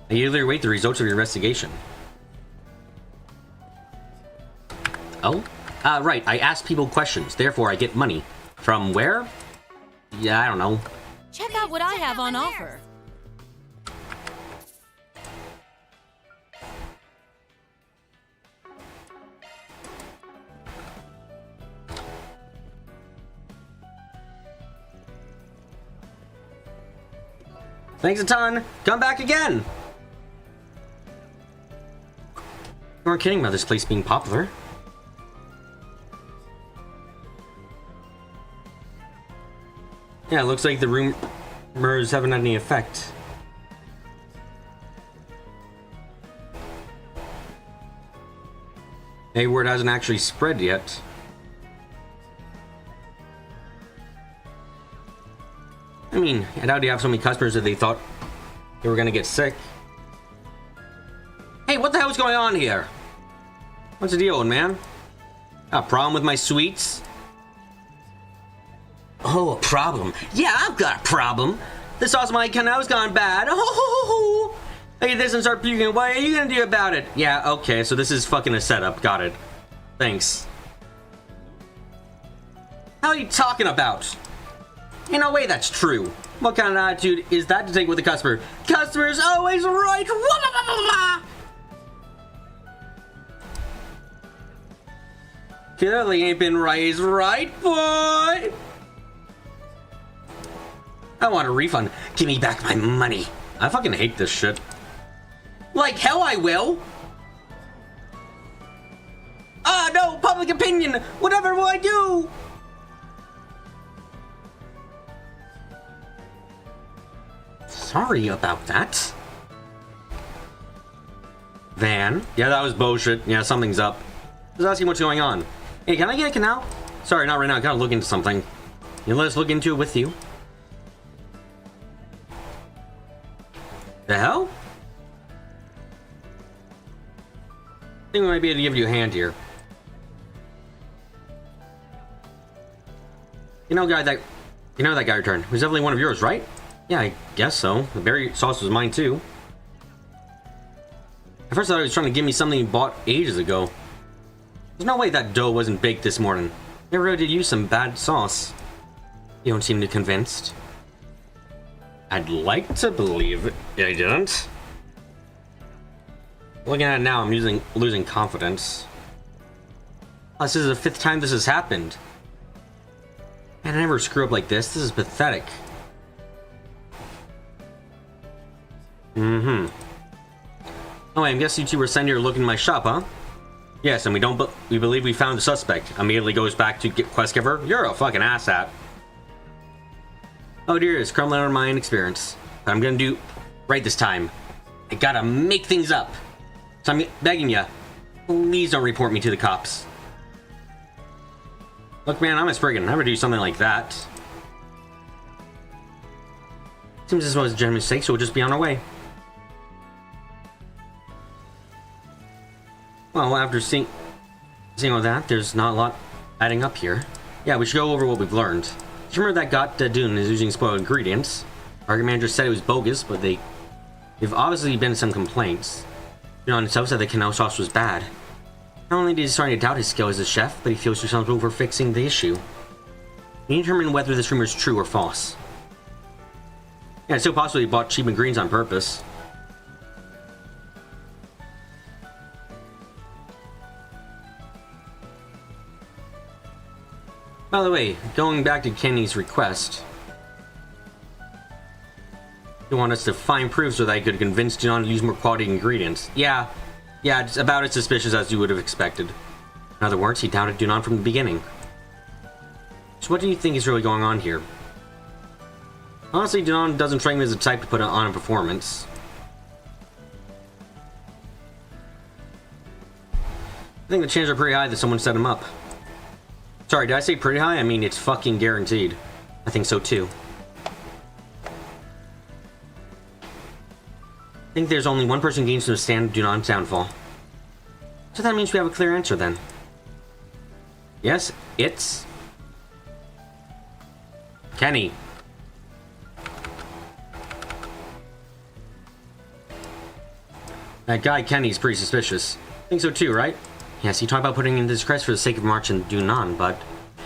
I eagerly await the results of your investigation. Oh? Right. I ask people questions, therefore I get money. From where? Yeah, I don't know. Check out what I have on offer. Thanks a ton. Come back again. You weren't kidding about this place being popular. Yeah, it looks like the rumors haven't had any effect. Maybe word hasn't actually spread yet. I mean, I doubt you have so many customers that they thought they were gonna get sick. Hey, what the hell is going on here? What's the deal, old man? Got a problem with my sweets? Oh, a problem? Yeah, I've got a problem. The sauce of my canal's gone bad. Oh, I eat this and start puking. What are you gonna do about it? Yeah, okay, so this is fucking a setup. Got it. Thanks. How are you talking about? In no way that's true. What kind of attitude is that to take with the customer? Customer's always right. Clearly ain't been raised right, boy. I want a refund. Give me back my money. I fucking hate this shit. Like hell I will. No, public opinion. Whatever will I do? Sorry about that. Van. Yeah, that was bullshit. Yeah, something's up. Just asking what's going on. Hey, can I get a canal? Sorry, not right now. I gotta look into something. You let us look into it with you. The hell? I think we might be able to give you a hand here. You know that guy returned. It was definitely one of yours, right? Yeah, I guess so. The berry sauce was mine too. At first I thought he was trying to give me something he bought ages ago. There's no way that dough wasn't baked this morning. They really did use some bad sauce. You don't seem too convinced. I'd like to believe I didn't. Looking at it now, I'm losing confidence. Oh, this is the 5th time this has happened. Man, I never screw up like this. This is pathetic. Mm-hmm. Oh, I guess you two were sent here looking in my shop, huh? Yes, and we believe we found the suspect. Immediately goes back to quest giver. You're a fucking asshat. Oh dear, it's crumbling under my inexperience. But I'm gonna do right this time. I gotta make things up. So I'm begging ya, please don't report me to the cops. Look, man, I'm a Spriggan. I never do something like that. Seems as though it's a genuine mistake, so we'll just be on our way. Well, after seeing all that, there's not a lot adding up here. Yeah, we should go over what we've learned. Do you remember that got Dune is using spoiled ingredients? Our manager said it was bogus, but they've obviously been some complaints. Dunan himself said the Canal sauce was bad. Not only did he start to doubt his skill as a chef, but he feels responsible for fixing the issue. We need to determine whether this rumor is true or false. Yeah, it's still possible he bought cheap ingredients on purpose. By the way, going back to Kenny's request, he wanted us to find proof so that I could convince Dunan to use more quality ingredients. Yeah, it's about as suspicious as you would have expected. In other words, he doubted Dunan from the beginning. So what do you think is really going on here? Honestly, Dunan doesn't strike me as the type to put on a performance. I think the chances are pretty high that someone set him up. Sorry, did I say pretty high? I mean, it's fucking guaranteed. I think so too. I think there's only one person gains to stand Dunan's downfall. So that means we have a clear answer then. Yes, it's Kenny. That guy Kenny's pretty suspicious. I think so too, right? Yes, he talked about putting in this crest for the sake of March and Dunan, but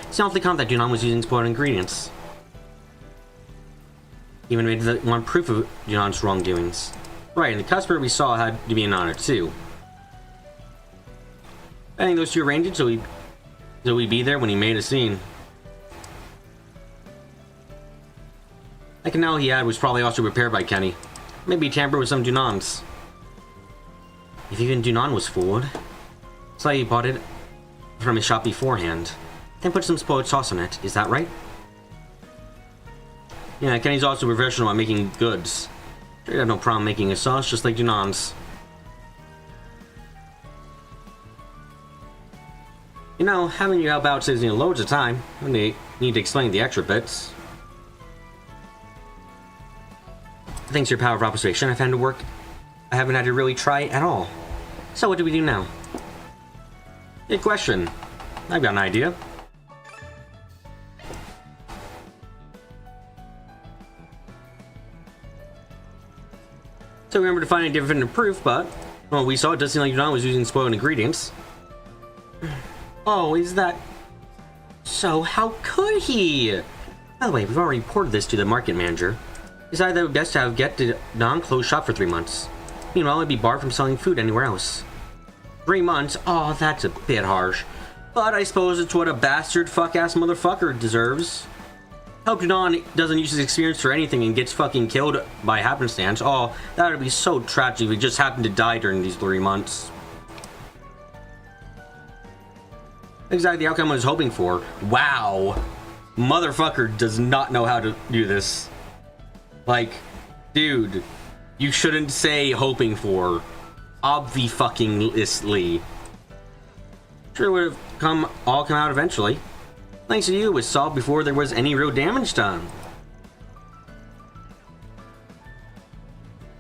it's not the count that Dunan was using spoiled ingredients. He even made one proof of Dunan's wrongdoings. Right, and the customer we saw had to be in on it too. I think those two arranged it so we'd be there when he made a scene. The canal he had was probably also repaired by Kenny. Maybe tampered with some Dunans. If even Dunan was fooled, it's like he bought it from his shop beforehand, then put some spoiled sauce on it. Is that right? Yeah, Kenny's also professional at making goods. Sure, he had no problem making a sauce, just like Dunan's. You know, having you help out saves me loads of time when they need to explain the extra bits. Thanks to your power of observation, I found it work. I haven't had to really try it at all. So what do we do now? Good question. I've got an idea. So remember to find a definitive proof, but well, we saw it does seem like Dunan was using spoiled ingredients. Oh, is that so? How could he? By the way, we've already reported this to the market manager. Decided that it would best to have Dunan close shop for 3 months. Meanwhile, he'd be barred from selling food anywhere else. 3 months? Oh, that's a bit harsh. But I suppose it's what a bastard fuck-ass motherfucker deserves. Hope Dunan doesn't use his experience for anything and gets fucking killed by happenstance. Oh, that would be so tragic if he just happened to die during these 3 months. Exactly the outcome I was hoping for. Wow. Motherfucker does not know how to do this. Like, dude, you shouldn't say hoping for. Obvi-fucking-lessly. Sure would have all come out eventually. Thanks to you, it was solved before there was any real damage done.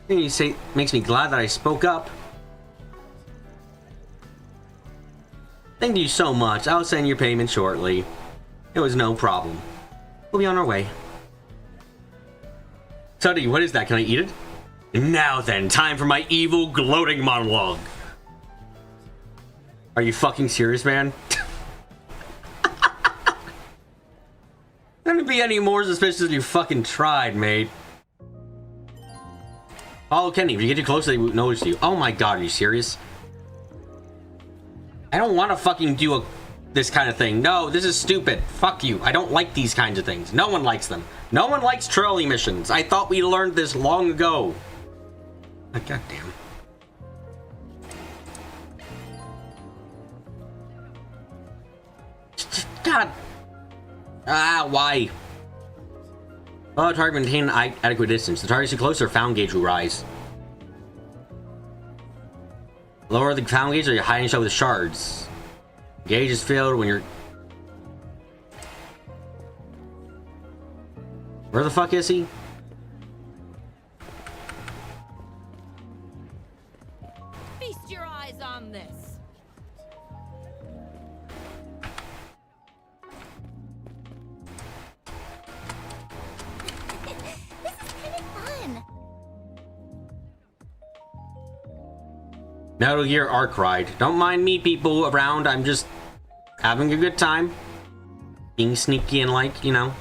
You say makes me glad that I spoke up. Thank you so much. I'll send your payment shortly. It was no problem. We'll be on our way. Tuddy, what is that? Can I eat it? Now then, time for my evil gloating monologue. Are you fucking serious, man? Couldn't be any more suspicious than you fucking tried, mate. Follow Kenny. If you get too close, they won't notice you. Oh my god, are you serious? I don't want to fucking do this kind of thing. No, this is stupid. Fuck you. I don't like these kinds of things. No one likes them. No one likes trolley missions. I thought we learned this long ago. Oh, god damn. God. Ah, why? Oh, target maintain adequate distance. The target's too close, or found gauge will rise. Lower the found gauge, or you're hiding shot with shards. Gauge is filled when you're... Where the fuck is he? Feast your eyes on this. This is kind of fun. Metal Gear Arc Ride. Don't mind me, people around. I'm just having a good time. Being sneaky and like, you know.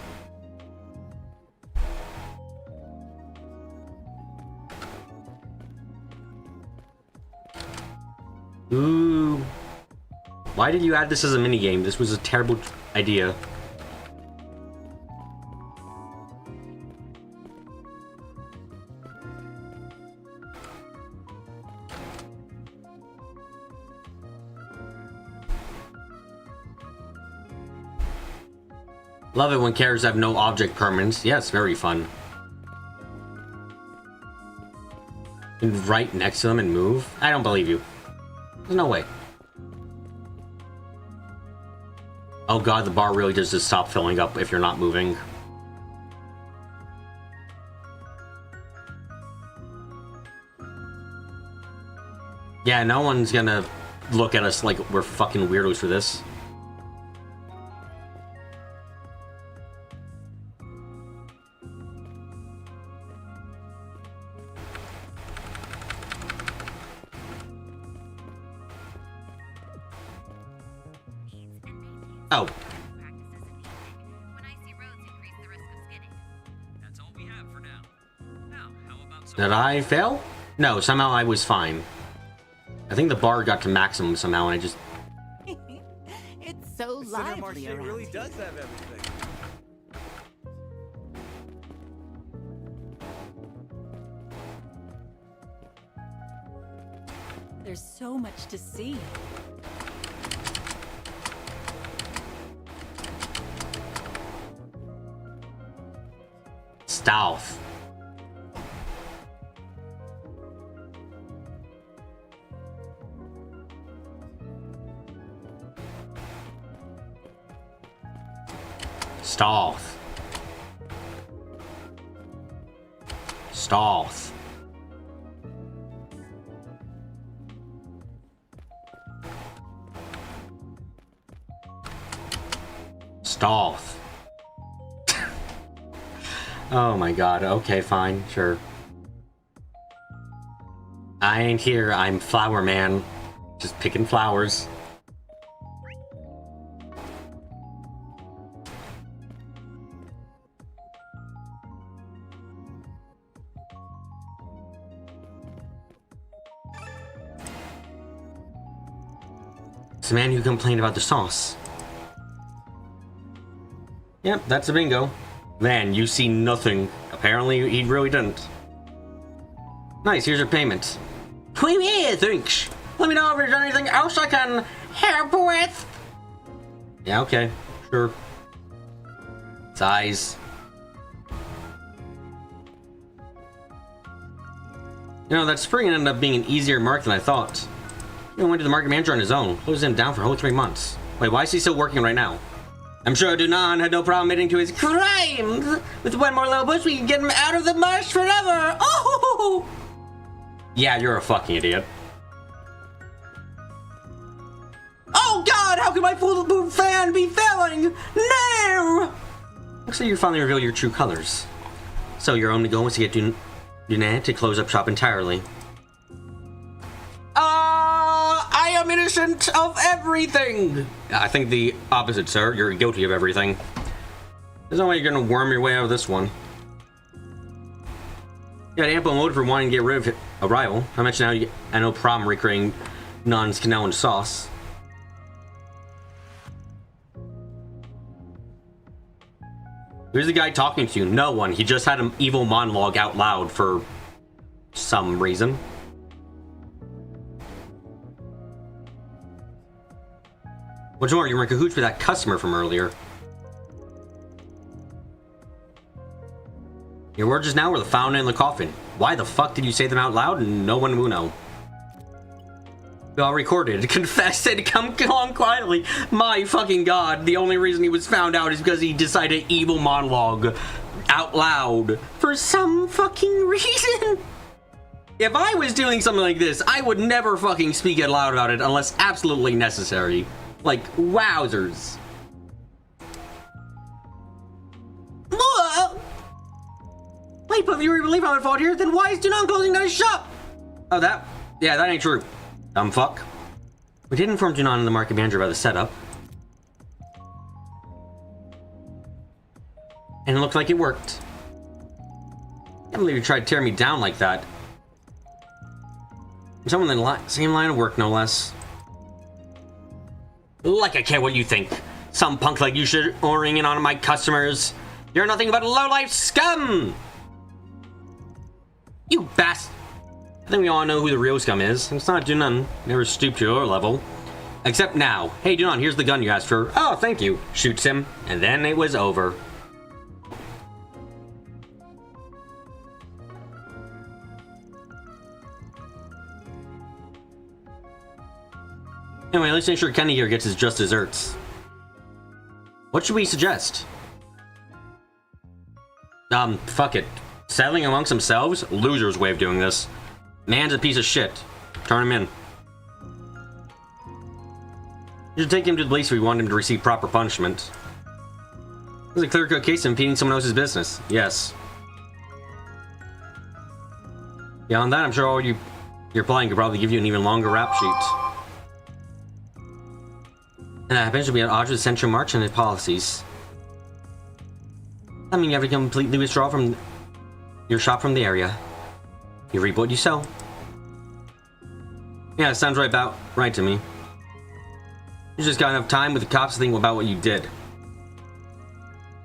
Ooh. Why did you add this as a minigame? This was a terrible idea. Love it when characters have no object permanence. Yeah, it's very fun. And right next to them and move? I don't believe you. There's no way. Oh god, the bar really does just stop filling up if you're not moving. Yeah, no one's gonna look at us like we're fucking weirdos for this. Oh. Did I fail? No, somehow I was fine. I think the bar got to maximum somehow and I just... It's so lively around really here. does have everything. There's so much to see. Stealth. Stealth. Stealth. Stealth. Oh my god, okay, fine, sure. I ain't here, I'm Flower Man. Just picking flowers. It's the man who complained about the sauce. Yep, that's a bingo. Van, you see nothing. Apparently, he really didn't. Nice, here's your payment. Yeah, thanks. Let me know if there's anything else I can help with. Yeah, okay, sure. Size. You know, that spring ended up being an easier mark than I thought. He went to the market manager on his own, closed him down for a whole 3 months. Wait, why is he still working right now? I'm sure Dunan had no problem admitting to his crimes. With one more little push, we can get him out of the marsh forever. Oh! Yeah, you're a fucking idiot. Oh god, how can my foolproof fan be failing? No! Looks like you finally revealed your true colors. So your only goal was to get to close up shop entirely. I am innocent of everything! I think the opposite, sir. You're guilty of everything. There's no way you're gonna worm your way out of this one. You got ample motive for wanting to get rid of a rival. I mentioned how you had no problem recreating Non's canal and sauce. Who's the guy talking to you? No one. He just had an evil monologue out loud for some reason. What's more, you were in cahoots with that customer from earlier. Your words just now were the fountain in the coffin. Why the fuck did you say them out loud? No one will know. We all recorded, confessed, and come along quietly. My fucking god, the only reason he was found out is because he decided evil monologue out loud for some fucking reason. If I was doing something like this, I would never fucking speak out loud about it unless absolutely necessary. Like, wowzers. Wait, but if you really believe I'm at fault here, then why is Dunan closing down his shop? Oh, that ain't true. Dumb fuck. We did inform Dunan and the market manager about the setup. And it looked like it worked. I can't believe you tried to tear me down like that. Someone in the same line of work, no less. Like I care what you think. Some punk like you should oring in on my customers. You're nothing but low-life scum! You bastard! I think we all know who the real scum is. It's not Dunan. Never stooped to your level. Except now. Hey, Dunan, here's the gun you asked for. Oh, thank you. Shoots him. And then it was over. Anyway, let's make sure Kenny here gets his just desserts. What should we suggest? Fuck it. Settling amongst themselves? Loser's way of doing this. Man's a piece of shit. Turn him in. You should take him to the police if we want him to receive proper punishment. This is a clear-cut case of impeding someone else's business. Yes. Beyond that, I'm sure all your playing could probably give you an even longer rap sheet. And that happens to be at odds with Central March and its policies. I mean, you have to completely withdraw from your shop from the area. You reap what you sow. Yeah, it sounds right to me. You just got enough time with the cops to think about what you did.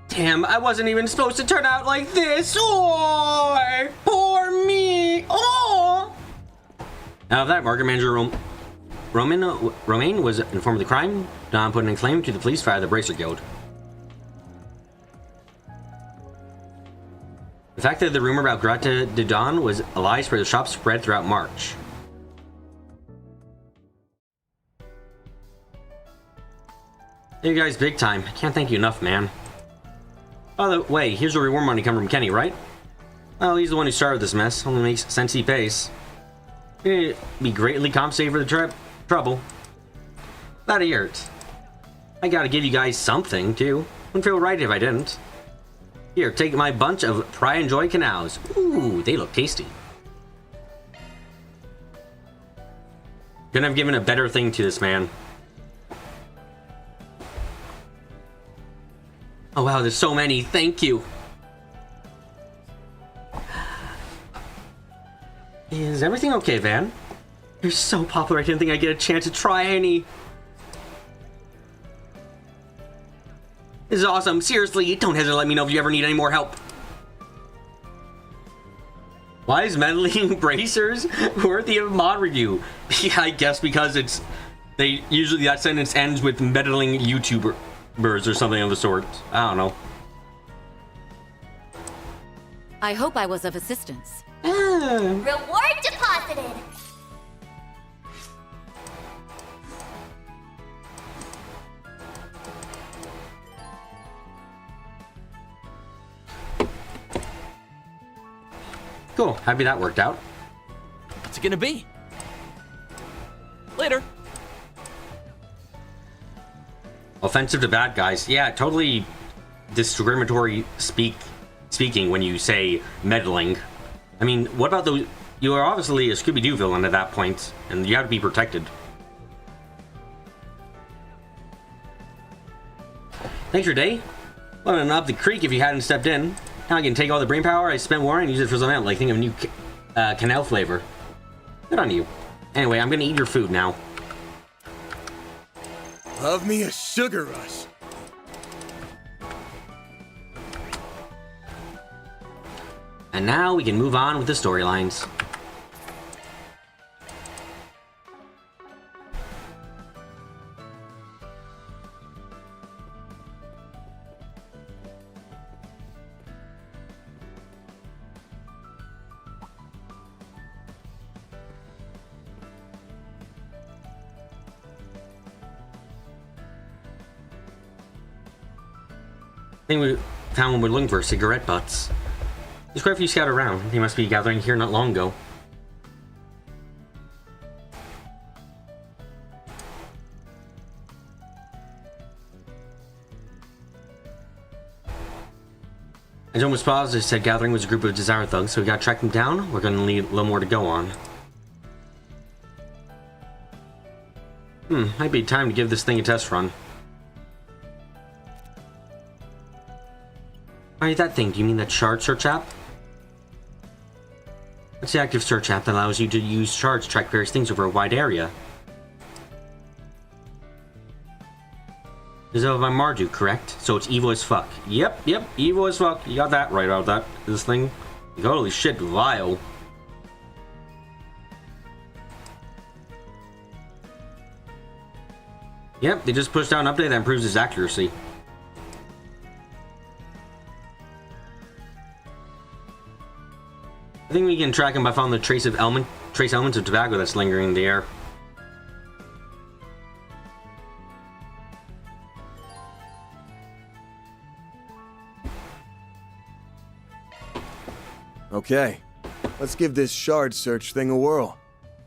Damn, I wasn't even supposed to turn out like this. Oh, poor me. Oh. Now that market manager Romaine was informed of the crime, Don put in a claim to the police via the Bracer Guild. The fact that the rumor about Grata de Don was a lie spread the shop spread throughout March. You guys big time. I can't thank you enough, man. By the way, here's where reward money come from Kenny, right? Well, he's the one who started this mess. Only makes sense he pays. He'd be greatly compensated for the trouble. That hurt. I gotta give you guys something, too. Wouldn't feel right if I didn't. Here, take my bunch of Pride and Joy canals. Ooh, they look tasty. Couldn't have given a better thing to this man. Oh wow, there's so many. Thank you. Is everything okay, Van? You're so popular, I didn't think I'd get a chance to try any. This is awesome. Seriously, don't hesitate to let me know if you ever need any more help. Why is meddling bracers worthy of a mod review? I guess because usually that sentence ends with meddling YouTubers or something of the sort. I don't know. I hope I was of assistance. Reward deposited! Cool. Happy that worked out. What's it gonna be? Later. Offensive to bad guys. Yeah, totally discriminatory speaking when you say meddling. I mean, what about those? You are obviously a Scooby-Doo villain at that point, and you have to be protected. Thanks for your day. Wouldn't up the creek if you hadn't stepped in. Now I can take all the brain power I spent warring and use it for something else, like think of a new canal flavor. Good on you. Anyway, I'm gonna eat your food now. Love me a sugar rush. And now we can move on with the storylines. I think we found what we're looking for, cigarette butts. There's quite a few scattered around. They must be gathering here not long ago. As almost positive said gathering was a group of Desire thugs, so we gotta track them down. We're gonna need a little more to go on. Might be time to give this thing a test run. By that thing, do you mean that shard search app? It's the active search app that allows you to use shards to track various things over a wide area. This is by Mardu, correct? So it's evil as fuck. Yep, evil as fuck. You got that right about that. This thing, holy shit, vile. Yep, they just pushed out an update that improves its accuracy. I think we can track him by following the trace elements of tobacco that's lingering in the air. Okay, let's give this shard search thing a whirl.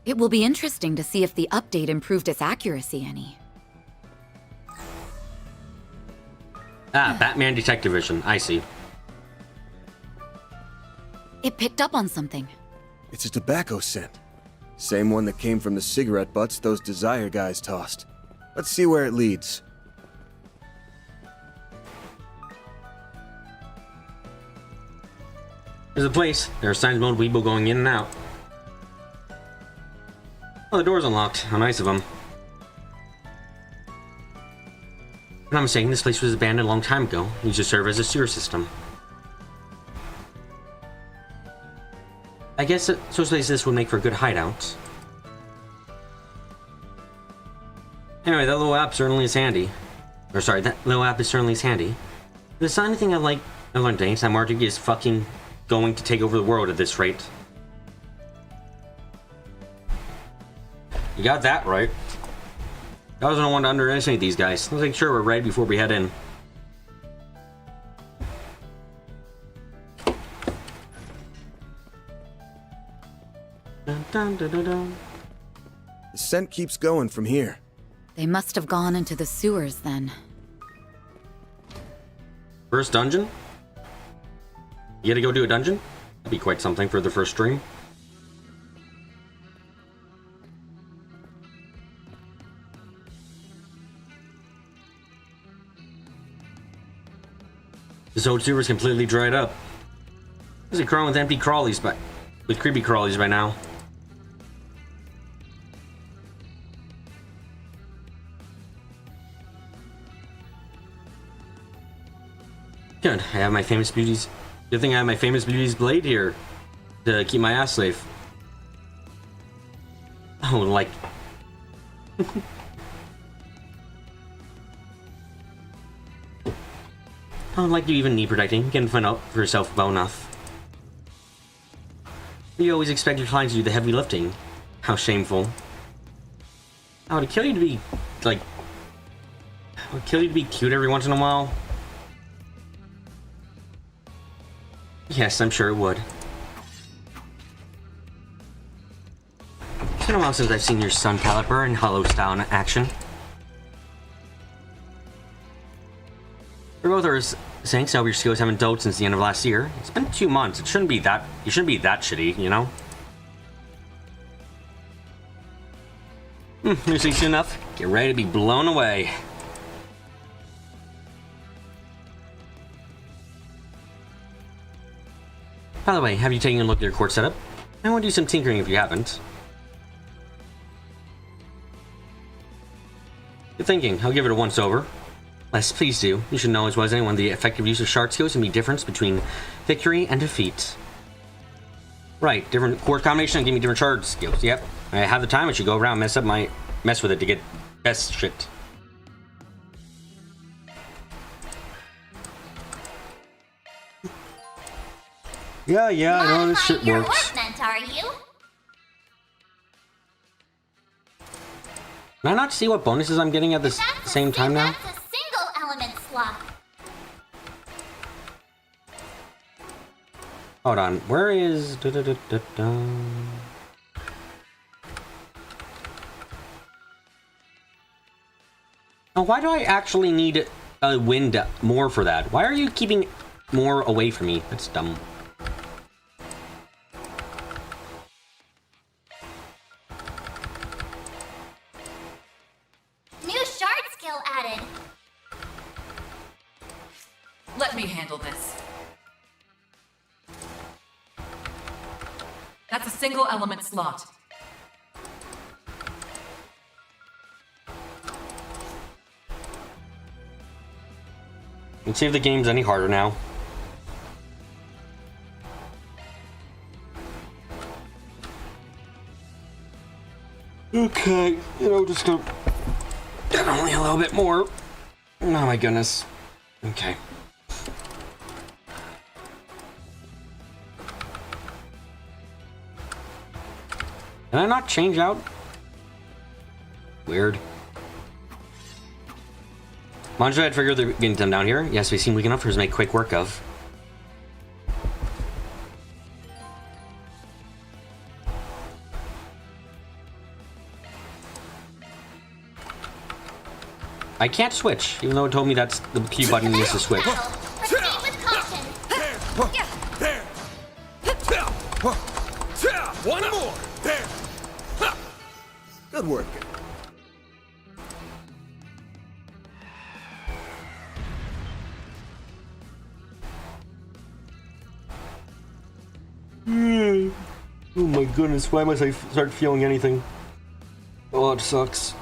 It will be interesting to see if the update improved its accuracy any. Ah, Batman Detective Vision. I see. It picked up on something. It's a tobacco scent. Same one that came from the cigarette butts those Desire guys tossed. Let's see where it leads. There's a place. There are signs of old Weeble going in and out. Oh, the door's unlocked. How nice of them. If I'm not mistaken, this place was abandoned a long time ago. It used to serve as a sewer system. I guess such places as this would make for a good hideout. Anyway, that little app certainly is handy. Or sorry, that little app is certainly is handy. There's not anything I learned today is that Mardu is fucking going to take over the world at this rate. You got that right. I wasn't want to underestimate these guys. Let's make sure we're ready before we head in. Dun, dun, dun, dun. The scent keeps going from here. They must have gone into the sewers then. First dungeon? You gotta go do a dungeon? That'd be quite something for the first stream. This old sewer's completely dried up. There's a crawling with empty crawlies with creepy crawlies by now. Good. I have my famous beauties. Good thing I have my famous beauty's blade here to keep my ass safe. Oh, like. I don't like you even need protecting. You can find out for yourself well enough. You always expect your clients to do the heavy lifting. How shameful. I would kill you to be, like... I would kill you to be cute every once in a while. Yes, I'm sure it would. It's been a while since I've seen your Sun Caliper and Hollow style in action. For both are saying some of your skills haven't dulled since the end of last year. It's been 2 months. It shouldn't be that. You shouldn't be that shitty, you know. Usually soon enough. Get ready to be blown away. By the way, have you taken a look at your court setup? I want to do some tinkering if you haven't. Good thinking. I'll give it a once over. Yes, please do. You should know as well as anyone the effective use of shard skills can be difference between victory and defeat. Right, different court combination and give me different shard skills. Yep. I have the time. I should go around mess with it to get best shit. Yeah, I know this shit works. Are you? Can I not see what bonuses I'm getting at the same time now? That's a single element slot. Hold on, where is... Oh, why do I actually need a wind more for that? Why are you keeping more away from me? That's dumb. New shard skill added. Let me handle this. That's a single element slot. Let's see if the game's any harder now. Okay, just go only a little bit more. Oh my goodness. Okay. Can I not change out? Weird. Manjo had figured they're getting them down here. Yes, we seem weak enough for us to make quick work of. I can't switch, even though it told me that's the key button needs to switch. One more. There. Good work. Oh my goodness, why must I start feeling anything? Oh, it sucks.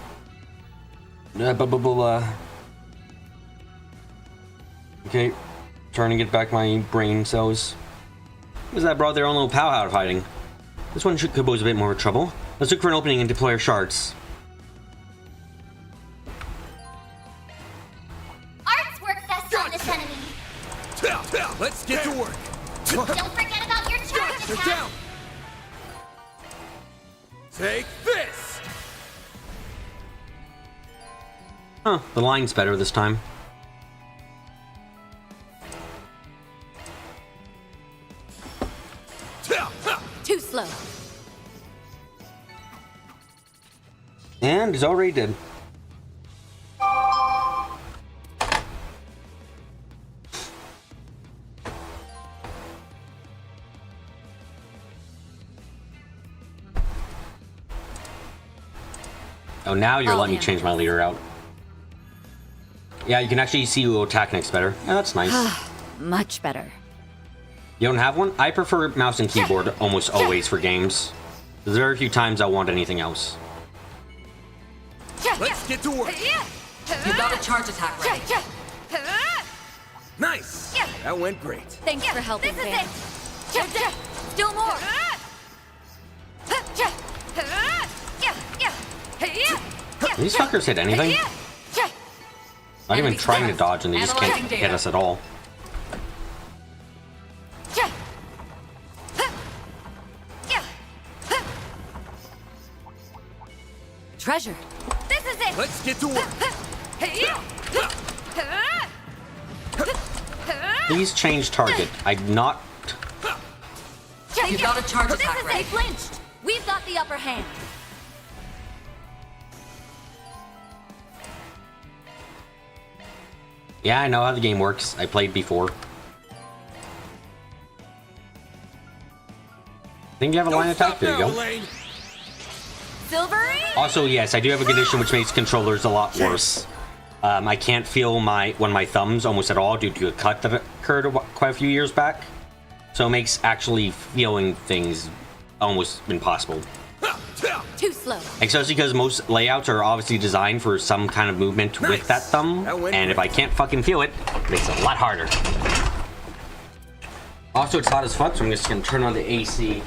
Okay, trying to get back my brain cells. Because that brought their own little pal out of hiding. This one could pose a bit more trouble. Let's look for an opening and deploy our shards. Arts work best on this enemy. Let's get to work. Don't forget about your charge attack. Down. Take this. Huh, the line's better this time. Too slow. And it's already dead. Oh, now you're letting me change my leader out. Yeah, you can actually see who will attack next better. Yeah, that's nice. Much better. You don't have one? I prefer mouse and keyboard almost always for games. There's very few times I want anything else. Let's get to work. You got a charge attack ready. Nice. That went great. Thanks for helping, This is Van. it. Still more. These fuckers hit anything? Not even trying to dodge and they just can't hit us at all. Treasure. This is it. Let's get to work. Please change target. I'm not... You got a charge attack They ready. flinched. We've got the upper hand. Yeah, I know how the game works. I played before. I think you have a line attack. There you go. Silvery? Also, yes, I do have a condition which makes controllers a lot worse. I can't feel one of my thumbs almost at all due to a cut that occurred quite a few years back. So it makes actually feeling things almost impossible. Too slow. Especially because most layouts are obviously designed for some kind of movement with that thumb. And if I can't fucking feel it, it makes it a lot harder. Also, it's hot as fuck, so I'm just gonna turn on the AC.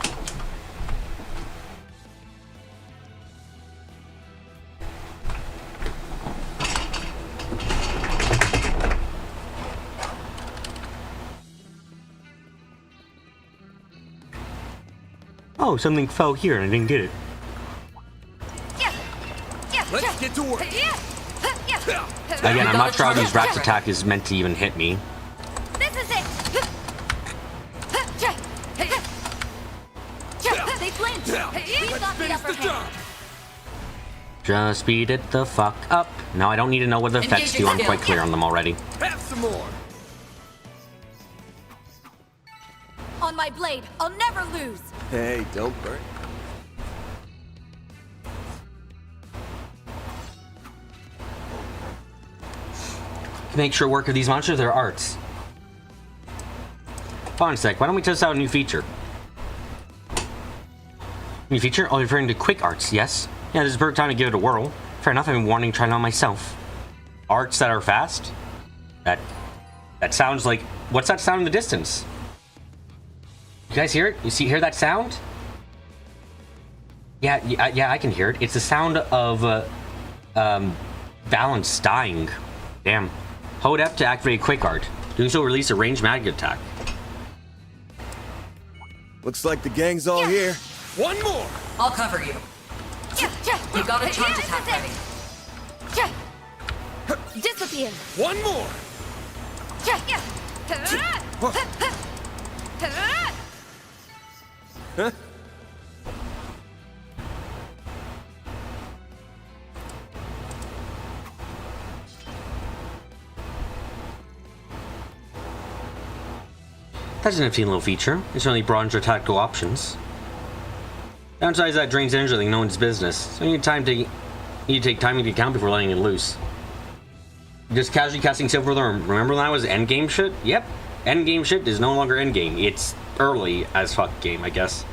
Oh, something fell here and I didn't get it. Let's get to work. Again, I'm not sure how these Rat's attack is meant to even hit me. This is it. They flinched. We got the upper hand. Just speed it the fuck up. Now I don't need to know what the effects do. I'm quite clear on them already. Have some more. On my blade, I'll never lose. Hey, don't burn. To make sure work of these monsters, their arts. Hold on a sec, why don't we test out a new feature? New feature? Oh, you're referring to quick arts, yes? Yeah, this is a perfect time to give it a whirl. Fair enough, I've been wanting to try it on myself. Arts that are fast? That sounds like... What's that sound in the distance? You guys hear it? Hear that sound? Yeah, I can hear it. It's the sound of, balance dying. Damn. Hold F to activate a quick art. Doing so will release a ranged magic attack. Looks like the gang's all here. One more. I'll cover you. You got a charge attack ready. Disappear. One more. Huh? That's an interesting little feature. It certainly broadens your tactical options. Downside is that drains energy like no one's business. So you need to take time into account before letting it loose. Just casually casting Silver Alarm. Remember when that was endgame shit? Yep. Endgame shit is no longer endgame. It's early as fuck game, I guess.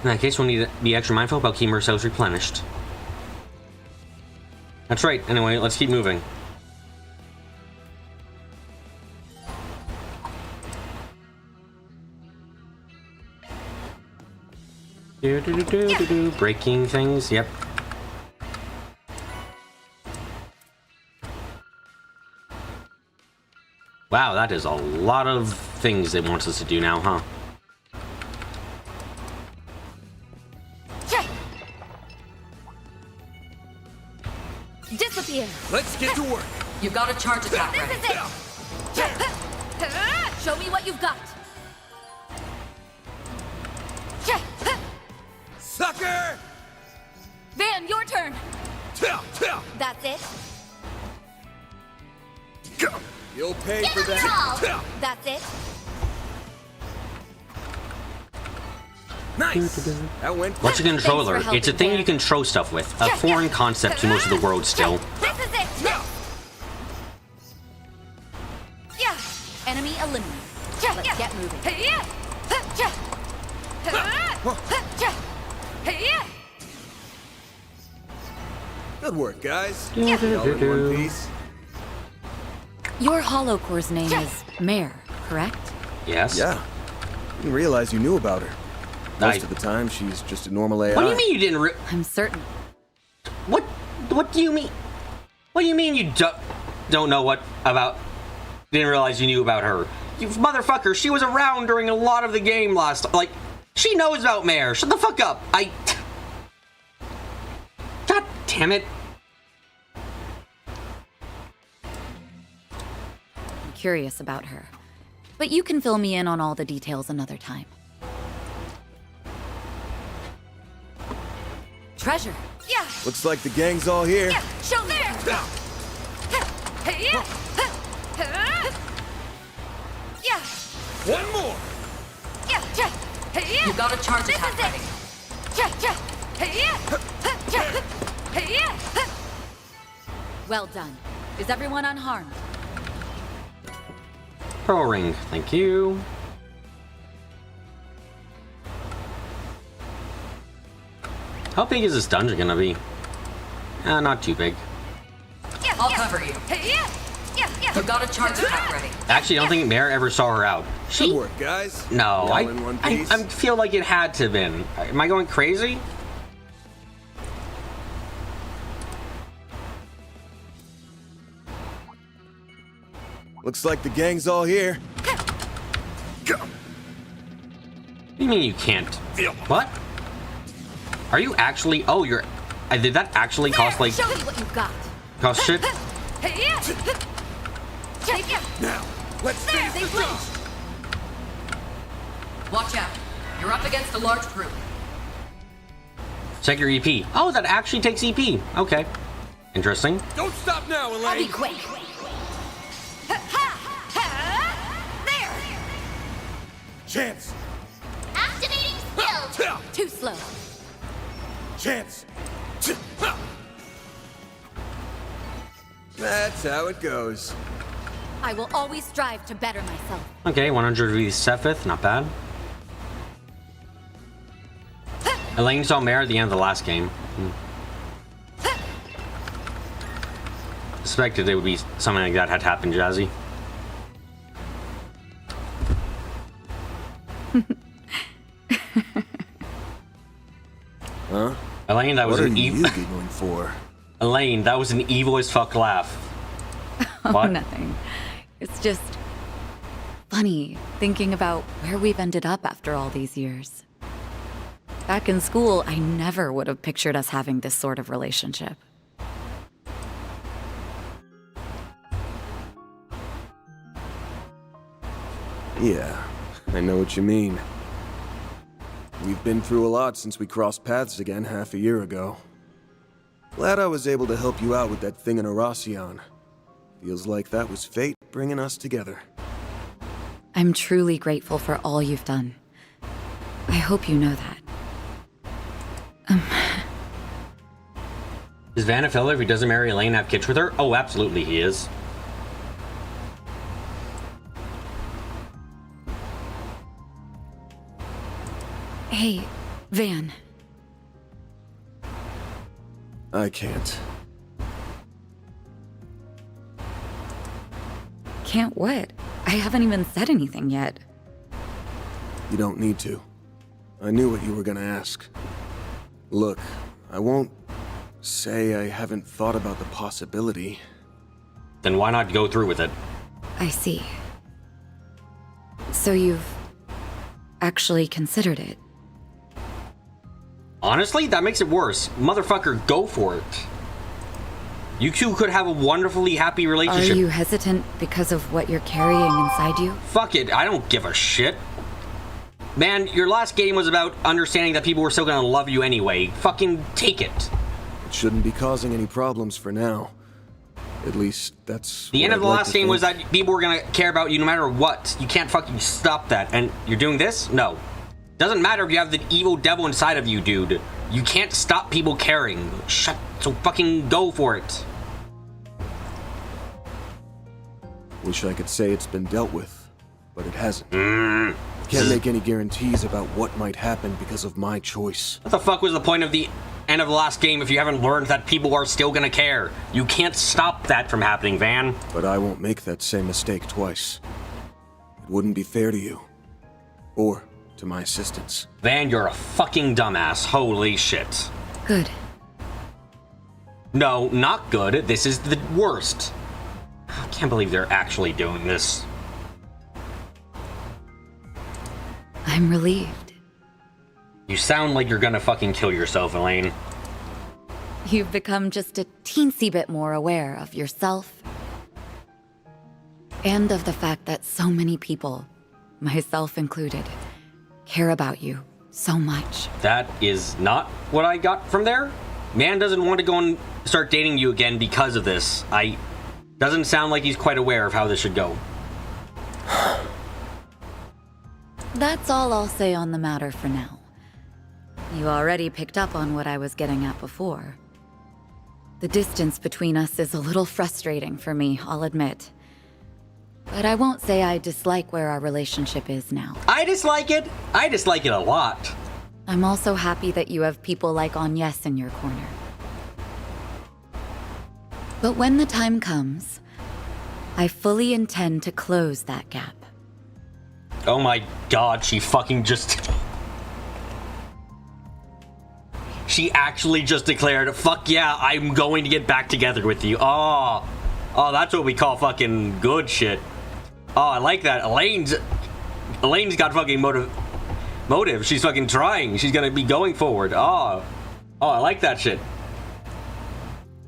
In that case, we'll need to be extra mindful about keeping ourselves replenished. That's right. Anyway, let's keep moving. Breaking things, yep. Wow, that is a lot of things it wants us to do now, huh? Disappear. Let's get to work. You've got a charge attack ready. This is it. Show me what you've got. Sucker! Van, your turn. That's it. You'll pay Give for him your that. all. That's it. Nice. That went. What's a controller? Thanks for It's a helping, thing you can throw stuff with. A foreign concept to most of the world still. This is it. Yeah. Enemy eliminated. Let's get moving. Good work, guys. Y'all in one piece. Your Hollow Core's name is Mare, correct? Yes. Yeah. Didn't realize you knew about her. Most of the time, she's just a normal AI. What do you mean you didn't I'm certain. What do you mean? What do you mean you don't know what about... Didn't realize you knew about her? You motherfucker, she was around during a lot of the game last... Like, she knows about Mare. Shut the fuck up. God damn it. I'm curious about her. But you can fill me in on all the details another time. Treasure. Yeah. Looks like the gang's all here. Show me. One more. You got a charge attack ready. Well done. Is everyone unharmed? Pearl ring, thank you. How big is this dungeon gonna be? Not too big. I'll cover you. You got a charge attack ready. Actually, I don't think Mare ever saw her out. Good work, guys. No, All in one piece. I feel like it had to have been. Am I going crazy? Looks like the gang's all here. What do you mean you can't? What? Are you actually? Oh, you're. Did that actually cost like? Show me what you've got. Cost shit? Now, let's finish this off. Watch out. You're up against a large group. Check your EP. Oh, that actually takes EP. Okay. Interesting. Don't stop now, Elaine. I'll be quick. There. Chance. Activating skill. Too slow. Chance. That's how it goes. I will always strive to better myself. Okay, 100 v Sephiroth, not bad. Elaine saw Mare at the end of the last game. Suspected it would be something like that had happened, Jazzy. Huh? Elaine, that was what an are you evil. giggling for? Elaine, that was an evil as fuck laugh. What? Oh, nothing. It's just funny thinking about where we've ended up after all these years. Back in school, I never would have pictured us having this sort of relationship. Yeah, I know what you mean. We've been through a lot since we crossed paths again half a year ago. Glad I was able to help you out with that thing in Aracion. Feels like that was fate bringing us together. I'm truly grateful for all you've done. I hope you know that. Is Van a filler if he doesn't marry Elaine and have kids with her? Oh, absolutely he is. Hey, Van. I can't. Can't what? I haven't even said anything yet. You don't need to. I knew what you were gonna ask. Look, I won't say I haven't thought about the possibility. Then why not go through with it? I see. So you've actually considered it? Honestly, that makes it worse. Motherfucker, go for it. You two could have a wonderfully happy relationship. Are you hesitant because of what you're carrying inside you? Fuck it, I don't give a shit. Man, your last game was about understanding that people were still gonna love you anyway. Fucking take it. It shouldn't be causing any problems for now. At least, that's The end what of the I'd like last to game think. was that people were gonna care about you no matter what. You can't fucking stop that. And you're doing this? No. Doesn't matter if you have the evil devil inside of you, dude. You can't stop people caring. So fucking go for it. Wish I could say it's been dealt with, but it hasn't. Can't make any guarantees about what might happen because of my choice. What the fuck was the point of the end of the last game if you haven't learned that people are still gonna care? You can't stop that from happening, Van. But I won't make that same mistake twice. It wouldn't be fair to you. Or to my assistants. Van, you're a fucking dumbass. Holy shit. Good. No, not good. This is the worst. I can't believe they're actually doing this. I'm relieved. You sound like you're gonna fucking kill yourself, Elaine. You've become just a teensy bit more aware of yourself and of the fact that so many people, myself included, care about you so much. That is not what I got from there, Man doesn't want to go and start dating you again because of this. Doesn't sound like he's quite aware of how this should go. That's all I'll say on the matter for now. You already picked up on what I was getting at before. The distance between us is a little frustrating for me, I'll admit. But I won't say I dislike where our relationship is now. I dislike it. I dislike it a lot. I'm also happy that you have people like Agnes in your corner. But when the time comes, I fully intend to close that gap. Oh my god, she fucking just... She actually just declared, fuck yeah, I'm going to get back together with you. Oh, that's what we call fucking good shit. Oh, I like that. Elaine's got fucking motive. She's fucking trying. She's gonna be going forward. Oh, I like that shit.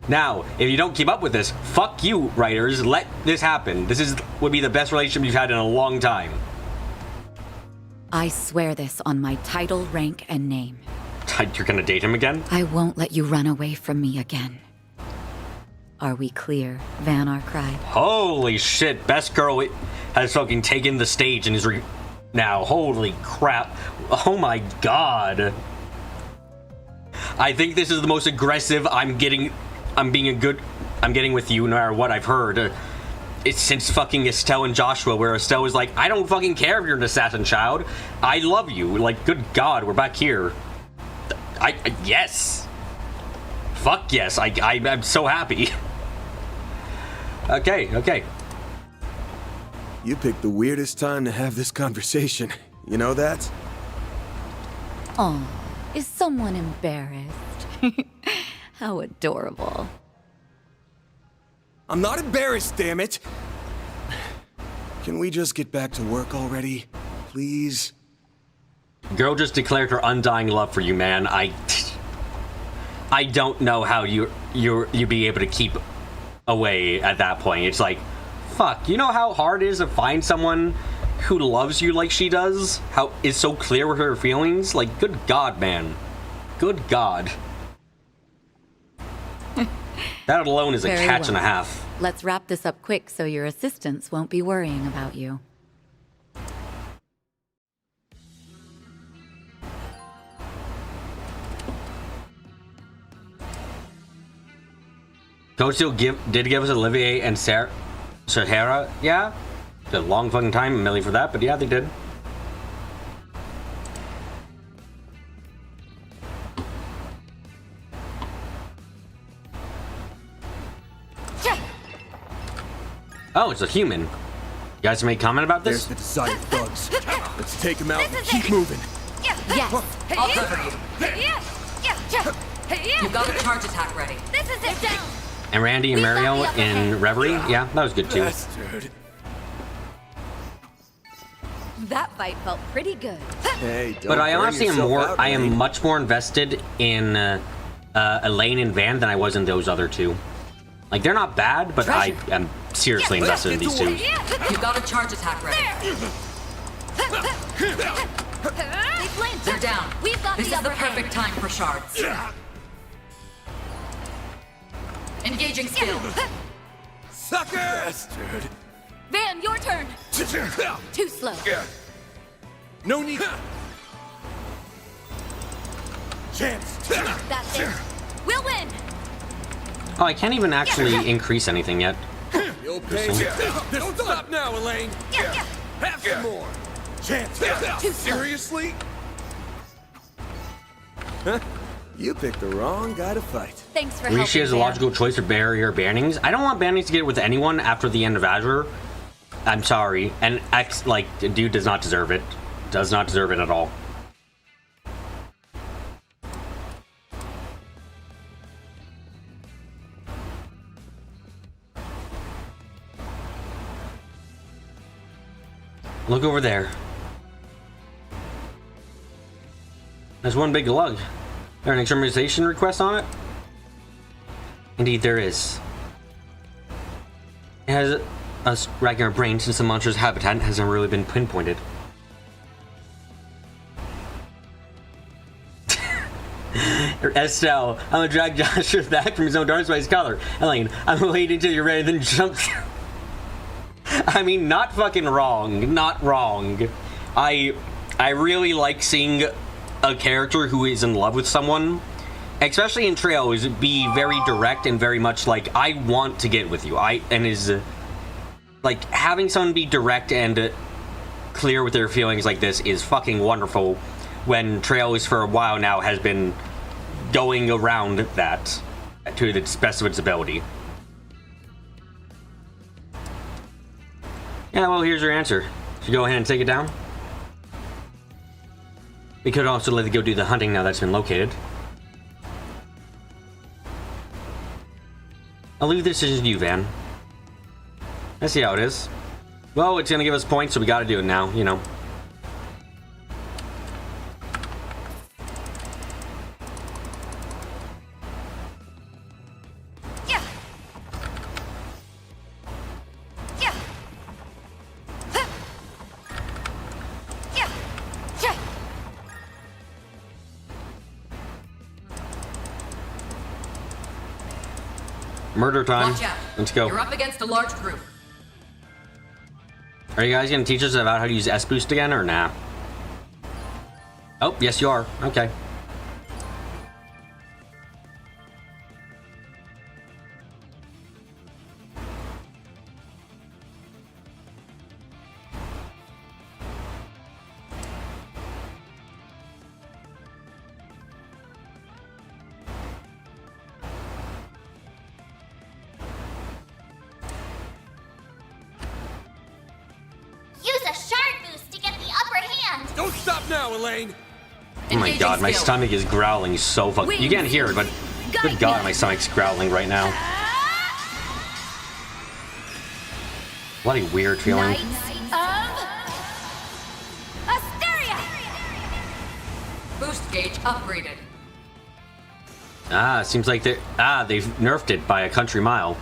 Now, if you don't keep up with this, fuck you, writers. Let this happen. This would be the best relationship you've had in a long time. I swear this on my title, rank, and name. You're gonna date him again? I won't let you run away from me again. Are we clear, Van Arkwright? Holy shit, best girl has fucking taken the stage and is now. Holy crap. Oh my god. I think this is the most aggressive I'm getting with you, no matter what I've heard. It's since fucking Estelle and Joshua, where Estelle was like, I don't fucking care if you're an assassin child. I love you. Like, good god, we're back here. Yes. Fuck yes. I'm so happy. Okay. You picked the weirdest time to have this conversation. You know that? Aw, is someone embarrassed? How adorable. I'm not embarrassed, damn it! Can we just get back to work already? Please? Girl just declared her undying love for you, man. I don't know how you'd be able to keep away at that point. It's like, fuck, you know how hard it is to find someone who loves you like she does? How is so clear with her feelings? Like, good god, man. Good god. That alone is a catch and a half. Let's wrap this up quick so your assistants won't be worrying about you. Coach still did give us Olivier and Sahara, yeah? It's a long fucking time, a million for that, but yeah, they did. Oh, it's a human. You guys make comment about this? There's the desired thugs. Let's take them out and keep moving. Yes, I'll cover you. You've got a charge attack ready. This is it down. And Randy and Mario in Reverie, yeah, that was good too. That fight felt pretty good. Hey, but I honestly am much more invested in Elaine and Van than I was in those other two. Like, they're not bad, but I am seriously invested in these two. You've got a charge attack ready. They're down. This is the perfect time for shards. Engaging skill. Sucker! Van, your turn. Too slow. No need. Chance. That's it. We'll win. Oh, I can't even actually increase anything yet. You'll pay. Don't stop now, Elaine. Have some more. Chance. Seriously? Huh? You picked the wrong guy to fight. Thanks for At least she has a logical choice for barrier bannings. I don't want bannings to get with anyone after the end of Azure. I'm sorry. And X, like, dude does not deserve it. Does not deserve it at all. Look over there. There's one big lug. There an extermination request on it? Indeed, there is. It has us racking our brains since the monster's habitat hasn't really been pinpointed. Estelle, I'm gonna drag Joshua back from his own dark spice color. Elaine, I'm gonna wait until you're ready, then jump through. I mean, not fucking wrong. Not wrong. I really like seeing a character who is in love with someone, especially in Trails, be very direct and very much like, I want to get with you. Like, having someone be direct and clear with their feelings like this is fucking wonderful, when Trails for a while now has been going around that to the best of its ability. Yeah, well, here's your answer. Should we go ahead and take it down? We could also let it go do the hunting now that's been located. I'll leave this decision to you, Van. I see how it is. Well, it's gonna give us points, so we gotta do it now, you know. Murder time. Watch out. Let's go. You're up against a large group. Are you guys gonna teach us about how to use S-Boost again, or nah? Oh, yes you are. Okay. Don't stop now, Elaine! Oh my god, my stomach is growling so fucking. You can't hear it, but good god, my stomach's growling right now. What a weird feeling. Boost gauge upgraded. Ah, seems like they've nerfed it by a country mile.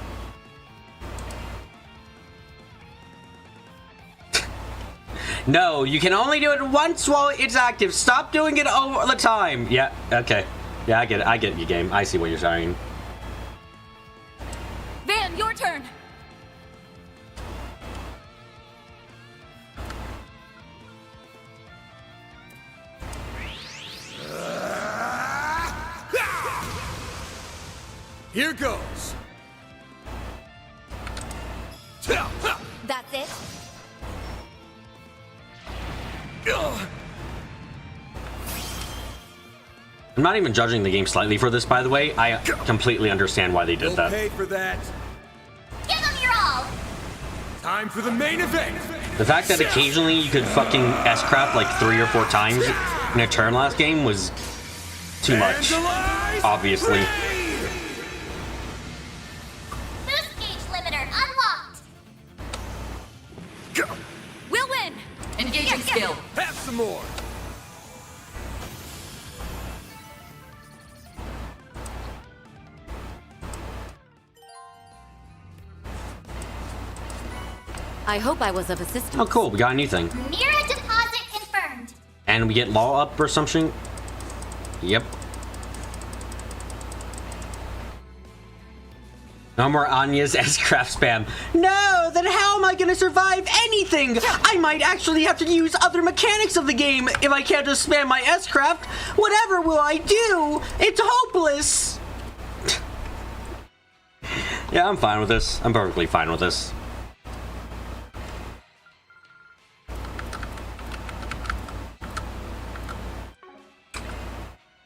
No, you can only do it once while it's active. Stop doing it all the time. Yeah, okay. Yeah, I get it. I get you, game. I see what you're saying. Van, your turn. Here goes. That's it. I'm not even judging the game slightly for this, by the way. I completely understand why they did that. Pay for that. Give them your all. Time for the main event. The fact that occasionally you could fucking S-craft like 3 or 4 times in a turn last game was too much, obviously. Boost gauge limiter unlocked. We'll win. Engaging skill. Have some more. I hope I was of assistance. Oh, cool. We got a new thing. Mira deposit confirmed. And we get law up or something. Yep. No more Anya's S-craft spam. No, then how am I gonna survive anything? I might actually have to use other mechanics of the game if I can't just spam my S-craft. Whatever will I do? It's hopeless. Yeah, I'm fine with this. I'm perfectly fine with this.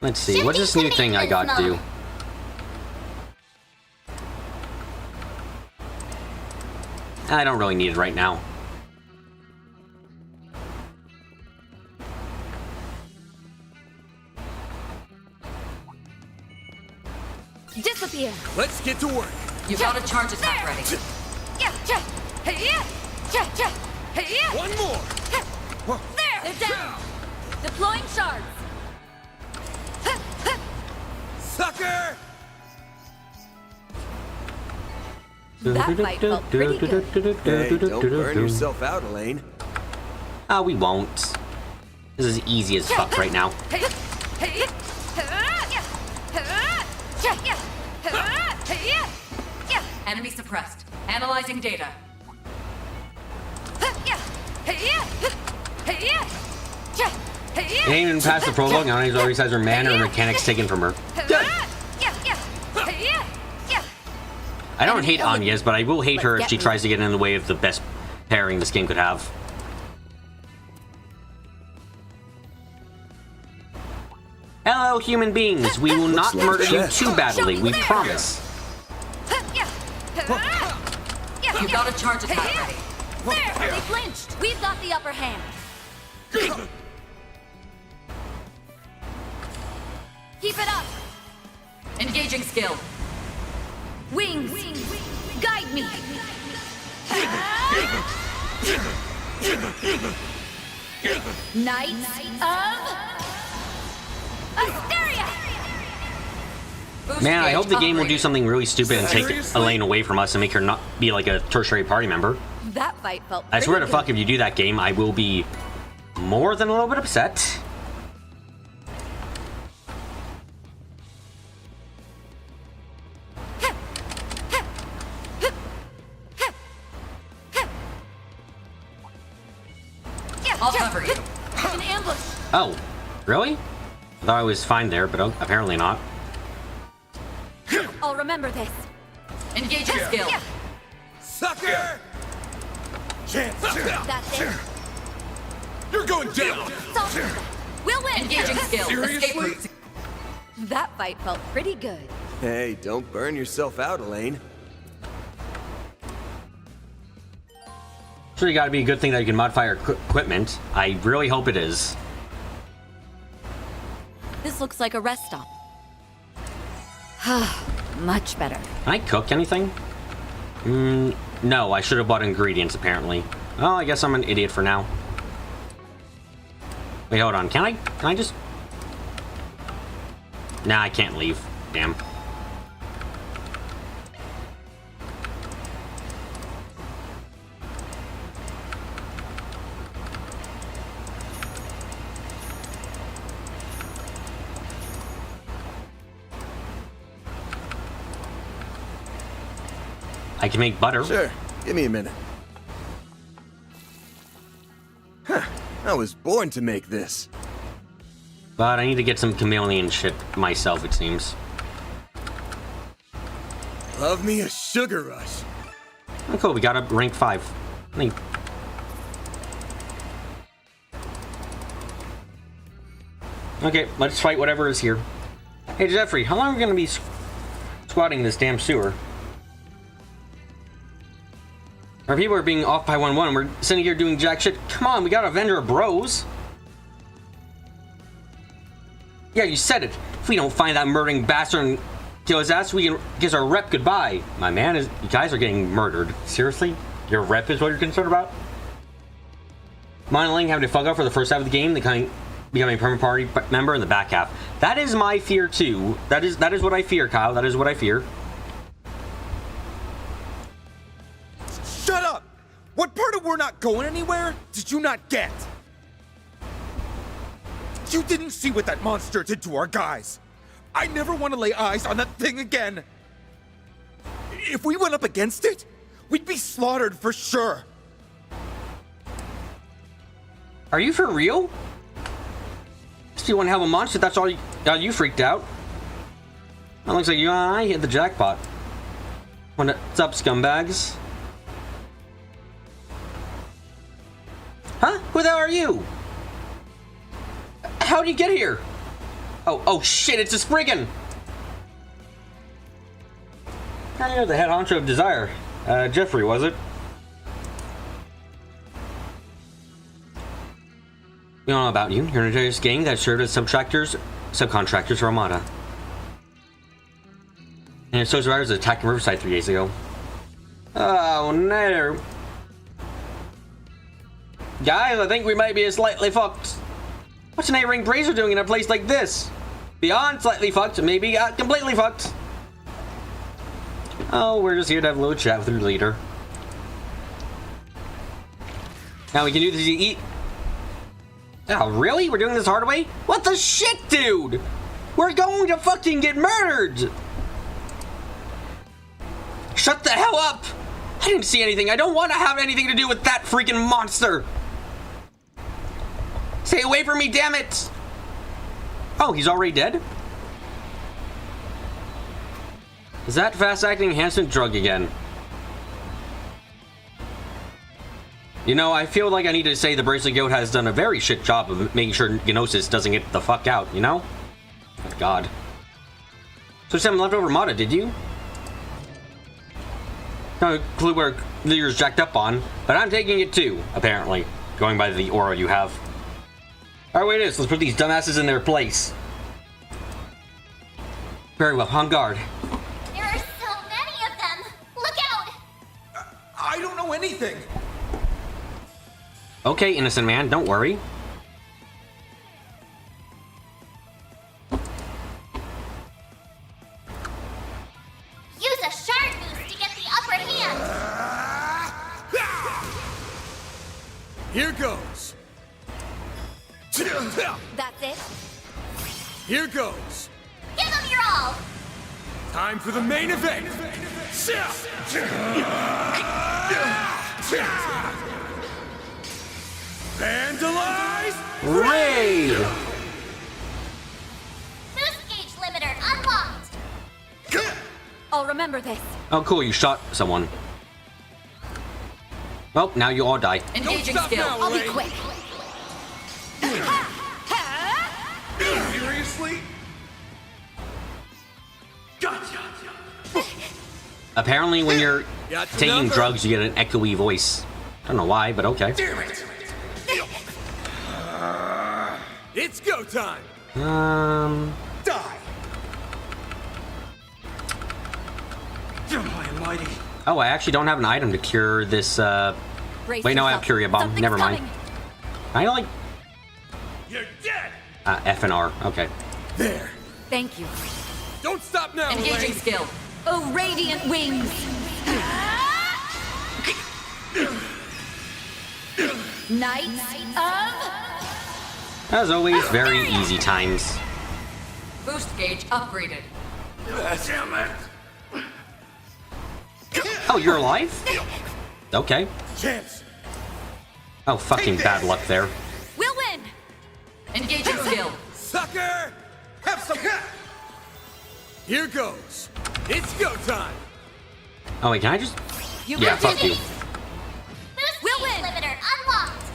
Let's see, what's this new thing I got to do? I don't really need it right now. Disappear. Let's get to work. You got a charge attack ready. One more. There. They're down. Deploying shards. Sucker! That fight felt pretty good. Hey, don't burn yourself out, Elaine. Ah, we won't. This is easy as fuck right now. Enemy suppressed. Analyzing data. It ain't even past the prologue, and he's always has her mana or mechanics taken from her. Good. I don't hate Anya's, but I will hate her if she tries to get in the way of the best pairing this game could have. Hello, human beings. We will not murder you too badly, we promise. You got a charge attack ready. There, they flinched. We've got the upper hand. Keep it up. Engaging skill. Wings. Guide me. Knights of Asteria. Man, I hope the game will do something really stupid and take Elaine away from us and make her not be like a tertiary party member. That fight felt I swear to pretty fuck, if you do that game, I will be more than a little bit upset. I'll cover you. An ambush. Oh, really? I thought I was fine there, but apparently not. I'll remember this. Engaging skill. Sucker! Chance! That's it. You're going down! We'll win. Engaging skill. Escape route. That fight felt pretty good. Hey, don't burn yourself out, Elaine. Sure, you gotta be a good thing that you can modify your equipment. I really hope it is. This looks like a rest stop. Much better. Can I cook anything? No, I should have bought ingredients apparently. Oh, I guess I'm an idiot for now. Wait, hold on. Can I just... Nah, I can't leave. Damn. I can make butter. Sure. Give me a minute. Huh. I was born to make this. But I need to get some chameleon shit myself, it seems. Love me a sugar rush. Oh, cool. We got up rank 5. Neat. Okay, let's fight whatever is here. Hey, Jeffrey, how long are we going to be squatting this damn sewer? Our people are being off by 1-1. We're sitting here doing jack shit. Come on, we gotta avenge our bros. Yeah, you said it. If we don't find that murdering bastard and kill his ass, we can kiss our rep goodbye. My man, you guys are getting murdered. Seriously? Your rep is what you're concerned about? Modeling having to fuck up for the first half of the game, becoming a permanent party member in the back half. That is my fear too. That is what I fear, Kyle. That is what I fear. Shut up! What part of we're not going anywhere did you not get? You didn't see what that monster did to our guys. I never want to lay eyes on that thing again. If we went up against it, we'd be slaughtered for sure. Are you for real? If you want to have a monster, that's all you freaked out. That looks like you and I hit the jackpot. What's up, scumbags? Huh? Who the hell are you? How'd you get here? Oh shit, it's a Spriggan! You're the head honcho of Desire. Jeffrey, was it? We don't know about you. You're a notorious gang that served as subcontractors for Armada. And so survivors attacking Riverside 3 days ago. Oh no. Guys, I think we might be slightly fucked. What's an A-ring brazier doing in a place like this? Beyond slightly fucked, maybe completely fucked. Oh, we're just here to have a little chat with your leader. Now we can do this to eat. Oh, really? We're doing this hard way? What the shit, dude? We're going to fucking get murdered! Shut the hell up! I didn't see anything. I don't want to have anything to do with that freaking monster. Stay away from me, damn it! Oh, he's already dead? Is that fast-acting enhancement drug again? You know, I feel like I need to say the Bracelet Guild has done a very shit job of making sure Gnosis doesn't get the fuck out, you know? Oh, God. So some leftover Mata, did you? No clue where Leader's jacked up on, but I'm taking it too, apparently. Going by the aura you have. Alright, wait, let's put these dumbasses in their place. Very well, on guard. There are so many of them! Look out! I don't know anything! Okay, innocent man, don't worry. Use a shard boost to get the upper hand! Here goes. That's it? Here goes. Give them your all! Time for the main event. Vandalize! Raid! Boost gauge limiter unlocked! I'll remember this. Oh, cool, you shot someone. Well, now you all die. Engaging skill. I'll be quick. Seriously? Apparently, when you're Got your taking number. drugs, you get an echoey voice. I don't know why, but okay. Damn it! It's go time. Die! Almighty. Oh, I actually don't have an item to cure this, Wait, no, I have Curia Bomb. Never mind. I like... You're dead! F and R. Okay. There. Thank you. Don't stop now, Engaging Elaine. skill. Oh, radiant wings! Knights of... As always, very easy times. Boost gauge upgraded. Damn it. Oh, you're alive? Okay. Chance. Oh, fucking bad luck there. We'll win! Engaging skill. Sucker! Have some... Here goes. It's go time. Oh, wait, can I just... You Yeah, will fuck do you. this. Boost We'll gauge win. limiter unlocked!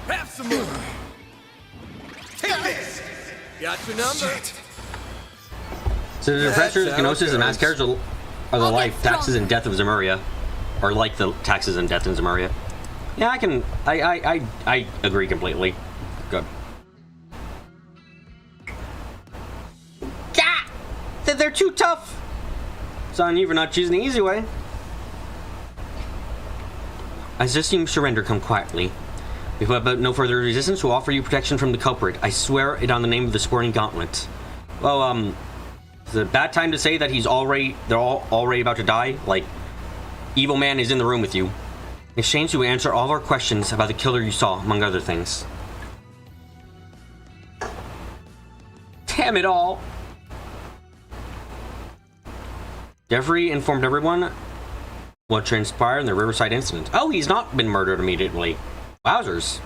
Have some more. Take this. Got your number. So the Depressors, That's how Gnosis, it and Mass goes. Characters are the I'll life, get taxes, strong. and death of Zemuria. Or like the taxes and death in Zemuria. Yeah, I can... I agree completely. Good. Yeah! They're too tough! It's on you for not choosing the easy way. I suggest you surrender, come quietly. If we have no further resistance, we'll offer you protection from the culprit. I swear it on the name of the Sporting Gauntlet. Well, is it a bad time to say that they're all already about to die? Like, Evil Man is in the room with you. In exchange, you will answer all of our questions about the killer you saw, among other things. Damn it all! Jeffrey informed everyone what transpired in the Riverside incident. Oh, he's not been murdered immediately. Wowzers.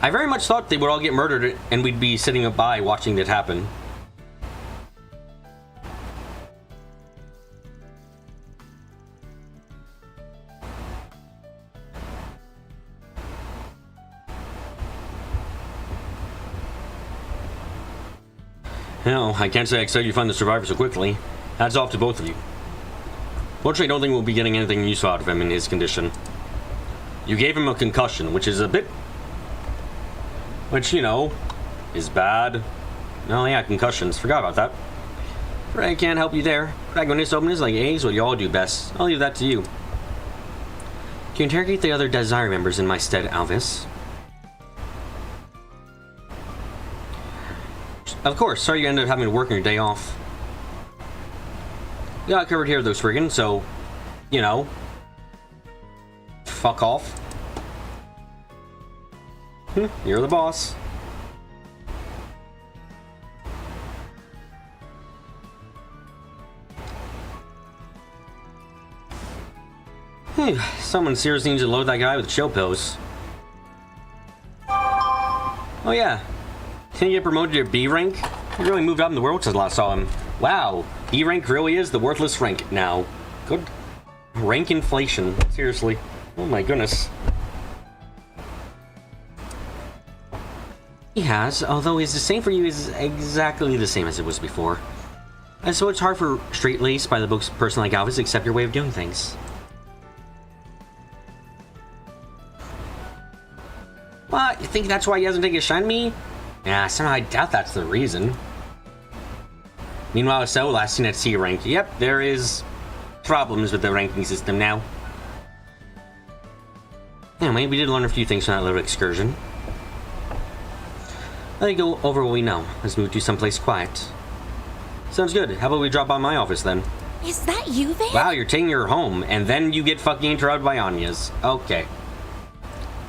I very much thought they would all get murdered and we'd be sitting by watching it happen. No, I can't say I expect you to find the survivor so quickly. Hats off to both of you. Fortunately, I don't think we'll be getting anything useful out of him in his condition. You gave him a concussion, which is a bit... Which, you know, is bad. Oh yeah, concussions. Forgot about that. I can't help you there. Protagonist openness like A's, what you all do best. I'll leave that to you. Can you interrogate the other Desire members in my stead, Alvis? Of course, sorry you ended up having to work on your day off. We got it covered here, though, Spriggan, so, you know, fuck off. You're the boss. Someone seriously needs to load that guy with chill pills. Oh yeah. Can you get promoted to B rank? He really moved up in the world since I last saw him. Wow, B rank really is the worthless rank now. Good. Rank inflation. Seriously. Oh my goodness. He has, although his disdain for you is exactly the same as it was before. And so it's hard for straight-laced by the books person like Alvis to accept your way of doing things. What? You think that's why he hasn't taken a shine at me? Yeah, somehow I doubt that's the reason. Meanwhile, so last seen at C rank. Yep, there is problems with the ranking system now. Anyway, we did learn a few things from that little excursion. Let me go over what we know. Let's move to someplace quiet. Sounds good. How about we drop by my office then? Is that you, Van? Wow, you're taking her home, and then you get fucking interrupted by Anya's. Okay.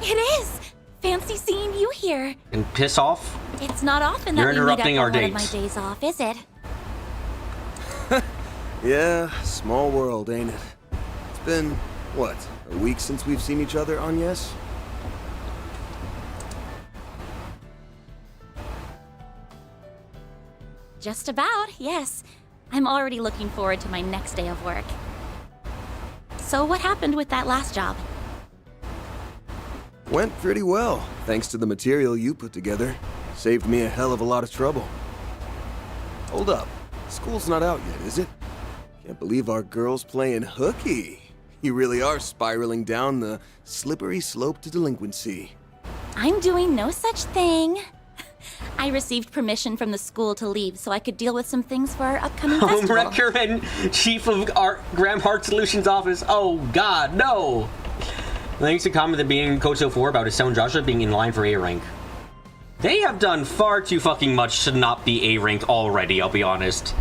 It is! Fancy seeing you here. And piss off? It's not often that You're we meet up interrupting on our one date. of my days off, is it? Yeah, small world, ain't it? It's been, what, a week since we've seen each other, Agnes? Just about, yes. I'm already looking forward to my next day of work. So what happened with that last job? Went pretty well, thanks to the material you put together. Saved me a hell of a lot of trouble. Hold up, school's not out yet, is it? Can't believe our girl's playing hooky. You really are spiraling down the slippery slope to delinquency. I'm doing no such thing. I received permission from the school to leave so I could deal with some things for our upcoming festival. Homewrecker and Chief of Graham Hart Solutions Office. Oh god, no! Thanks to comment that being Coach 04 about his son Joshua being in line for A rank. They have done far too fucking much to not be A rank already, I'll be honest.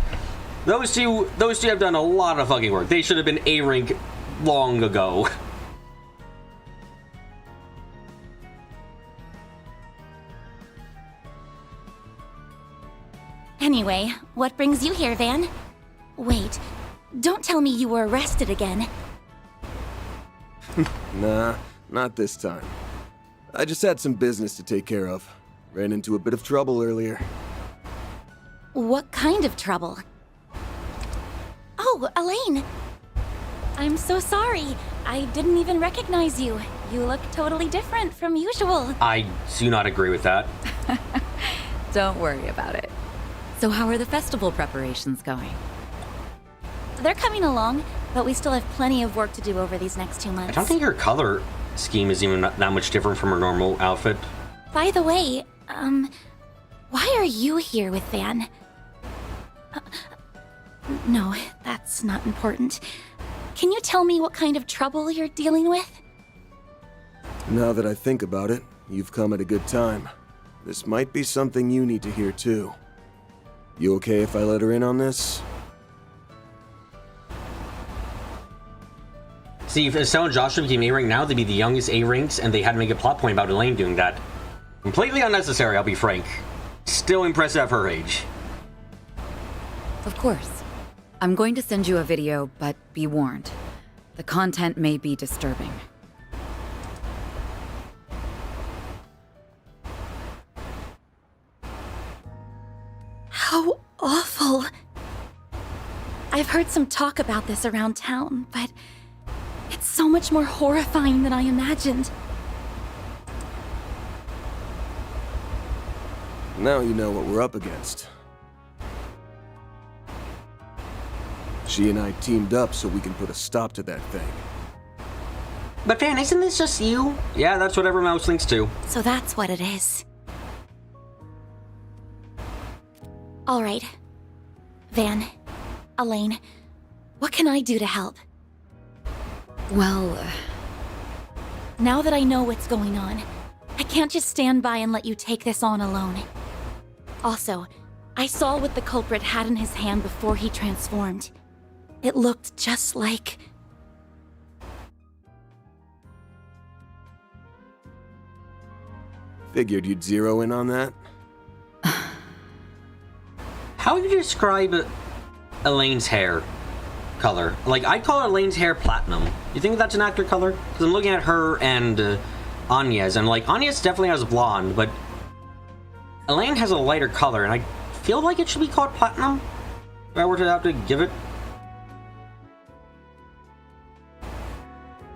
Those two have done a lot of fucking work. They should have been A rank long ago. Anyway, what brings you here, Van? Wait, don't tell me you were arrested again. Nah, not this time. I just had some business to take care of. Ran into a bit of trouble earlier. What kind of trouble? Oh, Elaine! I'm so sorry. I didn't even recognize you. You look totally different from usual. I do not agree with that. Don't worry about it. So how are the festival preparations going? They're coming along, but we still have plenty of work to do over these next 2 months. I don't think her color scheme is even that much different from her normal outfit. By the way, why are you here with Van? No, that's not important. Can you tell me what kind of trouble you're dealing with? Now that I think about it, you've come at a good time. This might be something you need to hear too. You okay if I let her in on this? See, if Estelle and Joshua became A rank now, they'd be the youngest A ranks, and they had to make a plot point about Elaine doing that. Completely unnecessary, I'll be frank. Still impressive at her age. Of course. I'm going to send you a video, but be warned. The content may be disturbing. How awful. I've heard some talk about this around town, but it's so much more horrifying than I imagined. Now you know what we're up against. She and I teamed up so we can put a stop to that thing. But Van, isn't this just you? Yeah, that's what everyone else thinks too. So that's what it is. All right. Van, Elaine, what can I do to help? Well, now that I know what's going on, I can't just stand by and let you take this on alone. Also, I saw what the culprit had in his hand before he transformed. It looked just like... Figured you'd zero in on that. How would you describe Elaine's hair color? Like, I'd call Elaine's hair platinum. You think that's an accurate color? Because I'm looking at her and Anya's, and like, Anya's definitely has blonde, but Elaine has a lighter color, and I feel like it should be called platinum. If I were to have to give it.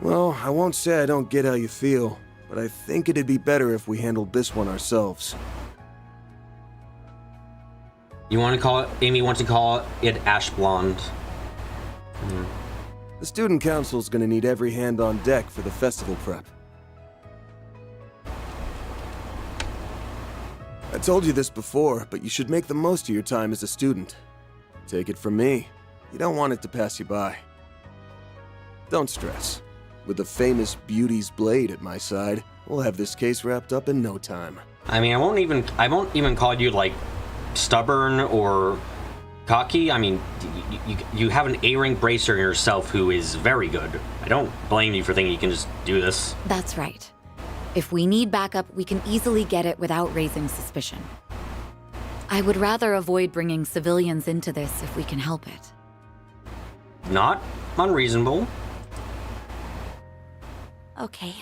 Well, I won't say I don't get how you feel, but I think it'd be better if we handled this one ourselves. You want to call it, Amy wants to call it ash blonde. The student council's gonna need every hand on deck for the festival prep. I told you this before, but you should make the most of your time as a student. Take it from me, you don't want it to pass you by. Don't stress. With the famous Beauty's Blade at my side, we'll have this case wrapped up in no time. I mean, I won't even call you like stubborn or cocky. I mean, you have an A-rank bracer yourself who is very good. I don't blame you for thinking you can just do this. That's right. If we need backup, we can easily get it without raising suspicion. I would rather avoid bringing civilians into this if we can help it. Not unreasonable. Okay,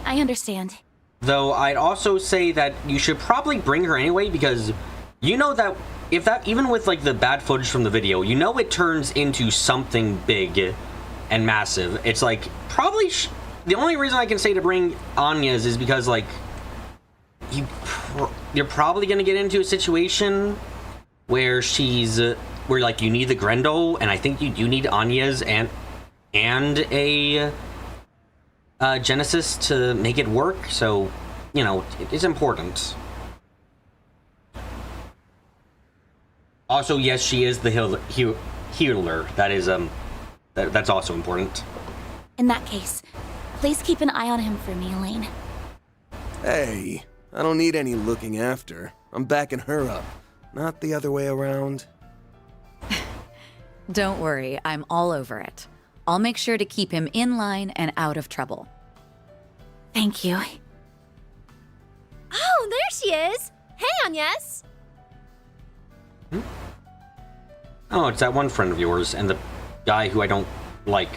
I understand. Though I'd also say that you should probably bring her anyway, because you know that if that, even with like the bad footage from the video, you know it turns into something big and massive. It's like probably the only reason I can say to bring Anya's is because like you're probably gonna get into a situation where she's where like you need the Grendel, and I think you do need Anya's and a Genesis to make it work. So you know it is important. Also, yes, she is the healer. That is that's also important. In that case, please keep an eye on him for me, Elaine. Hey, I don't need any looking after. I'm backing her up, not the other way around. Don't worry, I'm all over it. I'll make sure to keep him in line and out of trouble. Thank you. Oh, there she is! Hey, Agnes! Oh, it's that one friend of yours and the guy who I don't like.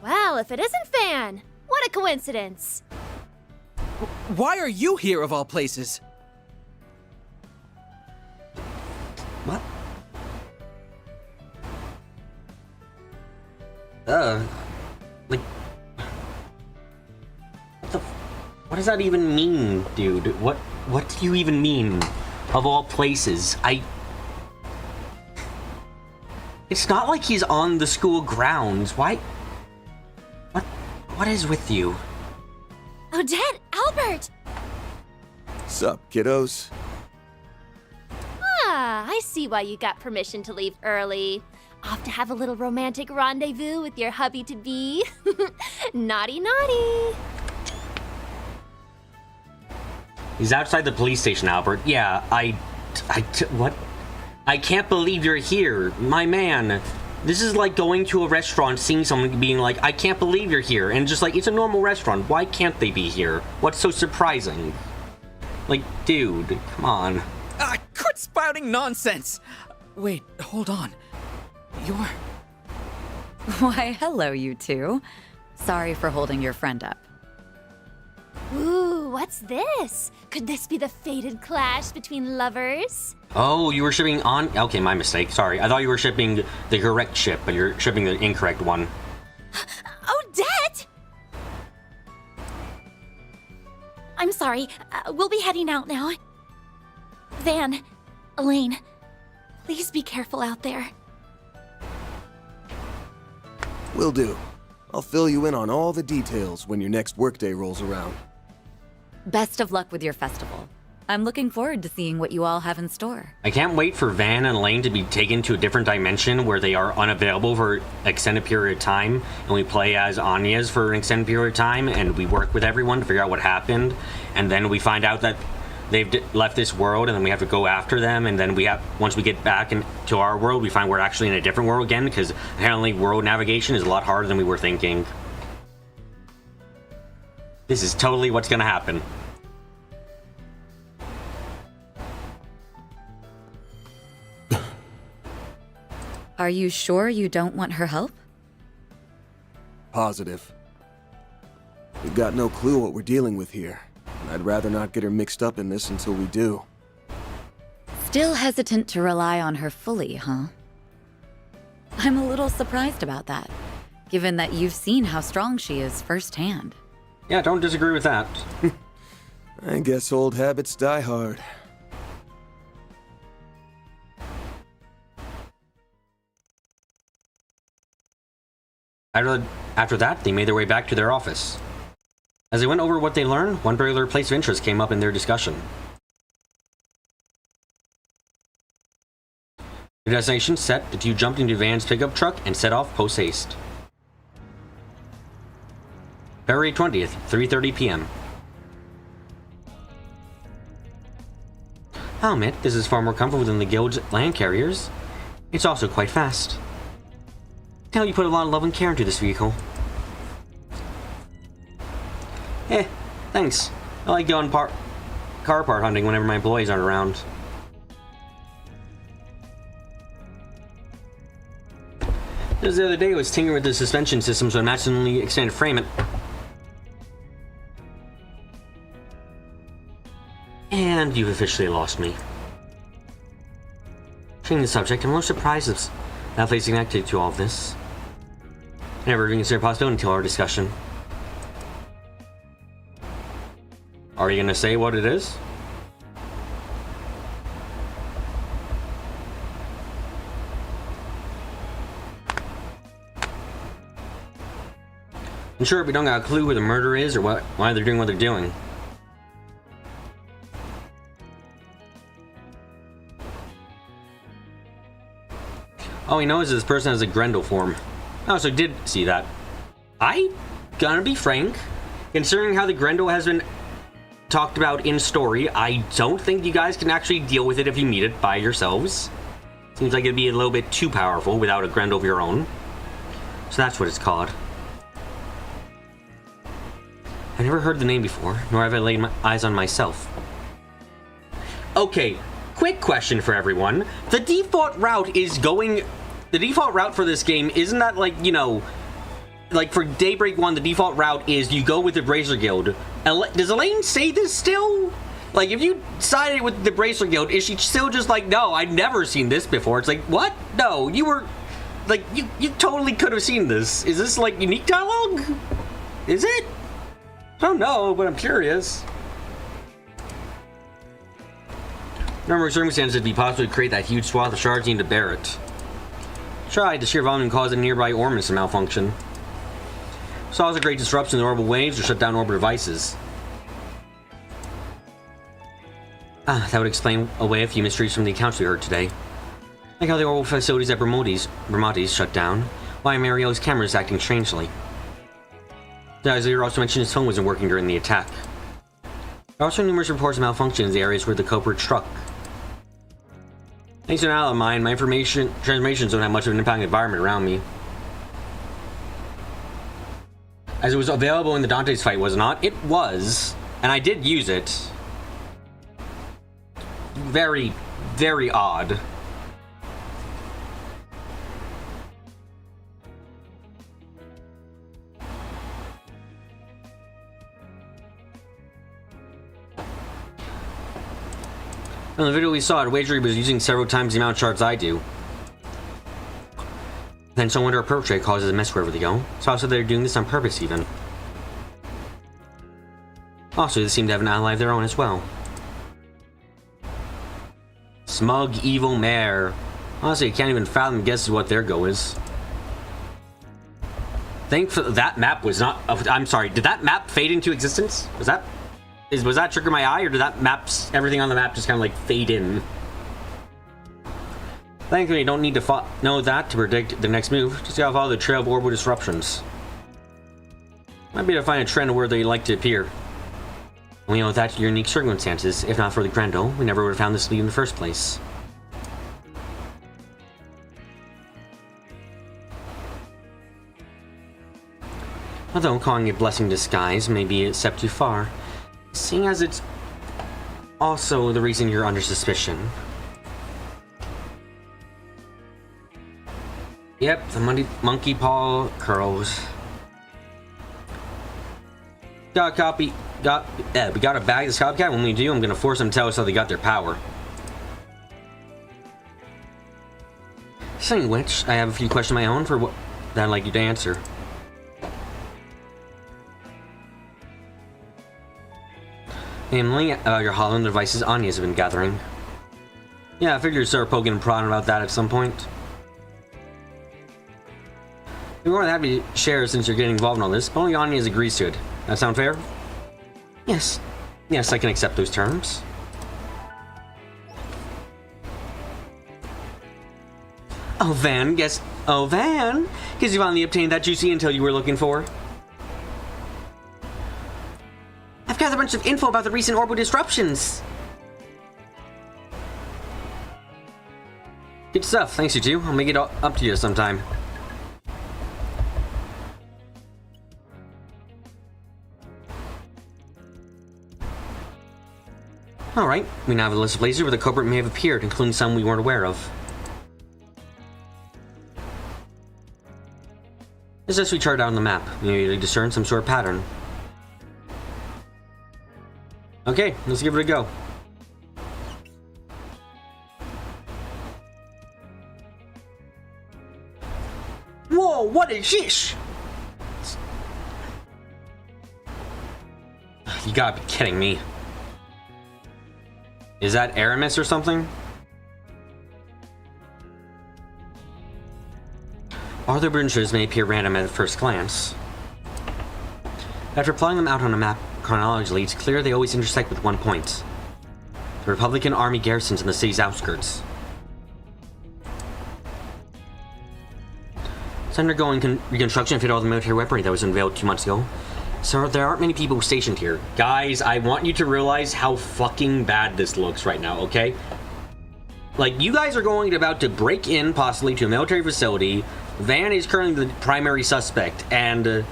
Well, if it isn't Van, what a coincidence! Why are you here of all places? What? Like, what does that even mean, dude? What do you even mean? Of all places, it's not like he's on the school grounds. Why? What is with you? Odette, Albert! Sup, kiddos? Ah, I see why you got permission to leave early. Off to have a little romantic rendezvous with your hubby-to-be. Naughty, naughty. He's outside the police station, Albert. Yeah, what? I can't believe you're here, my man. This is like going to a restaurant, seeing someone being like, I can't believe you're here. And just like, it's a normal restaurant. Why can't they be here? What's so surprising? Like, dude, come on. Quit spouting nonsense! Wait, hold on. You're... Why, hello, you two. Sorry for holding your friend up. Ooh, what's this? Could this be the fated clash between lovers? Oh, you were shipping on... Okay, my mistake. Sorry. I thought you were shipping the correct ship, but you're shipping the incorrect one. Odette! I'm sorry. We'll be heading out now. Van, Elaine, please be careful out there. Will do. I'll fill you in on all the details when your next workday rolls around. Best of luck with your festival. I'm looking forward to seeing what you all have in store. I can't wait for Van and Elaine to be taken to a different dimension where they are unavailable for an extended period of time, and we play as Anya's for an extended period of time, and we work with everyone to figure out what happened, and then we find out that they've left this world, and then we have to go after them, and then once we get back into our world, we find we're actually in a different world again, because apparently world navigation is a lot harder than we were thinking. This is totally what's gonna happen. Are you sure you don't want her help? Positive. We've got no clue what we're dealing with here, and I'd rather not get her mixed up in this until we do. Still hesitant to rely on her fully, huh? I'm a little surprised about that, given that you've seen how strong she is firsthand. Yeah, don't disagree with that. I guess old habits die hard. After that, they made their way back to their office. As they went over what they learned, one particular place of interest came up in their discussion. The destination set, the two jumped into Van's pickup truck and set off post-haste. February 20th, 3:30 p.m. I'll admit, this is far more comfortable than the Guild's land carriers. It's also quite fast. Now you put a lot of love and care into this vehicle. Thanks. I like going car part hunting whenever my employees aren't around. Just the other day I was tinkering with the suspension system so it matched an only extended frame and you've officially lost me. Changing the subject, I'm a little surprised that place is connected to all of this. I never even considered possibility until our discussion. Are you gonna say what it is? I'm sure we don't got a clue who the murderer is or why they're doing what they're doing. All he knows is this person has a Grendel form. I also did see that. I gonna be frank, considering how the Grendel has been talked about in story, I don't think you guys can actually deal with it if you meet it by yourselves. Seems like it'd be a little bit too powerful without a Grendel of your own. So that's what it's called. I've never heard the name before, nor have I laid my eyes on myself. Okay, quick question for everyone. The default route for this game, isn't that like, you know, like for Daybreak 1, the default route is you go with the Bracer Guild. Does Elaine say this still? Like, if you sided with the Bracer Guild, is she still just like, no, I've never seen this before? It's like, what? No, you were, like, you totally could have seen this. Is this, like, unique dialogue? Is it? I don't know, but I'm curious. Number of circumstances it'd be possible to create that huge swath of shards needed to bear it. Tried, the sheer volume caused a nearby Ormus to malfunction. Saw a great disruption in the orbital waves or shut down orbital devices. That would explain away a few mysteries from the accounts we heard today. Like how the orbital facilities at Bramati's shut down, why Mario's camera is acting strangely. The Azir also mentioned his phone wasn't working during the attack. There are also numerous reports of malfunction in the areas where the culprit struck. Thanks to an ally of mine, my transformations don't have much of an impact on the environment around me. As it was available in the Dante's fight, was it not? It was, and I did use it. Very, very odd. In the video we saw, wager he was using several times the amount of shards I do. Then someone to perpetrate causes a mess wherever they go. So also they're doing this on purpose even. Also, they seem to have an ally of their own as well. Smug, evil mare. Honestly, I can't even fathom guess what their go is. Thankfully, that map was not... I'm sorry, did that map fade into existence? Was that trick in my eye, or did that everything on the map just kind of like fade in? Thankfully, you don't need to know that to predict the next move. Just gotta follow the trail of orbital disruptions. Might be able to find a trend of where they like to appear. We know that unique circumstances. If not for the Grendel, we never would have found this lead in the first place. Although calling it blessing in disguise may be a step too far, seeing as it's also the reason you're under suspicion. Yep, the monkey paw curls. We got a bag of this copycat. When we do, I'm gonna force them to tell us how they got their power. Saying which, I have a few questions of my own that I'd like you to answer. Namely, about your Holland devices Anya's been gathering. Yeah, I figured you'd start poking and prodding about that at some point. We're more than happy to share since you're getting involved in all this, but only Anya agrees to it. That sound fair? Yes. Yes, I can accept those terms. Oh, Van, guess you finally obtained that juicy intel you were looking for. I've got a bunch of info about the recent orbital disruptions. Good stuff, thanks you two. I'll make it up to you sometime. Alright, we now have a list of places where the culprit may have appeared, including some we weren't aware of. As as we chart out on the map, we may discern some sort of pattern. Okay, let's give it a go. Whoa, what is this? You gotta be kidding me. Is that Aramis or something? All the branches may appear random at first glance. After plotting them out on a map chronologically, it's clear they always intersect with one point. The Republican army garrisons in the city's outskirts. It's undergoing reconstruction to fit all the military weaponry that was unveiled 2 months ago. So there aren't many people stationed here. Guys, I want you to realize how fucking bad this looks right now, okay? Like, you guys are about to break in, possibly, to a military facility. Van is currently the primary suspect, and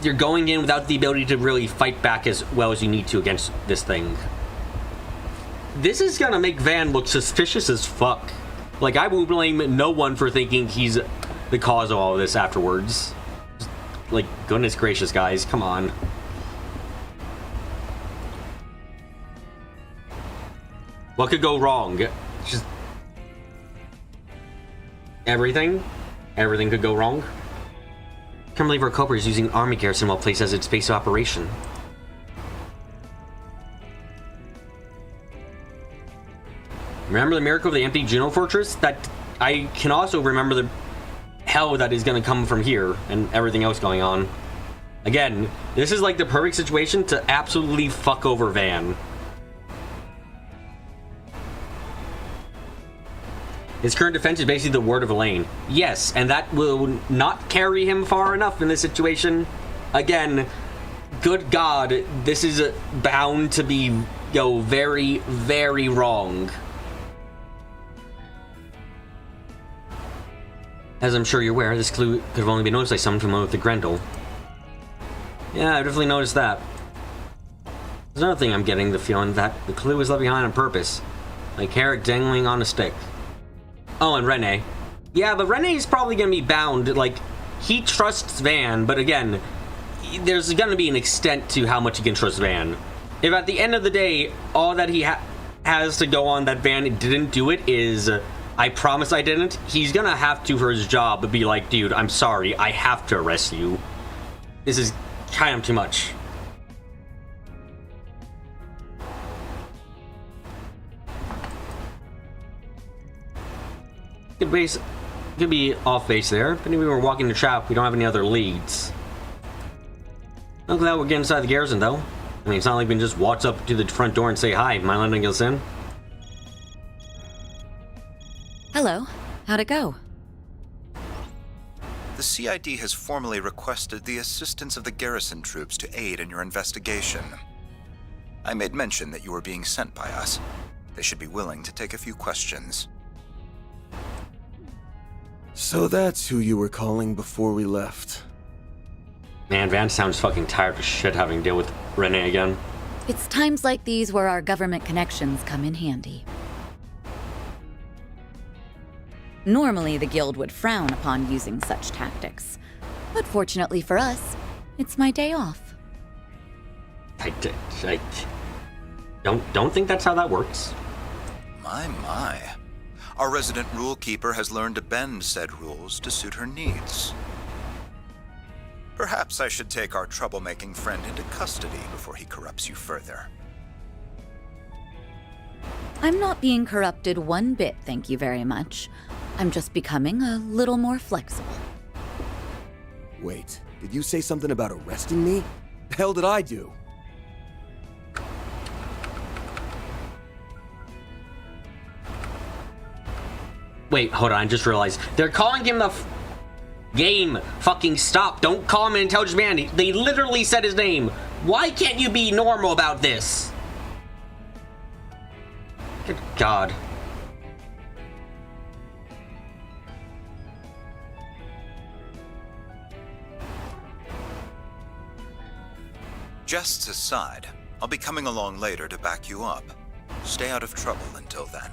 you're going in without the ability to really fight back as well as you need to against this thing. This is gonna make Van look suspicious as fuck. Like, I will blame no one for thinking he's the cause of all of this afterwards. Like, goodness gracious, guys, come on. What could go wrong? Just everything? Everything could go wrong? Can't believe our culprit is using army garrison while placed as its base of operation. Remember the miracle of the empty Juno fortress? That I can also remember the hell that is going to come from here and everything else going on. Again, this is like the perfect situation to absolutely fuck over Van. His current defense is basically the word of Elaine. Yes, and that will not carry him far enough in this situation. Again, good God, this is bound to be, very, very wrong. As I'm sure you're aware, this clue could have only been noticed by someone familiar with the Grendel. Yeah, I definitely noticed that. There's another thing I'm getting the feeling that the clue was left behind on purpose. Like carrot dangling on a stick. Oh, and Rene. Yeah, but Rene's probably gonna be bound. Like, he trusts Van, but again, there's gonna be an extent to how much he can trust Van. If at the end of the day, all that he has to go on that Van didn't do it is, I promise I didn't, he's gonna have to, for his job, be like, dude, I'm sorry, I have to arrest you. This is kind of too much. Could be off base there, but if we were walking the trap, we don't have any other leads. I'm glad we're getting inside the garrison, though. I mean, it's not like we can just walk up to the front door and say, hi, am I letting us in? Hello. How'd it go? The CID has formally requested the assistance of the garrison troops to aid in your investigation. I made mention that you were being sent by us. They should be willing to take a few questions. So that's who you were calling before we left. Man, Van sounds fucking tired of shit having to deal with Renee again. It's times like these where our government connections come in handy. Normally, the Guild would frown upon using such tactics. But fortunately for us, it's my day off. I don't think that's how that works. My. Our resident rule keeper has learned to bend said rules to suit her needs. Perhaps I should take our troublemaking friend into custody before he corrupts you further. I'm not being corrupted one bit, thank you very much. I'm just becoming a little more flexible. Wait, did you say something about arresting me? The hell did I do? Wait, hold on, I just realized. They're calling him the game. Fucking stop. Don't call him an intelligent man. They literally said his name. Why can't you be normal about this? Good God. Jests aside, I'll be coming along later to back you up. Stay out of trouble until then.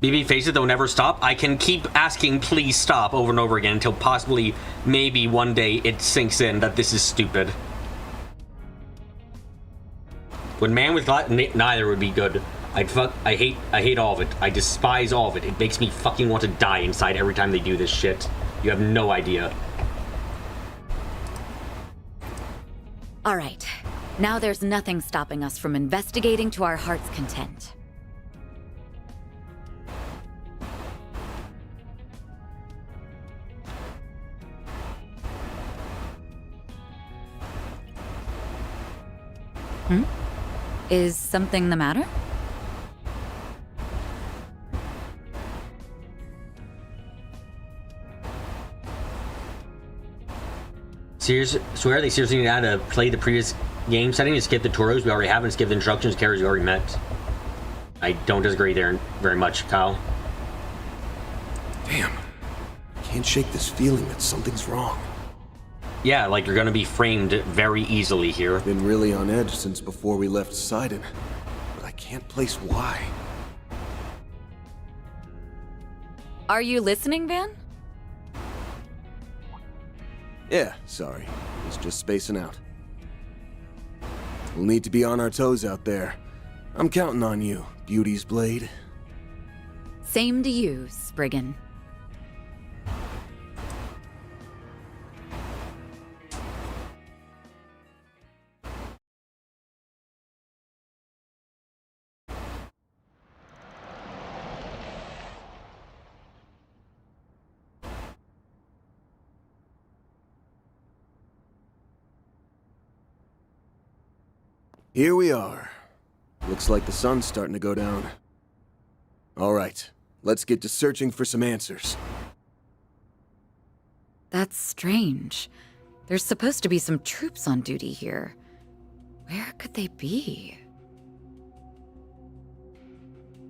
BB face it, they'll never stop. I can keep asking please stop over and over again until possibly maybe one day it sinks in that this is stupid. When man with neither would be good. I hate all of it. I despise all of it. It makes me fucking want to die inside every time they do this shit. You have no idea. All right. Now there's nothing stopping us from investigating to our heart's content. Is something the matter? Swear they seriously need to play the previous game setting and skip the tutorials we already have and skip the instructions characters we already met. I don't disagree there very much, Kyle. Damn. I can't shake this feeling that something's wrong. Yeah, like you're gonna be framed very easily here. Been really on edge since before we left Sidon, but I can't place why. Are you listening, Van? Yeah, sorry. Was just spacing out. We'll need to be on our toes out there. I'm counting on you, Beauty's Blade. Same to you, Spriggan. Here we are. Looks like the sun's starting to go down. All right, let's get to searching for some answers. That's strange. There's supposed to be some troops on duty here. Where could they be?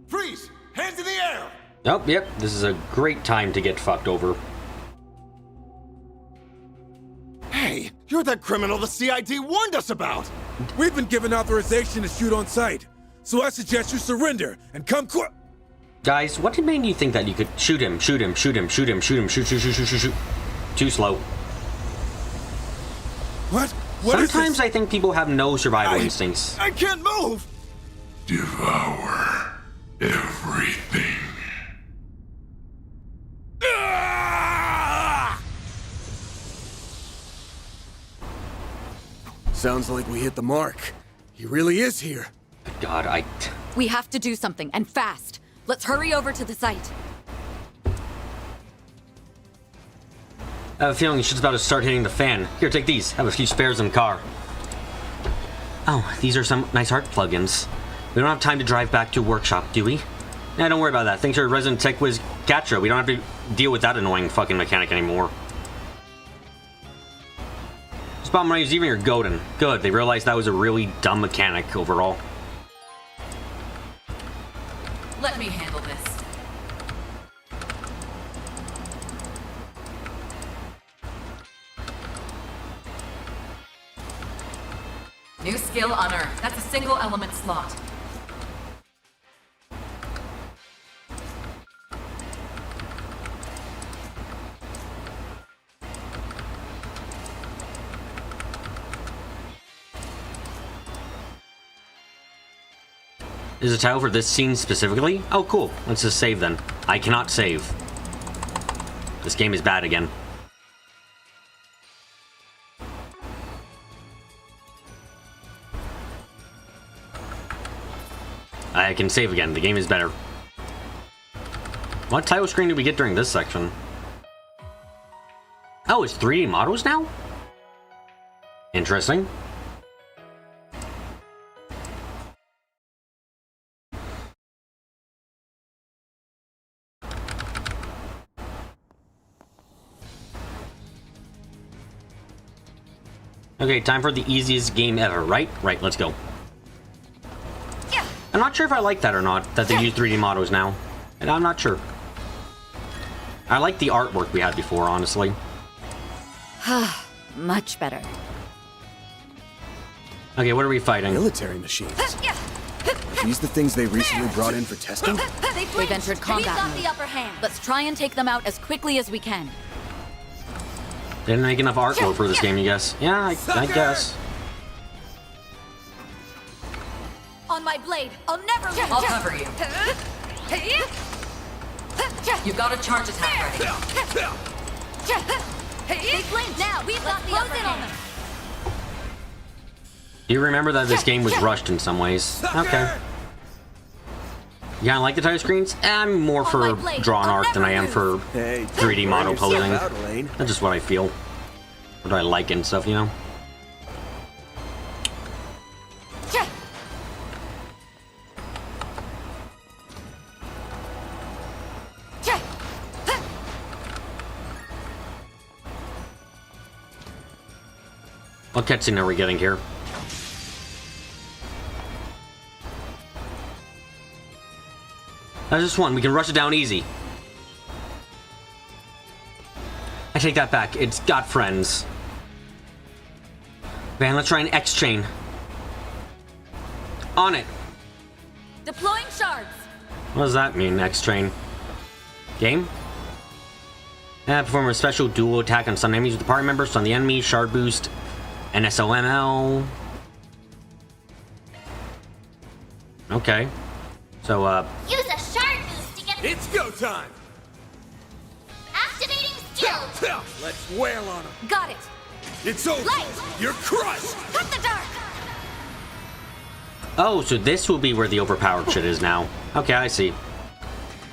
Freeze! Hands in the air! Oh, yep, this is a great time to get fucked over. Hey, you're that criminal the CID warned us about! We've been given authorization to shoot on sight, so I suggest you surrender and come quick. Guys, what made you think that you could shoot him, shoot him, shoot him, shoot him, shoot him, shoot, shoot, shoot, shoot, shoot, shoot? Too slow. What? Sometimes I think people have no survival instincts. I can't move! Devour everything. Sounds like we hit the mark. He really is here. God, We have to do something, and fast. Let's hurry over to the site. I have a feeling shit's about to start hitting the fan. Here, take these. Have a few spares in the car. Oh, these are some nice art plugins. We don't have time to drive back to a workshop, do we? Nah, don't worry about that. Thanks to our resident tech whiz, Gatra. We don't have to deal with that annoying fucking mechanic anymore. Spawn Rays even your Godin. Good, they realized that was a really dumb mechanic overall. Let me handle this. New skill unearthed. That's a single element slot. Is a title for this scene specifically? Oh, cool. Let's just save then. I cannot save. This game is bad again. I can save again. The game is better. What title screen did we get during this section? Oh, it's 3D models now? Interesting. Okay, time for the easiest game ever, right? Right, let's go. I'm not sure if I like that or not, that they use 3D models now. And I'm not sure. I like the artwork we had before, honestly. Much better. Okay, what are we fighting? Military machines. Are these the things they recently brought in for testing? They've entered combat got mode. the upper hand. Let's try and take them out as quickly as we can. Didn't make enough artwork for this game, you guess? Yeah, I guess. On my blade, I'll never lose. I'll cover you. You've got a charge attack ready. They blink now. We've got the upper hand. Do you remember that this game was rushed in some ways? Okay. You kinda like the title screens? I'm more for drawn art than I am for 3D model posing. That's just what I feel. What do I like and stuff, you know? What cutscene are we getting here? That's just one. We can rush it down easy. I take that back. It's got friends. Man, let's try an X chain. On it. Deploying shards. What does that mean, X train? Game? Perform a special dual attack on some enemies with the party members. Stun the enemy. Shard boost. NSOML. Okay. So, Use a shard boost to get. It's go time! Activating skill. Let's wail on him. Got it. It's over. Light. You're crushed. Cut the dark. oh, so this will be where the overpowered shit is now. Okay, I see.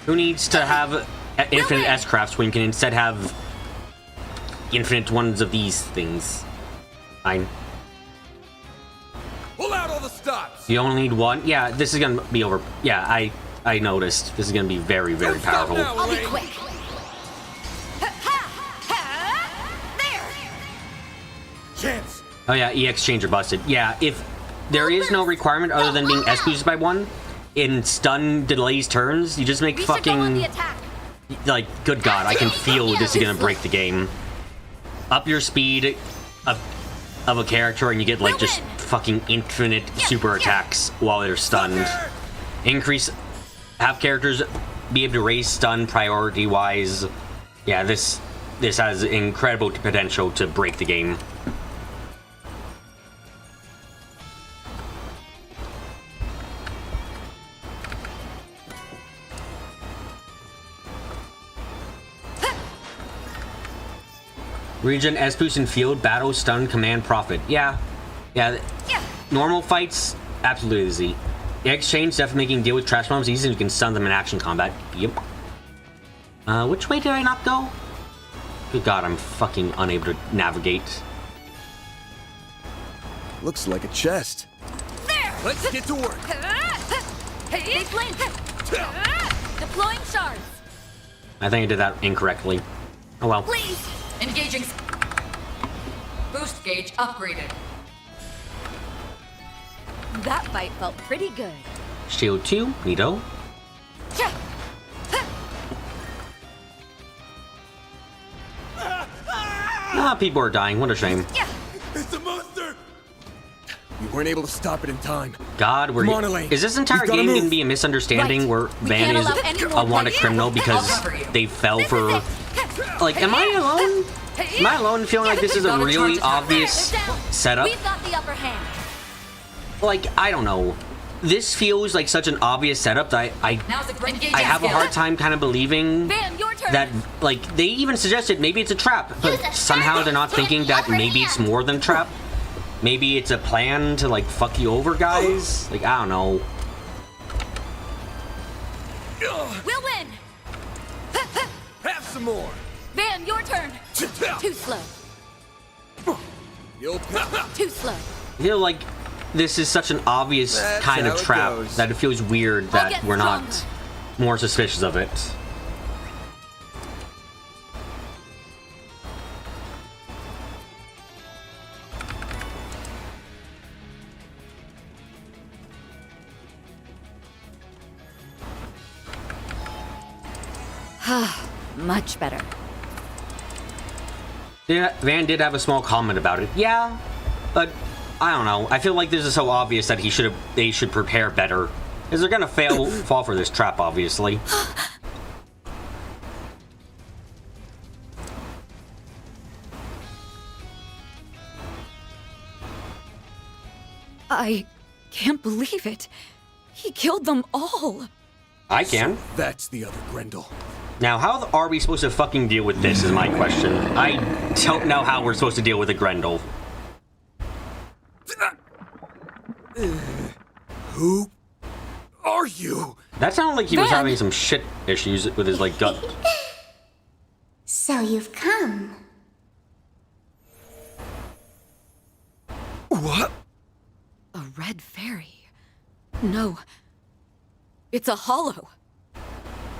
Who needs to have infinite S-crafts when you can instead have infinite ones of these things? Fine. Pull out all the stops. You only need one? Yeah, this is gonna be over. Yeah, I noticed. This is gonna be very, very powerful. I'll be quick. Chance. Oh yeah, EX changer busted. Yeah, if there is no requirement other than being S boosted by one, in stun delays turns, you just make fucking... Like, good god, I can feel this is gonna break the game. Up your speed of a character and you get like just fucking infinite super attacks while they're stunned. Increase... Have characters be able to raise stun priority wise. Yeah, this has incredible potential to break the game. Regen, S-Boost, and Field, Battle, Stun, Command, Profit. Yeah. Normal fights, absolutely easy. The exchange, definitely making deal with trash bombs easy and you can stun them in action combat. Yep. Which way did I not go? Good god, I'm fucking unable to navigate. Looks like a chest. There! Let's get to work. They blink. Deploying shards. I think I did that incorrectly. Oh well. Please. Engaging. Boost gauge upgraded. That fight felt pretty good. Shield 2, neato. Ah, people are dying. What a shame. It's a monster! You weren't able to stop it in time. God, Come on, Elaine. is this entire You've gotta game move. going to be a misunderstanding where Van is a wanted criminal because they fell for... Like, am I alone? Am I alone feeling like this is a really obvious setup? We've got the upper hand. Like, I don't know. This feels like such an obvious setup that I have a hard time kind of believing that, like, they even suggested maybe it's a trap, but somehow they're not thinking that maybe it's more than a trap. Maybe it's a plan to, like, fuck you over, guys? Like, I don't know. We'll win! Have some more! Van, your turn! Too slow. Too slow. I feel like this is such an obvious That's kind of how it trap goes. that it feels weird that we're not more suspicious of it. Much better. Yeah, Van did have a small comment about it. Yeah, but I don't know. I feel like this is so obvious that they should prepare better. Because they're gonna fall for this trap, obviously. I can't believe it. He killed them all. I can. So that's the other Grendel. Now, how are we supposed to fucking deal with this is my question. I don't know how we're supposed to deal with a Grendel. Who are you? That sounded like he was having some shit issues with his, like, gut. So you've come. What? A red fairy? No. It's a hollow.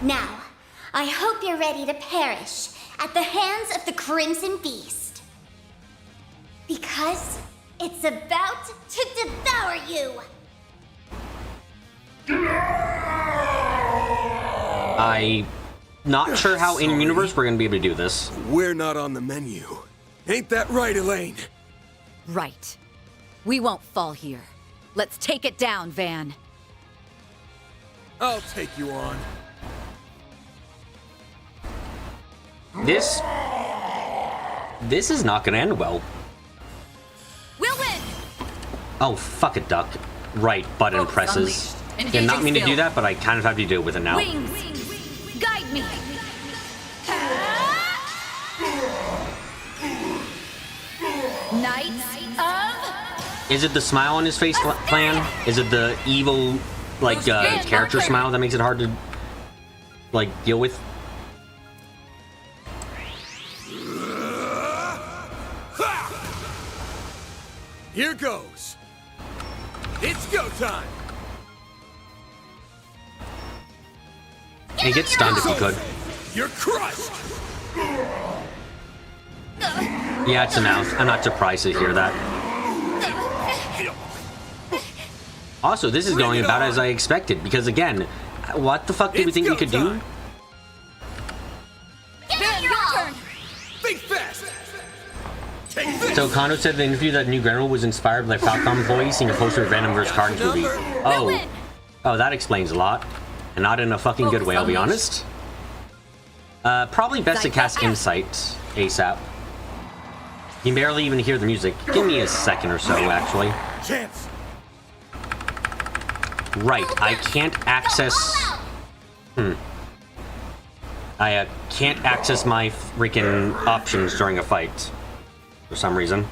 Now, I hope you're ready to perish at the hands of the Crimson Beast. Because it's about to devour you! I'm not sure how in-universe we're gonna be able to do this. We're not on the menu. Ain't that right, Elaine? Right. We won't fall here. Let's take it down, Van. I'll take you on. This is not gonna end well. We'll win! Oh, fuck it, Duck. Right, button presses. Did not mean to do that, but I kind of have to deal with it now. Wings! Guide me! Knights of... Is it the smile on his face plan? Is it the evil, like, character smile that makes it hard to, like, deal with? Here goes. It's go time. Hey, get stunned if you could. You're crushed. Yeah, it's a mouth. I'm not surprised to hear that. Also, this is going about as I expected, because again, what the fuck did we think we could do? Van, your turn! Think fast. So Kondo said in the interview that New Grendel was inspired by Falcom employees seeing a poster of Venom vs. Carnage movie. Oh, that explains a lot. And not in a fucking good way, I'll be honest. Probably best to cast Insight ASAP. You can barely even hear the music. Give me a second or so, actually. Chance. Right, I can't access... I can't access my freaking options during a fight. For some reason.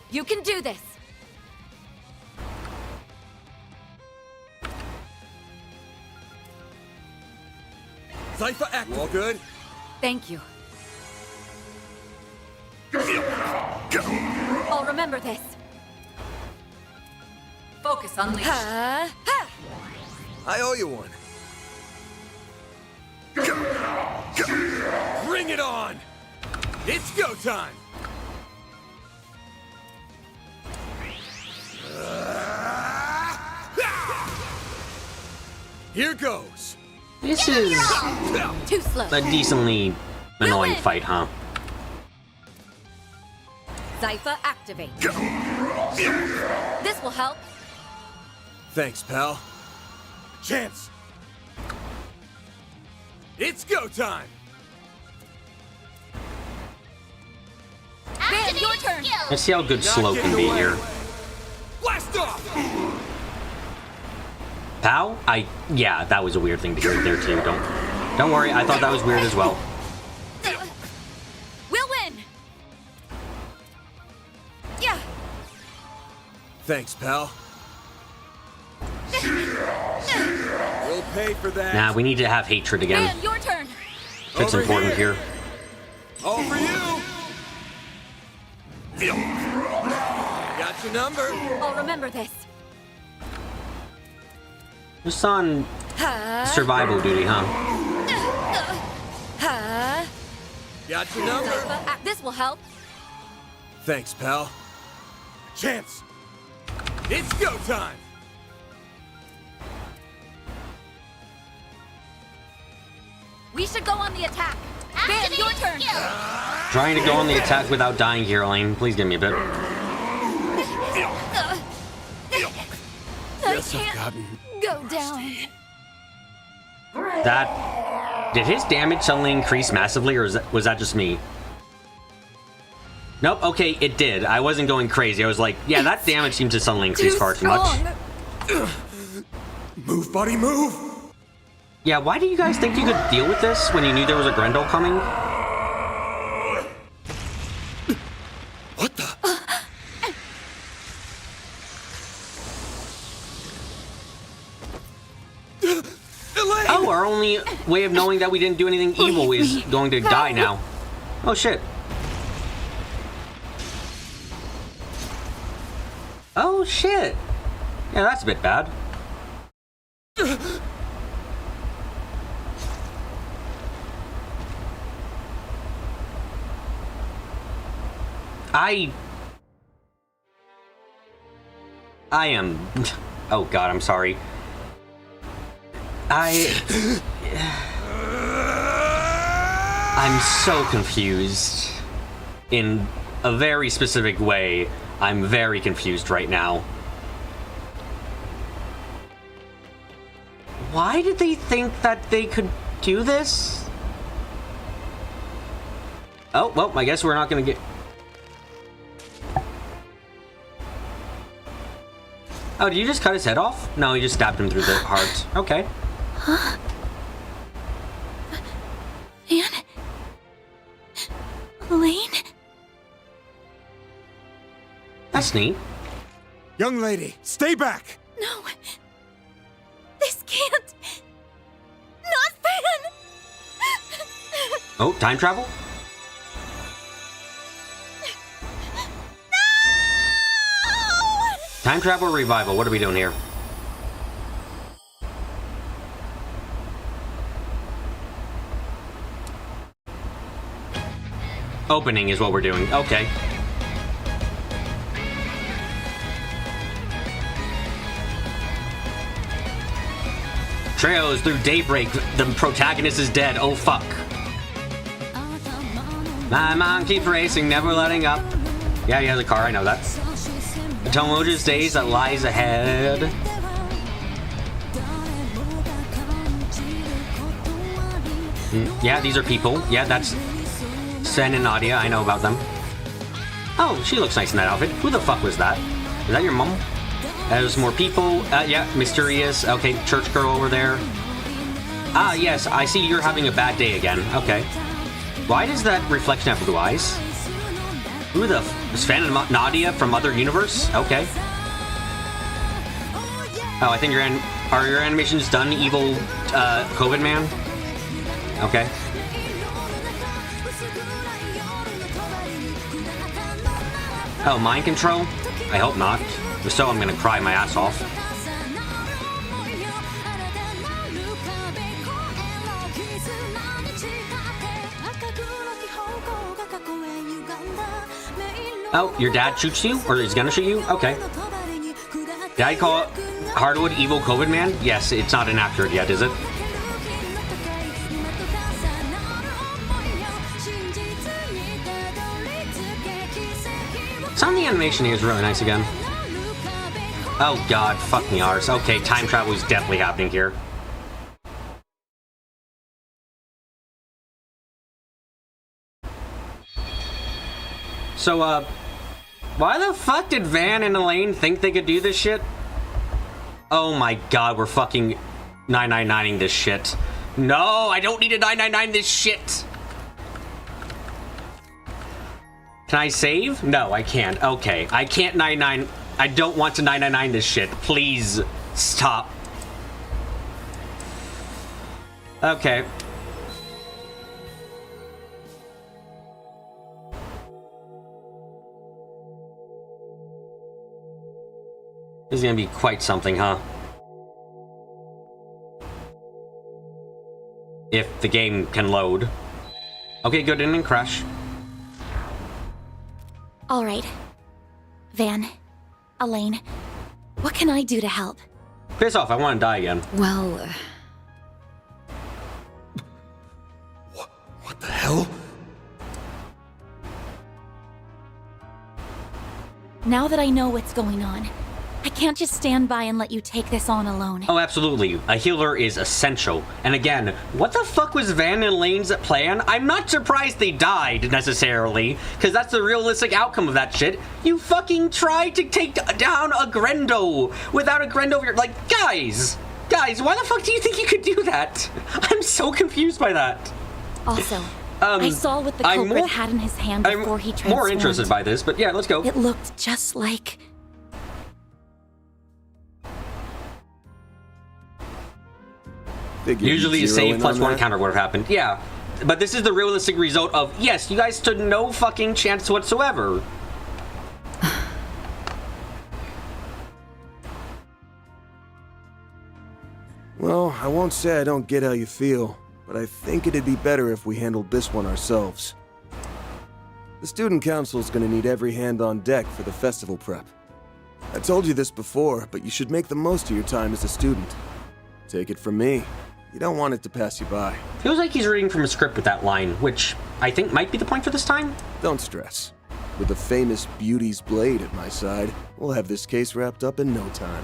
You can do this! Cypher active. All good? Thank you. I'll remember this. Focus unleashed. I owe you one. Bring it on! It's go time! Here goes! This is Too slow. a decently annoying fight, huh? Cypher activate. This will help. Thanks, pal. Chance! It's go time! Ben, your turn. Let's see how good slow can be here. Blast off! Pow? Yeah, that was a weird thing to hear there too. Don't worry, I thought that was weird as well. We'll win. Yeah. Thanks, pal. We'll pay for that. Nah, we need to have hatred again. Ben, your turn. That's important here. All for you. Got your number. I'll remember this. Just on survival duty, huh? Got your number. This will help. Thanks, pal. Chance! It's go time! We should go on the attack. Ben, your turn. Trying to go on the attack without dying here, Elaine. Please give me a bit. I can't go down. That... Did his damage suddenly increase massively, or was that just me? Nope, okay, it did. I wasn't going crazy. I was like, yeah, that damage seemed to suddenly increase far too much. Move, buddy, move! Yeah, why do you guys think you could deal with this when you knew there was a Grendel coming? What the? Oh, our only way of knowing that we didn't do anything evil is going to die now. Oh, shit. Oh, shit. Yeah, that's a bit bad. I am... Oh, God, I'm sorry. I'm so confused. In a very specific way, I'm very confused right now. Why did they think that they could do this? Oh, well, I guess we're not gonna get... Oh, did you just cut his head off? No, you just stabbed him through the heart. Okay. Huh? Anne? Elaine? That's neat. Young lady, stay back! No. This can't... Not Fan! Oh, time travel? Time travel or revival? What are we doing here? Opening is what we're doing. Okay. Trails through Daybreak. The protagonist is dead. Oh, fuck. My mind keeps racing, never letting up. Yeah, he has a car. I know that. The tumultuous days that lies ahead. Yeah, these are people. Yeah, that's Sen and Nadia. I know about them. Oh, she looks nice in that outfit. Who the fuck was that? Is that your mom? There's more people. Yeah, mysterious. Okay, church girl over there. Ah, yes, I see you're having a bad day again. Okay. Why does that reflection have blue eyes? Who the is Fan and Nadia from other universe? Okay. Oh, I think are your animations done, evil COVID man? Okay. Oh, mind control? I hope not. If so, I'm gonna cry my ass off. Oh, your dad shoots you? Or is gonna shoot you? Okay. Did I call Hardwood evil COVID man? Yes, it's not inaccurate yet, is it? Some of the animation here is really nice again. Oh god, fuck me arse. Okay, time travel is definitely happening here. So, why the fuck did Van and Elaine think they could do this shit? Oh my god, we're fucking 999ing this shit. No, I don't need to 999 this shit! Can I save? No, I can't. Okay, I can't 99. I don't want to 999 this shit. Please stop. Okay. This is gonna be quite something, huh? If the game can load. Okay, good, didn't crash. All right. Van, Elaine, what can I do to help? Piss off, I want to die again. Well... What the hell? Now that I know what's going on, I can't just stand by and let you take this on alone. Oh, absolutely. A healer is essential. And again, what the fuck was Van and Lane's plan? I'm not surprised they died, necessarily, because that's the realistic outcome of that shit. You fucking tried to take down a Grendo without a Grendo over your... Like, guys, why the fuck do you think you could do that? I'm so confused by that. Also, I saw what the culprit had in his hand before he transformed. I'm more interested by this, but yeah, let's go. It looked just like... Usually a save plus one counter would have happened. Yeah. But this is the realistic result of, yes, you guys stood no fucking chance whatsoever. Well, I won't say I don't get how you feel, but I think it'd be better if we handled this one ourselves. The student council's gonna need every hand on deck for the festival prep. I told you this before, but you should make the most of your time as a student. Take it from me. You don't want it to pass you by. Feels like he's reading from a script with that line, which I think might be the point for this time. Don't stress. With the famous Beauty's Blade at my side, we'll have this case wrapped up in no time.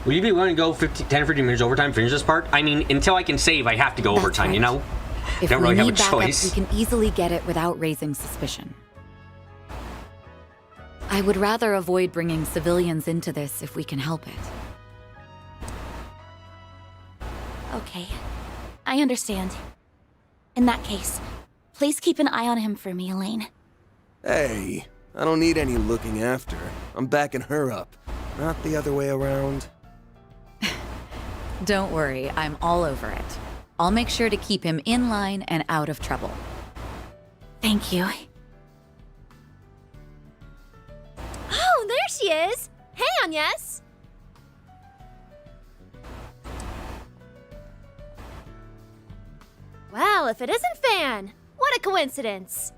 Will you be willing to go 10-15 minutes overtime, finish this part? I mean, until I can save, I have to go overtime, right. You know? If don't we really have need a backup, choice. We can easily get it without raising suspicion. I would rather avoid bringing civilians into this if we can help it. Okay, I understand. In that case, please keep an eye on him for me, Elaine. Hey, I don't need any looking after. I'm backing her up, not the other way around. Don't worry, I'm all over it. I'll make sure to keep him in line and out of trouble. Thank you. Oh, there she is! Hey, Agnes! Well, if it isn't Fan! What a coincidence!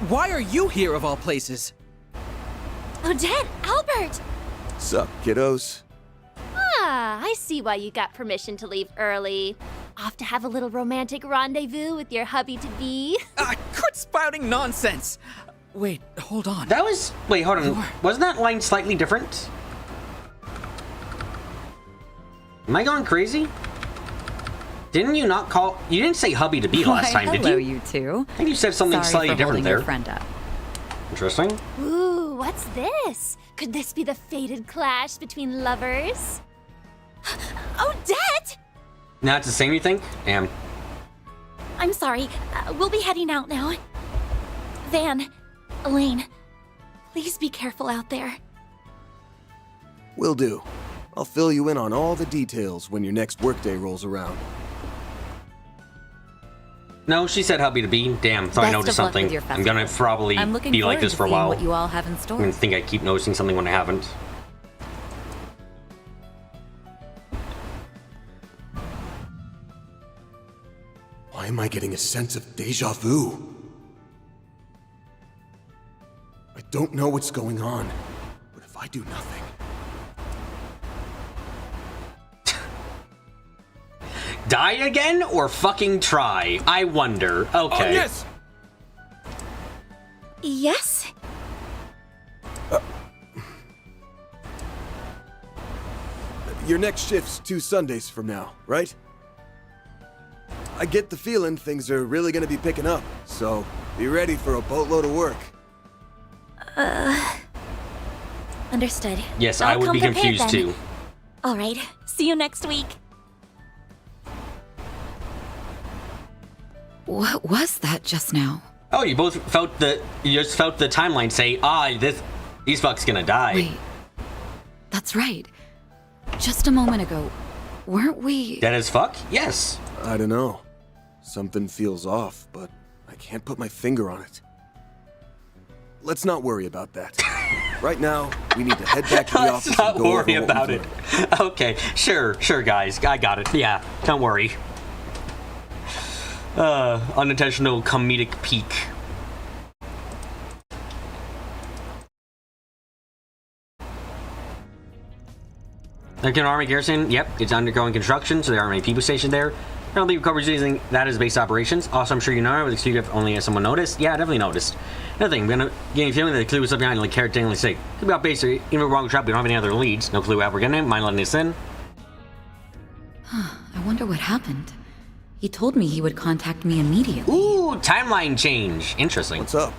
Why are you here of all places? Odette! Albert! Sup, kiddos? Ah, I see why you got permission to leave early. Off to have a little romantic rendezvous with your hubby-to-be? Quit spouting nonsense! Wait, hold on. That was... Wait, hold on. Wasn't that line slightly different? Am I going crazy? Didn't you not call... You didn't say hubby-to-be last time, did you? Hello, you two. I think you said something slightly different there. Your friend up. Interesting. Ooh, what's this? Could this be the fated clash between lovers? Odette! Now it's the same, you think? Damn. I'm sorry. We'll be heading out now. Van, Elaine, please be careful out there. Will do. I'll fill you in on all the details when your next workday rolls around. No, she said hubby-to-be. Damn, thought I noticed something. I'm gonna probably be like this for a while. What you all have in store. I think I keep noticing something when I haven't. Why Why am I getting a sense of deja vu? I don't know what's going on, but if I do nothing... Die again or fucking try? I wonder. Okay. Yes! Yes? Your next shift's 2 Sundays from now, right? I get the feeling things are really gonna be picking up, so be ready for a boatload of work. Understood. Yes, I'll I would come be prepared confused then. too. All right. See you next week. What was that just now? Oh, you both felt the timeline say, these fucks gonna die. Wait. That's right. Just a moment ago, weren't we... Dead as fuck? Yes. I don't know. Something feels off, but I can't put my finger on it. Let's not worry about that. Right now, we need to head back to the office Let's not and go worry over what about we've it. learned. Okay, sure, guys. I got it. Yeah, don't worry. Unintentional comedic peak. Lincoln Army Garrison, yep, it's undergoing construction, so there aren't many people stationed there. Currently, recovery's using that as base operations. Also, I'm sure you know, with the studio, if only has someone noticed. Yeah, I definitely noticed. Another thing, I'm getting a feeling that the clue was up behind, like, character sick. Could be off base, or even if we're wrong trap, we don't have any other leads. No clue how we're getting it. Mind letting us in? I wonder what happened. He told me he would contact me immediately. Ooh, timeline change. Interesting. What's up?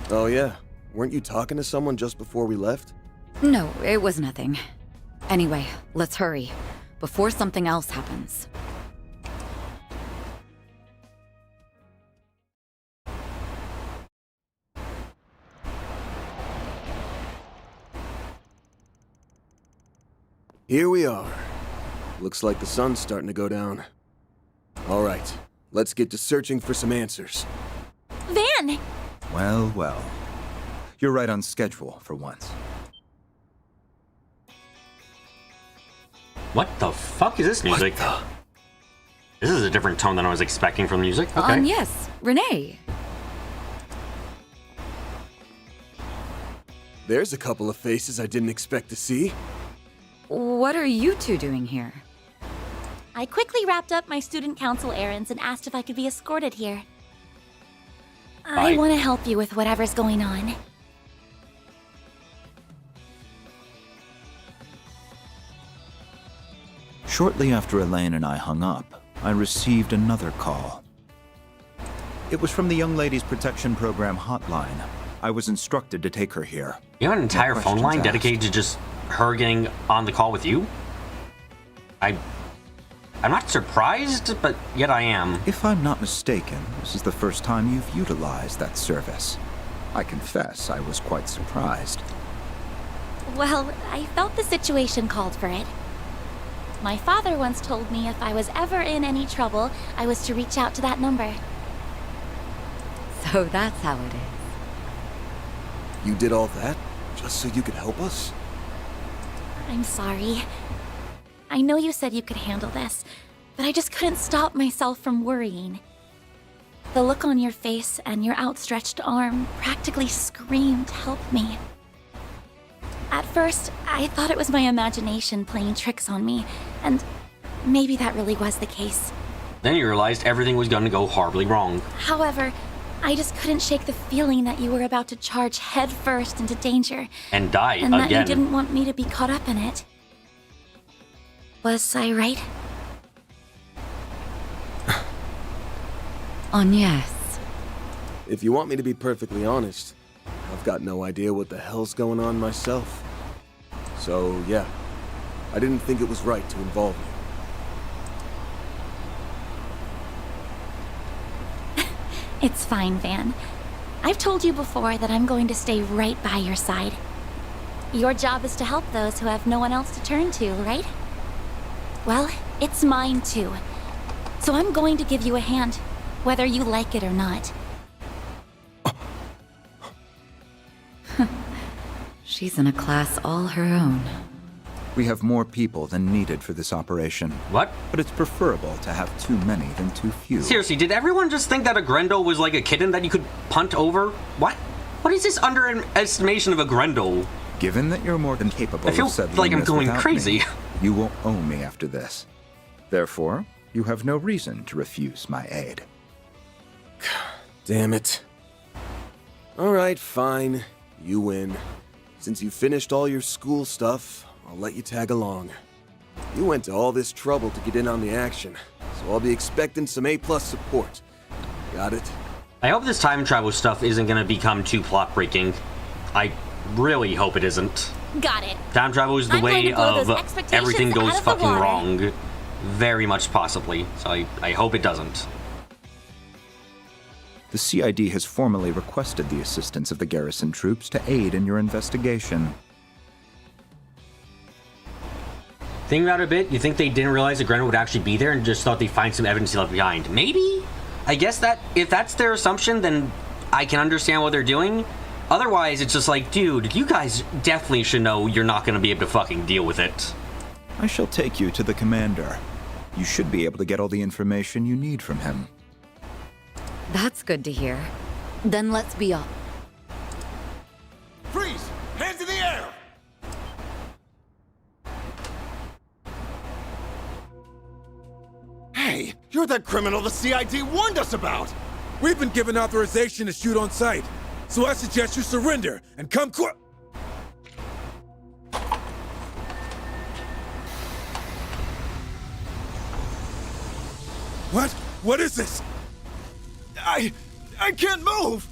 Oh yeah, weren't you talking to someone just before we left? No, it was nothing. Anyway, let's hurry, before something else happens. Here we are. Looks like the sun's starting to go down. All right, let's get to searching for some answers. Van! Well, well. You're right on schedule for once. What the fuck is this music? This is a different tone than I was expecting from music. Okay. Yes, Renee. There's a couple of faces I didn't expect to see. What are you two doing here? I quickly wrapped up my student council errands and asked if I could be escorted here. I want to help you with whatever's going on. Shortly after Elaine and I hung up, I received another call. It was from the Young Ladies Protection Program hotline. I was instructed to take her here. You have an entire No phone line questions dedicated to just her getting on the call with you? I'm not surprised, but yet I am. If I'm not mistaken, this is the first time you've utilized that service. I confess I was quite surprised. Well, I felt the situation called for it. My father once told me if I was ever in any trouble, I was to reach out to that number. So that's how it is. You did all that just so you could help us? I'm sorry. I know you said you could handle this, but I just couldn't stop myself from worrying. The look on your face and your outstretched arm practically screamed, "Help me." At first, I thought it was my imagination playing tricks on me, and maybe that really was the case. Then you realized everything was going to go horribly wrong. However, I just couldn't shake the feeling that you were about to charge headfirst into danger. And die and again. that you didn't want me to be caught up in it. Was I right? Yes. If you want me to be perfectly honest, I've got no idea what the hell's going on myself. So, yeah, I didn't think it was right to involve you. It's fine, Van. I've told you before that I'm going to stay right by your side. Your job is to help those who have no one else to turn to, right? Well, it's mine too. So I'm going to give you a hand, whether you like it or not. She's in a class all her own. We have more people than needed for this operation. What? But it's preferable to have too many than too few. Seriously, did everyone just think that a Grendel was like a kitten that you could punt over? What? What is this underestimation of a Grendel? Given that you're more than capable I feel of settling like I'm this going without crazy. me, you will owe me after this. Therefore, you have no reason to refuse my aid. Damn it. Alright, fine. You win. Since you finished all your school stuff, I'll let you tag along. You went to all this trouble to get in on the action, so I'll be expecting some A+ support. Got it? I hope this time travel stuff isn't gonna become too plot-breaking. I really hope it isn't. Got it. Time travel is the I'm going way to blow of those expectations everything goes out of the fucking water. wrong. Very much possibly. So I hope it doesn't. The CID has formally requested the assistance of the garrison troops to aid in your investigation. Think about it a bit, you think they didn't realize that Grendel would actually be there and just thought they'd find some evidence he left behind? Maybe? I guess that, if that's their assumption, then I can understand what they're doing. Otherwise, it's just like, dude, you guys definitely should know you're not gonna be able to fucking deal with it. I shall take you to the commander. You should be able to get all the information you need from him. That's good to hear. Then let's be off. Freeze! Hands in the air! Hey, you're that criminal the CID warned us about! We've been given authorization to shoot on sight, so I suggest you surrender and come quick. What? What is this? I can't move!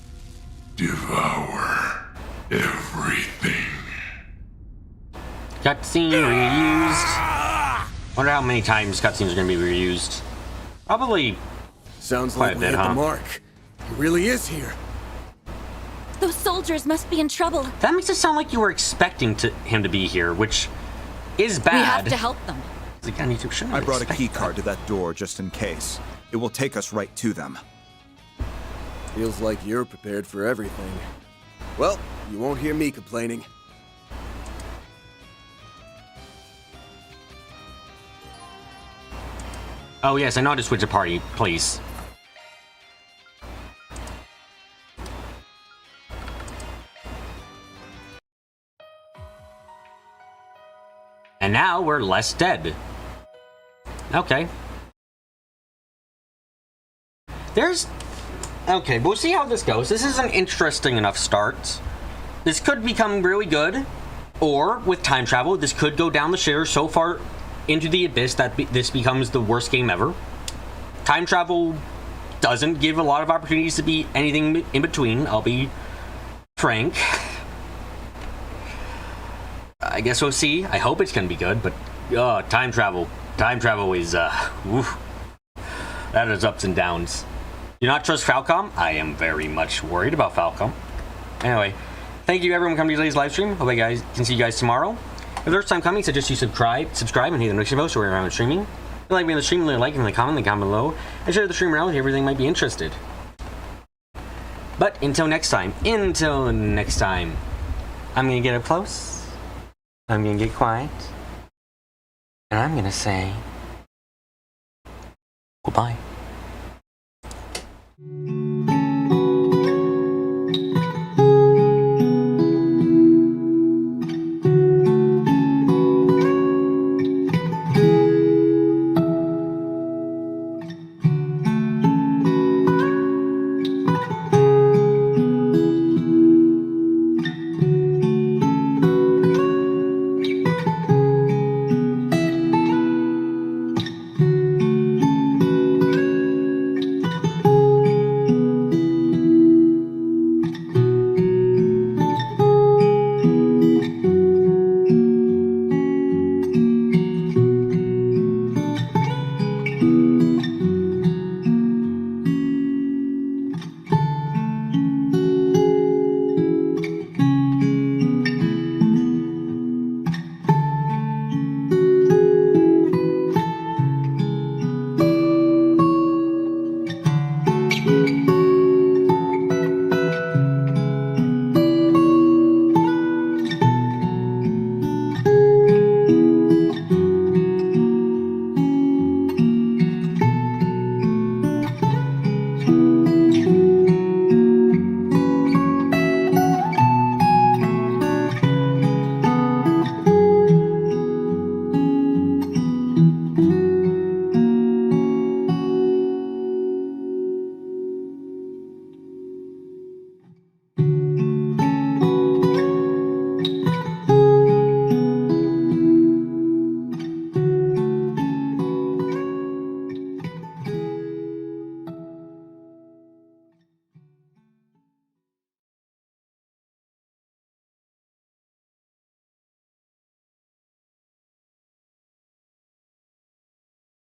Devour everything. Cutscene reused. Wonder how many times cutscenes are gonna be reused. Probably Sounds quite like a we bit, hit huh? the mark. He really is here. Those soldiers must be in trouble. That makes it sound like you were expecting him to be here, which is bad. We have to help them. Like, I need to show I brought a key card to that door just in case. It will take us right to them. Feels like you're prepared for everything. Well, you won't hear me complaining. Oh yes, I know how to switch a party, please. And now we're less dead. Okay. Okay, we'll see how this goes. This is an interesting enough start. This could become really good, or with time travel, this could go down the shitter so far into the abyss that this becomes the worst game ever. Time travel doesn't give a lot of opportunities to be anything in between, I'll be frank. I guess we'll see. I hope it's gonna be good, but time travel is oof. That is ups and downs. Do not trust Falcom? I am very much worried about Falcom. Anyway, thank you everyone for coming to today's live stream. Hope I can see you guys tomorrow. If there's time coming, suggest you subscribe and hit the notification bell so we're around streaming. If you like me on the stream, leave a like and a comment below, and share the stream around with everything might be interested. But until next time, I'm gonna get up close, I'm gonna get quiet, and I'm gonna say goodbye.